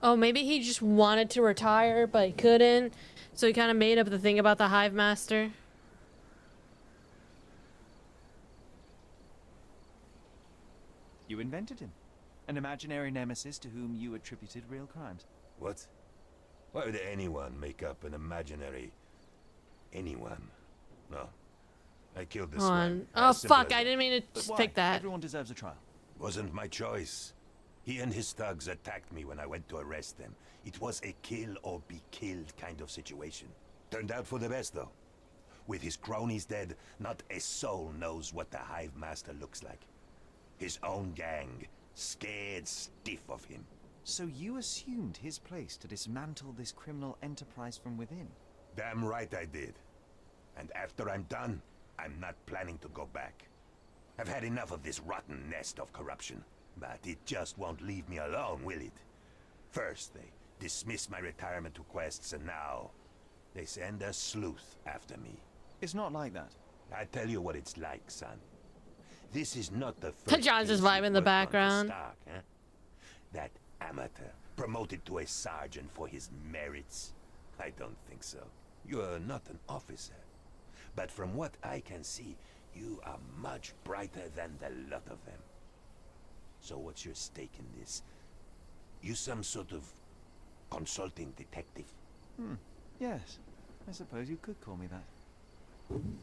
Oh, maybe he just wanted to retire, but he couldn't. So he kind of made up the thing about the Hive Master. invented him. An imaginary nemesis to whom you attributed real crimes. What? Why would anyone make up an imaginary... anyone? No. I killed this one. Oh, fuck, I didn't mean to pick that. Everyone deserves a trial. Wasn't my choice. He and his thugs attacked me when I went to arrest them. It was a kill or be killed kind of situation. Turned out for the best, though. With his cronies dead, not a soul knows what the Hive Master looks like. His own gang, scared stiff of him. So you assumed his place to dismantle this criminal enterprise from within? Damn right I did. And after I'm done, I'm not planning to go back. I've had enough of this rotten nest of corruption. But it just won't leave me alone, will it? First, they dismiss my retirement requests, and now they send a sleuth after me. It's not like that. I tell you what it's like, son. This is not the first John's just case vibing in the you've worked on for background. Stark, huh? That amateur promoted to a sergeant for his merits? I don't think so. You're not an officer. But from what I can see, you are much brighter than the lot of them. So what's your stake in this? You some sort of consulting detective? Yes, I suppose you could call me that.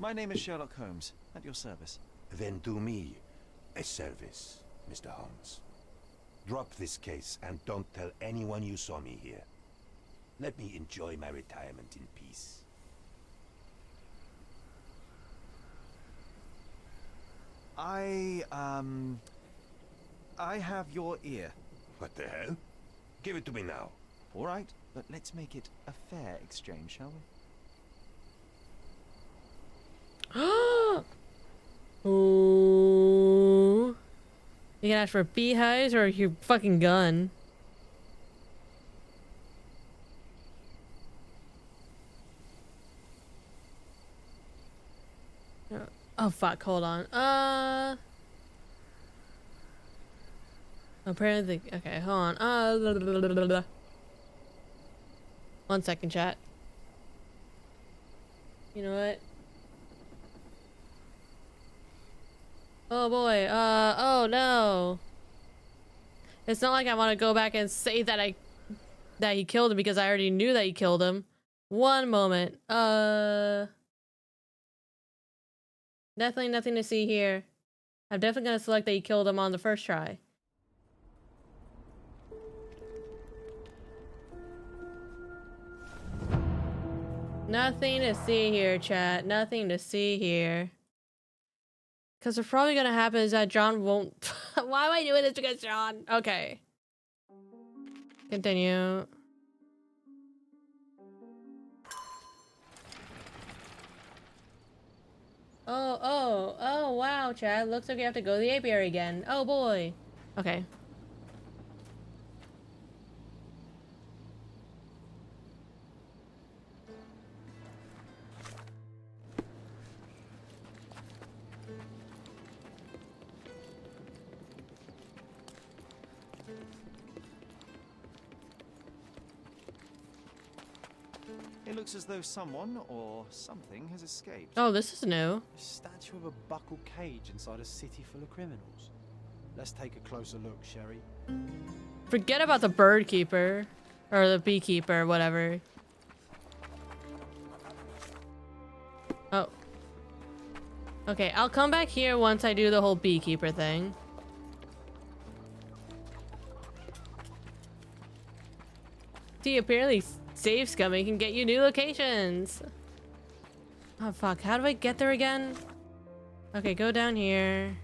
My name is Sherlock Holmes, at your service. Then do me a service, Mr. Holmes. Drop this case and don't tell anyone you saw me here. Let me enjoy my retirement in peace. I have your ear. What the hell? Give it to me now. All right, but let's make it a fair exchange, shall we? Ooh. You can ask for beehives or your fucking gun. Oh fuck, hold on. Apparently, okay, hold on. 1 second, chat. You know what? Oh boy, oh no. It's not like I want to go back and say that he killed him because I already knew that he killed him. One moment. Definitely nothing to see here. I'm definitely gonna select that he killed him on the first try. Nothing to see here, chat. Nothing to see here. Because what's probably gonna happen is that John won't... Why am I doing this because John? Okay. Continue. Oh, wow, Chad. Looks like we have to go to the apiary again. Oh, boy. Okay. It looks as though someone or something has escaped. Oh, this is new. A statue of a buckled cage inside a city full of criminals. Let's take a closer look, Sherry. Forget about the bird keeper. Or the beekeeper, whatever. Oh. Okay, I'll come back here once I do the whole beekeeper thing. See, apparently save scumming can get you new locations. Oh fuck, how do I get there again? Okay, go down here.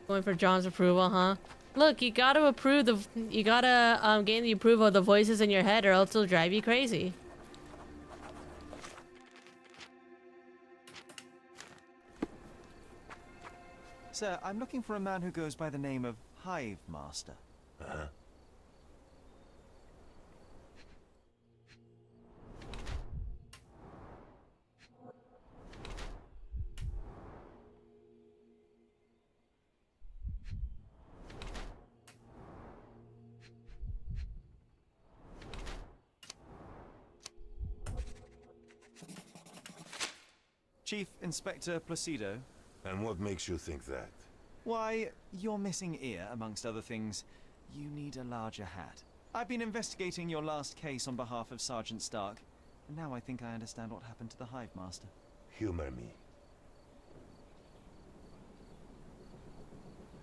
Going for John's approval, huh? Look, you gotta approve the... You gotta gain the approval of the voices in your head or else it'll drive you crazy. Sir, I'm looking for a man who goes by the name of Hive Master. Uh-huh. Chief Inspector Placido, And what makes you think that? Why, your missing ear, amongst other things. You need a larger hat. I've been investigating your last case on behalf of Sergeant Stark, and now I think I understand what happened to the Hive Master. Humor me.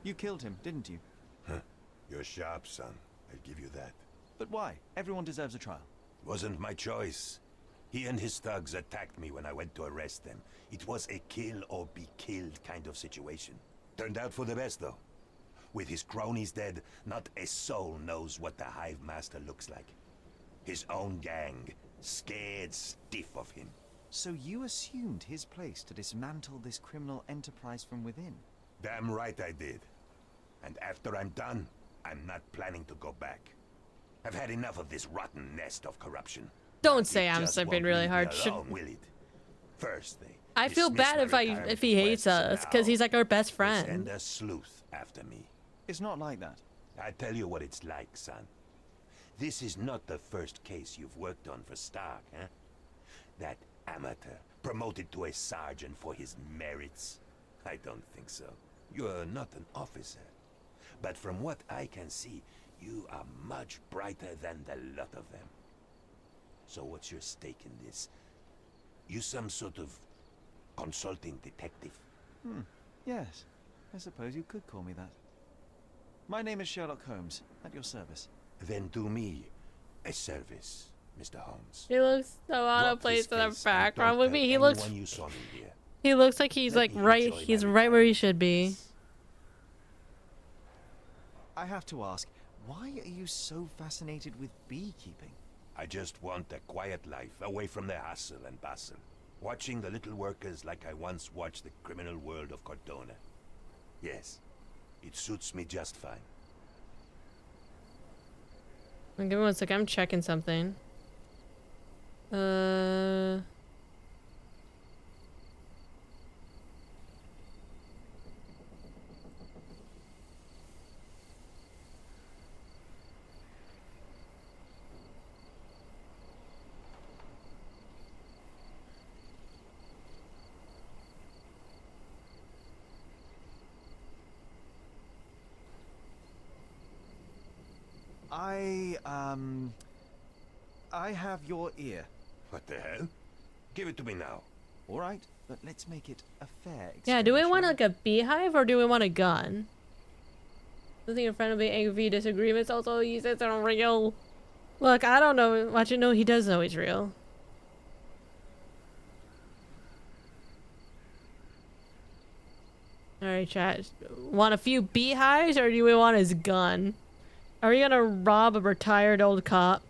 You killed him, didn't you? Huh. You're sharp, son. I'll give you that. But why? Everyone deserves a trial. Wasn't my choice. He and his thugs attacked me when I went to arrest them. It was a kill or be killed kind of situation. Turned out for the best, though. With his cronies dead, not a soul knows what the Hive Master looks like. His own gang, scared stiff of him. So you assumed his place to dismantle this criminal enterprise from within? Damn right I did. And after I'm done, I'm not planning to go back. I've had enough of this rotten nest of corruption. Don't say It I'm just simping won't really leave me hard. alone, will it? First, they I feel dismiss bad my if he retirement hates requests, and us, because he's now like our best they friend. send a sleuth after me. It's not like that. I tell you what it's like, son. This is not the first case you've worked on for Stark, huh? That amateur promoted to a sergeant for his merits? I don't think so. You're not an officer. But from what I can see, you are much brighter than the lot of them. So what's your stake in this? You some sort of consulting detective? Yes. I suppose you could call me that. My name is Sherlock Holmes, at your service. Then do me a service, Mr. Holmes. He looks so out Drop of place this in the case and background don't with me. tell He looks. anyone you saw me here. He looks like he's like right. He's right where he should be. I have to ask, why are you so fascinated with beekeeping? I just want a quiet life, away from the hustle and bustle. Watching the little workers like I once watched the criminal world of Cordona. Yes, it suits me just fine. Give me 1 second. I'm checking something. I have your ear. What the hell? Give it to me now. All right, but let's make it a fair exchange. Yeah. Do we want like a beehive or do we want a gun? I think your friend will be angry if he disagreements. Also, he says they're real. Look, I don't know. Watch it. No, he does know he's real. Alright, chat. Want a few beehives or do we want his gun? Are we gonna rob a retired old cop?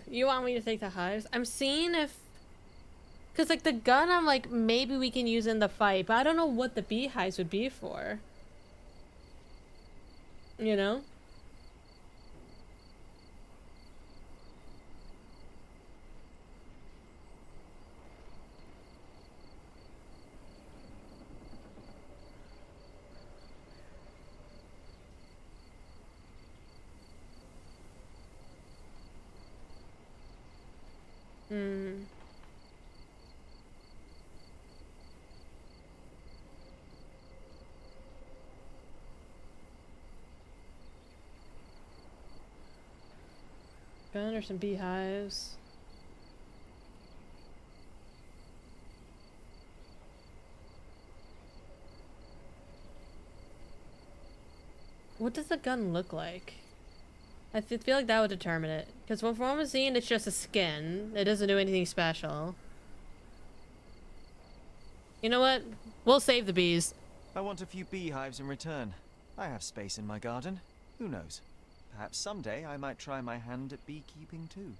You want me to take the hives? I'm seeing if, because like the gun, I'm like maybe we can use in the fight, but I don't know what the beehives would be for. You know? Gun or some beehives. What does the gun look like? I feel like that would determine it. Because from what I'm seeing, it's just a skin. It doesn't do anything special. You know what? We'll save the bees. I want a few beehives in return. I have space in my garden. Who knows? Perhaps someday I might try my hand at beekeeping too.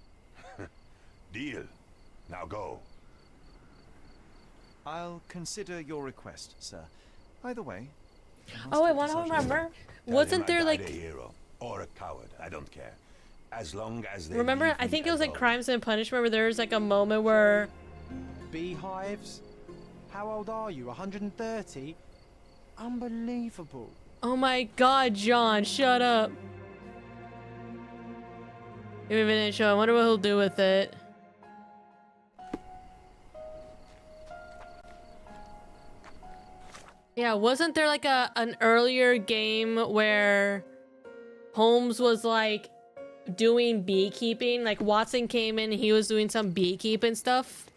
Deal. Now go. I'll consider your request, sir. Either way. Oh, I want to remember. Wasn't there like a hero or a coward? I don't care. As long as they remember? I think it was like Crimes and Punishment where there was like a moment where beehives. How old are you? 130? Unbelievable. oh my God, John, shut up. Give me a minute, show. I wonder what he'll do with it. Yeah, wasn't there like an earlier game where Holmes was like doing beekeeping? Like Watson came in, he was doing some beekeeping stuff.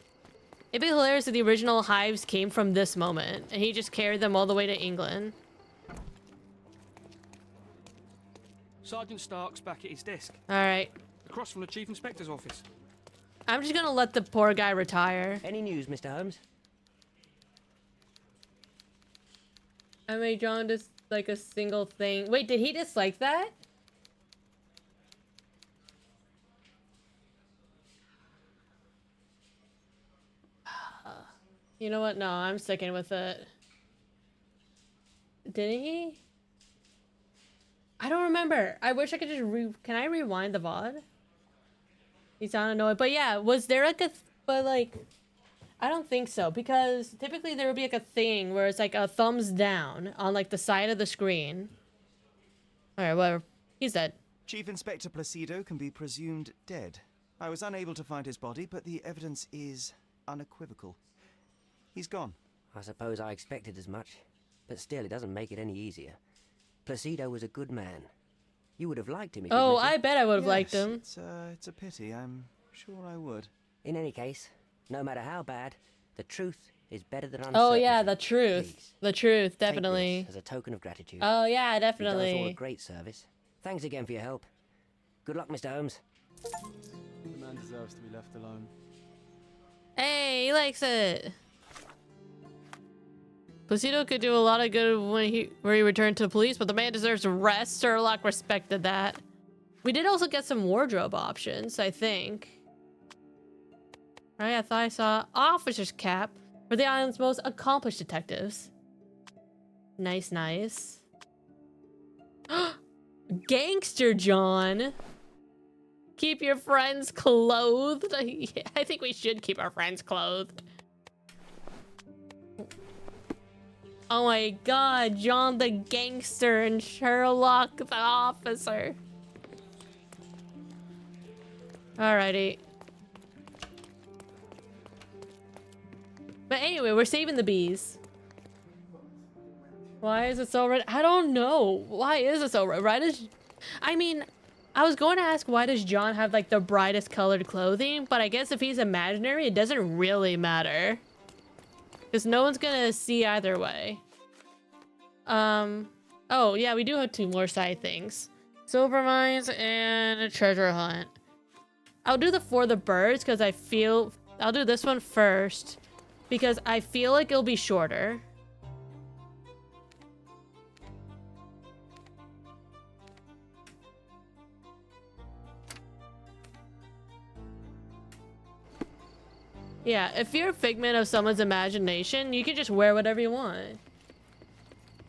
It'd be hilarious if the original hives came from this moment and he just carried them all the way to England. Sergeant Stark's back at his desk. All right. Across from the Chief Inspector's office. I'm just gonna let the poor guy retire. Any news, Mr. Holmes? I made John just like a single thing. Wait, did he dislike that? You know what? No, I'm sticking with it. Did he? I don't remember. I wish I could just can I rewind the VOD? He sounded annoyed. But yeah, was there like a but like I don't think so, because typically there would be like a thing where it's like a thumbs down on like the side of the screen. Alright, whatever. He's dead. Chief Inspector Placido can be presumed dead. I was unable to find his body, but the evidence is unequivocal. He's gone. I suppose I expected as much, but still it doesn't make it any easier. Placido was a good man. You would have liked him if Oh, you'd met him. I bet I would have liked Yes, him. It's a pity. I'm sure I would. In any case, no matter how bad, the truth is better than uncertainty. Oh yeah, the truth. Please, The truth, take definitely. this as a token of gratitude. Oh yeah, You've done us all a definitely. great service. Thanks again for your help. Good luck, Mr. Holmes. The man deserves to be left alone. Hey, he likes it. Placido could do a lot of good when he returned to the police, but the man deserves rest. Sherlock respected that. We did also get some wardrobe options, I think. Right, I thought I saw officer's cap for the island's most accomplished detectives. Nice, nice. Gangster John. Keep your friends clothed. I think we should keep our friends clothed. Oh my God, John the gangster and Sherlock the officer. Alrighty. But anyway, we're saving the bees. Why is it so red? I don't know. Why is it so red? I mean, I was going to ask why does John have like the brightest colored clothing, but I guess if he's imaginary, it doesn't really matter. Because no one's gonna see either way. Oh yeah, we do have 2 more side things. Silver mines and a treasure hunt. I'll do the For the Birds because I'll do this one first because I feel like it'll be shorter. Yeah, if you're a figment of someone's imagination, you can just wear whatever you want.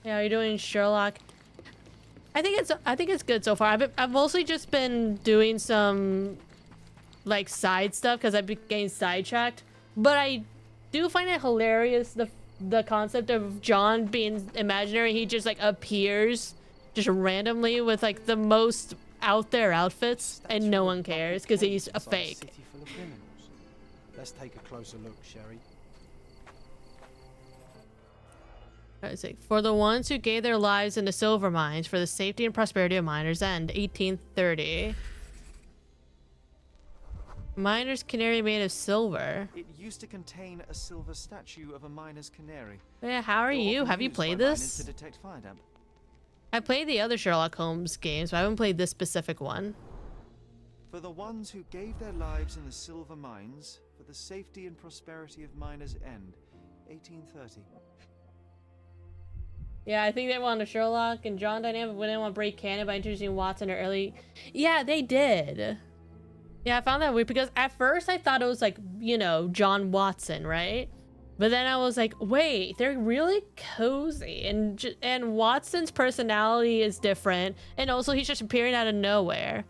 Yeah, you're doing Sherlock. I think it's good so far. I've mostly just been doing some like side stuff because I've been getting sidetracked. But I do find it hilarious the concept of John being imaginary. He just like appears just randomly with like the most out there outfits and no one cares because he's a fake. City full of criminals. Let's take a closer look, Sherry. For the ones who gave their lives in the silver mines for the safety and prosperity of Miners End, 1830. Miner's canary made of silver. It used to contain a silver statue of a miner's canary. Yeah, how are you? Have you played this? To detect fire damp. I played the other Sherlock Holmes games, but I haven't played this specific one. For the ones who gave their lives in the silver mines for the safety and prosperity of Miners End, 1830. Yeah, I think they wanted Sherlock and John dynamic, but they didn't want to break canon by introducing Watson early. Yeah, they did. Yeah, I found that weird because at first I thought it was like, you know, John Watson, right? But then I was like, wait, they're really cozy, and Watson's personality is different, and also he's just appearing out of nowhere.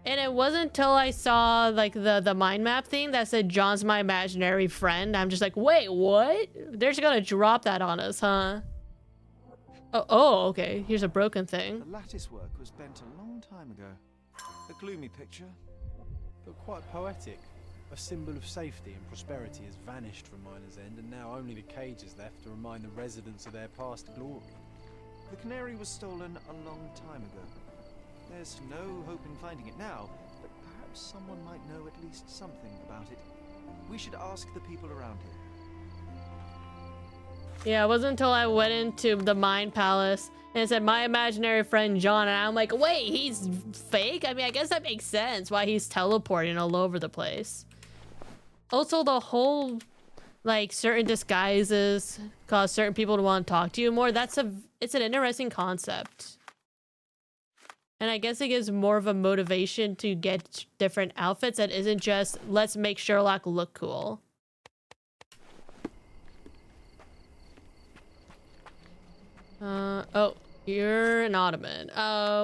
And it wasn't until I saw like the mind map thing that said John's my imaginary friend. I'm just like, wait, what? They're just gonna drop that on us, huh? Oh, okay. Here's a broken thing. The lattice work was bent a long time ago. A gloomy picture, but quite poetic. A symbol of safety and prosperity has vanished from Miner's End, and now only the cage is left to remind the residents of their past glory. The canary was stolen a long time ago. There's no hope in finding it now, but perhaps someone might know at least something about it. We should ask the people around here. Yeah, it wasn't until I went into the Mind Palace and it said my imaginary friend John, and I'm like, wait, he's fake? I mean, I guess that makes sense why he's teleporting all over the place. Also, the whole, like, certain disguises cause certain people to want to talk to you more. It's an interesting concept. And I guess it gives more of a motivation to get different outfits that isn't just, let's make Sherlock look cool. Oh, you're an Ottoman.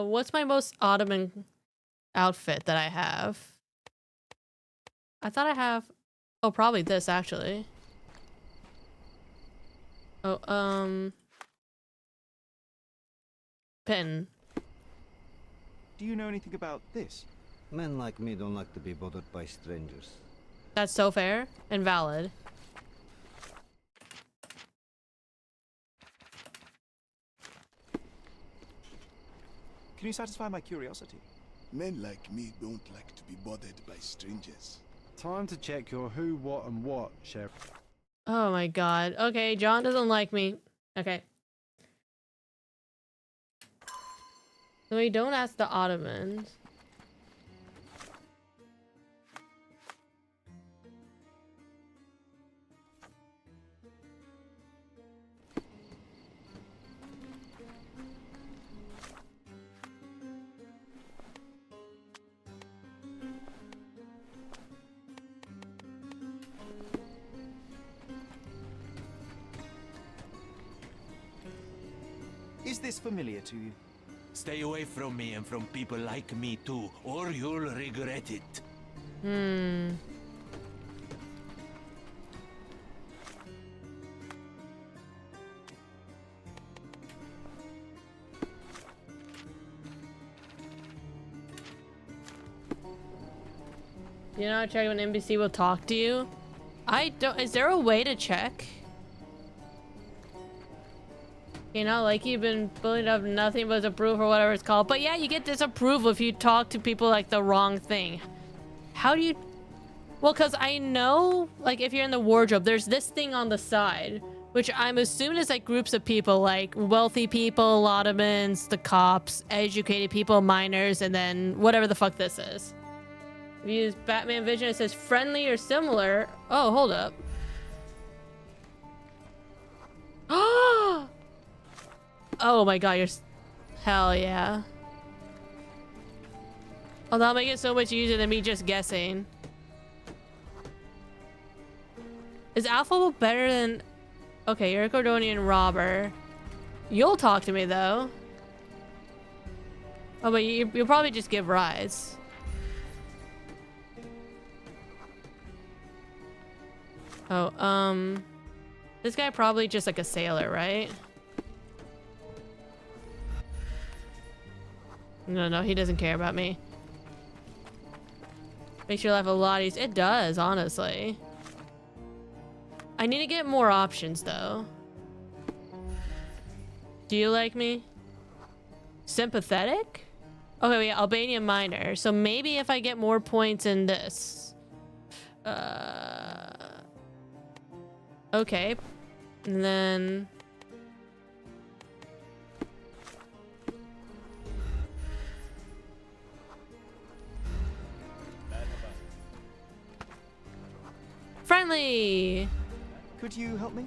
What's my most Ottoman outfit that I have? I thought I have... Oh, probably this, actually. Oh, Pin. Do you know anything about this? Men like me don't like to be bothered by strangers. That's so fair and valid. Can you satisfy my curiosity? Men like me don't like to be bothered by strangers. Time to check your who, what, and what, Sheriff. Oh my god. Okay, John doesn't like me. Okay. So we don't ask the Ottomans. Is this familiar to you? Stay away from me and from people like me too, or you'll regret it. You know, check when NBC will talk to you. I don't. Is there a way to check? You know, like you've been bullied up, nothing but disapproval or whatever it's called. But yeah, you get disapproval if you talk to people like the wrong thing. How do you... Well, because I know, like, if you're in the wardrobe, there's this thing on the side, which I'm assuming is like groups of people, like wealthy people, Ottomans, the cops, educated people, minors, and then whatever the fuck this is. If you use Batman Vision, it says friendly or similar. Oh, hold up. Oh my god, you're... Hell yeah. Oh, that'll make it so much easier than me just guessing. Is Alpha better than... Okay, you're a Cordonian robber. You'll talk to me, though. Oh, but you'll probably just give rides. Oh, this guy probably just like a sailor, right? No, he doesn't care about me. Makes your life a lot easier. It does, honestly. I need to get more options, though. Do you like me? Sympathetic? Okay, wait, Albanian minor. So maybe if I get more points in this. Okay. And then... Friendly! Could you help me?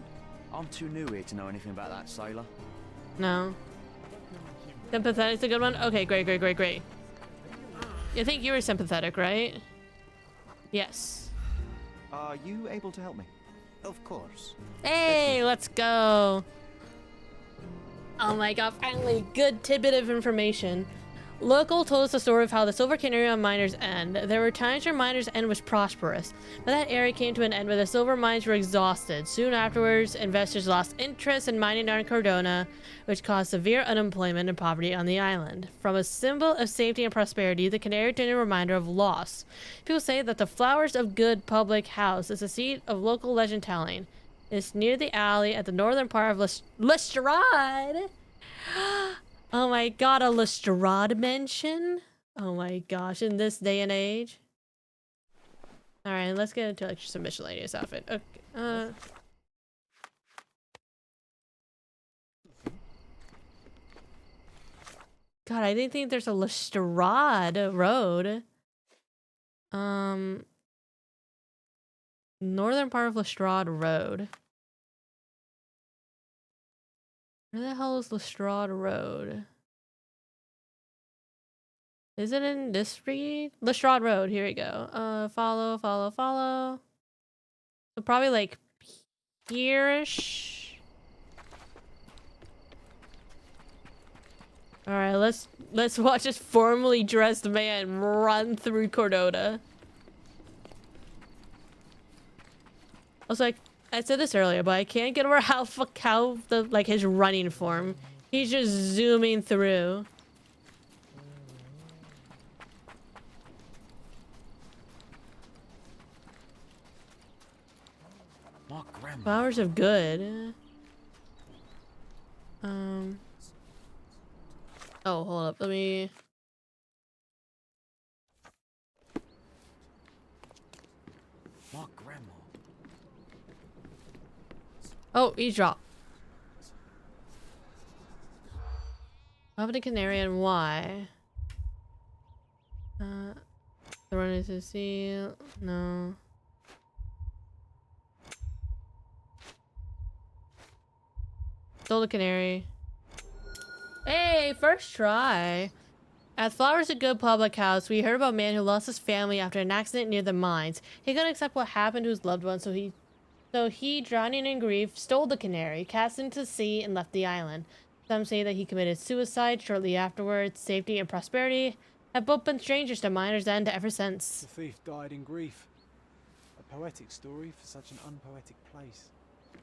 I'm too new here to know anything about that sailor. No. Sympathetic's a good one? Okay, great, great, great, great. I think you were sympathetic, right? Yes. Are you able to help me? Of course. Hey, let's go. Oh my god, finally, good tidbit of information. Local told us the story of how the Silver Canary on Miner's End. There were times where Miner's End was prosperous, but that area came to an end where the silver mines were exhausted. Soon afterwards, investors lost interest in mining down in Cardona, which caused severe unemployment and poverty on the island. From a symbol of safety and prosperity, the canary turned a reminder of loss. People say that the Flowers of Good public house is the seat of local legend telling. It's near the alley at the northern part of Lestrade. Oh my god, a Lestrade mention? Oh my gosh, in this day and age. Alright, let's get into like just a miscellaneous outfit. Okay, God, I didn't think there's a Lestrade road. Northern part of Lestrade Road. Where the hell is Lestrade Road? Is it in this street? Lestrade Road, here we go. Follow. So probably like here-ish. Alright, let's watch this formally dressed man run through Cordota. Also, I said this earlier, but I can't get over how his running form. He's just zooming through. Flowers of Good. Oh, hold up. Let me. Oh, eavesdrop. What happened to Canary and why? The run is to see. No. Stole the canary. Hey, first try. At Flowers a Good public house, we heard about a man who lost his family after an accident near the mines. He couldn't accept what happened to his loved one, so he, drowning in grief, stole the canary, cast it into the sea, and left the island. Some say that he committed suicide shortly afterwards. Safety and prosperity have both been strangers to Miner's End ever since. The thief died in grief. A poetic story for such an unpoetic place.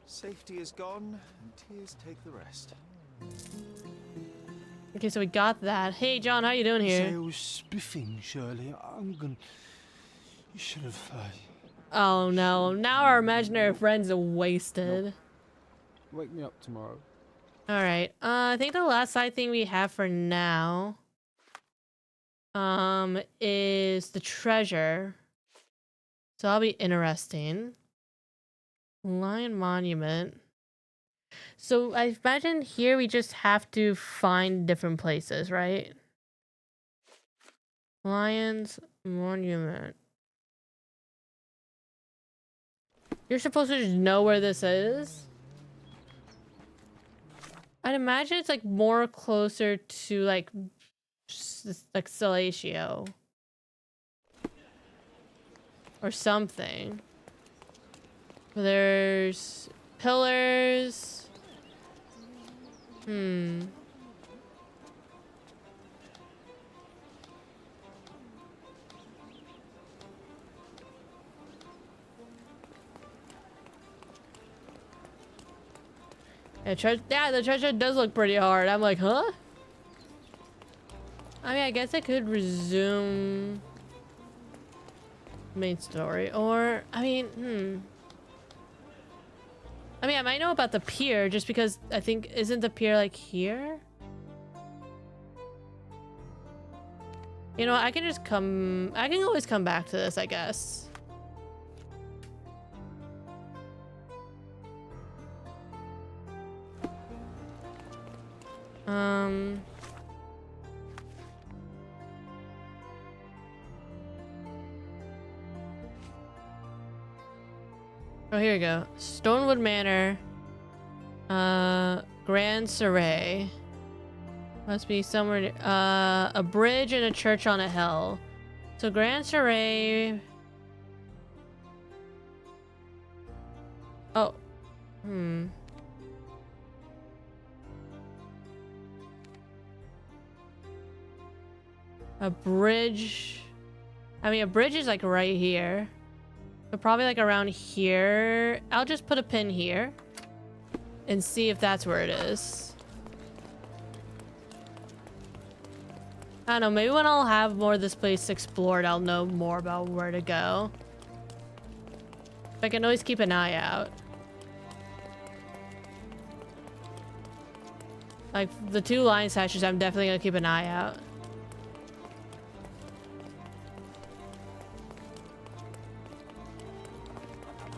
Safety is gone, and tears take the rest. Okay, so we got that. Hey, John, how you doing here? Say I was spiffing, Shirley. You should have. Oh no! Now our imaginary friends are wasted. Nope. Wake me up tomorrow. All right. I think the last side thing we have for now, is the treasure. So that'll be interesting. Lion Monument. So I imagine here we just have to find different places, right? Lion's Monument. You're supposed to just know where this is? I'd imagine it's like more closer to like Salatio. Or something. There's pillars. Yeah, the treasure does look pretty hard. I'm like, huh? I mean, I guess I could resume main story, or I mean, I might know about the pier just because I think isn't the pier like here? You know, I can always come back to this, I guess. Oh, here we go. Stonewood Manor. Grand Surrey. Must be somewhere. A bridge and a church on a hill. So Grand Surrey. Oh. A bridge. I mean, a bridge is like right here. So probably like around here. I'll just put a pin here and see if that's where it is. I don't know, maybe when I'll have more of this place explored, I'll know more about where to go. I can always keep an eye out. Like, the 2 lion statues, I'm definitely gonna keep an eye out.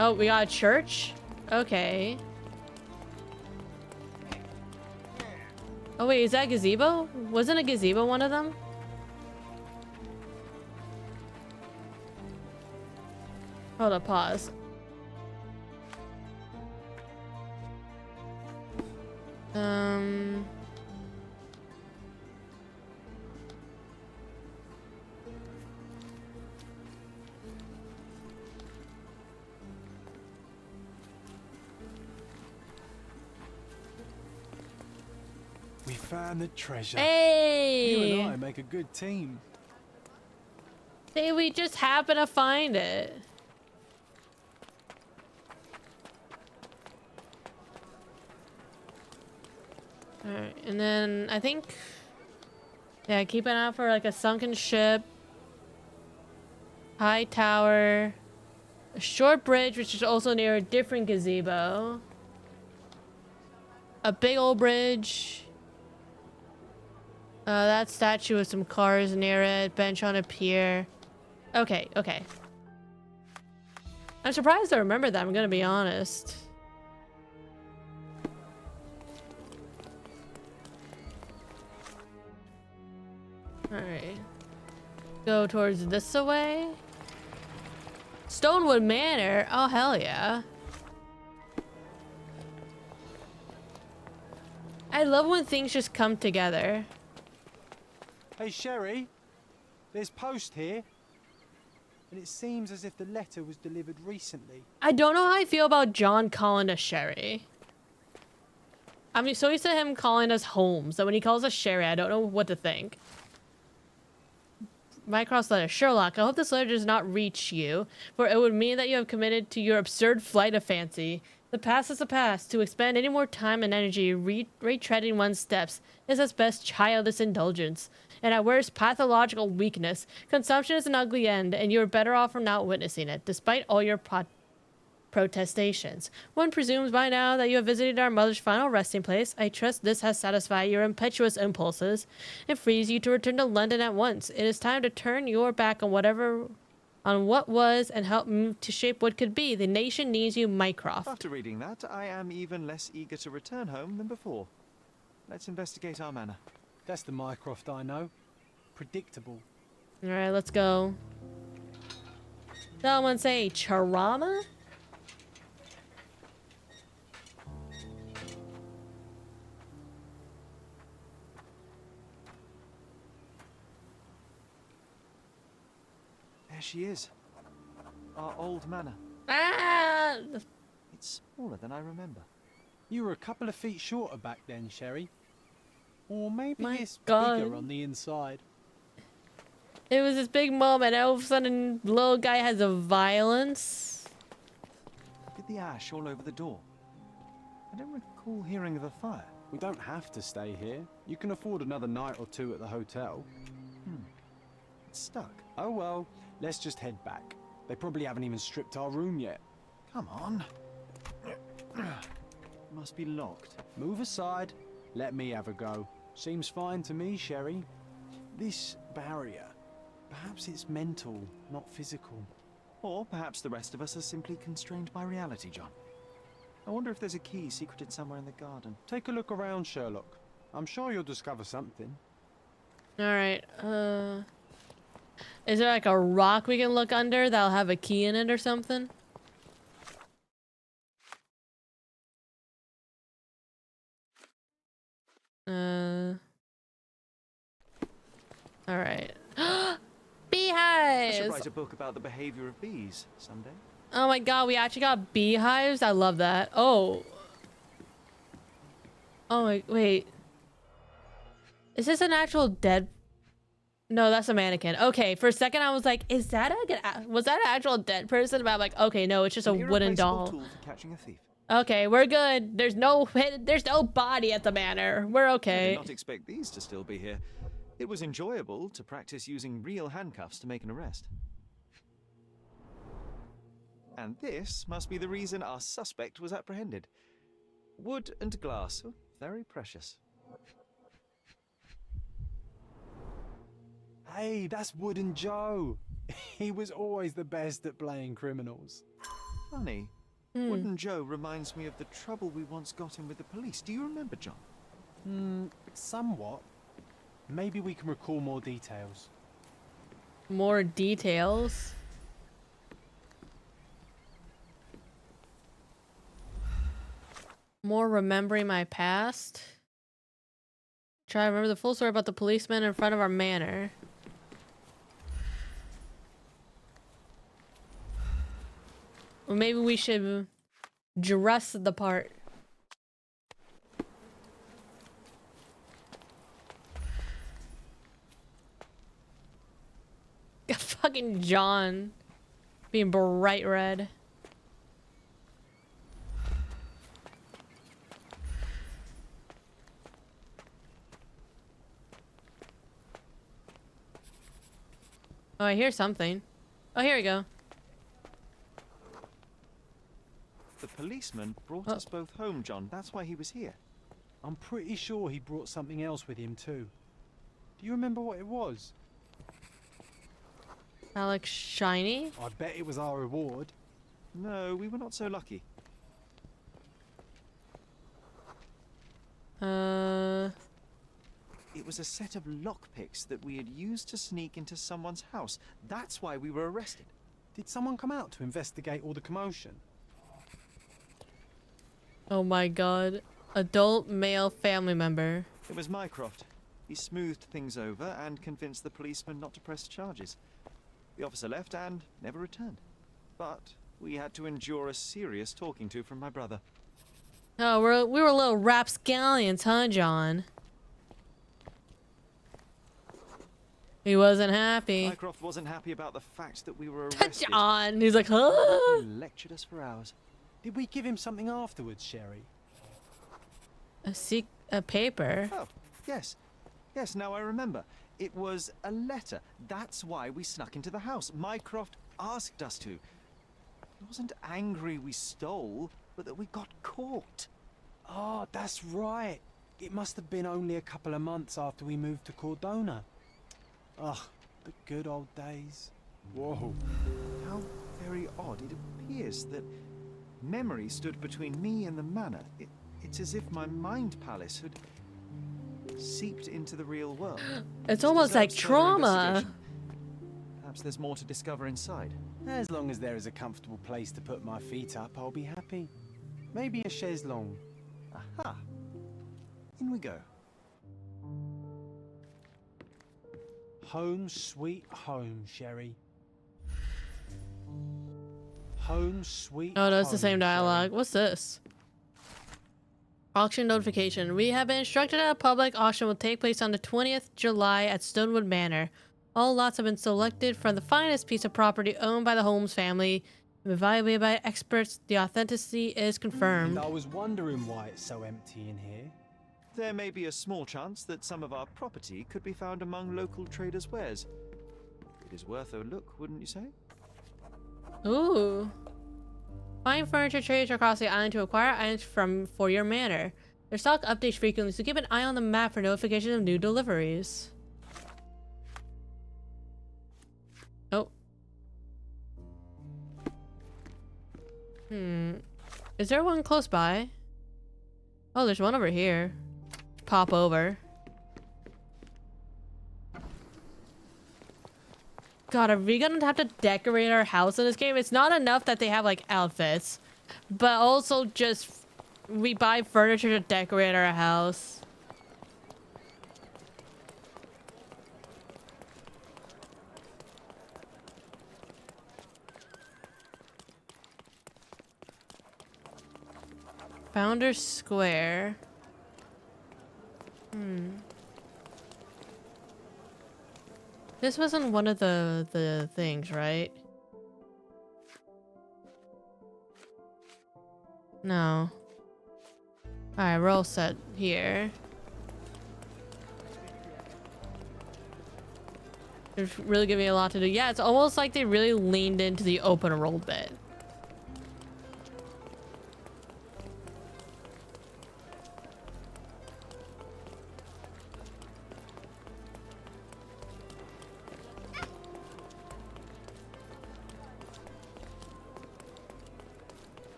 Oh, we got a church? Okay. Oh wait, is that a gazebo? Wasn't a gazebo one of them? Hold up, pause. We found the treasure. Hey! You and I make a good team. Hey, we just happen to find it. Alright, and then I think... Yeah, keep an eye out for like a sunken ship. High tower. A short bridge, which is also near a different gazebo. A big old bridge. That statue with some cars near it. Bench on a pier. Okay, okay. I'm surprised I remember that, I'm gonna be honest. Alright. Go towards this way. Stonewood Manor? Oh, hell yeah. I love when things just come together. Hey, Sherry. There's post here. And it seems as if the letter was delivered recently. I don't know how I feel about John calling us Sherry. I mean, so used to him calling us Holmes, that when he calls us Sherry, I don't know what to think. Mycross letter. Sherlock, I hope this letter does not reach you, for it would mean that you have committed to your absurd flight of fancy. The past is the past. To expend any more time and energy retreading one's steps is at best childish indulgence, and at worst pathological weakness. Consumption is an ugly end, and you are better off from not witnessing it, despite all your protestations. One presumes by now that you have visited our mother's final resting place. I trust this has satisfied your impetuous impulses and frees you to return to London at once. It is time to turn your back on what was and help move to shape what could be. The nation needs you, Mycroft. After reading that, I am even less eager to return home than before. Let's investigate our manor. That's the Mycroft I know. Predictable. Alright, let's go. Someone say Charama? There she is. Our old manor. Ah! It's smaller than I remember. You were a couple of feet shorter back then, Sherry. Or maybe it's God. bigger on the inside. It was this big moment, and all of a sudden, the little guy has a violence. Look at the ash all over the door. I don't recall hearing of a fire. We don't have to stay here. You can afford another night or two at the hotel. It's stuck. Oh well, let's just head back. They probably haven't even stripped our room yet. Come on. Must be locked. Move aside. Let me have a go. Seems fine to me, Sherry. This barrier, perhaps it's mental, not physical. Or perhaps the rest of us are simply constrained by reality, John. I wonder if there's a key secreted somewhere in the garden. Take a look around, Sherlock. I'm sure you'll discover something. Alright, is there like a rock we can look under that'll have a key in it or something? All right. I should Beehives. write a book about the behavior of bees someday. Oh my god, we actually got beehives. I love that. Oh. Oh wait. Is this an actual dead? No, that's a mannequin. Okay, for a second I was like, is that was that an actual dead person? But I'm like, okay, no, it's just a wooden doll. Tool for catching a thief. Okay, we're good. There's no body at the manor. We're I okay. did not expect these to still be here. It was enjoyable to practice using real handcuffs to make an arrest. And this must be the reason our suspect was apprehended. Wood and glass, oh, very precious. Hey, that's Wooden Joe. He was always the best at playing criminals. Funny. Wooden Joe reminds me of the trouble we once got in with the police. Do you remember, John? Somewhat. Maybe we can recall more details. More details? More remembering my past? Try to remember the full story about the policeman in front of our manor. Or maybe we should dress the part. Fucking John being bright red. Oh, I hear something. Oh, here we go. The policeman brought us both home, John. That's why he was here. I'm pretty sure he brought something else with him too. Do you remember what it was? That looks shiny. I bet it was our reward. No, we were not so lucky. It was a set of lockpicks that we had used to sneak into someone's house. That's why we were arrested. Did someone come out to investigate all the commotion? Oh my god. Adult male family member. It was Mycroft. He smoothed things over and convinced the policeman not to press charges. The officer left and never returned. But we had to endure a serious talking to from my brother. Oh, we were little rapscallions, huh, John? He wasn't happy. Mycroft wasn't happy about the fact that we were arrested. John, he's like, huh? He lectured us for hours. Did we give him something afterwards, Sherry? A paper? Oh, yes. Yes, now I remember. It was a letter. That's why we snuck into the house. Mycroft asked us to. He wasn't angry we stole, but that we got caught. Oh, that's right. It must have been only a couple of months after we moved to Cordona. Ugh, the good old days. Whoa. How very odd. It appears that memory stood between me and the manor. It's as if my mind palace had seeped into the real world. It's almost like trauma. Perhaps there's more to discover inside. As long as there is a comfortable place to put my feet up, I'll be happy. Maybe a chaise longue. Aha. In we go. Home sweet home, Sherry. Home sweet Oh, no, it's the home, same dialogue. Sherry. What's this? Auction notification. We have been instructed that a public auction will take place on the 20th July at Stonewood Manor. All lots have been selected from the finest piece of property owned by the Holmes family. Evaluated by experts, the authenticity is confirmed. And I was wondering why it's so empty in here. There may be a small chance that some of our property could be found among local traders' wares. It is worth a look, wouldn't you say? Ooh. Find furniture traders across the island to acquire items for your manor. Their stock updates frequently, so keep an eye on the map for notifications of new deliveries. Oh. Is there one close by? Oh, there's one over here. Pop over. God, are we gonna have to decorate our house in this game? It's not enough that they have like outfits, but also just we buy furniture to decorate our house. Founders Square. This wasn't one of the things, right? No. Alright, we're all set here. There's really giving me a lot to do. Yeah, it's almost like they really leaned into the open world bit.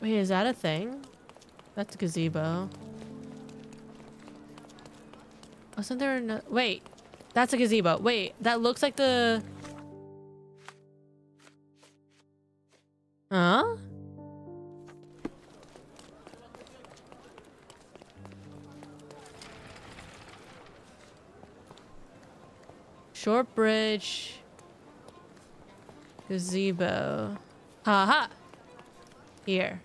Wait, is that a thing? That's a gazebo. Wasn't there no— wait, that's a gazebo. Wait, that looks like the— huh? Short bridge. Gazebo. Haha. Here.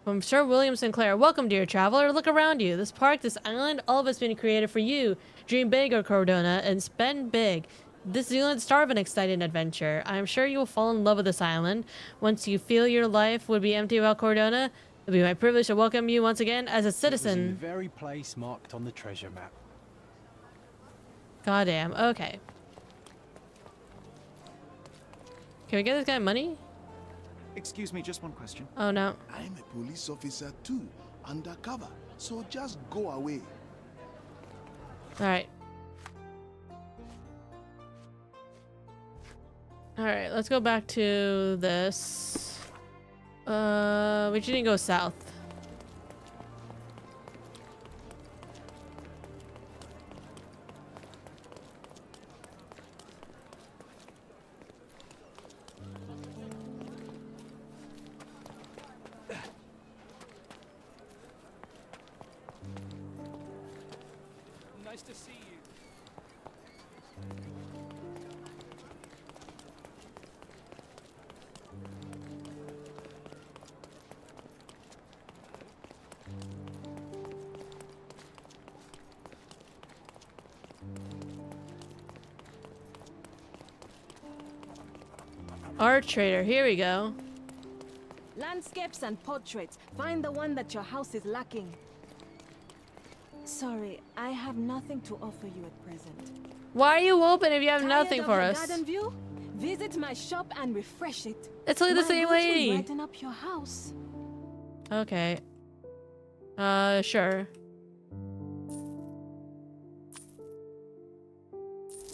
From Sir William Sinclair. Welcome, dear traveler. Look around you. This park, this island, all of it's been created for you. Dream big, or Cordona, and spend big. This island's star of an exciting adventure. I am sure you will fall in love with this island. Once you feel your life would be empty without Cordona, it'll be my privilege to welcome you once again as a citizen. It was in the very place marked on the treasure map. Goddamn. Okay. Can we get this guy money? Excuse me, just one question. Oh, no. I'm a police officer too, undercover, so just go away. Alright. Alright, let's go back to this. We just need to go south. Nice to see you. Art trader, here we go. Landscapes and portraits. Find the one that your house is lacking. Sorry, I have nothing to offer you at present. Why are you open if you have Tired nothing of for your us? garden view? Visit my shop and refresh it. It's like the My same goods will lady. brighten up your house. Okay. Sure.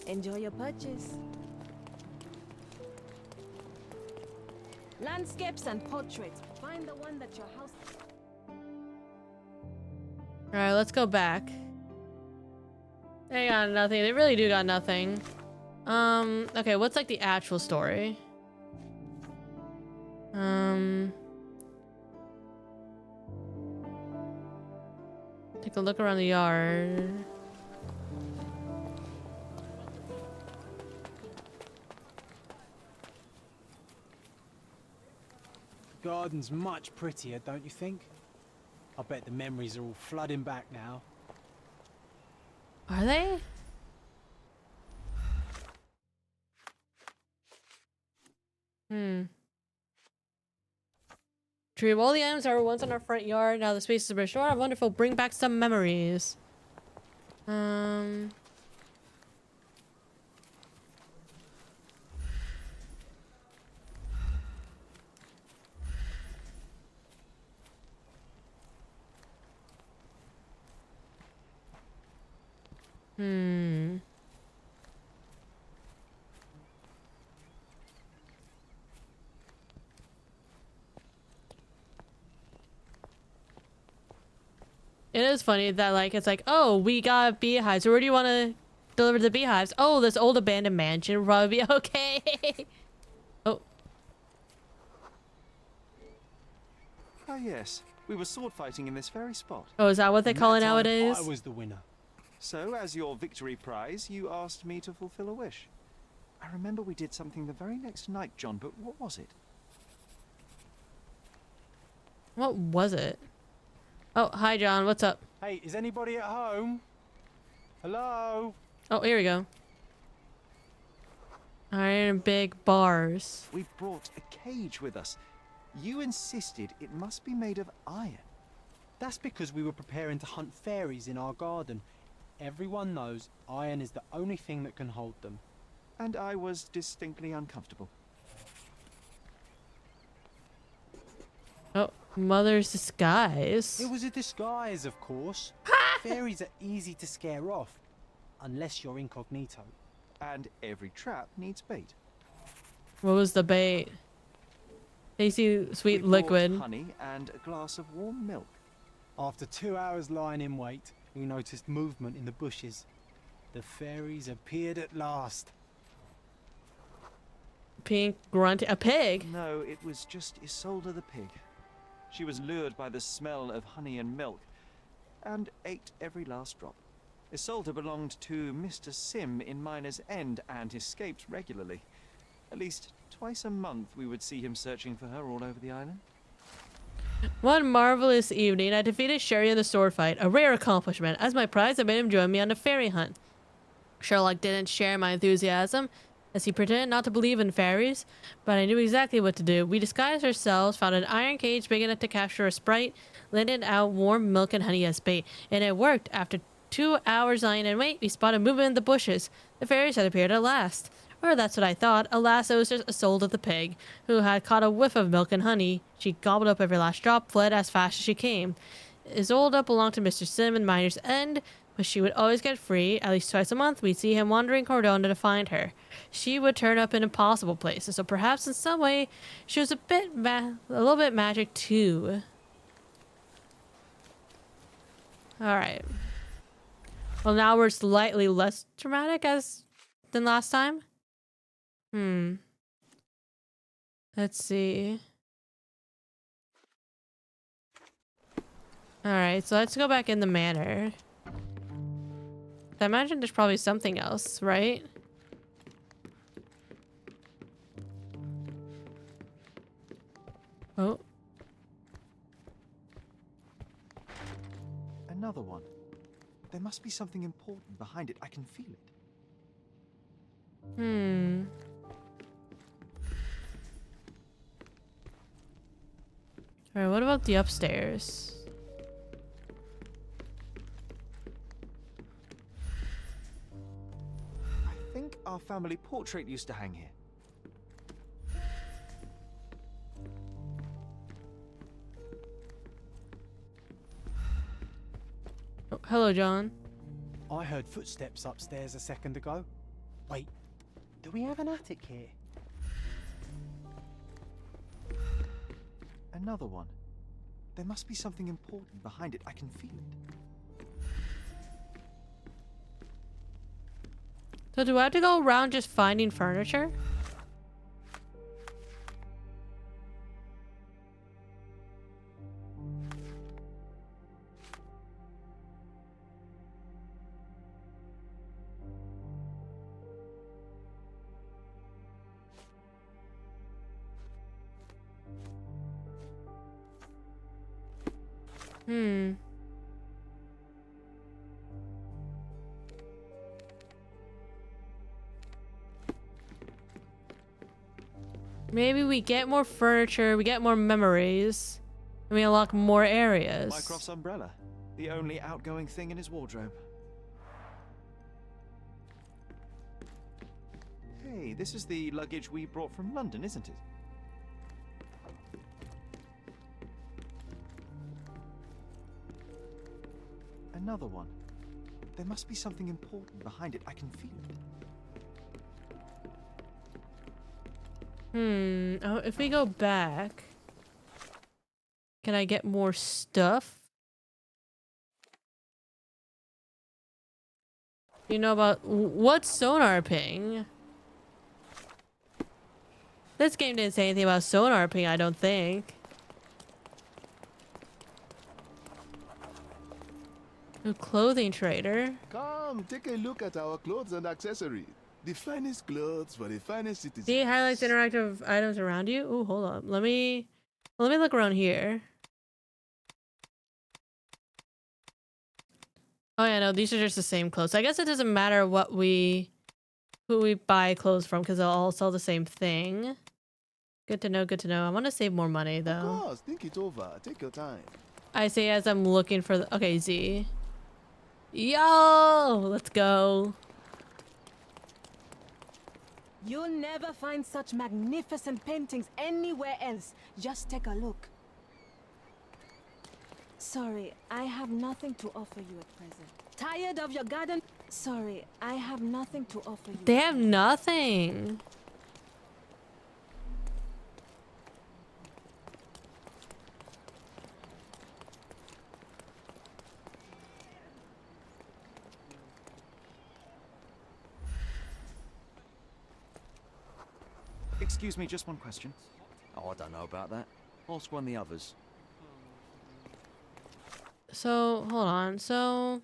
Enjoy your purchase. Landscapes and portraits. Find the one that your house... Alright, let's go back. They got nothing. They really do got nothing. Okay, what's like the actual story? Take a look around the yard. The garden's much prettier, don't you think? I bet the memories are all flooding back now. Are they? Tree of all the items that were once in our front yard. Now the space is restored. Wonderful. Bring back some memories. It is funny that like it's like, oh, we got beehives. So where do you want to deliver the beehives? Oh, this old abandoned mansion will probably be okay. Oh. Ah, yes. We were sword fighting in this very spot. Oh, is that what they And call it that time, nowadays? I was the winner. So, as your victory prize, you asked me to fulfill a wish. I remember we did something the very next night, John, but what was it? What was it? Oh, hi, John. What's up? Hey, is anybody at home? Hello? Oh, here we go. Iron big bars. We've brought a cage with us. You insisted it must be made of iron. That's because we were preparing to hunt fairies in our garden. Everyone knows iron is the only thing that can hold them. And I was distinctly uncomfortable. Oh, Mother's disguise. It was a disguise, of course. Fairies are easy to scare off, unless you're incognito. And every trap needs bait. What was the bait? Tasty sweet We liquid. brought honey and a glass of warm milk. After 2 hours lying in wait, we noticed movement in the bushes. The fairies appeared at last. Pink grunt. A pig? No, it was just Isolde the pig. She was lured by the smell of honey and milk and ate every last drop. Isolde belonged to Mr. Sim in Miner's End and escaped regularly. At least twice a month we would see him searching for her all over the island. One marvelous evening, I defeated Sherry in the sword fight, a rare accomplishment. As my prize, I made him join me on a fairy hunt. Sherlock didn't share my enthusiasm, as he pretended not to believe in fairies, but I knew exactly what to do. We disguised ourselves, found an iron cage big enough to capture a sprite, landed out warm milk and honey as bait, and it worked. After 2 hours lying in wait, we spotted movement in the bushes. The fairies had appeared at last. Or that's what I thought. Alas, it was just Isolde the pig, who had caught a whiff of milk and honey. She gobbled up every last drop, fled as fast as she came. Isolde belonged to Mr. Sim in Miner's End, but she would always get free. At least twice a month, we'd see him wandering Cordona to find her. She would turn up in impossible places, so perhaps in some way, she was a little bit magic too. Alright. Well, now we're slightly less dramatic than last time. Let's see. Alright, so let's go back in the manor. I imagine there's probably something else, right? Oh. Another one. There must be something important behind it. I can feel it. Alright, what about the upstairs? I think our family portrait used to hang here. Oh, hello, John. I heard footsteps upstairs a second ago. Wait, do we have an attic here? Another one. There must be something important behind it. I can feel it. So do I have to go around just finding furniture? Maybe we get more furniture, we get more memories, and we unlock more areas. Mycroft's umbrella. The only outgoing thing in his wardrobe. Hey, this is the luggage we brought from London, isn't it? Another one. There must be something important behind it. I can feel it. Oh, if we go back, can I get more stuff? You know about what's sonar ping? This game didn't say anything about sonar ping, I don't think. A clothing trader. Come, take a look at our clothes and accessories. The finest clothes for the finest citizens. See, highlights interactive items around you. Oh, hold on. Let me look around here. Oh yeah, no, these are just the same clothes. I guess it doesn't matter who we buy clothes from because they'll all sell the same thing. Good to know, good to know. I want to save more money though. Of course, think it over. Take your time. I say as I'm looking for the... Okay, Z. Yo! Let's go. You'll never find such magnificent paintings anywhere else. Just take a look. Sorry, I have nothing to offer you at present. Tired of your garden? Sorry, I have nothing to offer you. They have nothing. Excuse me, just one question. Oh, I don't know about that. Ask one of the others. So, hold on. So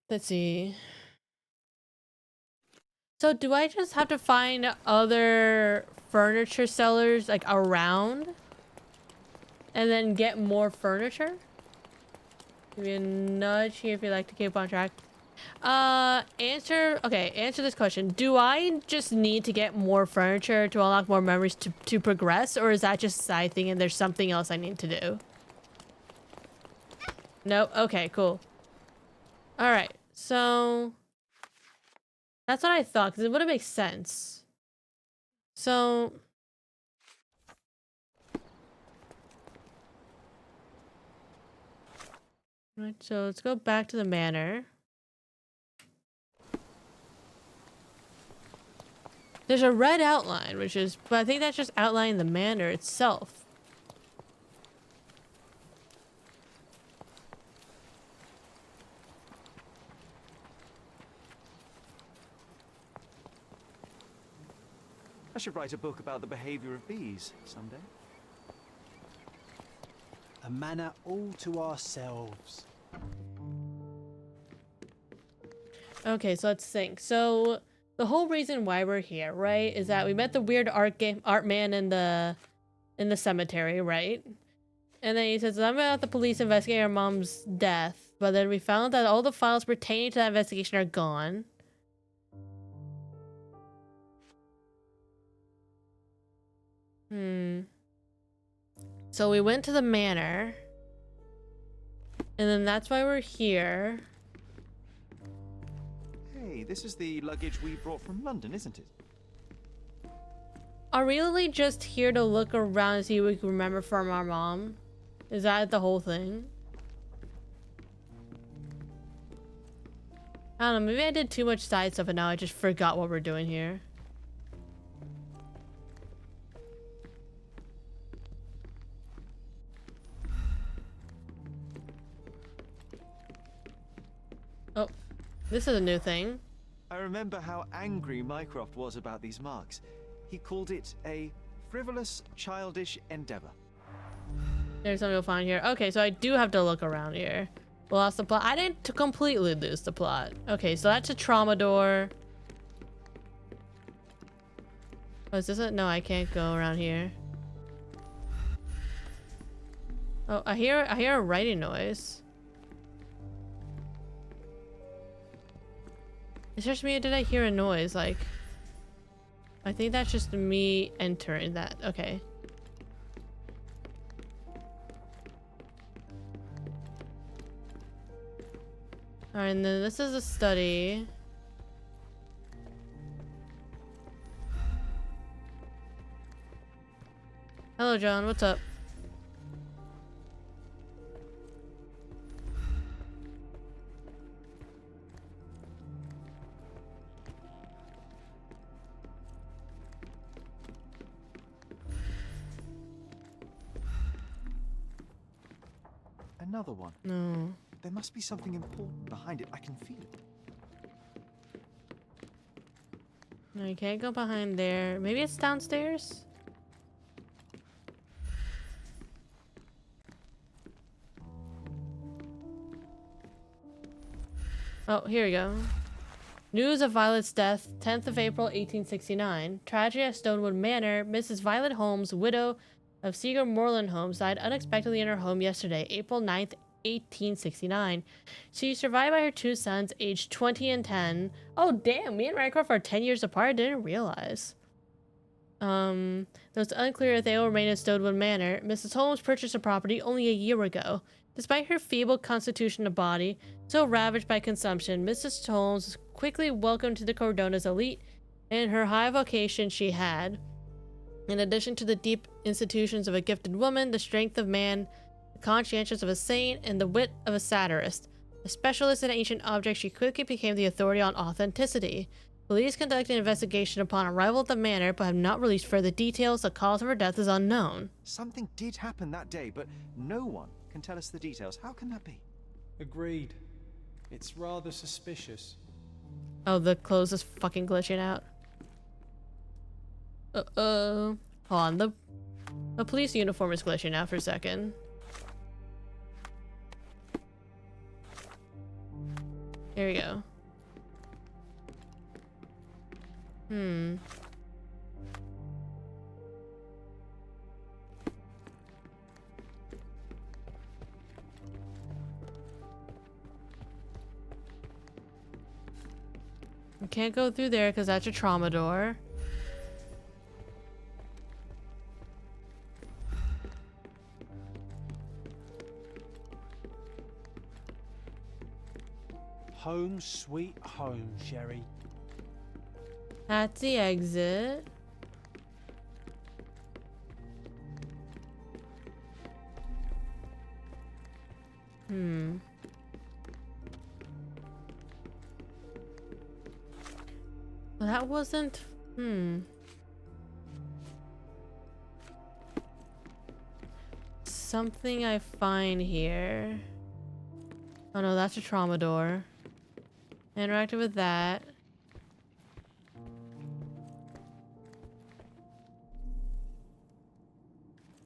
let's see. So do I just have to find other furniture sellers like around and then get more furniture? Give you a nudge here if you'd like to keep on track. Answer this question. Do I just need to get more furniture to unlock more memories to progress, or is that just a side thing and there's something else I need to do? No? Okay, cool. Alright, so that's what I thought, because it wouldn't make sense. So right, so let's go back to the manor. There's a red outline, but I think that's just outlining the manor itself. I should write a book about the behavior of bees someday. A manor all to ourselves. Okay, so let's think. So the whole reason why we're here, right, is that we met the weird art man in the cemetery, right? And then he says, I'm at the police investigating our mom's death, but then we found that all the files pertaining to that investigation are gone. So we went to the manor, and then that's why we're here. Hey, this is the luggage we brought from London, isn't it? Are we really just here to look around and see what we can remember from our mom? Is that the whole thing? I don't know, maybe I did too much side stuff and now I just forgot what we're doing here. Oh, this is a new thing. I remember how angry Mycroft was about these marks. He called it a frivolous, childish endeavor. There's something we'll find here. Okay, so I do have to look around here. We lost the plot. I didn't completely lose the plot. Okay, so that's a trauma door. Oh, is this it? No, I can't go around here. Oh, I hear a writing noise. It's just me, or did I hear a noise? Like, I think that's just me entering that. Okay. Alright, and then this is a study. Hello, John. What's up? Another one. No. There must be something important behind it. I can feel it. No, you can't go behind there. Maybe it's downstairs? Oh, here we go. News of Violet's death, 10th of April, 1869. Tragedy at Stonewood Manor. Mrs. Violet Holmes, widow of Seager Moreland Holmes died unexpectedly in her home yesterday, April 9th, 1869. She was survived by her two sons, aged 20 and 10. Oh, damn, me and Rycroft are 10 years apart. I didn't realize. Though it's unclear if they will remain in Stonewood Manor, Mrs. Holmes purchased the property only a year ago. Despite her feeble constitution of body, so ravaged by consumption, Mrs. Holmes was quickly welcomed to the Cordona's elite, and her high vocation she had. In addition to the deep institutions of a gifted woman, the strength of man, the conscientious of a saint, and the wit of a satirist. A specialist in ancient objects, she quickly became the authority on authenticity. Police conducted an investigation upon arrival at the manor, but have not released further details. The cause of her death is unknown. Something did happen that day, but no one can tell us the details. How can that be? Agreed. It's rather suspicious. Oh, the clothes is fucking glitching out. Uh-oh. Hold on, the police uniform is glitching out for a second. Here we go. We can't go through there because that's a trauma door. Home sweet home, Sherry. That's the exit. Well, that wasn't... Something I find here. Oh no, that's a trauma door. Interacted with that.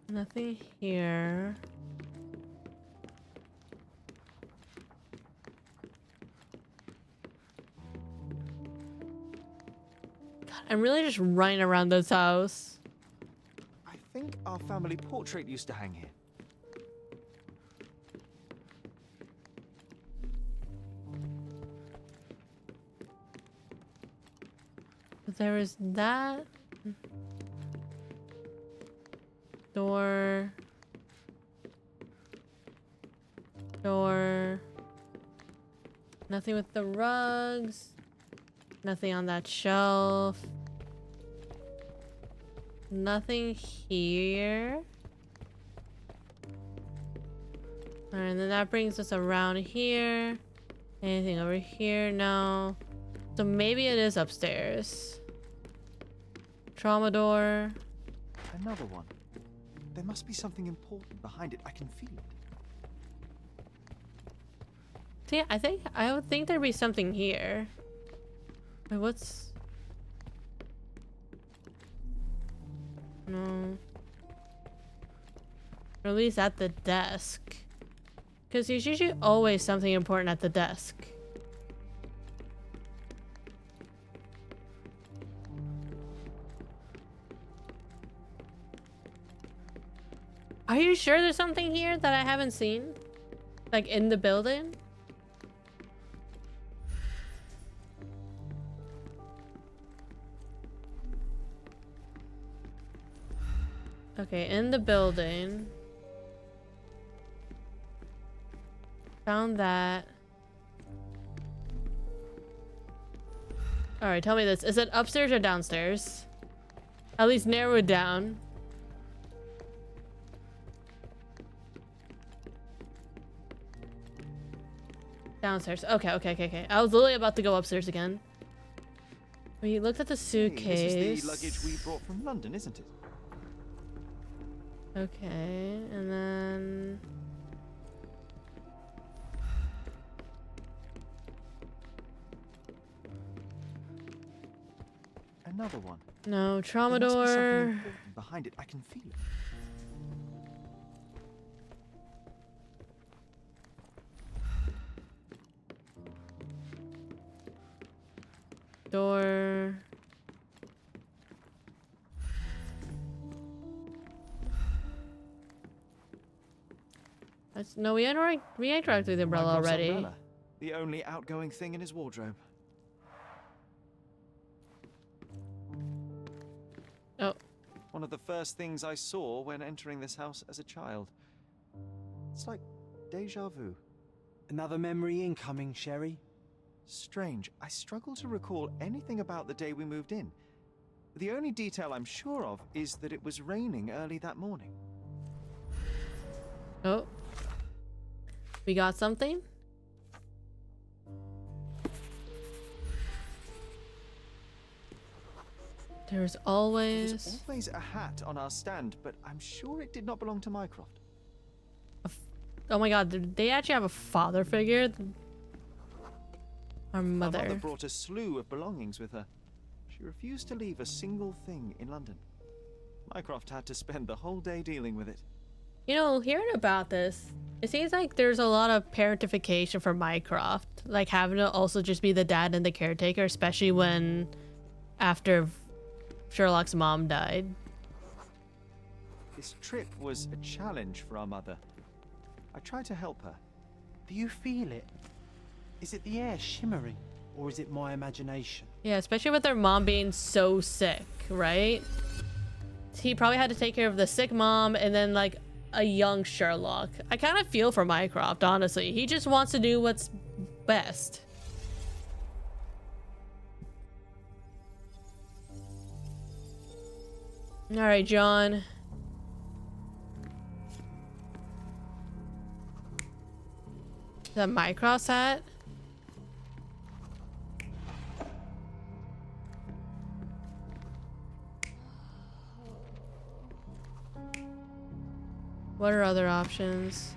Nothing here. God, I'm really just running around this house. I think our family portrait used to hang here. But there is that. Door. Door. Nothing with the rugs. Nothing on that shelf. Nothing here. Alright, and then that brings us around here. Anything over here? No. So maybe it is upstairs. Trauma door. Another one. There must be something important behind it. I can feel it. See, I would think there'd be something here. Wait, what's... No. Or at least at the desk. Because there's usually always something important at the desk. Are you sure there's something here that I haven't seen? Like in the building? Okay, in the building. Found that. Alright, tell me this. Is it upstairs or downstairs? At least narrow it down. Downstairs. Okay. I was literally about to go upstairs again. We looked at the suitcase. Hey, this is the luggage we brought from London, isn't it? Okay, and then... Another one. No, trauma There must be something door. important behind it. I can feel it. Door. No, we interacted with the umbrella Mycroft's already. umbrella, the only outgoing thing in his wardrobe. Oh. One of the first things I saw when entering this house as a child. It's like deja vu. Another memory incoming, Sherry. Strange. I struggle to recall anything about the day we moved in. The only detail I'm sure of is that it was raining early that morning. Oh. We got something? There's always a hat on our stand, but I'm sure it did not belong to Mycroft. Oh my god, did they actually have a father figure? Our mother. Our mother brought a slew of belongings with her. She refused to leave a single thing in London. Mycroft had to spend the whole day dealing with it. You know, hearing about this, it seems like there's a lot of parentification for Mycroft. Like having to also just be the dad and the caretaker, especially when after Sherlock's mom died. This trip was a challenge for our mother. I tried to help her. Do you feel it? Is it the air shimmering, or is it my imagination? Yeah, especially with their mom being so sick, right? He probably had to take care of the sick mom and then like a young Sherlock. I kind of feel for Mycroft, honestly. He just wants to do what's best. All right, John. Is that Mycroft's hat? What are other options?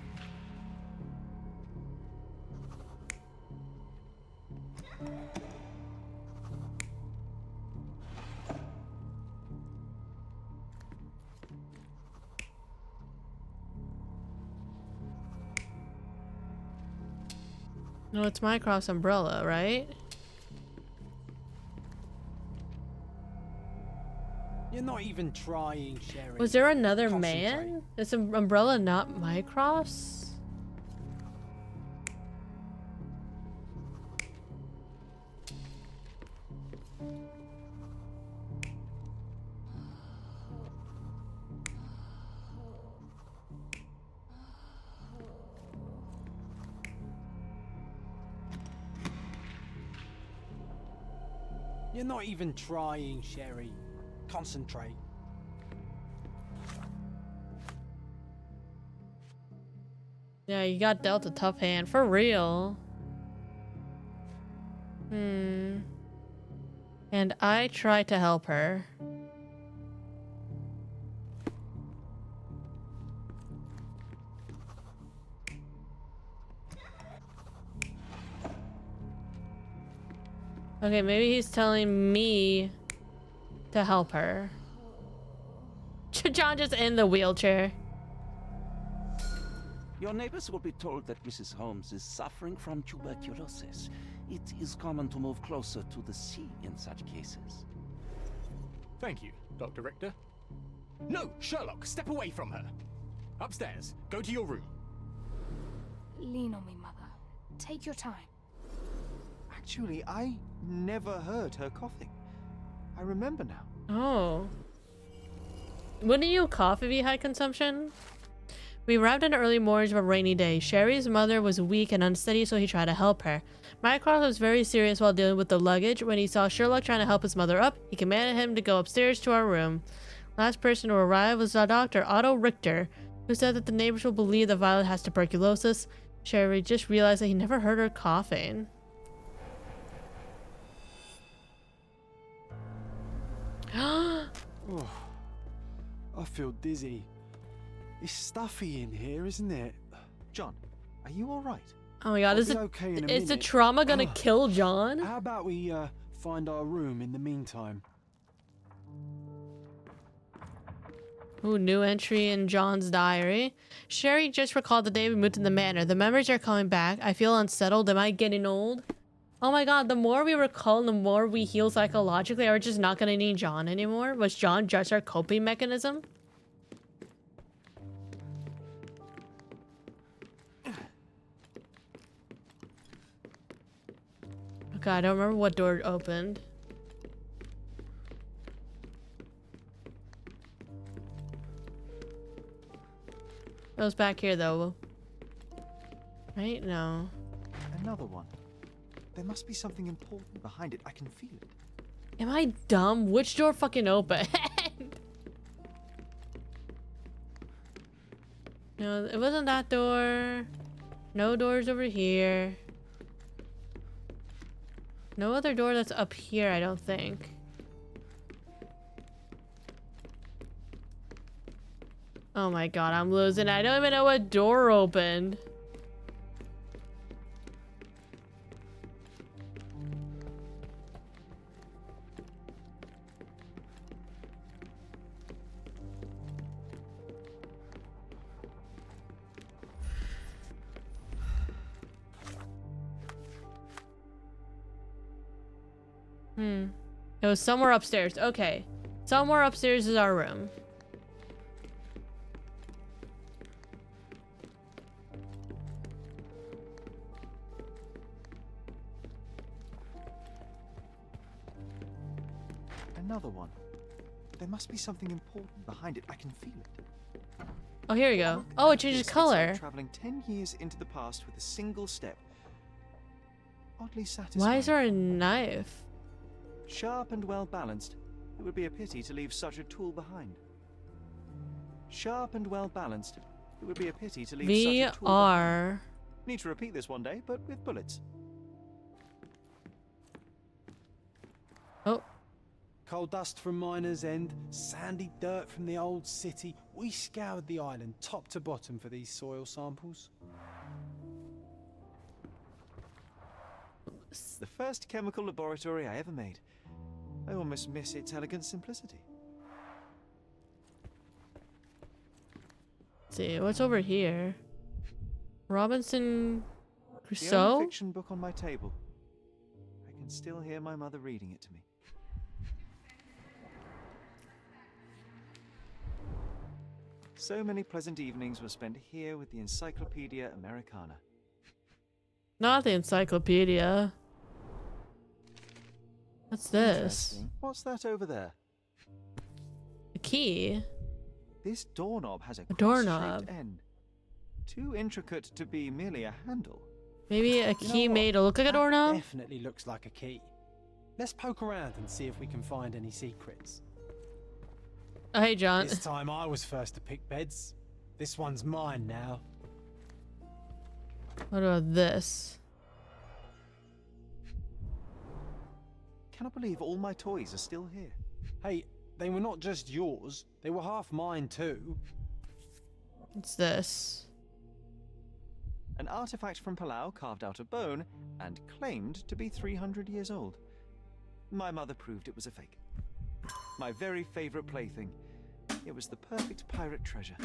No, it's Mycroft's umbrella, right? You're not even trying, Sherry. Was there another Concentrate. man? Is an umbrella not Mycroft's? You're not even trying, Sherry. Concentrate. Yeah, you got dealt a tough hand, for real. And I tried to help her. Okay, maybe he's telling me to help her. John just in the wheelchair. Your neighbors will be told that Mrs. Holmes is suffering from tuberculosis. It is common to move closer to the sea in such cases. Thank you, Dr. Richter. No, Sherlock, step away from her. Upstairs, go to your room. Lean on me, Mother. Take your time. Actually, I never heard her coughing. I remember now. Oh. Wouldn't you cough if you had consumption? We arrived in the early mornings of a rainy day. Sherry's mother was weak and unsteady, so he tried to help her. Mycroft was very serious while dealing with the luggage. When he saw Sherlock trying to help his mother up, he commanded him to go upstairs to our room. Last person to arrive was Dr. Otto Richter, who said that the neighbors will believe that Violet has tuberculosis. Sherry just realized that he never heard her coughing. Oh, I feel dizzy. It's stuffy in here, isn't it? John, are you all right? Oh my god, I'll be okay in a is the minute. trauma gonna kill John? How about we find our room in the meantime? Ooh, new entry in John's diary. Sherry just recalled the day we moved in the manor. The memories are coming back. I feel unsettled. Am I getting old? Oh my god, the more we recall, the more we heal psychologically. Are we just not gonna need John anymore? Was John just our coping mechanism? God, I don't remember what door opened. It was back here though. Right? No. Another one. There must be something important behind it. I can feel it. Am I dumb? Which door fucking opened? No, it wasn't that door. No doors over here. No other door that's up here, I don't think. Oh my god, I'm losing. I don't even know what door opened. It was somewhere upstairs. Okay. Somewhere upstairs is our room. Another one. There must be something important behind it. I can feel it. Oh, here we go. Oh, it changes It's color. like traveling 10 years into the past with a single step. Oddly satisfying. Why is there a knife? Sharp and well balanced. It would be a pity to leave such a tool behind. Sharp and well balanced. It would be a pity to leave such a tool behind. Need to repeat this one day, but with bullets. Oh. Coal dust from Miner's End, sandy dirt from the old city. We scoured the island top to bottom for these soil samples. The first chemical laboratory I ever made. I almost miss its elegant simplicity. Let's see, what's over here? Robinson The only Crusoe? fiction book on my table. I can still hear my mother reading it to me. So many pleasant evenings were spent here with the Encyclopedia Americana. Not the encyclopedia. What's this? Interesting. What's that over there? A key? This doorknob has a doorknob. cross-shaped end. Too intricate to be merely a handle. Maybe a key made to look like a doorknob? Definitely looks like a key. Let's poke around and see if we can find any secrets. Oh, hey, John. This time I was first to pick beds. This one's mine now. What about this? Cannot believe all my toys are still here. Hey, they were not just yours. They were half mine too. What's this? An artifact from Palau carved out of bone and claimed to be 300 years old. My mother proved it was a fake. My very favorite plaything. It was the perfect pirate treasure.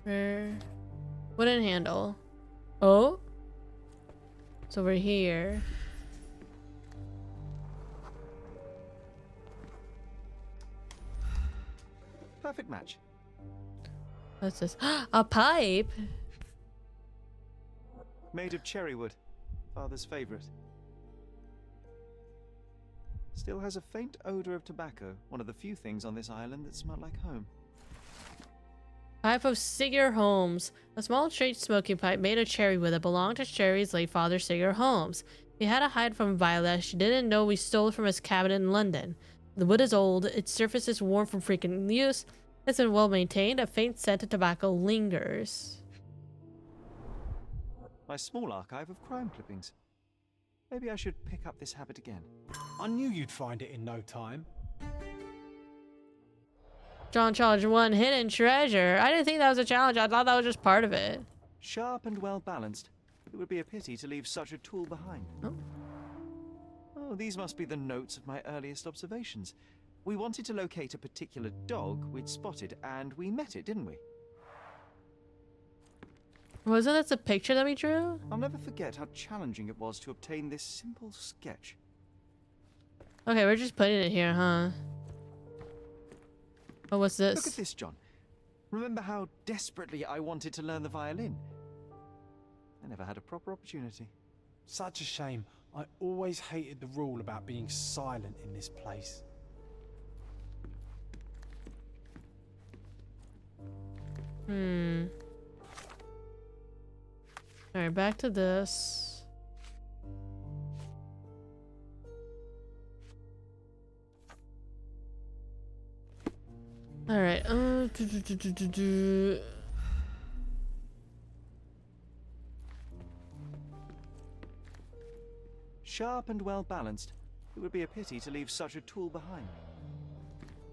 Wooden handle. Oh? It's over here. Perfect match. What's this? A pipe? Made of cherry wood. Father's favorite. Still has a faint odor of tobacco. One of the few things on this island that smell like home. Pipe of Sigur Holmes. A small straight smoking pipe made of cherry wood that belonged to Cherry's late father, Sigur Holmes. He had to hide from Violet. She didn't know we stole it from his cabinet in London. The wood is old. Its surface is worn from frequent use. It's been well maintained. A faint scent of tobacco lingers. My small archive of crime clippings. Maybe I should pick up this habit again. I knew you'd find it in no time. John challenge 1 hidden treasure. I didn't think that was a challenge. I thought that was just part of it. Sharp and well balanced. It would be a pity to leave such a tool behind. Oh, these must be the notes of my earliest observations. We wanted to locate a particular dog we'd spotted, and we met it, didn't we? Wasn't that the picture that we drew? I'll never forget how challenging it was to obtain this simple sketch. Okay, we're just putting it here, huh? Oh, what's this? Look at this, John. Remember how desperately I wanted to learn the violin? I never had a proper opportunity. Such a shame. I always hated the rule about being silent in this place. Alright, back to this. Alright, Sharp and well balanced. It would be a pity to leave such a tool behind.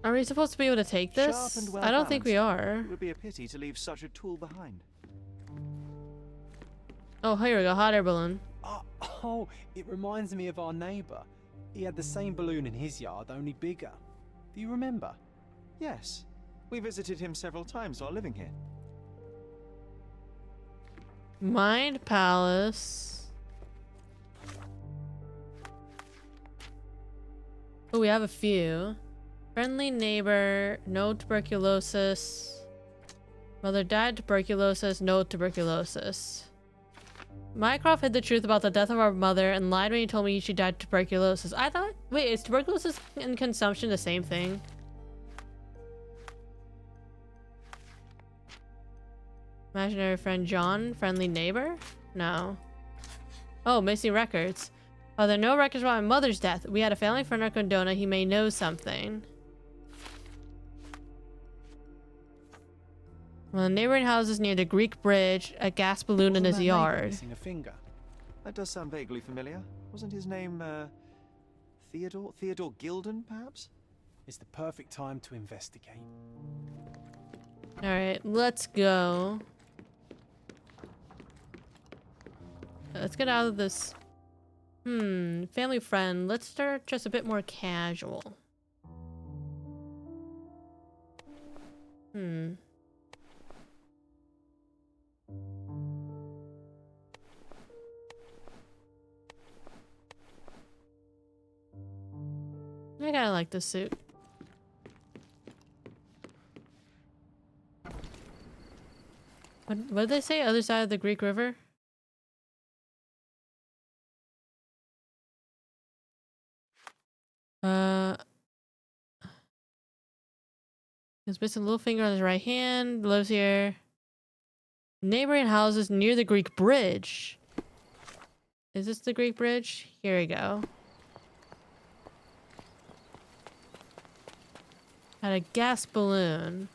Are we supposed to be able to take this? Sharp and well I don't think we balanced. are. It would be a pity to leave such a tool behind. Oh, here we go. Hot air balloon. Oh, it reminds me of our neighbour. He had the same balloon in his yard, only bigger. Do you remember? Yes. We visited him several times while living here. Mind Palace. Oh, we have a few. Friendly neighbor, no tuberculosis. Mother died tuberculosis, no tuberculosis. Mycroft hid the truth about the death of our mother and lied when he told me she died tuberculosis. I thought, wait, is tuberculosis and consumption the same thing? Imaginary friend John, friendly neighbor? No. Oh, missing records. Oh, there are no records about my mother's death. We had a family friend at Condona. He may know something. Well, neighboring houses near the Greek bridge, a gas balloon in his yard. Missing a finger? That does sound vaguely familiar. Wasn't his name, Theodore? Theodore Gilden, perhaps? It's the perfect time to investigate. Alright, let's go. Let's get out of this. Family friend. Let's start just a bit more casual. I kinda like this suit. What did they say? Other side of the Greek River? He's missing a little finger on his right hand. Lives here. Neighboring houses near the Greek bridge. Is this the Greek bridge? Here we go. Had a gas balloon.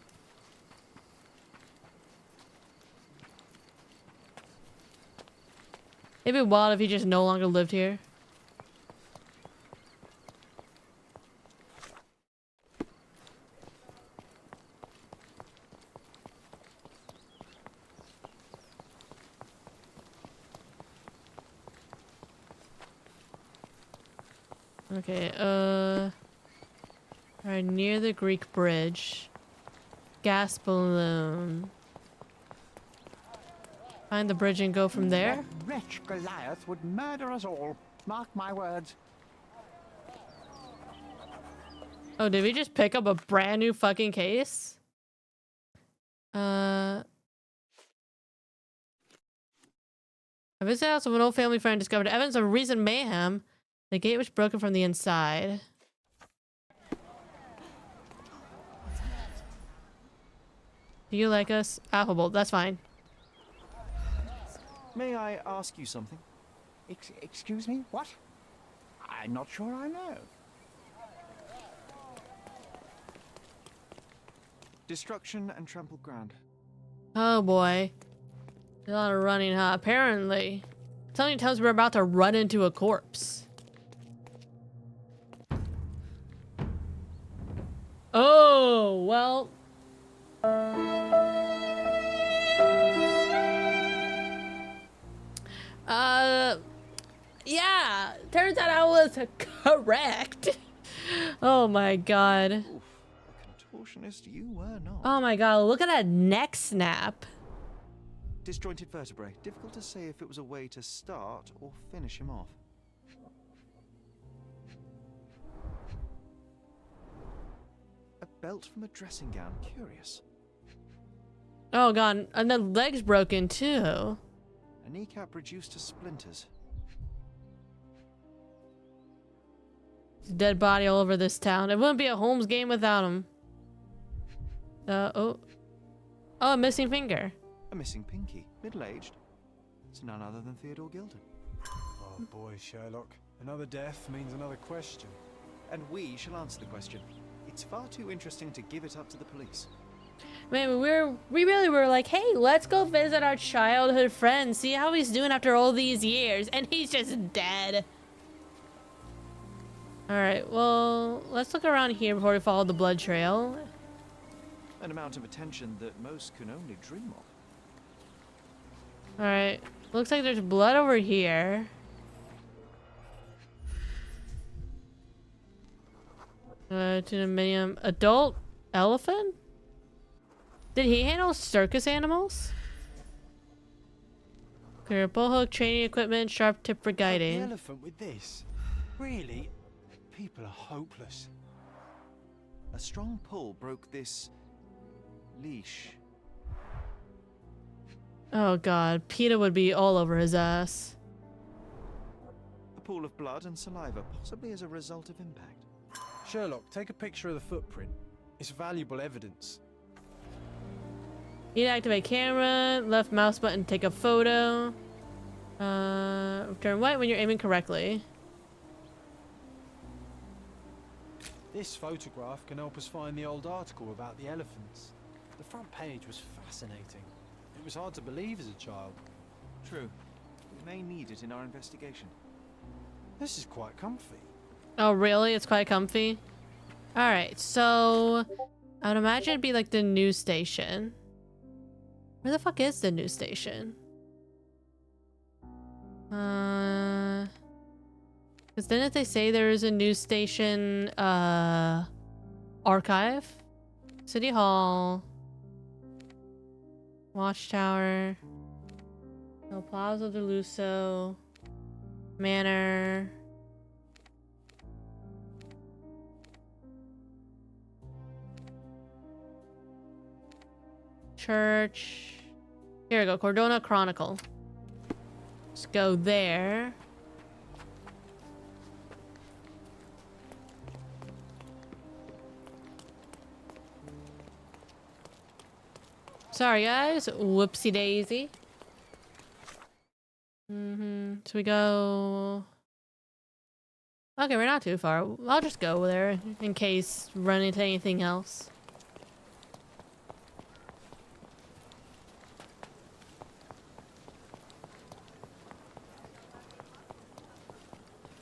It'd be wild if he just no longer lived here. Okay, right near the Greek bridge. Gas balloon. Find the bridge and go from there? That wretch Goliath would murder us all. Mark my words. Oh, did we just pick up a brand new fucking case? I visited the house of an old family friend, discovered evidence of recent mayhem. The gate was broken from the inside. Do you like us? Affable, that's fine. May I ask you something? Excuse me? What? I'm not sure I know. Destruction and trampled ground. Oh boy. There's a lot of running, huh? Apparently. Something tells me we're about to run into a corpse. Oh, well. Yeah. Turns out I was correct. Oh my god. Oof, a contortionist you were not. Oh my god, look at that neck snap. Disjointed vertebrae. Difficult to say if it was a way to start or finish him off. A belt from a dressing gown. Curious. Oh god, and the leg's broken too. A kneecap reduced to splinters. There's a dead body all over this town. It wouldn't be a Holmes game without him. Oh, a missing finger. A missing pinky. Middle-aged. It's none other than Theodore Gilden. Oh boy, Sherlock. Another death means another question. And we shall answer the question. It's far too interesting to give it up to the police. Man, we really were like, hey, let's go visit our childhood friend, see how he's doing after all these years, and he's just dead. Alright, well, let's look around here before we follow the blood trail. An amount of attention that most can only dream of. Alright, looks like there's blood over here. Titanium adult elephant? Did he handle circus animals? Clear bull hook, training equipment, sharp tip for guiding. The elephant with this? Really? People are hopeless. A strong pull broke this leash. Oh god, PETA would be all over his ass. A pool of blood and saliva, possibly as a result of impact. Sherlock, take a picture of the footprint. It's valuable evidence. Need to activate camera, left mouse button, take a photo. Turn white when you're aiming correctly. This photograph can help us find the old article about the elephants. The front page was fascinating. It was hard to believe as a child. True. We may need it in our investigation. This is quite comfy. Oh really? It's quite comfy? Alright, so I would imagine it'd be like the news station. Where the fuck is the news station? Because didn't they say there is a news station archive? City Hall. Watchtower. El Plaza de Luso. Manor. Church. Here we go. Cordona Chronicle. Let's go there. Sorry guys, whoopsie daisy. So we go. Okay, we're not too far. I'll just go there in case run into anything else.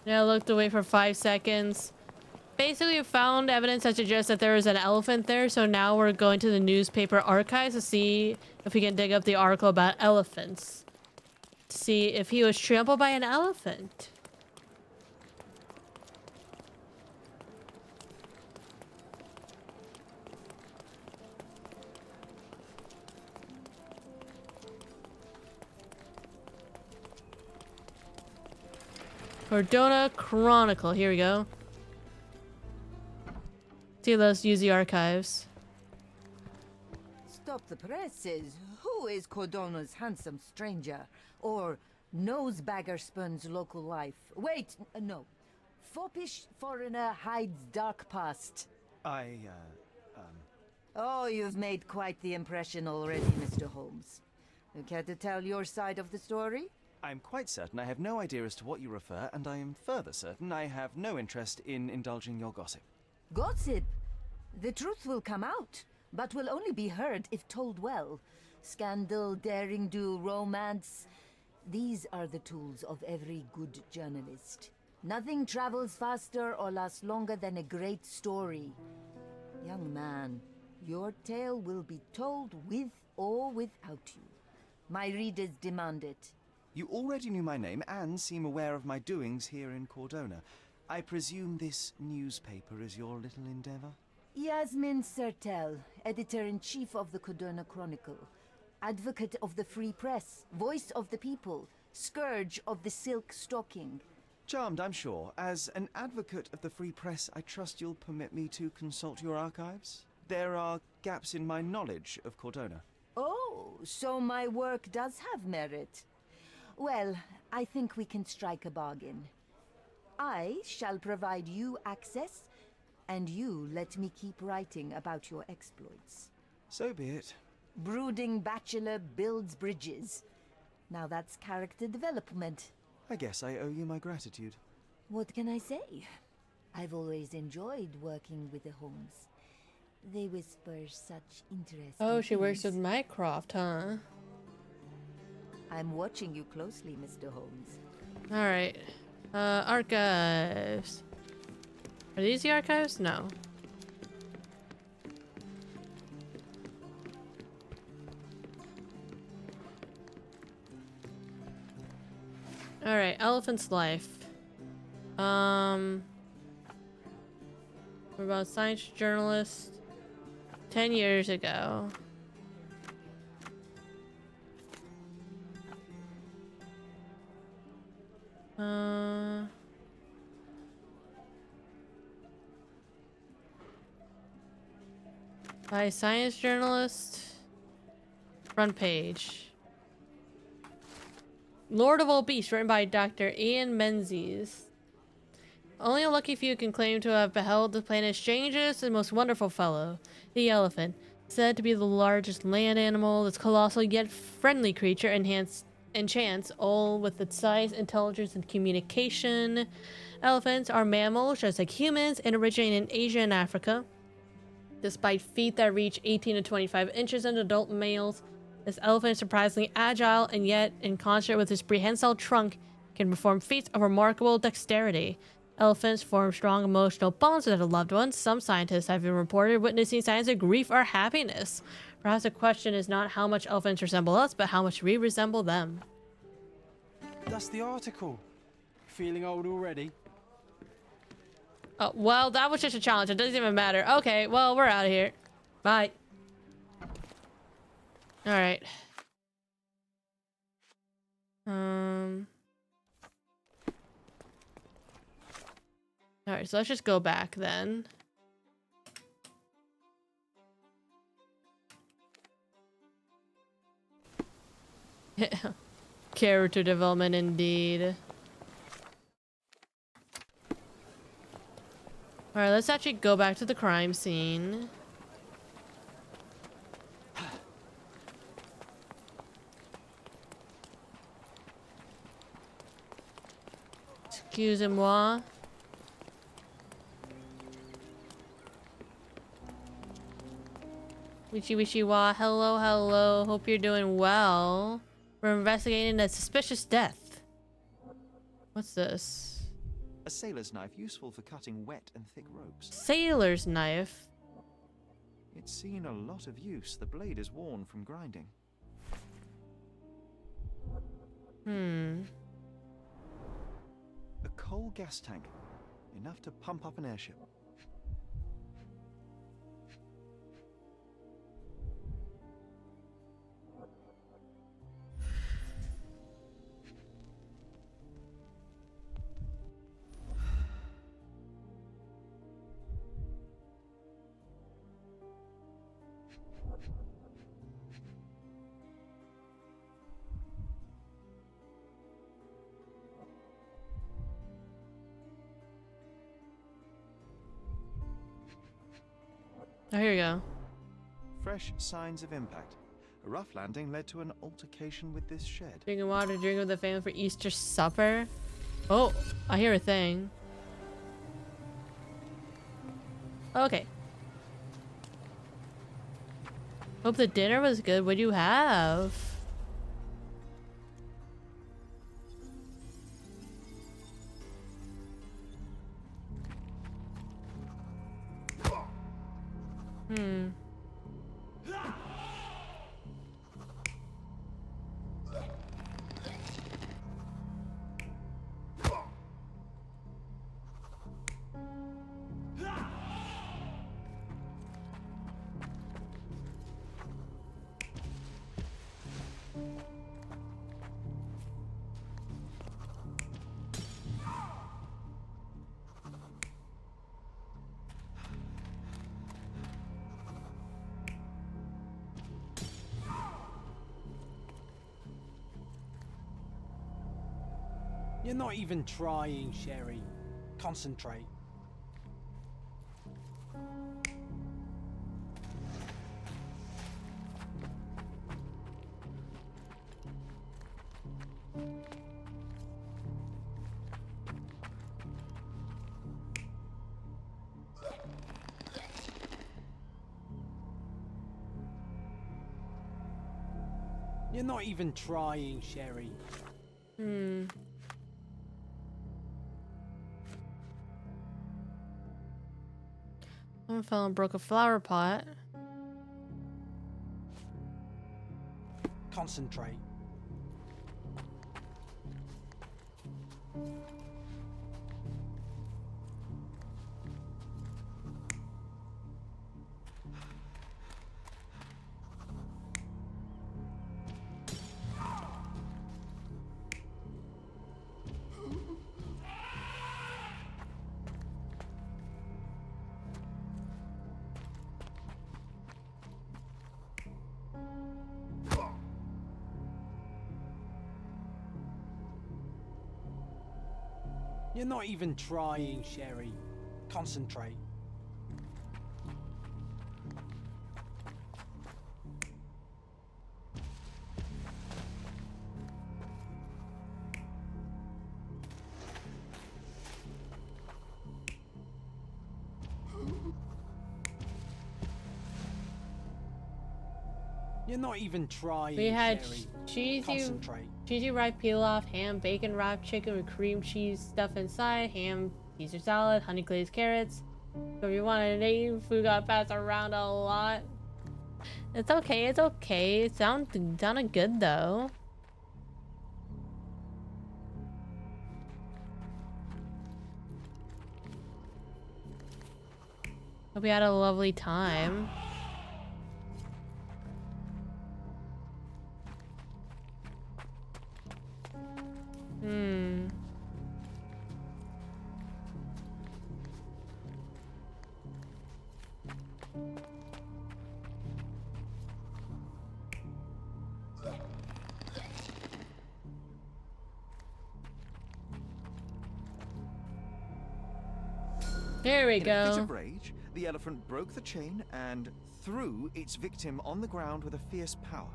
Yeah, I looked away for 5 seconds. Basically, we found evidence that suggests that there is an elephant there, so now we're going to the newspaper archives to see if we can dig up the article about elephants. To see if he was trampled by an elephant. Cordona Chronicle, here we go. See, let's use the archives. Stop the presses. Who is Cordona's handsome stranger? Or nosebagger spurns local life? Wait, no. Foppish foreigner hides dark past. Oh, you've made quite the impression already, Mr. Holmes. You care to tell your side of the story? I'm quite certain I have no idea as to what you refer, and I am further certain I have no interest in indulging your gossip. Gossip? The truth will come out, but will only be heard if told well. Scandal, daring-do, romance. These are the tools of every good journalist. Nothing travels faster or lasts longer than a great story. Young man, your tale will be told with or without you. My readers demand it. You already knew my name and seem aware of my doings here in Cordona. I presume this newspaper is your little endeavor? Yasmin Sertel, editor-in-chief of the Cordona Chronicle. Advocate of the free press, voice of the people, scourge of the silk stocking. Charmed, I'm sure. As an advocate of the free press, I trust you'll permit me to consult your archives? There are gaps in my knowledge of Cordona. Oh, Oh, so my work does have merit. Well, I think we can strike a bargain. I shall provide you access, and you let me keep writing about your exploits. So be it. Brooding bachelor builds bridges. Now that's character development. I guess I owe you my gratitude. What can I say? I've always enjoyed working with the Holmes. They whisper such interesting Oh, she works with things. Mycroft, huh? I'm watching you closely, Mr. Holmes. Alright. Archives. Are these the archives? No. Alright, Elephant's Life. What about science journalist 10 years ago? By science journalist. Front page. Lord of All Beasts, written by Dr. Ian Menzies. Only a lucky few can claim to have beheld the planet's strangest and most wonderful fellow, the elephant. Said to be the largest land animal, this colossal yet friendly creature enchants all with its size, intelligence, and communication. Elephants are mammals just like humans and originate in Asia and Africa. Despite feet that reach 18 to 25 inches in adult males, this elephant is surprisingly agile and yet, in concert with his prehensile trunk, can perform feats of remarkable dexterity. Elephants form strong emotional bonds with their loved ones. Some scientists have been reported witnessing signs of grief or happiness. Perhaps the question is not how much elephants resemble us, but how much we resemble them. That's the article. Feeling old already? Oh, well, that was just a challenge. It doesn't even matter. Okay, well, we're out of here. Bye. Alright. Alright, so let's just go back then. Character development indeed. Alright, let's actually go back to the crime scene. Excusez-moi. Wishy-wishy-wah. Hello, hello. Hope you're doing well. We're investigating a suspicious death. What's this? A sailor's knife useful for cutting wet and thick ropes. Sailor's knife? It's seen a lot of use. The blade is worn from grinding. A coal gas tank. Enough to pump up an airship. Oh, here we go. Fresh signs of impact. A rough landing led to an altercation with this shed. Drinking water, drinking with the family for Easter supper. Oh, I hear a thing. Okay. Hope the dinner was good. What do you have? You're not even trying, Sherry. Concentrate. You're not even trying, Sherry. Someone fell and broke a flower pot. Concentrate. You're not even trying, Sherry. Concentrate. You're not even trying, We had Sherry. Concentrate. cheesy rye pilaf, ham, bacon wrapped chicken with cream cheese stuff inside, ham, Caesar salad, honey glazed carrots. So if you want to name, food got passed around a lot. It's okay, it's okay. It sounded good though. Hope we had a lovely time. There we go. In a fit of rage, the elephant broke the chain and threw its victim on the ground with a fierce power.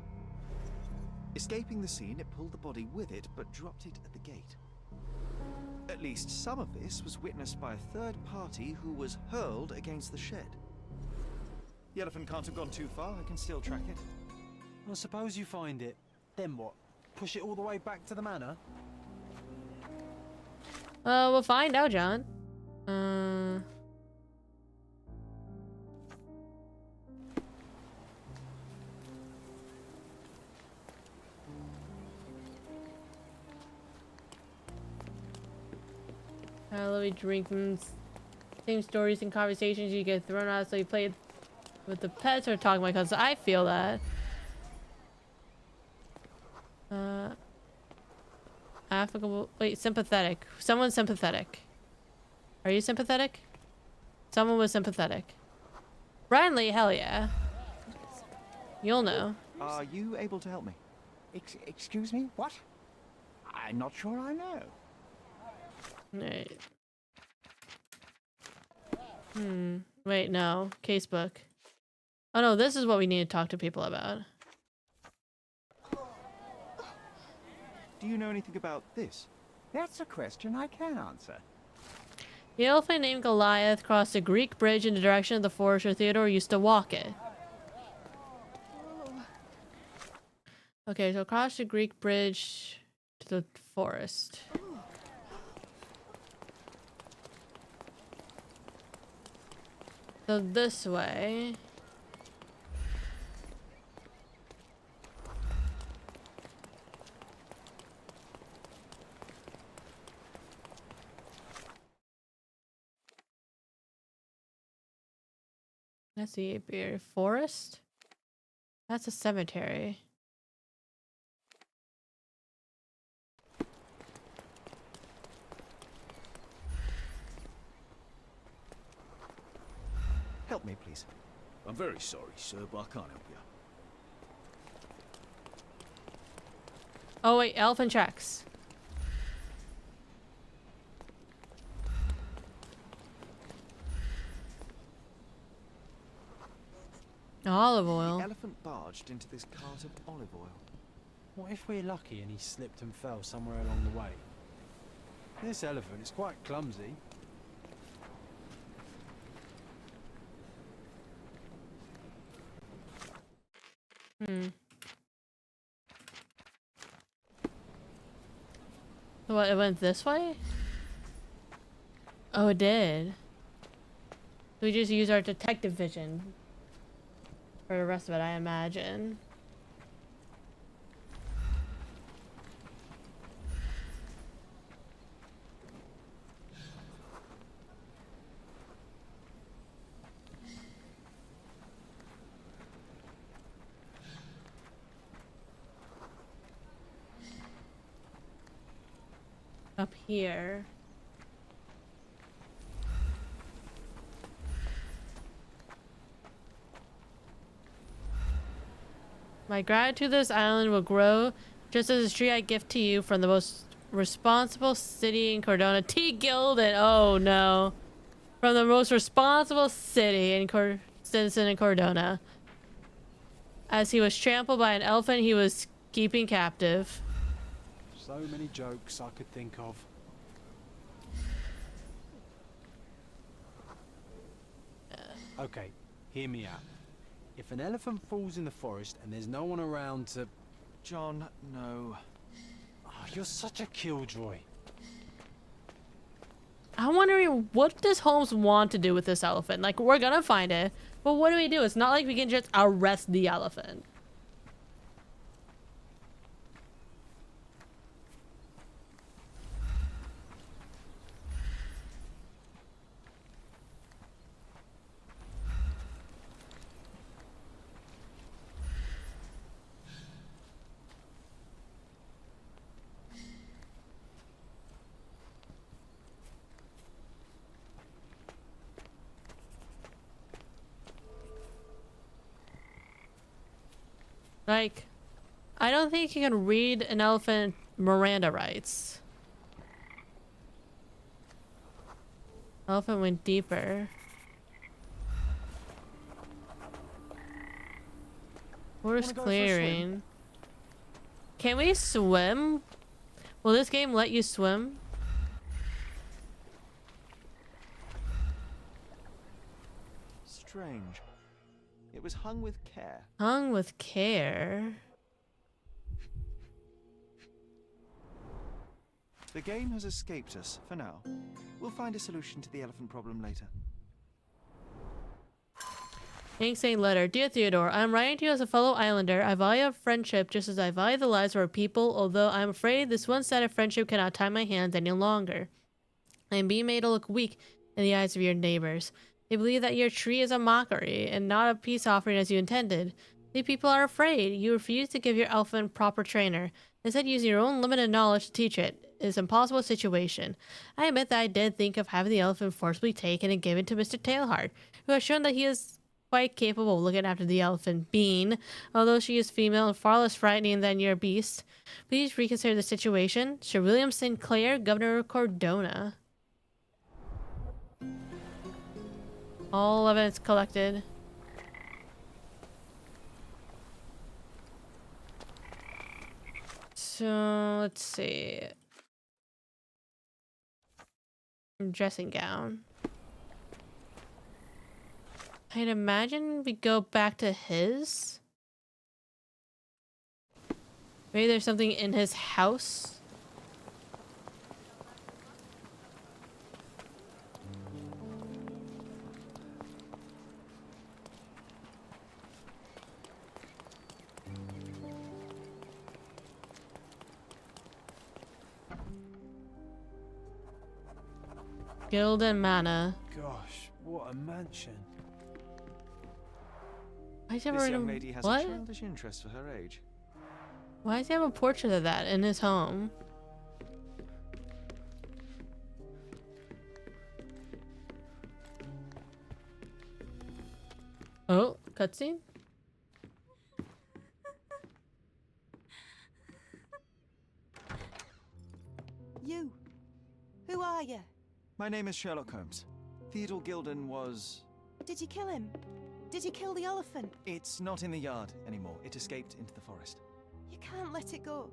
Escaping the scene, it pulled the body with it, but dropped it at the gate. At least some of this was witnessed by a third party who was hurled against the shed. The elephant can't have gone too far. I can still track it. Well, suppose you find it. Then what? Push it all the way back to the manor? We'll find out, John. Let me drink from same stories and conversations you get thrown out, so you played with the pets or talking about, because I feel that. Affable. Wait, sympathetic. Someone's sympathetic. Are you sympathetic? Someone was sympathetic. Brian Lee, hell yeah. You'll know. Are you able to help me? Excuse me? What? I'm not sure I know. Right. Wait, no. Casebook. Oh no, this is what we need to talk to people about. Do you know anything about this? That's a question I can answer. The elephant named Goliath crossed a Greek bridge in the direction of the forest where Theodore used to walk it. Okay, so across the Greek bridge to the forest. So this way. Let's see, a forest? That's a cemetery. Help me, please. I'm very sorry, sir, but I can't help you. Oh wait, elephant tracks. Olive oil. The elephant barged into this cart of olive oil. What if we're lucky and he slipped and fell somewhere along the way? This elephant is quite clumsy. What, it went this way? Oh, it did. We just use our detective vision for the rest of it, I imagine. Up here. My gratitude to this island will grow just as a tree I gift to you from the most responsible city in Cordona. T. Gildan! Oh no. From the most responsible city in citizen in Cordona. As he was trampled by an elephant he was keeping captive. So many jokes I could think of. Okay, hear me out. If an elephant falls in the forest and there's no one around to... John, no. Oh, you're such a killjoy. I'm wondering, what does Holmes want to do with this elephant? Like, we're gonna find it, but what do we do? It's not like we can just arrest the elephant. Like, I don't think you can read an elephant Miranda rights. Elephant went deeper. Where's clearing? Can we swim? Will this game let you swim? Strange. It was hung with care. Hung with care. The game has escaped us for now. We'll find a solution to the elephant problem later. Ink-stained letter. Dear Theodore, I am writing to you as a fellow islander. I value our friendship just as I value the lives of our people, although I am afraid this one-sided friendship cannot tie my hands any longer. I am being made to look weak in the eyes of your neighbors. They believe that your tree is a mockery and not a peace offering as you intended. These people are afraid. You refuse to give your elephant proper trainer. Instead, using your own limited knowledge to teach it. It is an impossible situation. I admit that I did think of having the elephant forcibly taken and given to Mr. Tailheart, who has shown that he is quite capable of looking after the elephant Bean, although she is female and far less frightening than your beast. Please reconsider the situation. Sir William St. Clair, Governor of Cordona. All evidence collected. So, let's see. Dressing gown. I'd imagine we go back to his. Maybe there's something in his house. Gildan Manor. Gosh, what a mansion. Why does he This have young lady has what? a childish interest for her age. Why does he have a portrait of that in his home? Oh, cutscene? You. Who are you? My name is Sherlock Holmes. Theodore Gildan was... Did you kill him? Did you kill the elephant? It's not in the yard anymore. It escaped into the forest. You can't let it go.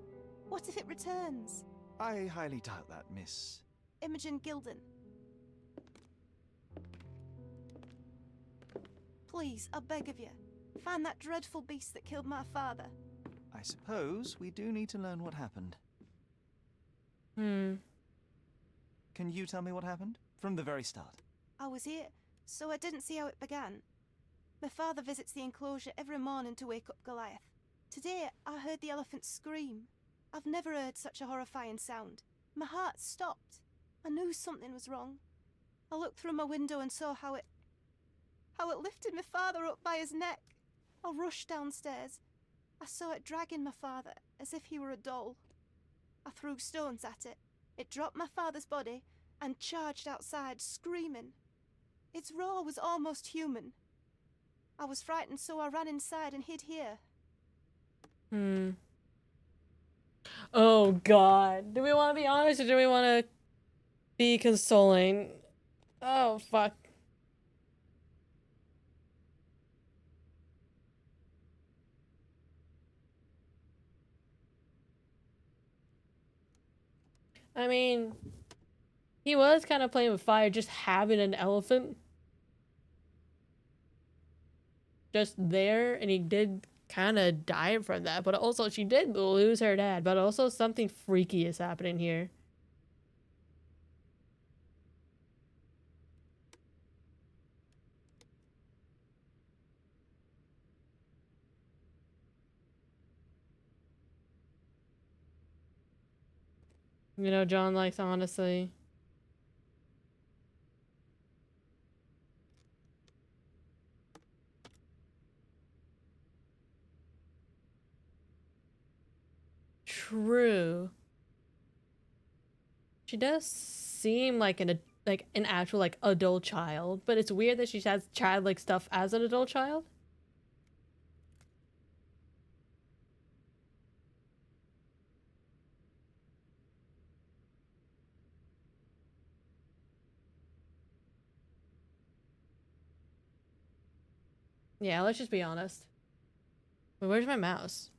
What if it returns? I highly doubt that, Miss. Imogen Gilden. Please, I beg of you, find that dreadful beast that killed my father. I suppose we do need to learn what happened. Hmm. Can you tell me what happened? From the very start. I was here, so I didn't see how it began. My father visits the enclosure every morning to wake up Goliath. Today, I heard the elephant scream. I've never heard such a horrifying sound. My heart stopped. I knew something was wrong. I looked through my window and saw how it lifted my father up by his neck. I rushed downstairs. I saw it dragging my father as if he were a doll. I threw stones at it. It dropped my father's body and charged outside, screaming. Its roar was almost human. I was frightened, so I ran inside and hid here. Hmm. Oh God. Do we want to be honest or do we want to be consoling? Oh fuck. I mean, he was kind of playing with fire, just having an elephant just there, and he did kind of die from that, but also she did lose her dad, but also something freaky is happening here. You know, John likes honestly. True. She does seem like an actual like adult child, but it's weird that she has childlike stuff as an adult child. Yeah, let's just be honest. Wait, where's my mouse?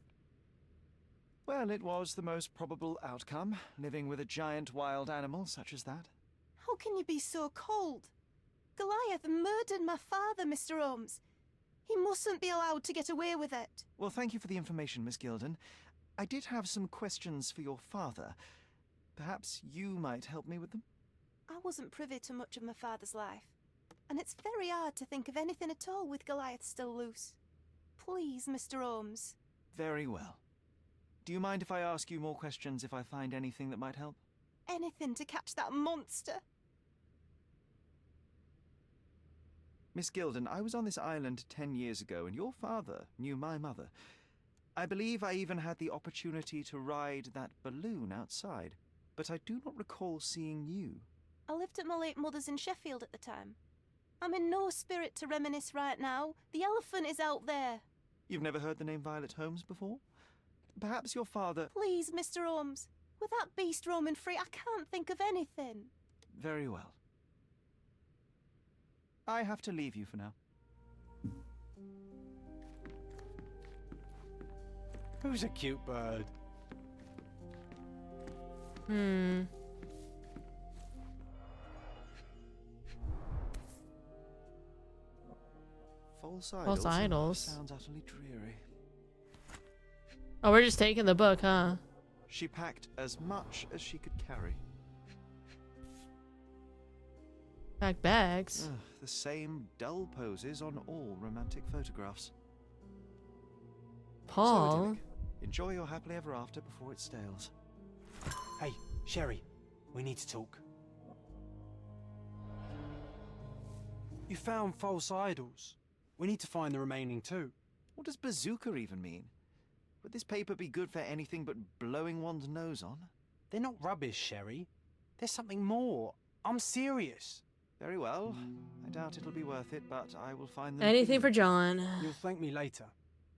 Well, it was the most probable outcome, living with a giant wild animal such as that. How can you be so cold? Goliath murdered my father, Mr. Holmes. He mustn't be allowed to get away with it. Well, thank you for the information, Miss Gilden. I did have some questions for your father. Perhaps you might help me with them? I wasn't privy to much of my father's life, and it's very hard to think of anything at all with Goliath still loose. Please, Mr. Holmes. Very well. Do you mind if I ask you more questions if I find anything that might help? Anything to catch that monster. Miss Gilden, I was on this island 10 years ago, and your father knew my mother. I believe I even had the opportunity to ride that balloon outside, but I do not recall seeing you. I lived at my late mother's in Sheffield at the time. I'm in no spirit to reminisce right now. The elephant is out there. You've never heard the name Violet Holmes before? Perhaps your father... Please, Mr. Holmes. With that beast roaming free, I can't think of anything. Very well. I have to leave you for now. Who's a cute bird? Hmm. False idols. Sounds utterly dreary. Oh, we're just taking the book, huh? She packed as much as she could carry. Pack bags. Ugh, the same dull poses on all romantic photographs. Paul. So idyllic. Enjoy your happily ever after before it stales. Hey, Sherry, we need to talk. You found false idols. We need to find the remaining two. What does bazooka even mean? Would this paper be good for anything but blowing one's nose on? They're not rubbish, Sherry. There's something more. I'm serious. Very well. I doubt it'll be worth it, but I will find them. Anything for John. You'll thank me later.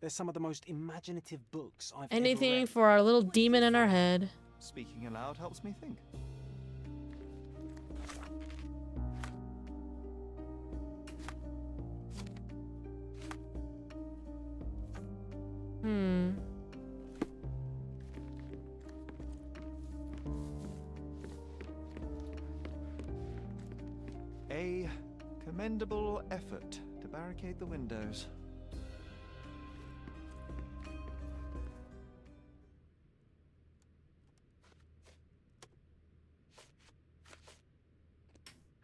They're some of the most imaginative books I've Anything ever read. for our little demon in our head. Speaking aloud helps me think. Hmm. A commendable effort to barricade the windows.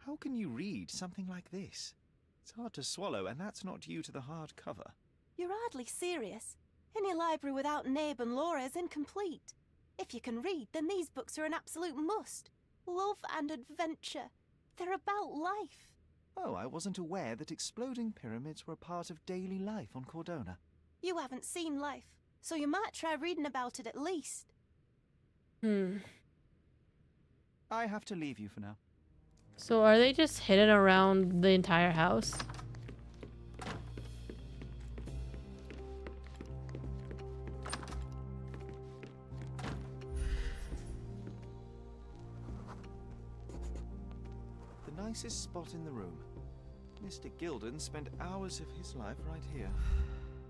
How can you read something like this? It's hard to swallow, and that's not due to the hard cover. You're hardly serious. Any library without Nabe and Laura is incomplete. If you can read, then these books are an absolute must. Love and adventure. They're about life. Oh, I wasn't aware that exploding pyramids were a part of daily life on Cordona. You haven't seen life, so you might try reading about it at least. Hmm. I have to leave you for now. So are they just hidden around the entire house? The nicest spot in the room. Mr. Gilden spent hours of his life right here.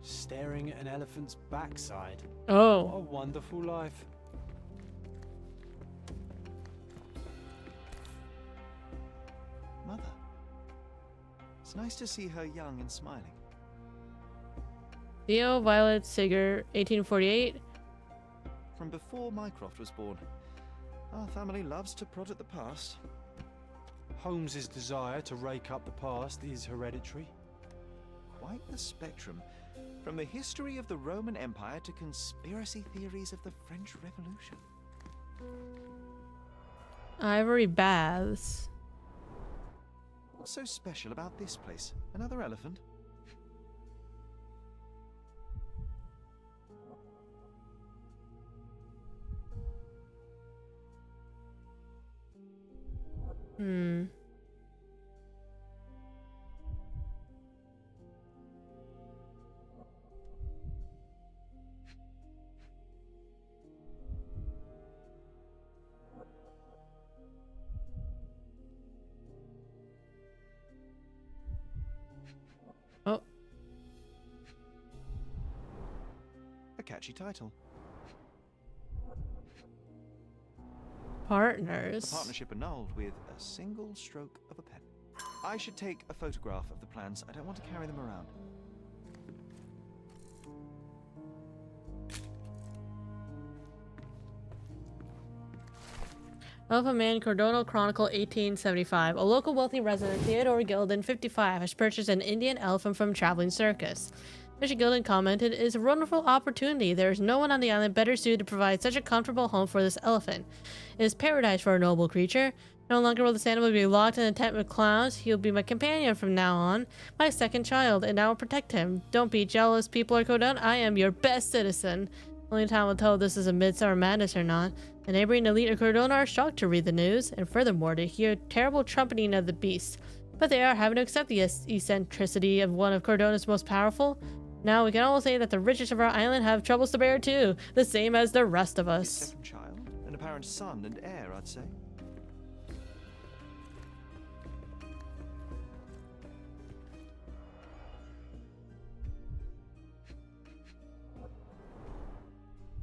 Staring at an elephant's backside. Oh. What a wonderful life. Mother. It's nice to see her young and smiling. Theo Violet Sigger, 1848. From before Mycroft was born. Our family loves to prod at the past. Holmes's desire to rake up the past is hereditary. Quite the spectrum. From the history of the Roman Empire to conspiracy theories of the French Revolution. Ivory Baths. What's so special about this place? Another elephant? Hmm. Oh. A catchy title. Partners. A partnership annulled with a single stroke of a pen. I should take a photograph of the plans. I don't want to carry them around. Elephant Man, Cordona Chronicle, 1875. A local wealthy resident, Theodore Gilden, 55, has purchased an Indian elephant from a traveling circus. Mr. Gilden commented, "It is a wonderful opportunity. There is no one on the island better suited to provide such a comfortable home for this elephant. It is paradise for a noble creature. No longer will this animal be locked in a tent with clowns. He will be my companion from now on, my second child, and I will protect him. Don't be jealous, people of Cordona. I am your best citizen." Only time will tell if this is a midsummer madness or not. The neighboring elite of Cordona are shocked to read the news, and furthermore to hear terrible trumpeting of the beast. But they are having to accept the eccentricity of one of Cordona's most powerful. Now we can all say that the richest of our island have troubles to bear too, the same as the rest of His us. second child, an apparent son and heir, I'd say.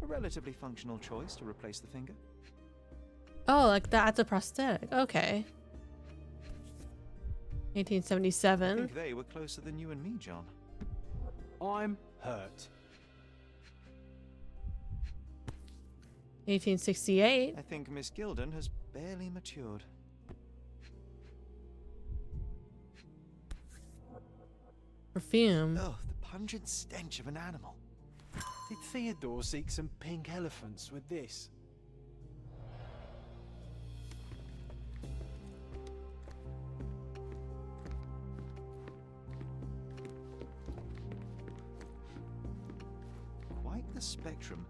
A relatively functional choice to replace the finger. Oh, like that's a prosthetic. Okay. I 1877. think they were closer than you and me, John. I'm hurt. 1868. I think Miss Gilden has barely matured. Perfume. Oh, the pungent stench of an animal. Did Theodore seek some pink elephants with this? Quite the spectrum.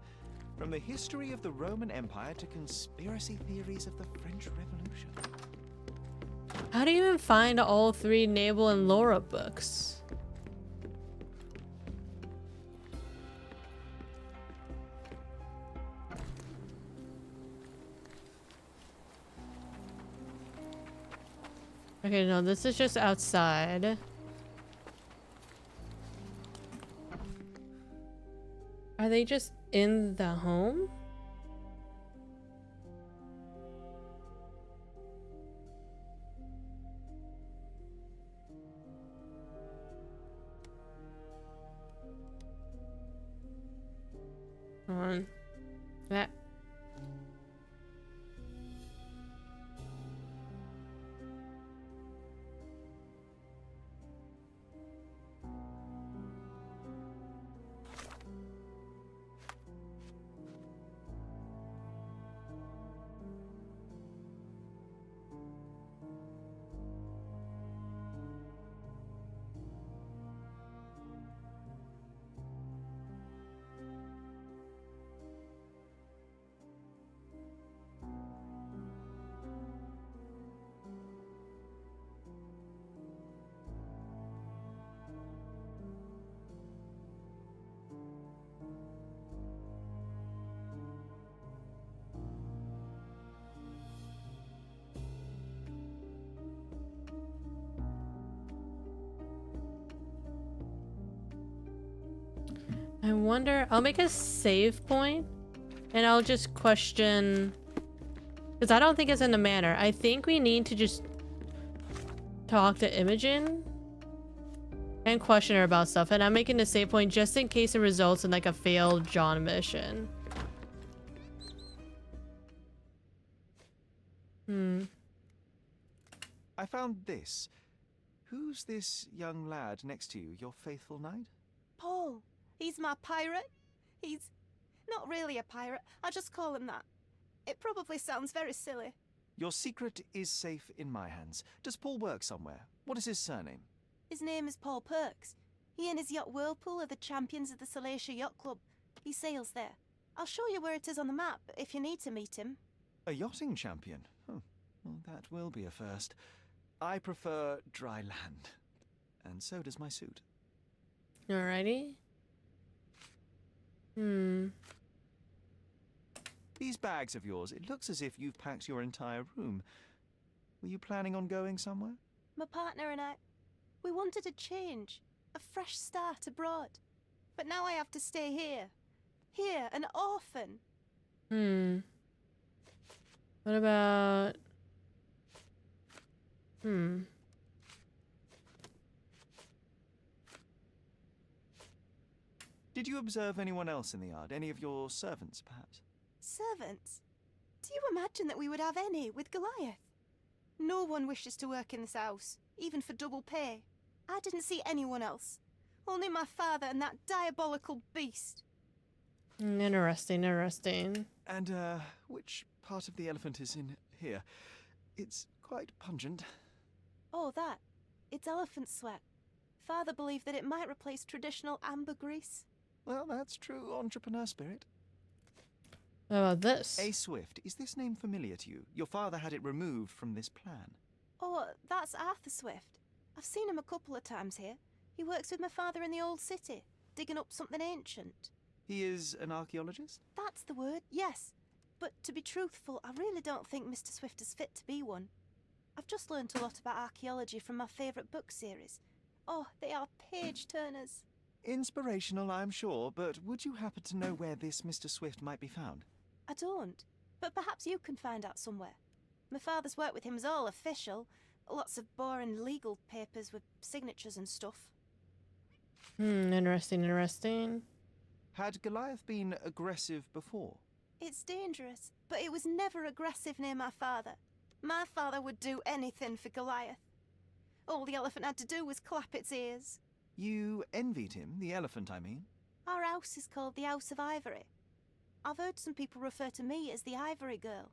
From the history of the Roman Empire to conspiracy theories of the French Revolution. How do you even find all three Nabal and Laura books? Okay, no, this is just outside. they just in the home? On that. I wonder, I'll make a save point and I'll just question, because I don't think it's in the manor. I think we need to just talk to Imogen and question her about stuff, and I'm making a save point just in case it results in like a failed John mission. I found this. Who's this young lad next to you, your faithful knight? Paul. He's my pirate. He's not really a pirate. I just call him that. It probably sounds very silly. Your secret is safe in my hands. Does Paul work somewhere? What is his surname? His name is Paul Perks. He and his yacht Whirlpool are the champions of the Salacia Yacht Club. He sails there. I'll show you where it is on the map if you need to meet him. A yachting champion? Well, that will be a first. I prefer dry land. And so does my suit. Alrighty. These bags of yours, it looks as if you've packed your entire room. Were you planning on going somewhere? My partner and I, we wanted a change, a fresh start abroad. But now I have to stay here. Here, an orphan. What about... Did you observe anyone else in the yard? Any of your servants, perhaps? Servants? Do you imagine that we would have any with Goliath? No one wishes to work in this house, even for double pay. I didn't see anyone else. Only my father and that diabolical beast. Interesting, interesting. And, which part of the elephant is in here? It's quite pungent. Oh, that. It's elephant sweat. Father believed that it might replace traditional ambergris. Well, that's true entrepreneur spirit. What about this? A Swift, is this name familiar to you? Your father had it removed from this plan. Oh, that's Arthur Swift. I've seen him a couple of times here. He works with my father in the old city, digging up something ancient. He is an archaeologist? That's the word, yes. But to be truthful, I really don't think Mr. Swift is fit to be one. I've just learnt a lot about archaeology from my favourite book series. Oh, they are page-turners. Inspirational, I'm sure, but would you happen to know where this Mr. Swift might be found? I don't, but perhaps you can find out somewhere. My father's work with him is all official. Lots of boring legal papers with signatures and stuff. Interesting, interesting. Had Goliath been aggressive before? It's dangerous, but it was never aggressive near my father. My father would do anything for Goliath. All the elephant had to do was clap its ears. You envied him, the elephant, I mean? Our house is called the House of Ivory. I've heard some people refer to me as the Ivory Girl.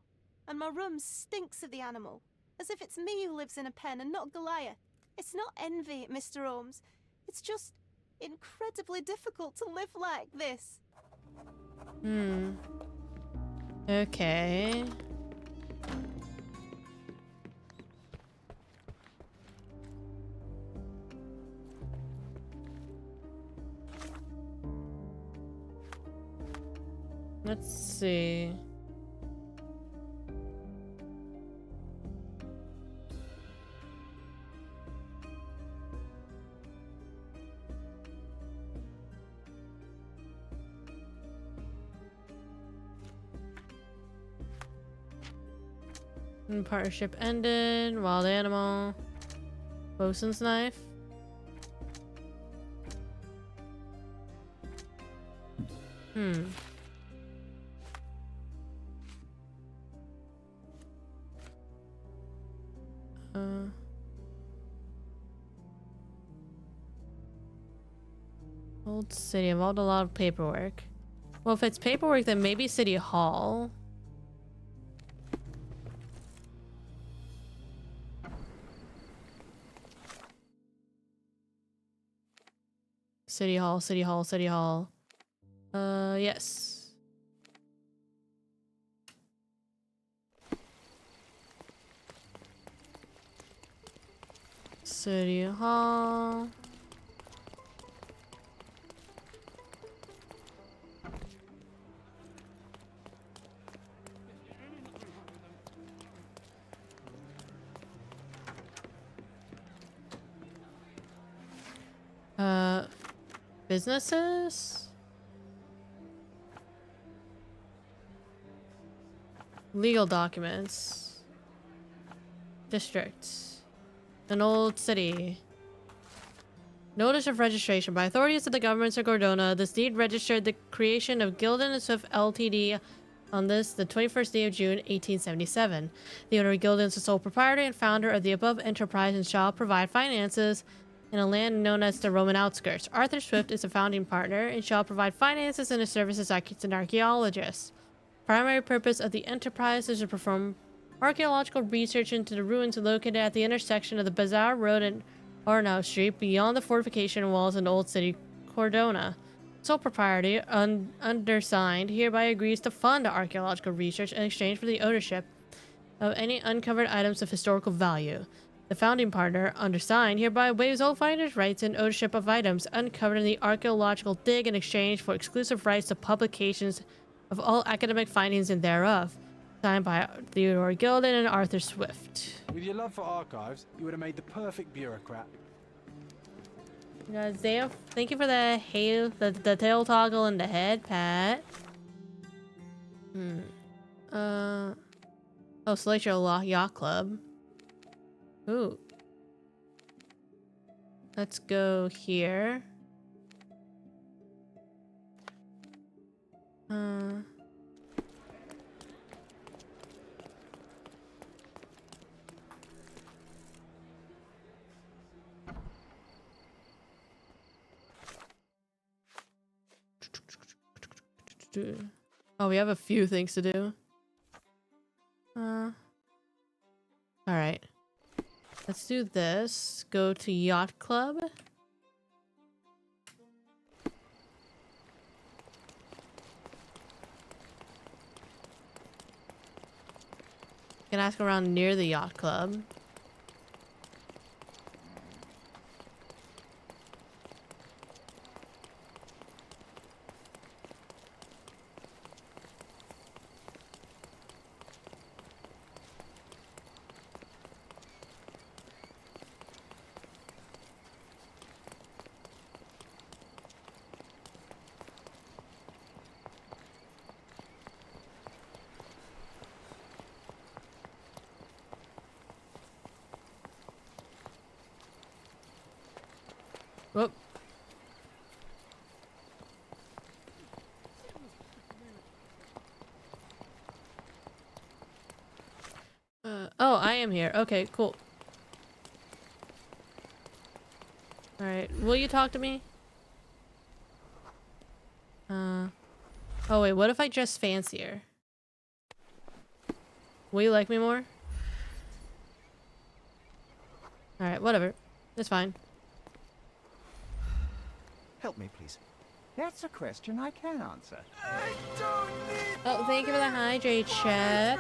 And my room stinks of the animal, as if it's me who lives in a pen and not Goliath. It's not envy, Mr. Holmes. It's just incredibly difficult to live like this. Okay. Let's see. Partnership ended. Wild animal. Bosun's knife. Old city involved a lot of paperwork. Well, if it's paperwork, then maybe City Hall. City Hall, City Hall, City Hall. Yes. City Hall. Businesses? Legal documents. District. An old city. Notice of registration. By authorities of the governments of Gordona, this deed registered the creation of Gildan and Swift Ltd. On this, the 21st day of June, 1877. The owner of Gildan is the sole proprietor and founder of the above enterprise and shall provide finances in a land known as the Roman outskirts. Arthur Swift is a founding partner and shall provide finances and a service as an archaeologist. Primary purpose of the enterprise is to perform archaeological research into the ruins located at the intersection of the Bazaar Road and Arnau Street beyond the fortification walls in Old City, Cordona. Sole proprietor, undersigned, hereby agrees to fund the archaeological research in exchange for the ownership of any uncovered items of historical value. The founding partner, undersigned, hereby waives all finder's rights and ownership of items uncovered in the archaeological dig in exchange for exclusive rights to publications of all academic findings and thereof. Signed by Theodore Gildan and Arthur Swift. With your love for archives, you would have made the perfect bureaucrat. Zaya, thank you for the the tail toggle and the head pat. Oh, select your yacht club. Ooh. Let's go here. Oh, we have a few things to do. All right. Let's do this. Go to Yacht Club. Can ask around near the Yacht Club. Whoop. Oh, I am here. Okay, cool. Alright, will you talk to me? Oh wait, what if I dress fancier? Will you like me more? Alright, whatever. It's fine. Help me, please. That's a question I can answer. Oh, thank you for the hydrate, Chet.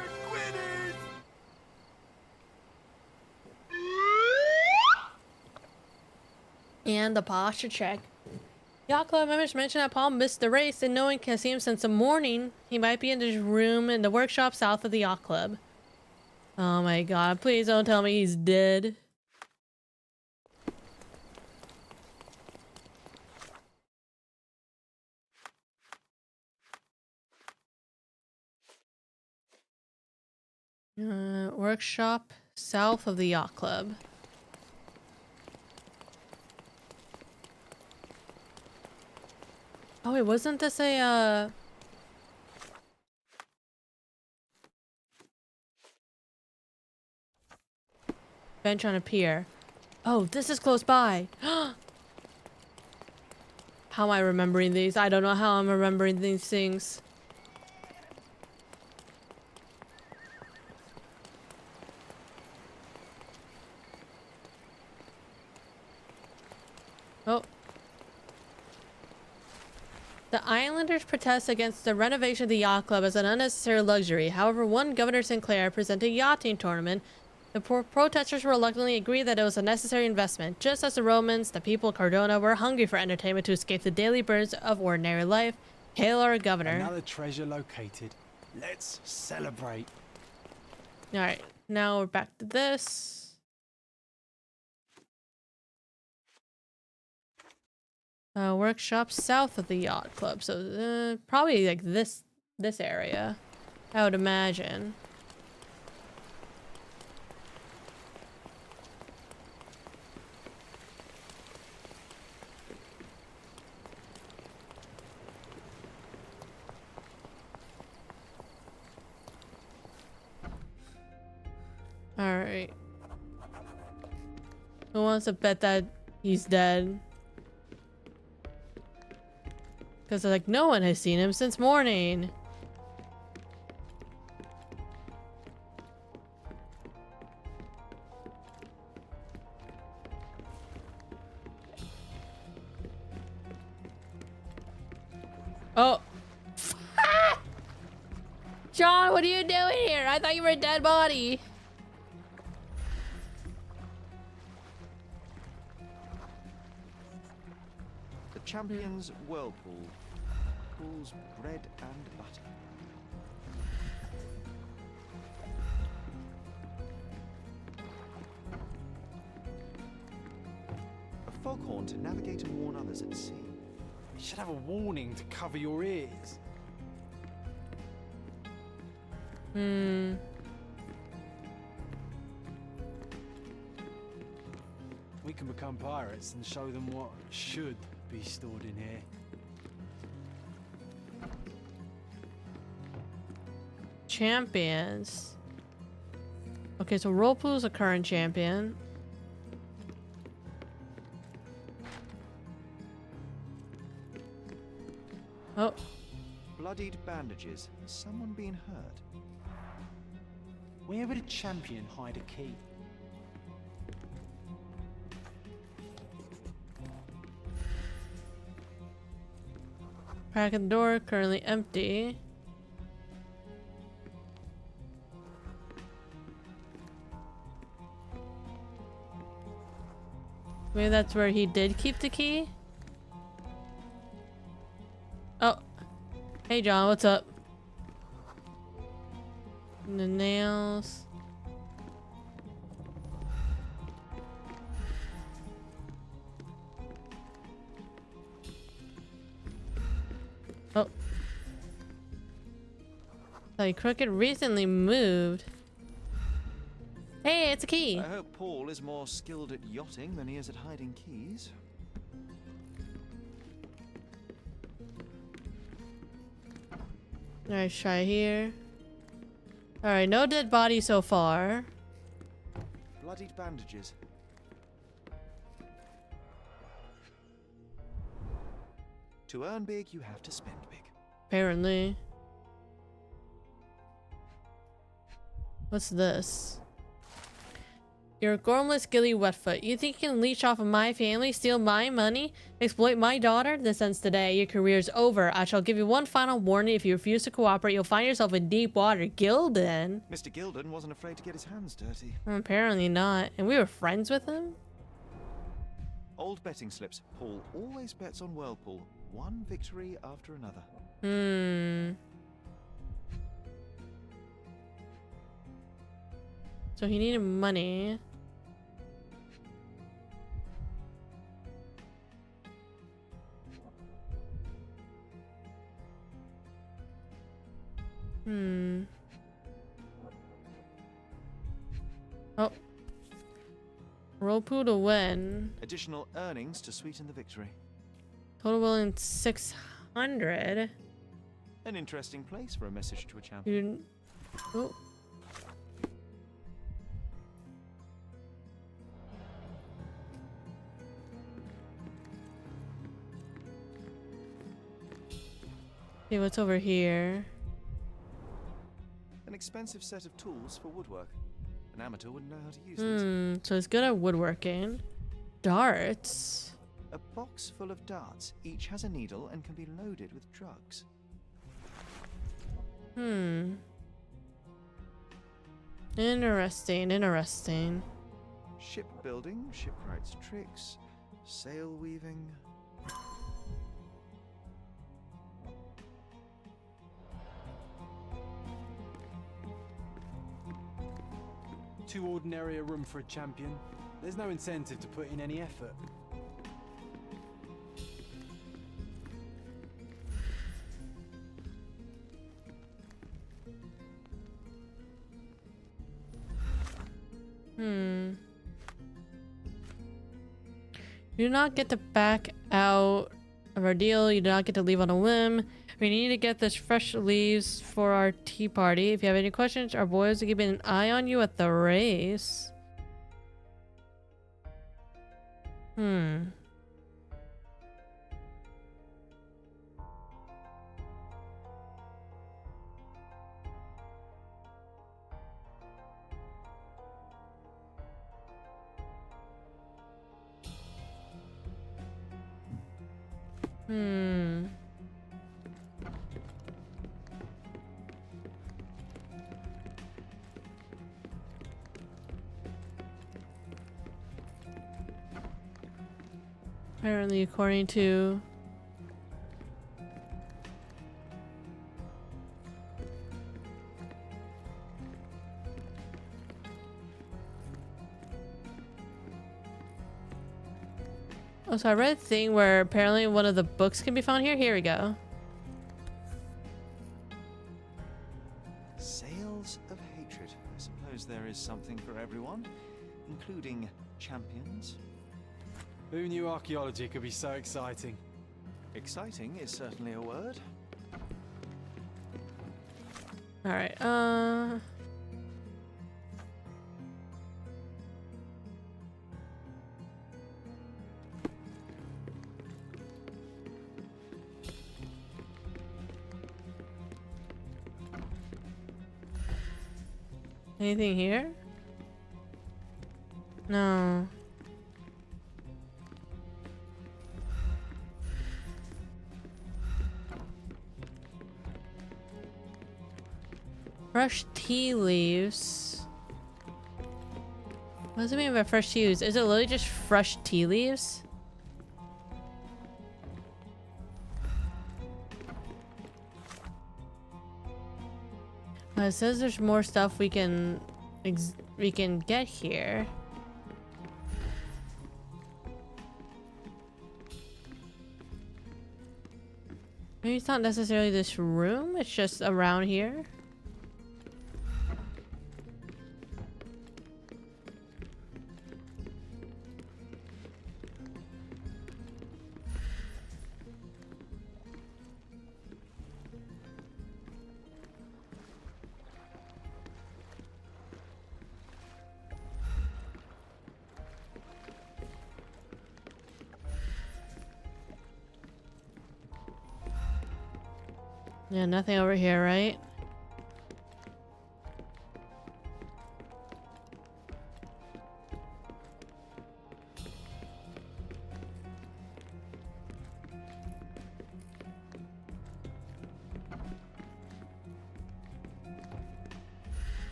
And the posture check. Yacht Club members mentioned that Paul missed the race and no one can see him since the morning. He might be in his room in the workshop south of the Yacht Club. Oh my god, please don't tell me he's dead. Workshop south of the yacht club. Oh wait, wasn't this a bench on a pier? Oh, this is close by. How am I remembering these? I don't know how I'm remembering these things. Oh. The islanders protest against the renovation of the yacht club as an unnecessary luxury. However, one Governor Sinclair presented a yachting tournament. The protesters reluctantly agreed that it was a necessary investment. Just as the Romans, the people of Cardona were hungry for entertainment to escape the daily burdens of ordinary life. Hail our governor. Another treasure located. Let's celebrate. Alright, now we're back to this. Workshop south of the yacht club, so probably like this area, I would imagine. All right. Who wants to bet that he's dead? Because like no one has seen him since morning. Oh. John, what are you doing here? I thought you were a dead body. The Champion's Whirlpool. Pools bread and butter. A foghorn to navigate and warn others at sea. You should have a warning to cover your ears. We can become pirates and show them what should be stored in here. Champions. Okay, so Whirlpool's a current champion. Oh. Bloodied bandages. Someone been hurt? Where would a champion hide a key? Crack in the door, currently empty. Maybe that's where he did keep the key? Oh. Hey John, what's up? The nails. Oh. Like Crooked recently moved. Hey, it's a key. I hope Paul is more skilled at yachting than he is at hiding keys. Alright, try here. Alright, no dead body so far. Bloodied bandages. To earn big, you have to spend big. Apparently. What's this? You're a gormless gilly wetfoot. You think you can leech off of my family, steal my money, exploit my daughter? This ends today. Your career's over. I shall give you one final warning. If you refuse to cooperate, you'll find yourself in deep water. Gilden? Mr. Gilden wasn't afraid to get his hands dirty. Apparently not. And we were friends with him? Old betting slips. Paul always bets on Whirlpool. One victory after another. So he needed money. Oh. Roku to win. Additional earnings to sweeten the victory. Total willing 600. An interesting place for a message to a champion. Oh. See what's over here. An expensive set of tools for woodwork. An amateur wouldn't know how to use these. So it's good at woodworking. Darts. A box full of darts. Each has a needle and can be loaded with drugs. Interesting, interesting. Shipbuilding, shipwright's tricks, sail weaving. Too ordinary a room for a champion. There's no incentive to put in any effort. You do not get to back out of our deal. You do not get to leave on a whim. We need to get this fresh leaves for our tea party. If you have any questions, our boys will keep an eye on you at the race. Apparently, according to so I read a thing where apparently one of the books can be found here. Here we go. Sails of hatred. I suppose there is something for everyone, including champions. Who knew archaeology could be so exciting? Exciting is certainly a word. All right. Anything here? No. Fresh tea leaves. What does it mean by fresh tea leaves? Is it literally just fresh tea leaves? It says there's more stuff we can get here. Maybe it's not necessarily this room, it's just around here. Yeah, nothing over here, right?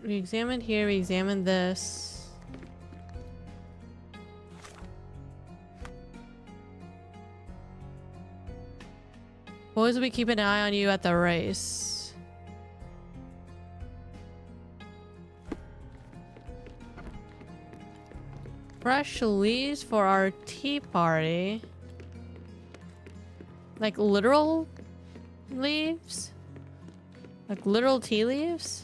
We examined here, we examined this. Boys will be keeping an eye on you at the race. Fresh leaves for our tea party. Like literal leaves? Like literal tea leaves?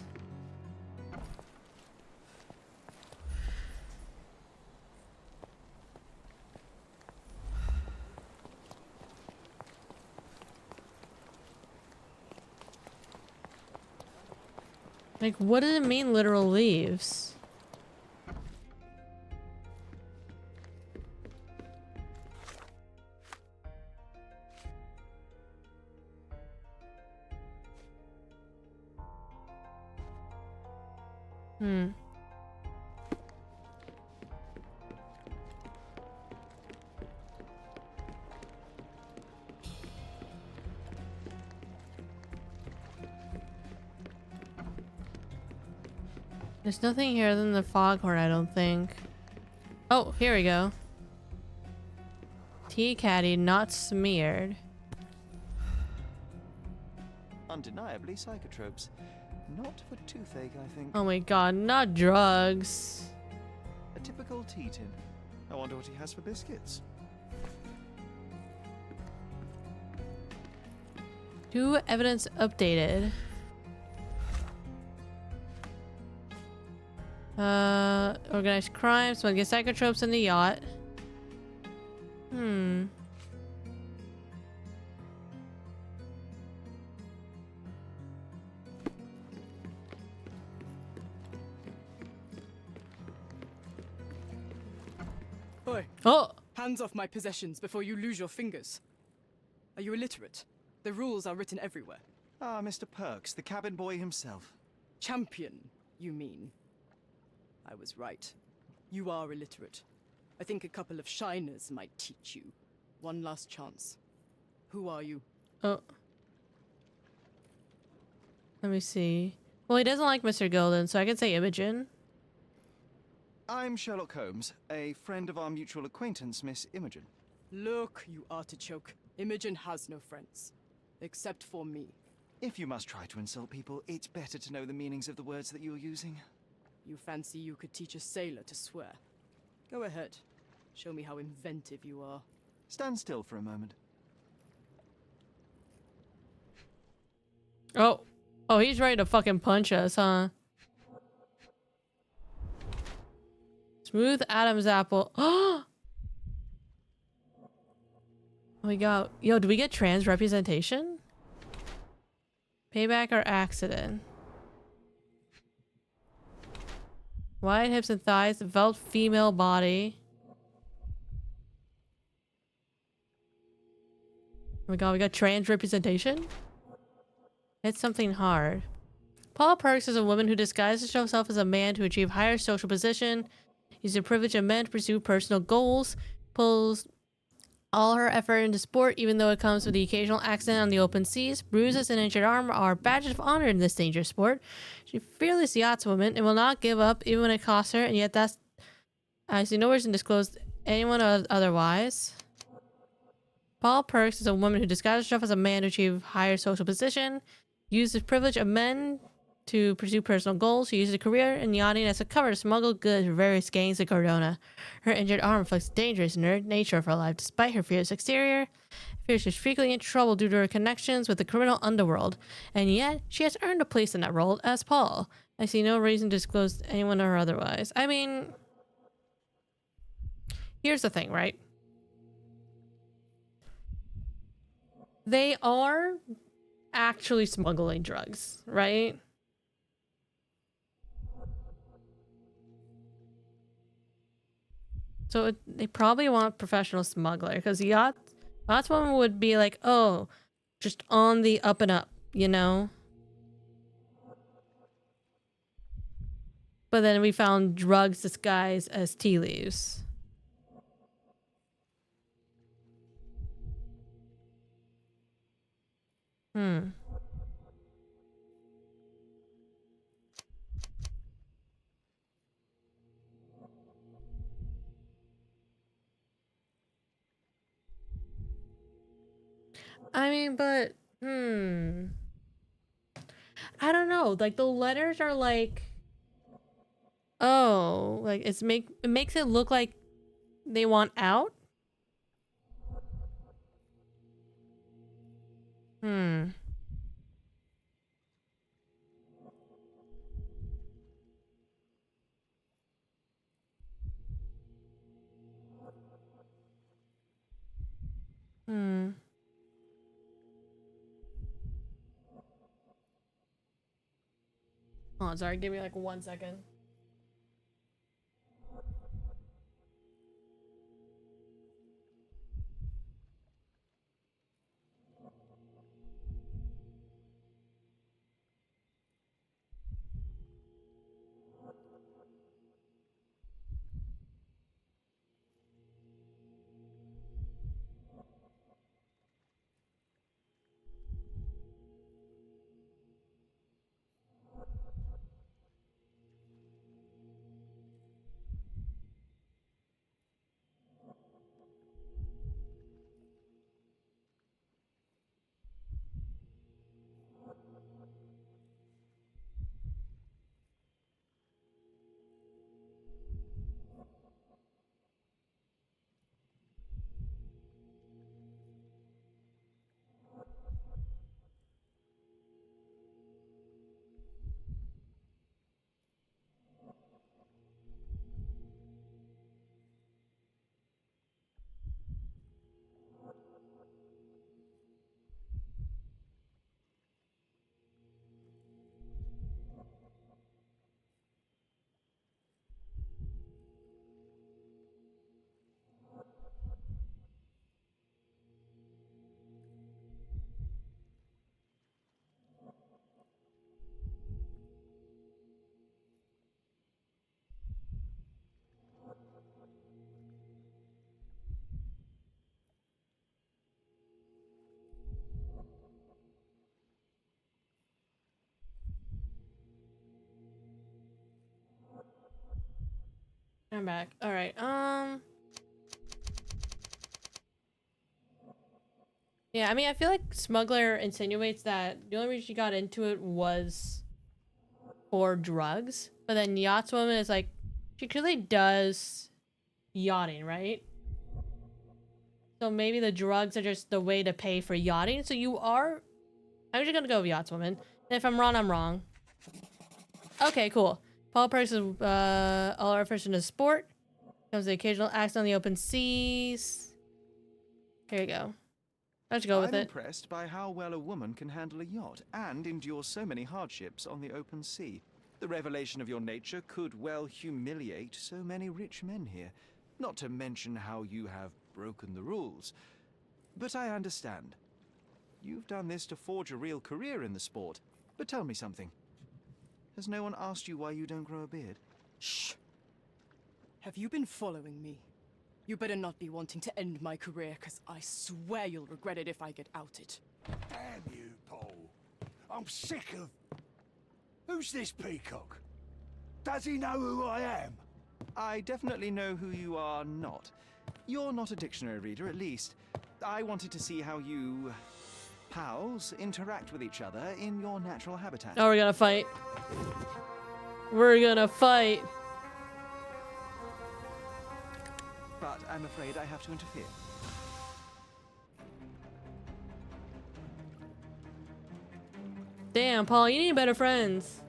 Like, what does it mean, literal leaves? Hmm. There's nothing here than the foghorn, I don't think. Oh, here we go. Tea caddy not smeared. Undeniably psychotropes. Not for toothache, I think. Oh my god, not drugs. A typical tea tin. I wonder what he has for biscuits. New evidence updated. Organized crime, smuggling psychotropes in the yacht. Hmm. Oi. Oh! Hands off my possessions before you lose your fingers. Are you illiterate? The rules are written everywhere. Ah, Mr. Perks, the cabin boy himself. Champion, you mean? I was right. You are illiterate. I think a couple of shiners might teach you. One last chance. Who are you? Oh. Let me see. Well, he doesn't like Mr. Golden, so I can say Imogen. I'm Sherlock Holmes, a friend of our mutual acquaintance, Miss Imogen. Look, you artichoke. Imogen has no friends. Except for me. If you must try to insult people, it's better to know the meanings of the words that you're using. You fancy you could teach a sailor to swear? Go ahead. Show me how inventive you are. Stand still for a moment. Oh. Oh, he's ready to fucking punch us, huh? Smooth Adam's apple. Oh my god. Yo, do we get trans representation? Payback or accident? Wide hips and thighs, developed female body. Oh my god, we got trans representation? It's something hard. Paula Perks is a woman who disguises herself as a man to achieve higher social position, uses the privilege of men to pursue personal goals, pulls all her effort into sport even though it comes with the occasional accident on the open seas. Bruises and injured arm are badges of honor in this dangerous sport. She's a fearless yachtswoman and will not give up even when it costs her, and yet that's... I see no reason to disclose to anyone otherwise. Paul Perks is a woman who disguises herself as a man to achieve higher social position, uses the privilege of men to pursue personal goals. She uses a career in yachting as a cover to smuggle goods for various gangs in Cardona. Her injured arm reflects the dangerous nature of her life. Despite her fierce exterior, fears she's frequently in trouble due to her connections with the criminal underworld, and yet she has earned a place in that role as Paul. I see no reason to disclose to anyone or otherwise. I mean, here's the thing, right? They are actually smuggling drugs, right? So they probably want professional smuggler, because yachtswoman would be like, oh, just on the up and up, you know? But then we found drugs disguised as tea leaves. Hmm. I mean, but I don't know. Like the letters are like, oh, like it makes it look like They want out? Hmm. Hmm. Oh, sorry. Give me like 1 second. I'm back. All right. Yeah, I mean, I feel like Smuggler insinuates that the only reason she got into it was for drugs, but then Yachtswoman is like, she clearly does yachting, right? So maybe the drugs are just the way to pay for yachting. So you are... I'm just gonna go with Yachtswoman. And if I'm wrong, I'm wrong. Okay, cool. Paul Perks is all our fish in a sport. Comes the occasional acts on the open seas. Here you go. Let's go with I'm it. impressed by how well a woman can handle a yacht and endure so many hardships on the open sea. The revelation of your nature could well humiliate so many rich men here. Not to mention how you have broken the rules. But I understand. You've done this to forge a real career in the sport. But tell me something. Has no one asked you why you don't grow a beard? Shh. Have you been following me? You better not be wanting to end my career, because I swear you'll regret it if I get outed. Damn you, Paul. I'm sick of... Who's this peacock? Does he know who I am? I definitely know who you are not. You're not a dictionary reader, at least. I wanted to see how you... pals interact with each other in your natural habitat. Oh, we're gonna fight. We're gonna fight. But I'm afraid I have to interfere. Damn, Paul, you need better friends.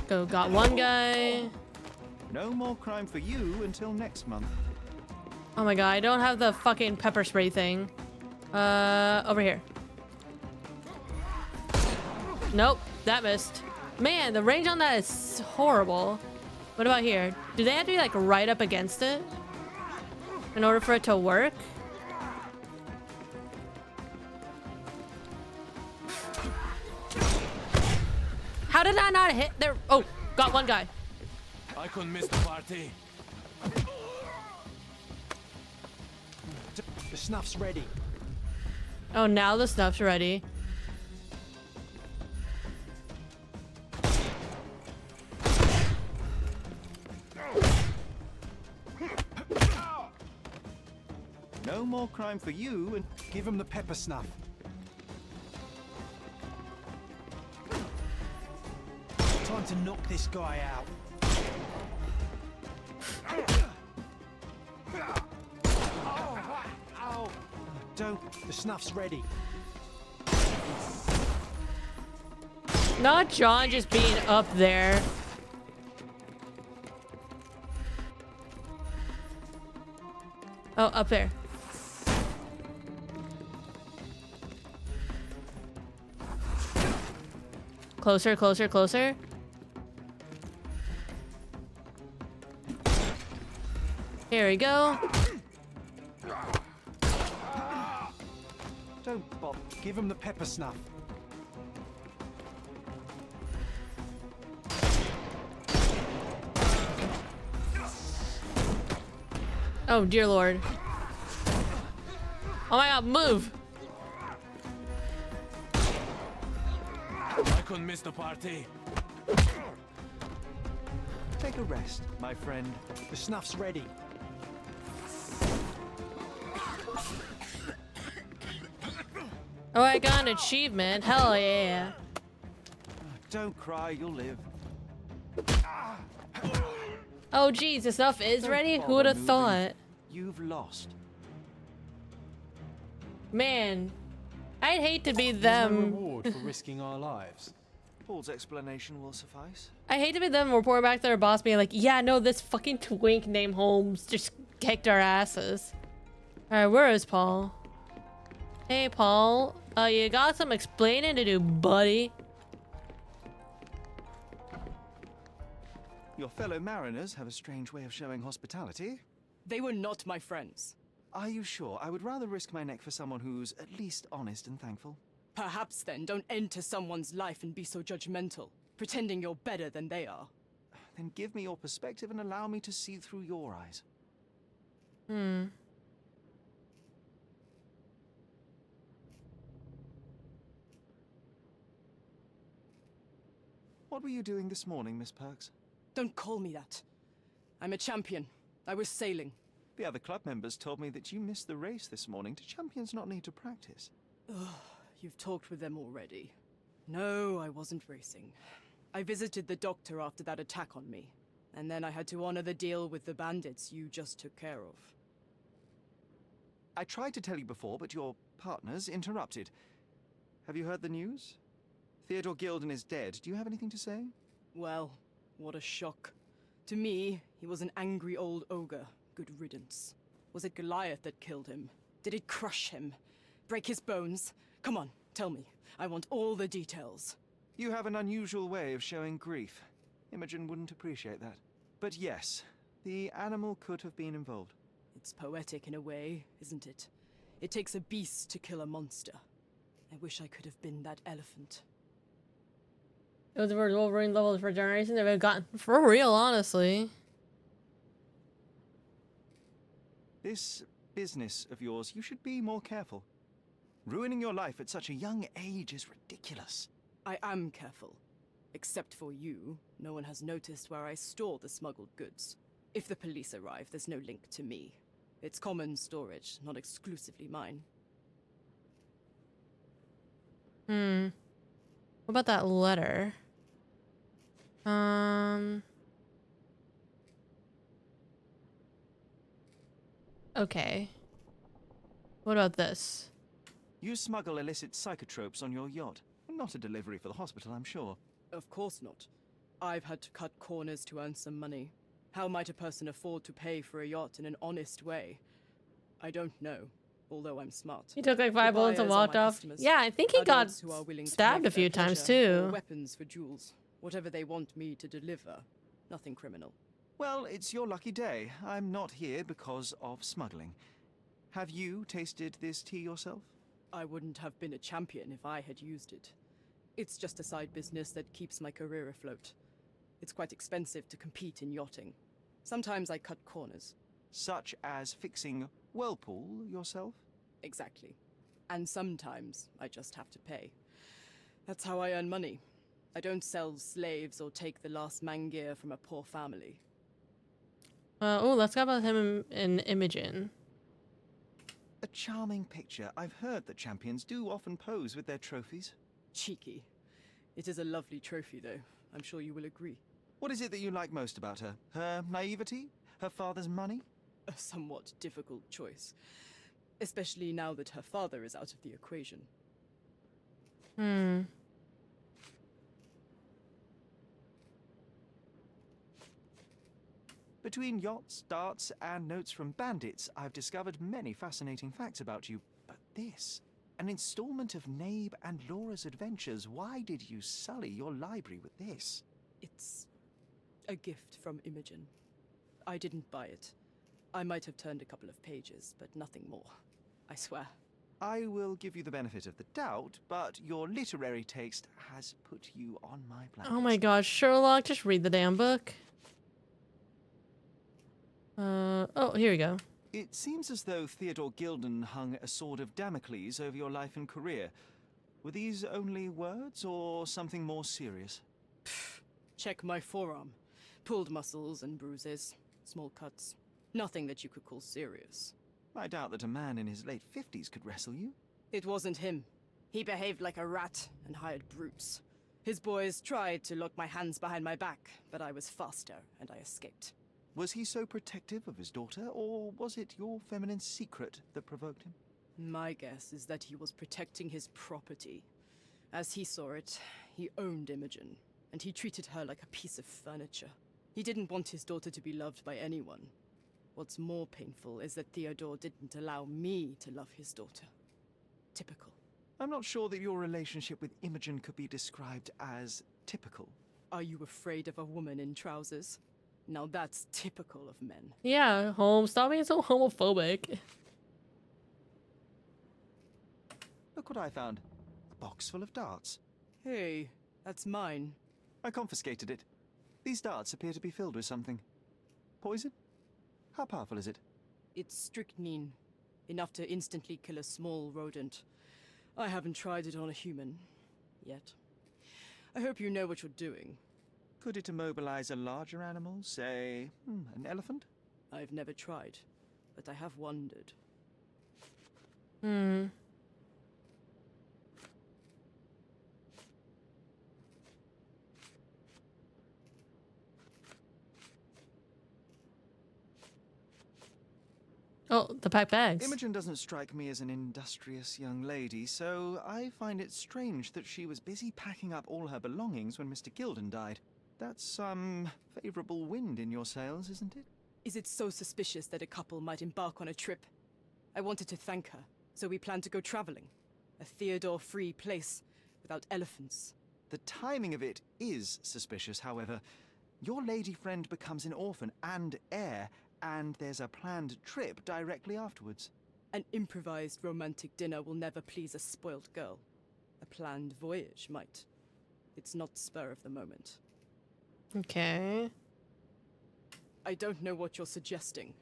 Go, got one guy. No more crime for you until next month. Oh my god, I don't have the fucking pepper spray thing. Over here. Nope, that missed. Man, the range on that is horrible. What about here? Do they have to be like right up against it in order for it to work? How did I not hit there? Oh, got one guy. I couldn't miss the party. The snuff's ready. Oh, now the stuff's ready. No more crime for you and... Give him the pepper snuff. Time to knock this guy out. Ow! Don't. The snuff's ready. Not John just being up there. Oh, up there. Closer, closer, closer. Here we go. Don't bother. Give him the pepper snuff. Oh, dear Lord. Oh my God, move. I couldn't miss the party. Take a rest, my friend. The snuff's ready. Oh, I got an achievement. Hell yeah. Don't cry, you'll live. Oh, geez, the stuff is Don't ready? Who bother would have moving. thought? You've lost. Man, I'd hate to be No them. reward for risking our lives. Paul's explanation will suffice. I hate to be them reporting back to their boss being like, yeah, no, this fucking twink named Holmes just kicked our asses. Alright, where is Paul? Hey, Paul. You got some explaining to do, buddy. Your fellow mariners have a strange way of showing hospitality. They were not my friends. Are you sure? I would rather risk my neck for someone who's at least honest and thankful. Perhaps then don't enter someone's life and be so judgmental, pretending you're better than they are. Then give me your perspective and allow me to see through your eyes. Hmm. What were you doing this morning, Miss Perks? Don't call me that. I'm a champion. I was sailing. The other club members told me that you missed the race this morning. Do champions not need to practice? Ugh, you've talked with them already. No, I wasn't racing. I visited the doctor after that attack on me. And then I had to honor the deal with the bandits you just took care of. I tried to tell you before, but your partners interrupted. Have you heard the news? Theodore Gilden is dead. Do you have anything to say? Well, what a shock. To me, he was an angry old ogre. Good riddance. Was it Goliath that killed him? Did it crush him? Break his bones? Come on, tell me. I want all the details. You have an unusual way of showing grief. Imogen wouldn't appreciate that. But yes, the animal could have been involved. It's poetic in a way, isn't it? It takes a beast to kill a monster. I wish I could have been that elephant. Those were Wolverine levels for generation they've gotten for real, honestly. This business of yours, you should be more careful. Ruining your life at such a young age is ridiculous. I am careful. Except for you, no one has noticed where I store the smuggled goods. If the police arrive, there's no link to me. It's common storage, not exclusively mine. Hmm. What about that letter? Okay. What about this? You smuggle illicit psychotropes on your yacht. Not a delivery for the hospital, I'm sure. Of course not. I've had to cut corners to earn some money. How might a person afford to pay for a yacht in an honest way? I don't know, although I'm smart. He took like 5 bullets and walked off. Yeah, I think he got stabbed a few times too. Weapons for jewels, whatever they want me to deliver. Nothing criminal. Well, it's your lucky day. I'm not here because of smuggling. Have you tasted this tea yourself? I wouldn't have been a champion if I had used it. It's just a side business that keeps my career afloat. It's quite expensive to compete in yachting. Sometimes I cut corners. Such as fixing Whirlpool yourself? Exactly. And sometimes I just have to pay. That's how I earn money. I don't sell slaves or take the last man gear from a poor family. Oh, let's go about him and Imogen. charming picture. I've heard that champions do often pose with their trophies. Cheeky. It is a lovely trophy, though. I'm sure you will agree. What is it that you like most about her? Her naivety? Her father's money? A somewhat difficult choice. Especially now that her father is out of the equation. Between yachts, darts, and notes from bandits, I've discovered many fascinating facts about you. But this, an installment of Nabe and Laura's adventures. Why did you sully your library with this? It's a gift from Imogen. I didn't buy it. I might have turned a couple of pages, but nothing more. I swear. I will give you the benefit of the doubt, but your literary taste has put you on my planet. Oh my gosh, Sherlock, just read the damn book. Oh, here we go. It seems as though Theodore Gilden hung a sword of Damocles over your life and career. Were these only words or something more serious? Check my forearm. Pulled muscles and bruises. Small cuts. Nothing that you could call serious. I doubt that a man in his late 50s could wrestle you. It wasn't him. He behaved like a rat and hired brutes. His boys tried to lock my hands behind my back, but I was faster and I escaped. Was he so protective of his daughter, or was it your feminine secret that provoked him? My guess is that he was protecting his property. As he saw it, he owned Imogen, and he treated her like a piece of furniture. He didn't want his daughter to be loved by anyone. What's more painful is that Theodore didn't allow me to love his daughter. Typical. I'm not sure that your relationship with Imogen could be described as typical. Are you afraid of a woman in trousers? Now that's typical of men. Yeah, Holmes, stop being so homophobic. Look what I found. A box full of darts. Hey, that's mine. I confiscated it. These darts appear to be filled with something. Poison? How powerful is it? It's strychnine. Enough to instantly kill a small rodent. I haven't tried it on a human. Yet. I hope you know what you're doing. Could it immobilize a larger animal, say, an elephant? I've never tried, but I have wondered. Oh, the packed bags. Imogen doesn't strike me as an industrious young lady, so I find it strange that she was busy packing up all her belongings when Mr. Gilden died. That's some favorable wind in your sails, isn't it? Is it so suspicious that a couple might embark on a trip? I wanted to thank her, so we planned to go traveling. A Theodore-free place, without elephants. The timing of it is suspicious, however. Your lady friend becomes an orphan and heir, and there's a planned trip directly afterwards. An improvised romantic dinner will never please a spoiled girl. A planned voyage might. It's not spur of the moment. Okay. I don't know what you're suggesting.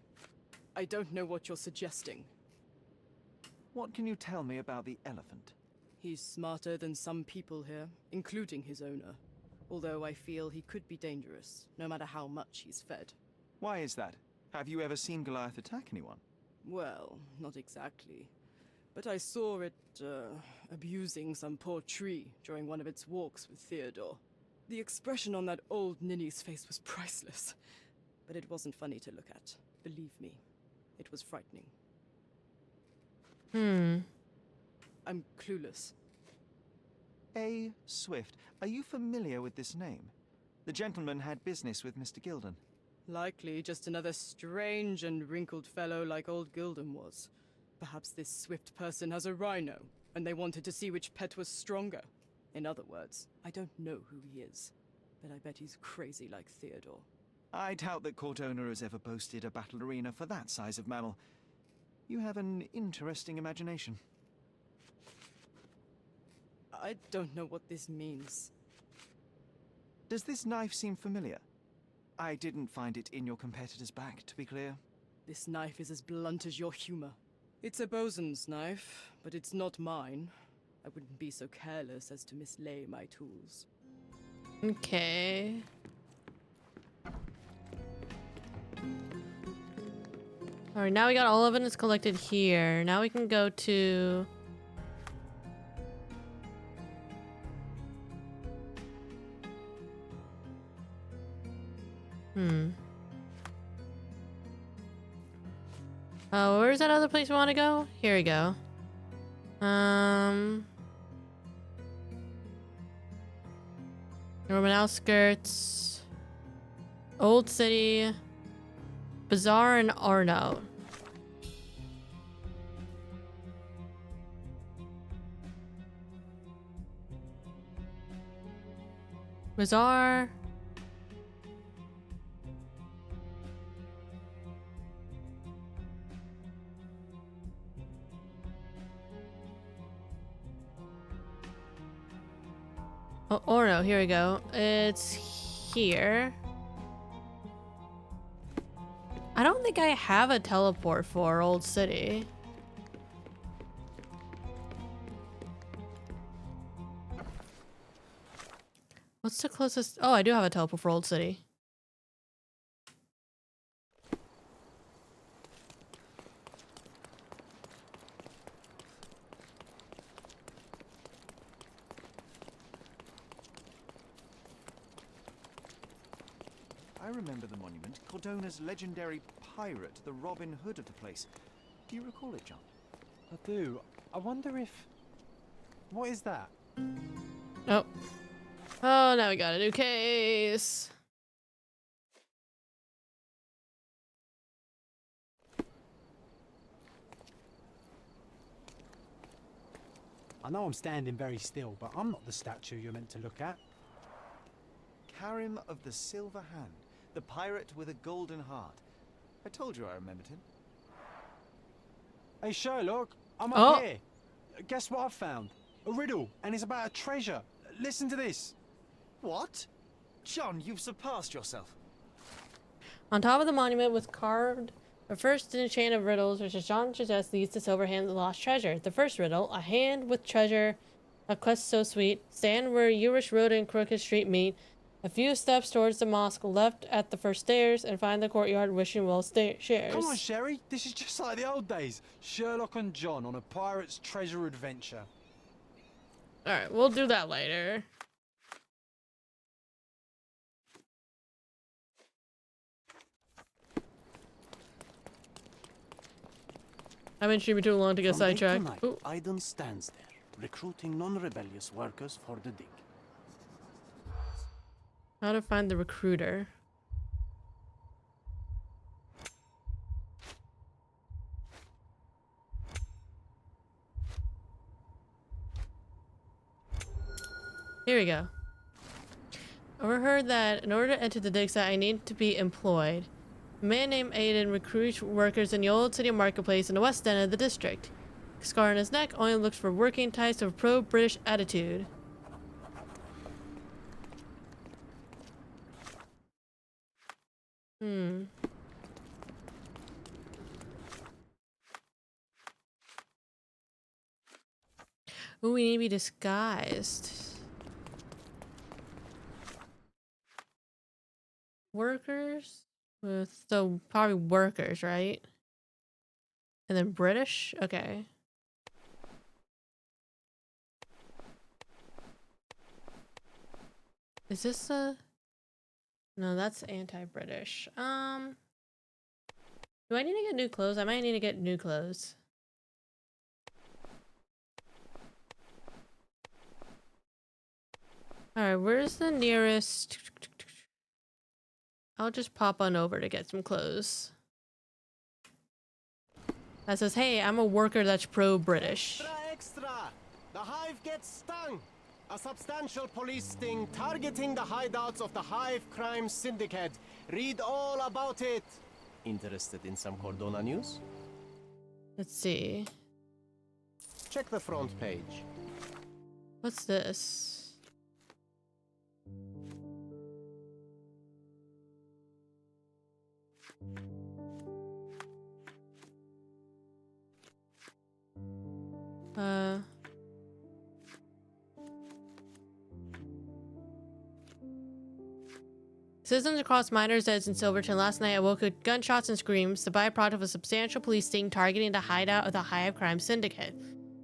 I don't know what you're suggesting. What can you tell me about the elephant? He's smarter than some people here, including his owner. Although I feel he could be dangerous, no matter how much he's fed. Why is that? Have you ever seen Goliath attack anyone? Well, not exactly. But I saw it, abusing some poor tree during one of its walks with Theodore. The expression on that old ninny's face was priceless. But it wasn't funny to look at. Believe me, it was frightening. I'm clueless. A. Swift. Are you familiar with this name? The gentleman had business with Mr. Gilden. Likely just another strange and wrinkled fellow like old Gilden was. Perhaps this Swift person has a rhino, and they wanted to see which pet was stronger. In other words, I don't know who he is, but I bet he's crazy like Theodore. I doubt that court owner has ever boasted a battle arena for that size of mammal. You have an interesting imagination. I don't know what this means. Does this knife seem familiar? I didn't find it in your competitor's back, to be clear. This knife is as blunt as your humor. It's a bosun's knife, but it's not mine. I wouldn't be so careless as to mislay my tools. Okay. All right, now we got all evidence collected here. Now we can go to... Oh, where's that other place we want to go? Here we go. Urban outskirts. Old City. Bazaar and Arno. Bazaar. Oh, Arno, here we go. It's here. I don't think I have a teleport for Old City. What's the closest? Oh, I do have a teleport for Old City. I remember the monument, Cordona's legendary pirate, the Robin Hood of the place. Do you recall it, John? I do. I wonder if... What is that? Oh. Oh, now we got a new case. I know I'm standing very still, but I'm not the statue you're meant to look at. Karim of the Silver Hand, the pirate with a golden heart. I told you I remembered him. Hey Sherlock, I'm Oh. up here. Guess what I've found? A riddle, and it's about a treasure. Listen to this. What? John, you've surpassed yourself. On top of the monument was carved the first in a chain of riddles, which as John suggests leads to Silver Hand's lost treasure. The first riddle, a hand with treasure, a quest so sweet, stand where Urish Road and Crooked Street meet, a few steps towards the mosque left at the first stairs, and find the courtyard wishing well shares. Come on, Sherry. This is just like the old days. Sherlock and John on a pirate's treasure adventure. Alright, we'll do that later. I've been streaming too long to get From day to sidetracked. night, Ooh. Aiden stands there, recruiting non-rebellious workers for the dig. How to find the recruiter. Here we go. Overheard that in order to enter the dig site, I need to be employed. A man named Aiden recruits workers in the old city marketplace in the west end of the district. Scar on his neck only looks for working types of pro-British attitude. Ooh, we need to be disguised. Workers? So probably workers, right? And then British? Okay. Is this a... No, that's anti-British. Do I need to get new clothes? I might need to get new clothes. Alright, where's the nearest... I'll just pop on over to get some clothes. That says, hey, I'm a worker that's pro-British. Extra! The Hive gets stung! A substantial police sting targeting the hideouts of the Hive Crime Syndicate. Read all about it! Interested in some Cordona news? Let's see. Check the front page. What's this? Citizens across Miners' Edge in Silverton last night awoke with gunshots and screams, the byproduct of a substantial police sting targeting the hideout of the Hive Crime Syndicate.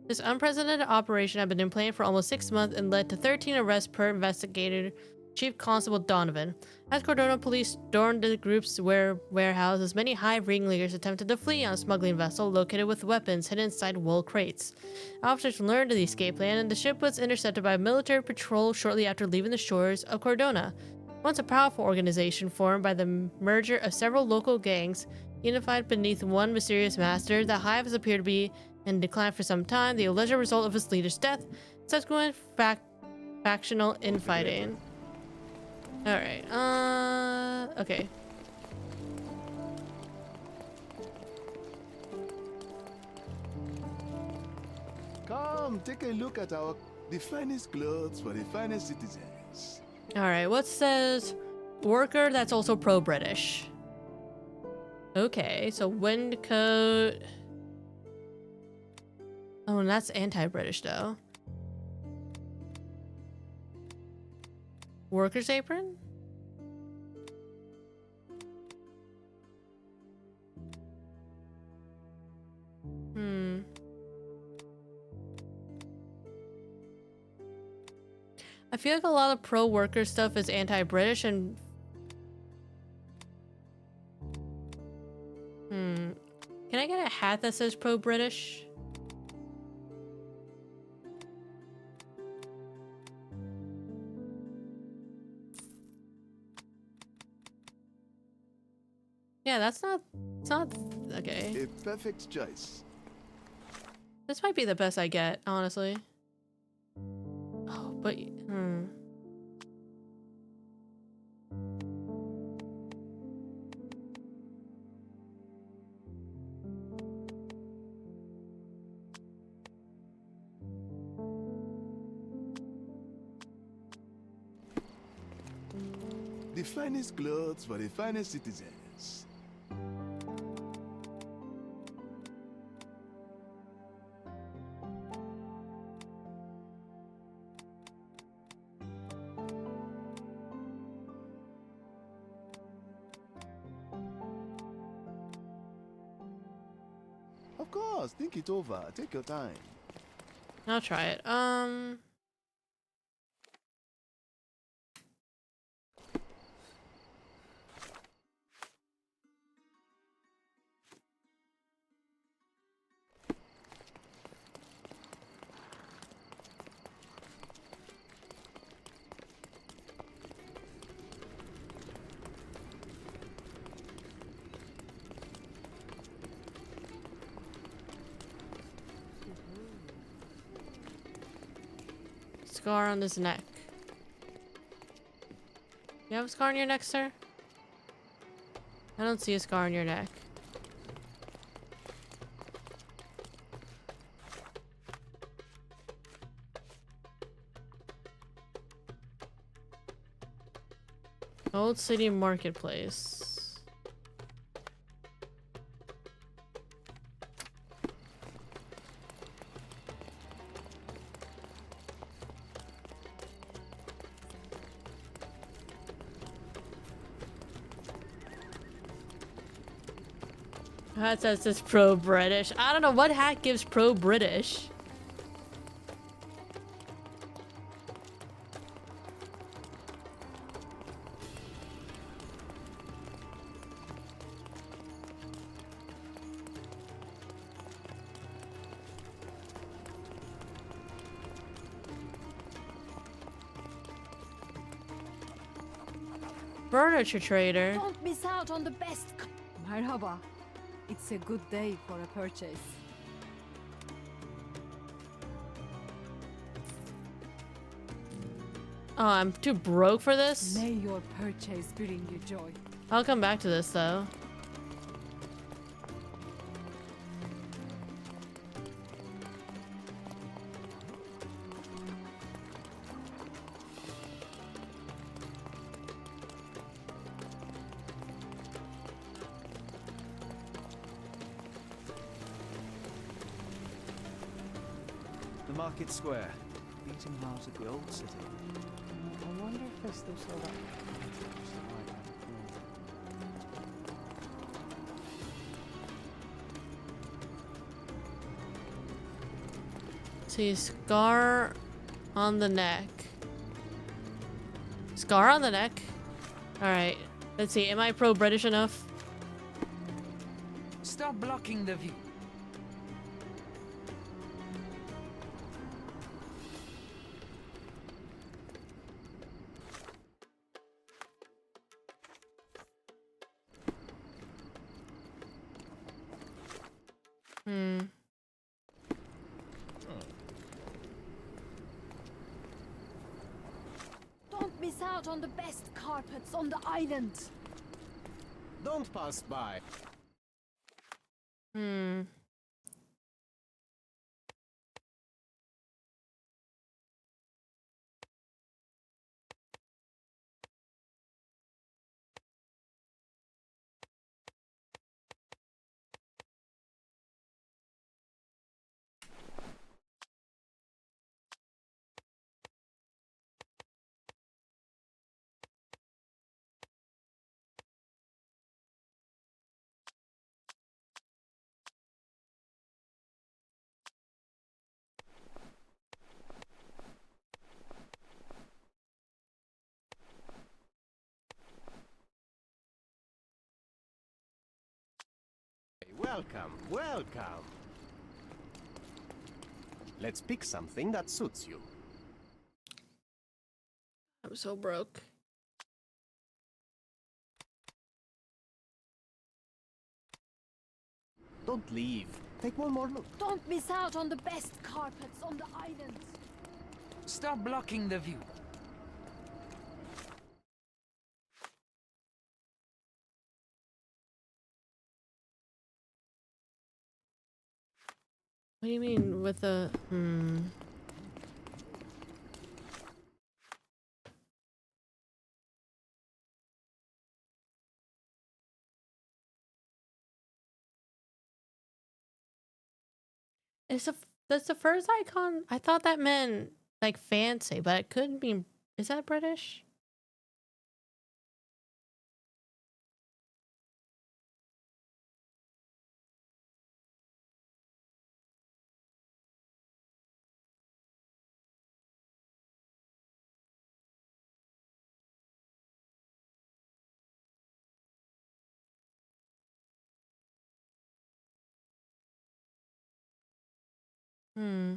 This unprecedented operation had been in plan for almost 6 months and led to 13 arrests per investigator Chief Constable Donovan. As Cordona police stormed the group's warehouses, many Hive ringleaders attempted to flee on a smuggling vessel located with weapons hidden inside wool crates. Officers learned of the escape plan, and the ship was intercepted by a military patrol shortly after leaving the shores of Cordona. Once a powerful organization formed by the merger of several local gangs, unified beneath one mysterious master, the Hive has appeared to be in decline for some time, the alleged result of its leader's death, subsequent factional infighting. Alright, okay. Come, take a look at the finest clothes for the finest citizens. Alright, what says worker that's also pro-British? Okay, so wind coat. Oh, and that's anti-British though. Worker's apron? I feel like a lot of pro-worker stuff is anti-British and... Can I get a hat that says pro-British? Yeah, that's not... It's not... Okay. A perfect choice. This might be the best I get, honestly. Oh, but... The finest clothes for the finest citizens. Of course, think it over. Take your time. I'll try it. Scar on his neck. You have a scar on your neck, sir? I don't see a scar on your neck. Old City Marketplace. That says it's pro-British. I don't know what hat gives pro-British. Furniture trader. Don't miss out on the best. Merhaba. It's a good day for a purchase. Oh, I'm too broke for this? May your purchase bring you joy. I'll come back to this though. Market Square, beating heart of the old city. I wonder if they still sell that. see, scar on the neck. Scar on the neck. All right. Let's see. Am I pro-British enough? Stop blocking the view. Hmm. Don't miss out on the best carpets on the island. Don't pass by. Hmm. Welcome, welcome. Let's pick something that suits you. I'm so broke. Don't leave. Take one more look. Don't miss out on the best carpets on the island. Stop blocking the view. What do you mean with the that's the first icon? I thought that meant like fancy, but it could be. Is that British? Hmm.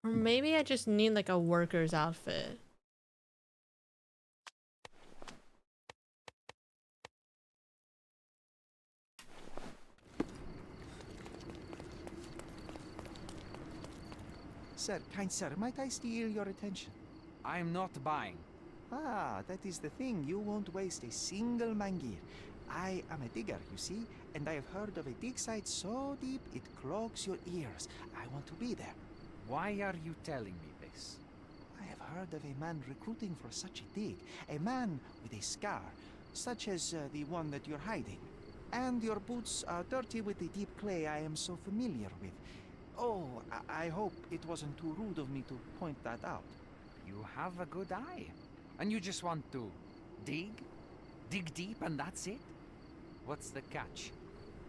Or maybe I just need like a worker's outfit. Sir, kind sir, might I steal your attention? I'm not buying. Ah, that is the thing. You won't waste a single mangir. I am a digger, you see, and I have heard of a dig site so deep it clogs your ears. I want to be there. Why are you telling me this? I have heard of a man recruiting for such a dig. A man with a scar, such as the one that you're hiding. And your boots are dirty with the deep clay I am so familiar with. Oh, I hope it wasn't too rude of me to point that out. You have a good eye. And you just want to dig? Dig deep and that's it? What's the catch?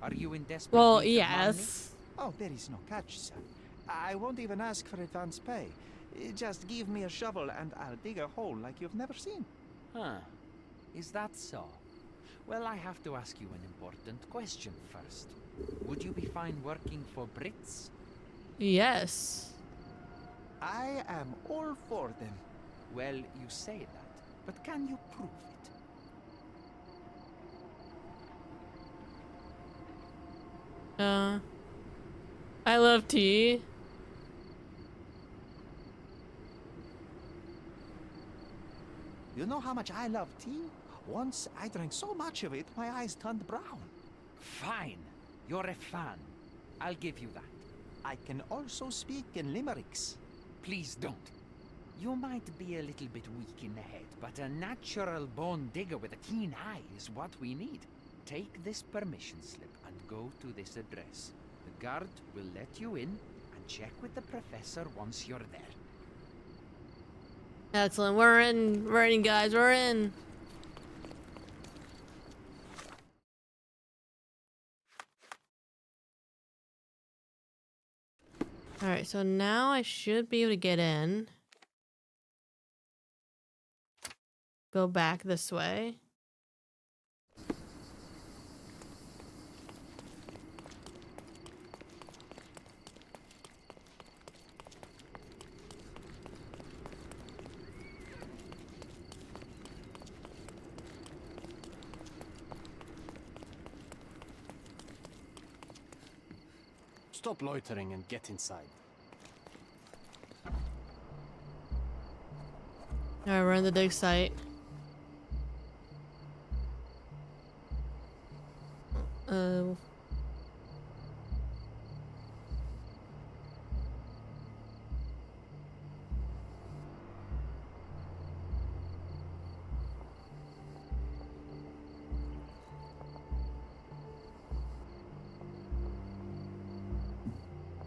Are you in desperate Well, need of money? yes. Oh, there is no catch, sir. I won't even ask for advance pay. Just give me a shovel and I'll dig a hole like you've never seen. Huh. Is that so? Well, I have to ask you an important question first. Would you be fine working for Brits? Yes. I am all for them. Well, you say that, but can you prove it? I love tea. You know how much I love tea? Once I drank so much of it, my eyes turned brown. Fine. You're a fan. I'll give you that. I can also speak in limericks. Please don't. You might be a little bit weak in the head, but a natural born digger with a keen eye is what we need. Take this permission slip and go to this address. The guard will let you in and check with the professor once you're there. Excellent. We're in, guys. We're in. Alright, so now I should be able to get in. Go back this way. Stop loitering and get inside. Alright, we're in the dig site.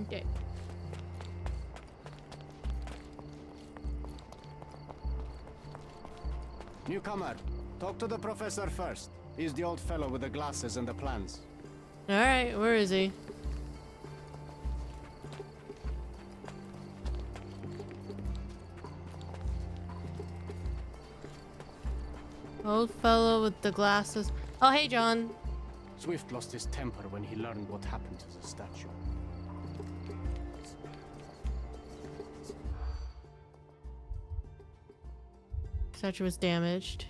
Okay. Newcomer, talk to the professor first. He's the old fellow with the glasses and the plans. Alright, where is he? Old fellow with the glasses. Oh, hey, John. Swift lost his temper when he learned what happened to the statue. Statue was damaged.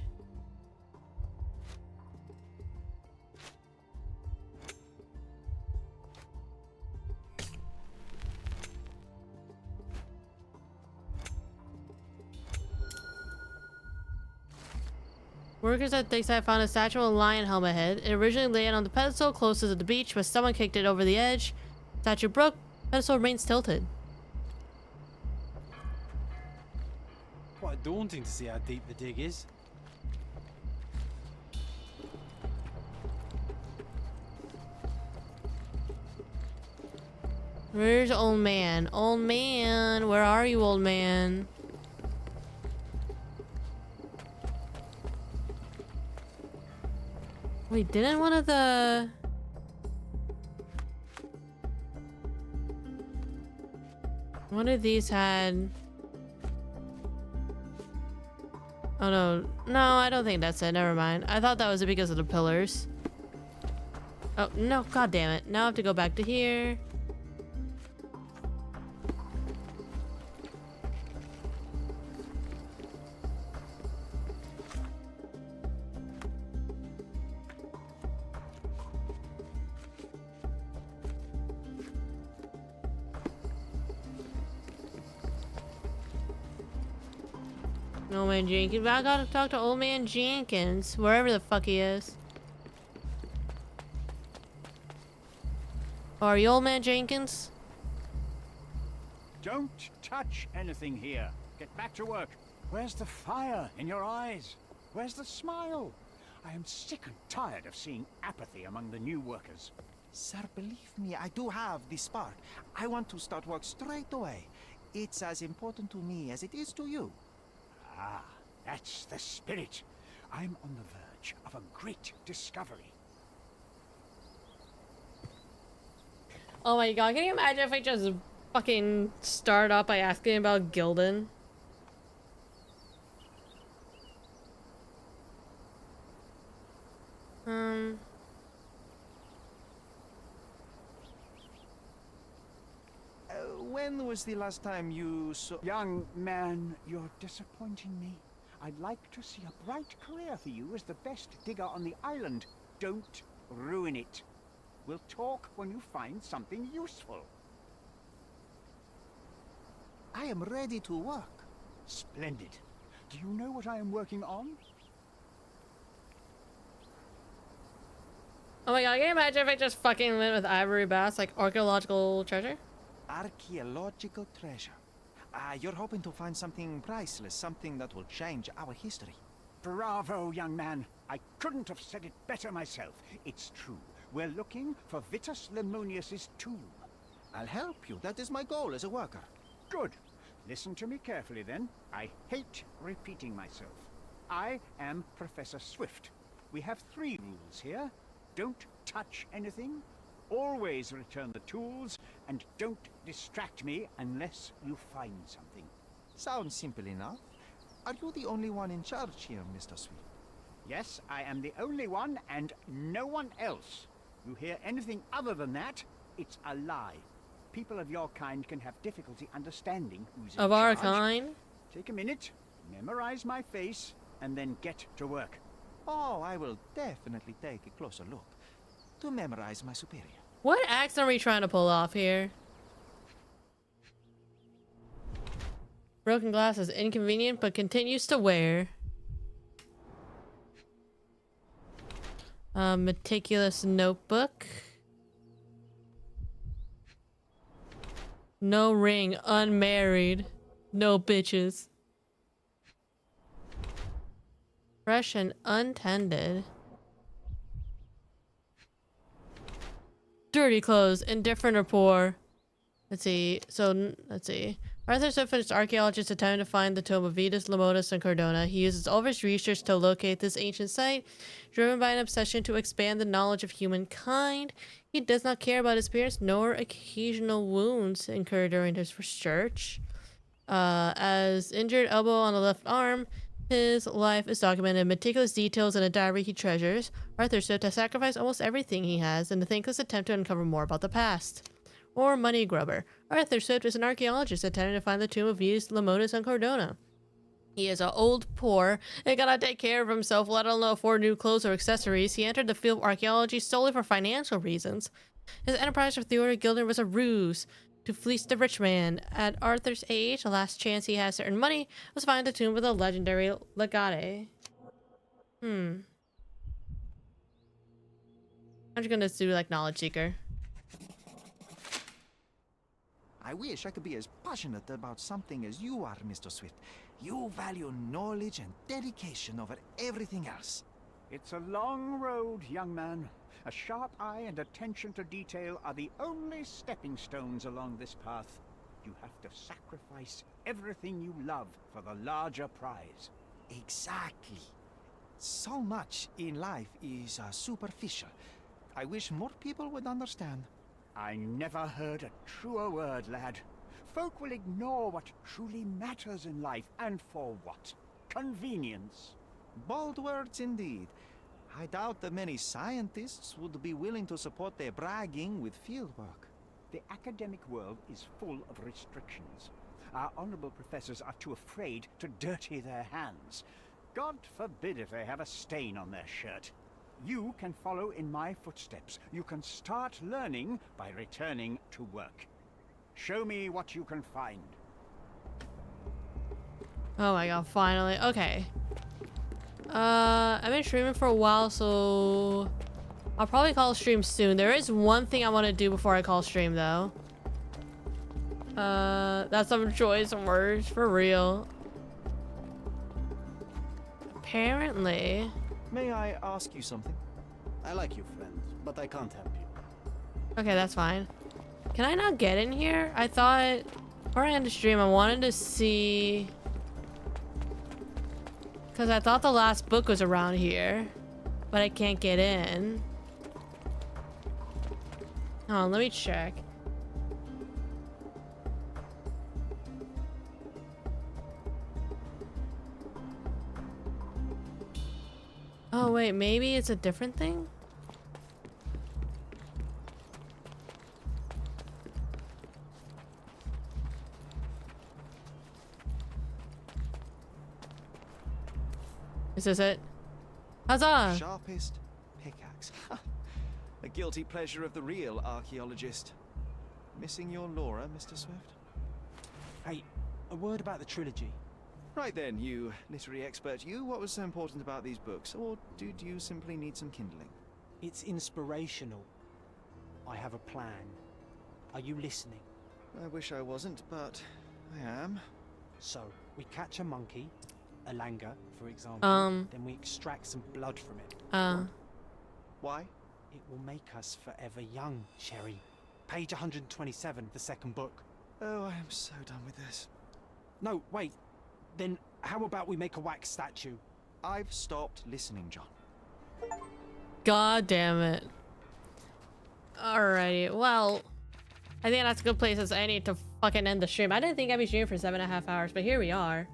Workers at the site found a statue with a lion helmet head. It originally lay on the pedestal closest to the beach, but someone kicked it over the edge. Statue broke. Pedestal remains tilted. Quite daunting to see how deep the dig is. Where's old man? Old man, where are you, old man? Wait, didn't one of the... One of these had... Oh no. No, I don't think that's it. Never mind. I thought that was it because of the pillars. Oh, no. God damn it. Now I have to go back to here. Old man Jenkins. I gotta talk to old man Jenkins, wherever the fuck he is. Are you old man Jenkins? Don't touch anything here. Get back to work. Where's the fire in your eyes? Where's the smile? I am sick and tired of seeing apathy among the new workers. Sir, believe me, I do have the spark. I want to start work straight away. It's as important to me as it is to you. Ah, that's the spirit. I'm on the verge of a great discovery. Oh my god, can you imagine if I just fucking start up by asking about Gildan? When was the last time you saw... Young man, you're disappointing me. I'd like to see a bright career for you as the best digger on the island. Don't ruin it. We'll talk when you find something useful. I am ready to work. Splendid. Do you know what I am working on? Oh my god, can you imagine if I just fucking went with ivory bats, like archaeological treasure? Archaeological treasure. You're hoping to find something priceless, something that will change our history. Bravo, young man. I couldn't have said it better myself. It's true. We're looking for Vitus Lemonius's tomb. I'll help you. That is my goal as a worker. Good. Listen to me carefully then. I hate repeating myself. I am Professor Swift. We have 3 rules here. Don't touch anything. Always return the tools and don't distract me unless you find something. Sounds simple enough. Are you the only one in charge here, Mr. Swift? Yes, I am the only one and no one else. You hear anything other than that, it's a lie. People of your kind can have difficulty understanding who's in charge. Of our kind? Take a minute, memorize my face, and then get to work. Oh, I will definitely take a closer look to memorize my superior. What accent are we trying to pull off here? Broken glass is inconvenient, but continues to wear. Meticulous notebook. No ring, unmarried. No bitches. Fresh and untended. Dirty clothes, indifferent or poor. Let's see. Arthur Swift finished archaeologist attempting to find the tomb of Vetus, Lamotus, and Cardona. He uses all of his research to locate this ancient site, driven by an obsession to expand the knowledge of humankind. He does not care about his appearance nor occasional wounds incurred during his research. As injured elbow on the left arm, his life is documented in meticulous details in a diary he treasures. Arthur Swift has sacrificed almost everything he has in a thankless attempt to uncover more about the past. Or money grubber. Arthur Swift is an archaeologist attempting to find the tomb of Vetus, Lamotus, and Cardona. He is old, poor, and cannot take care of himself, let alone afford new clothes or accessories. He entered the field of archaeology solely for financial reasons. His enterprise for Theodore Gilder was a ruse to fleece the rich man. At Arthur's age, the last chance he has to earn money was to find the tomb of the legendary legate. I'm just gonna do like knowledge seeker. I wish I could be as passionate about something as you are, Mr. Swift. You value knowledge and dedication over everything else. It's a long road, young man. A sharp eye and attention to detail are the only stepping stones along this path. You have to sacrifice everything you love for the larger prize. Exactly. So much in life is superficial. I wish more people would understand. I never heard a truer word, lad. Folk will ignore what truly matters in life, and for what? Convenience. Bold words indeed. I doubt that many scientists would be willing to support their bragging with fieldwork. The academic world is full of restrictions. Our honorable professors are too afraid to dirty their hands. God forbid if they have a stain on their shirt. You can follow in my footsteps. You can start learning by returning to work. Show me what you can find. Oh my god, finally. Okay. I've been streaming for a while, so I'll probably call stream soon. There is one thing I want to do before I call stream, though. That's some choice words, for real. Apparently. May I ask you something? I like you, friend, but I can't help you. Okay, that's fine. Can I not get in here? I thought, before I end the stream, I wanted to see... Because I thought the last book was around here, but I can't get in. Oh, let me check. Oh wait, maybe it's a different thing? Is this it? Huzzah! Sharpest pickaxe. A guilty pleasure of the real archaeologist. Missing your Laura, Mr. Swift? Hey, a word about the trilogy. Right then, you literary expert, what was so important about these books? Or did you simply need some kindling? It's inspirational. I have a plan. Are you listening? I wish I wasn't, but I am. So, we catch a monkey, a langur, for example, then we extract some blood from it. Why? It will make us forever young, Sherry. Page 127, the second book. Oh, I am so done with this. No, wait. Then how about we make a wax statue? I've stopped listening, John. God damn it. Alrighty, well, I think that's a good place as any to fucking end the stream. I didn't think I'd be streaming for 7.5 hours, but here we are.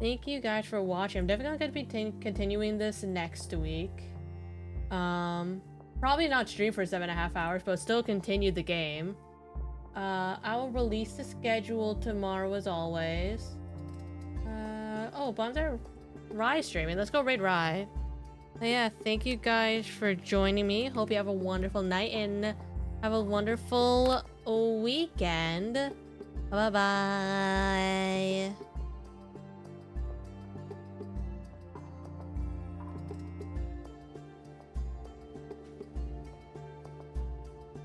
Thank you guys for watching. I'm definitely going to be continuing this next week. Probably not stream for 7.5 hours, but still continue the game. I will release the schedule tomorrow as always. Oh, Bonzer Rye streaming. Let's go raid Rye. So yeah, thank you guys for joining me. Hope you have a wonderful night and have a wonderful weekend. Bye-bye.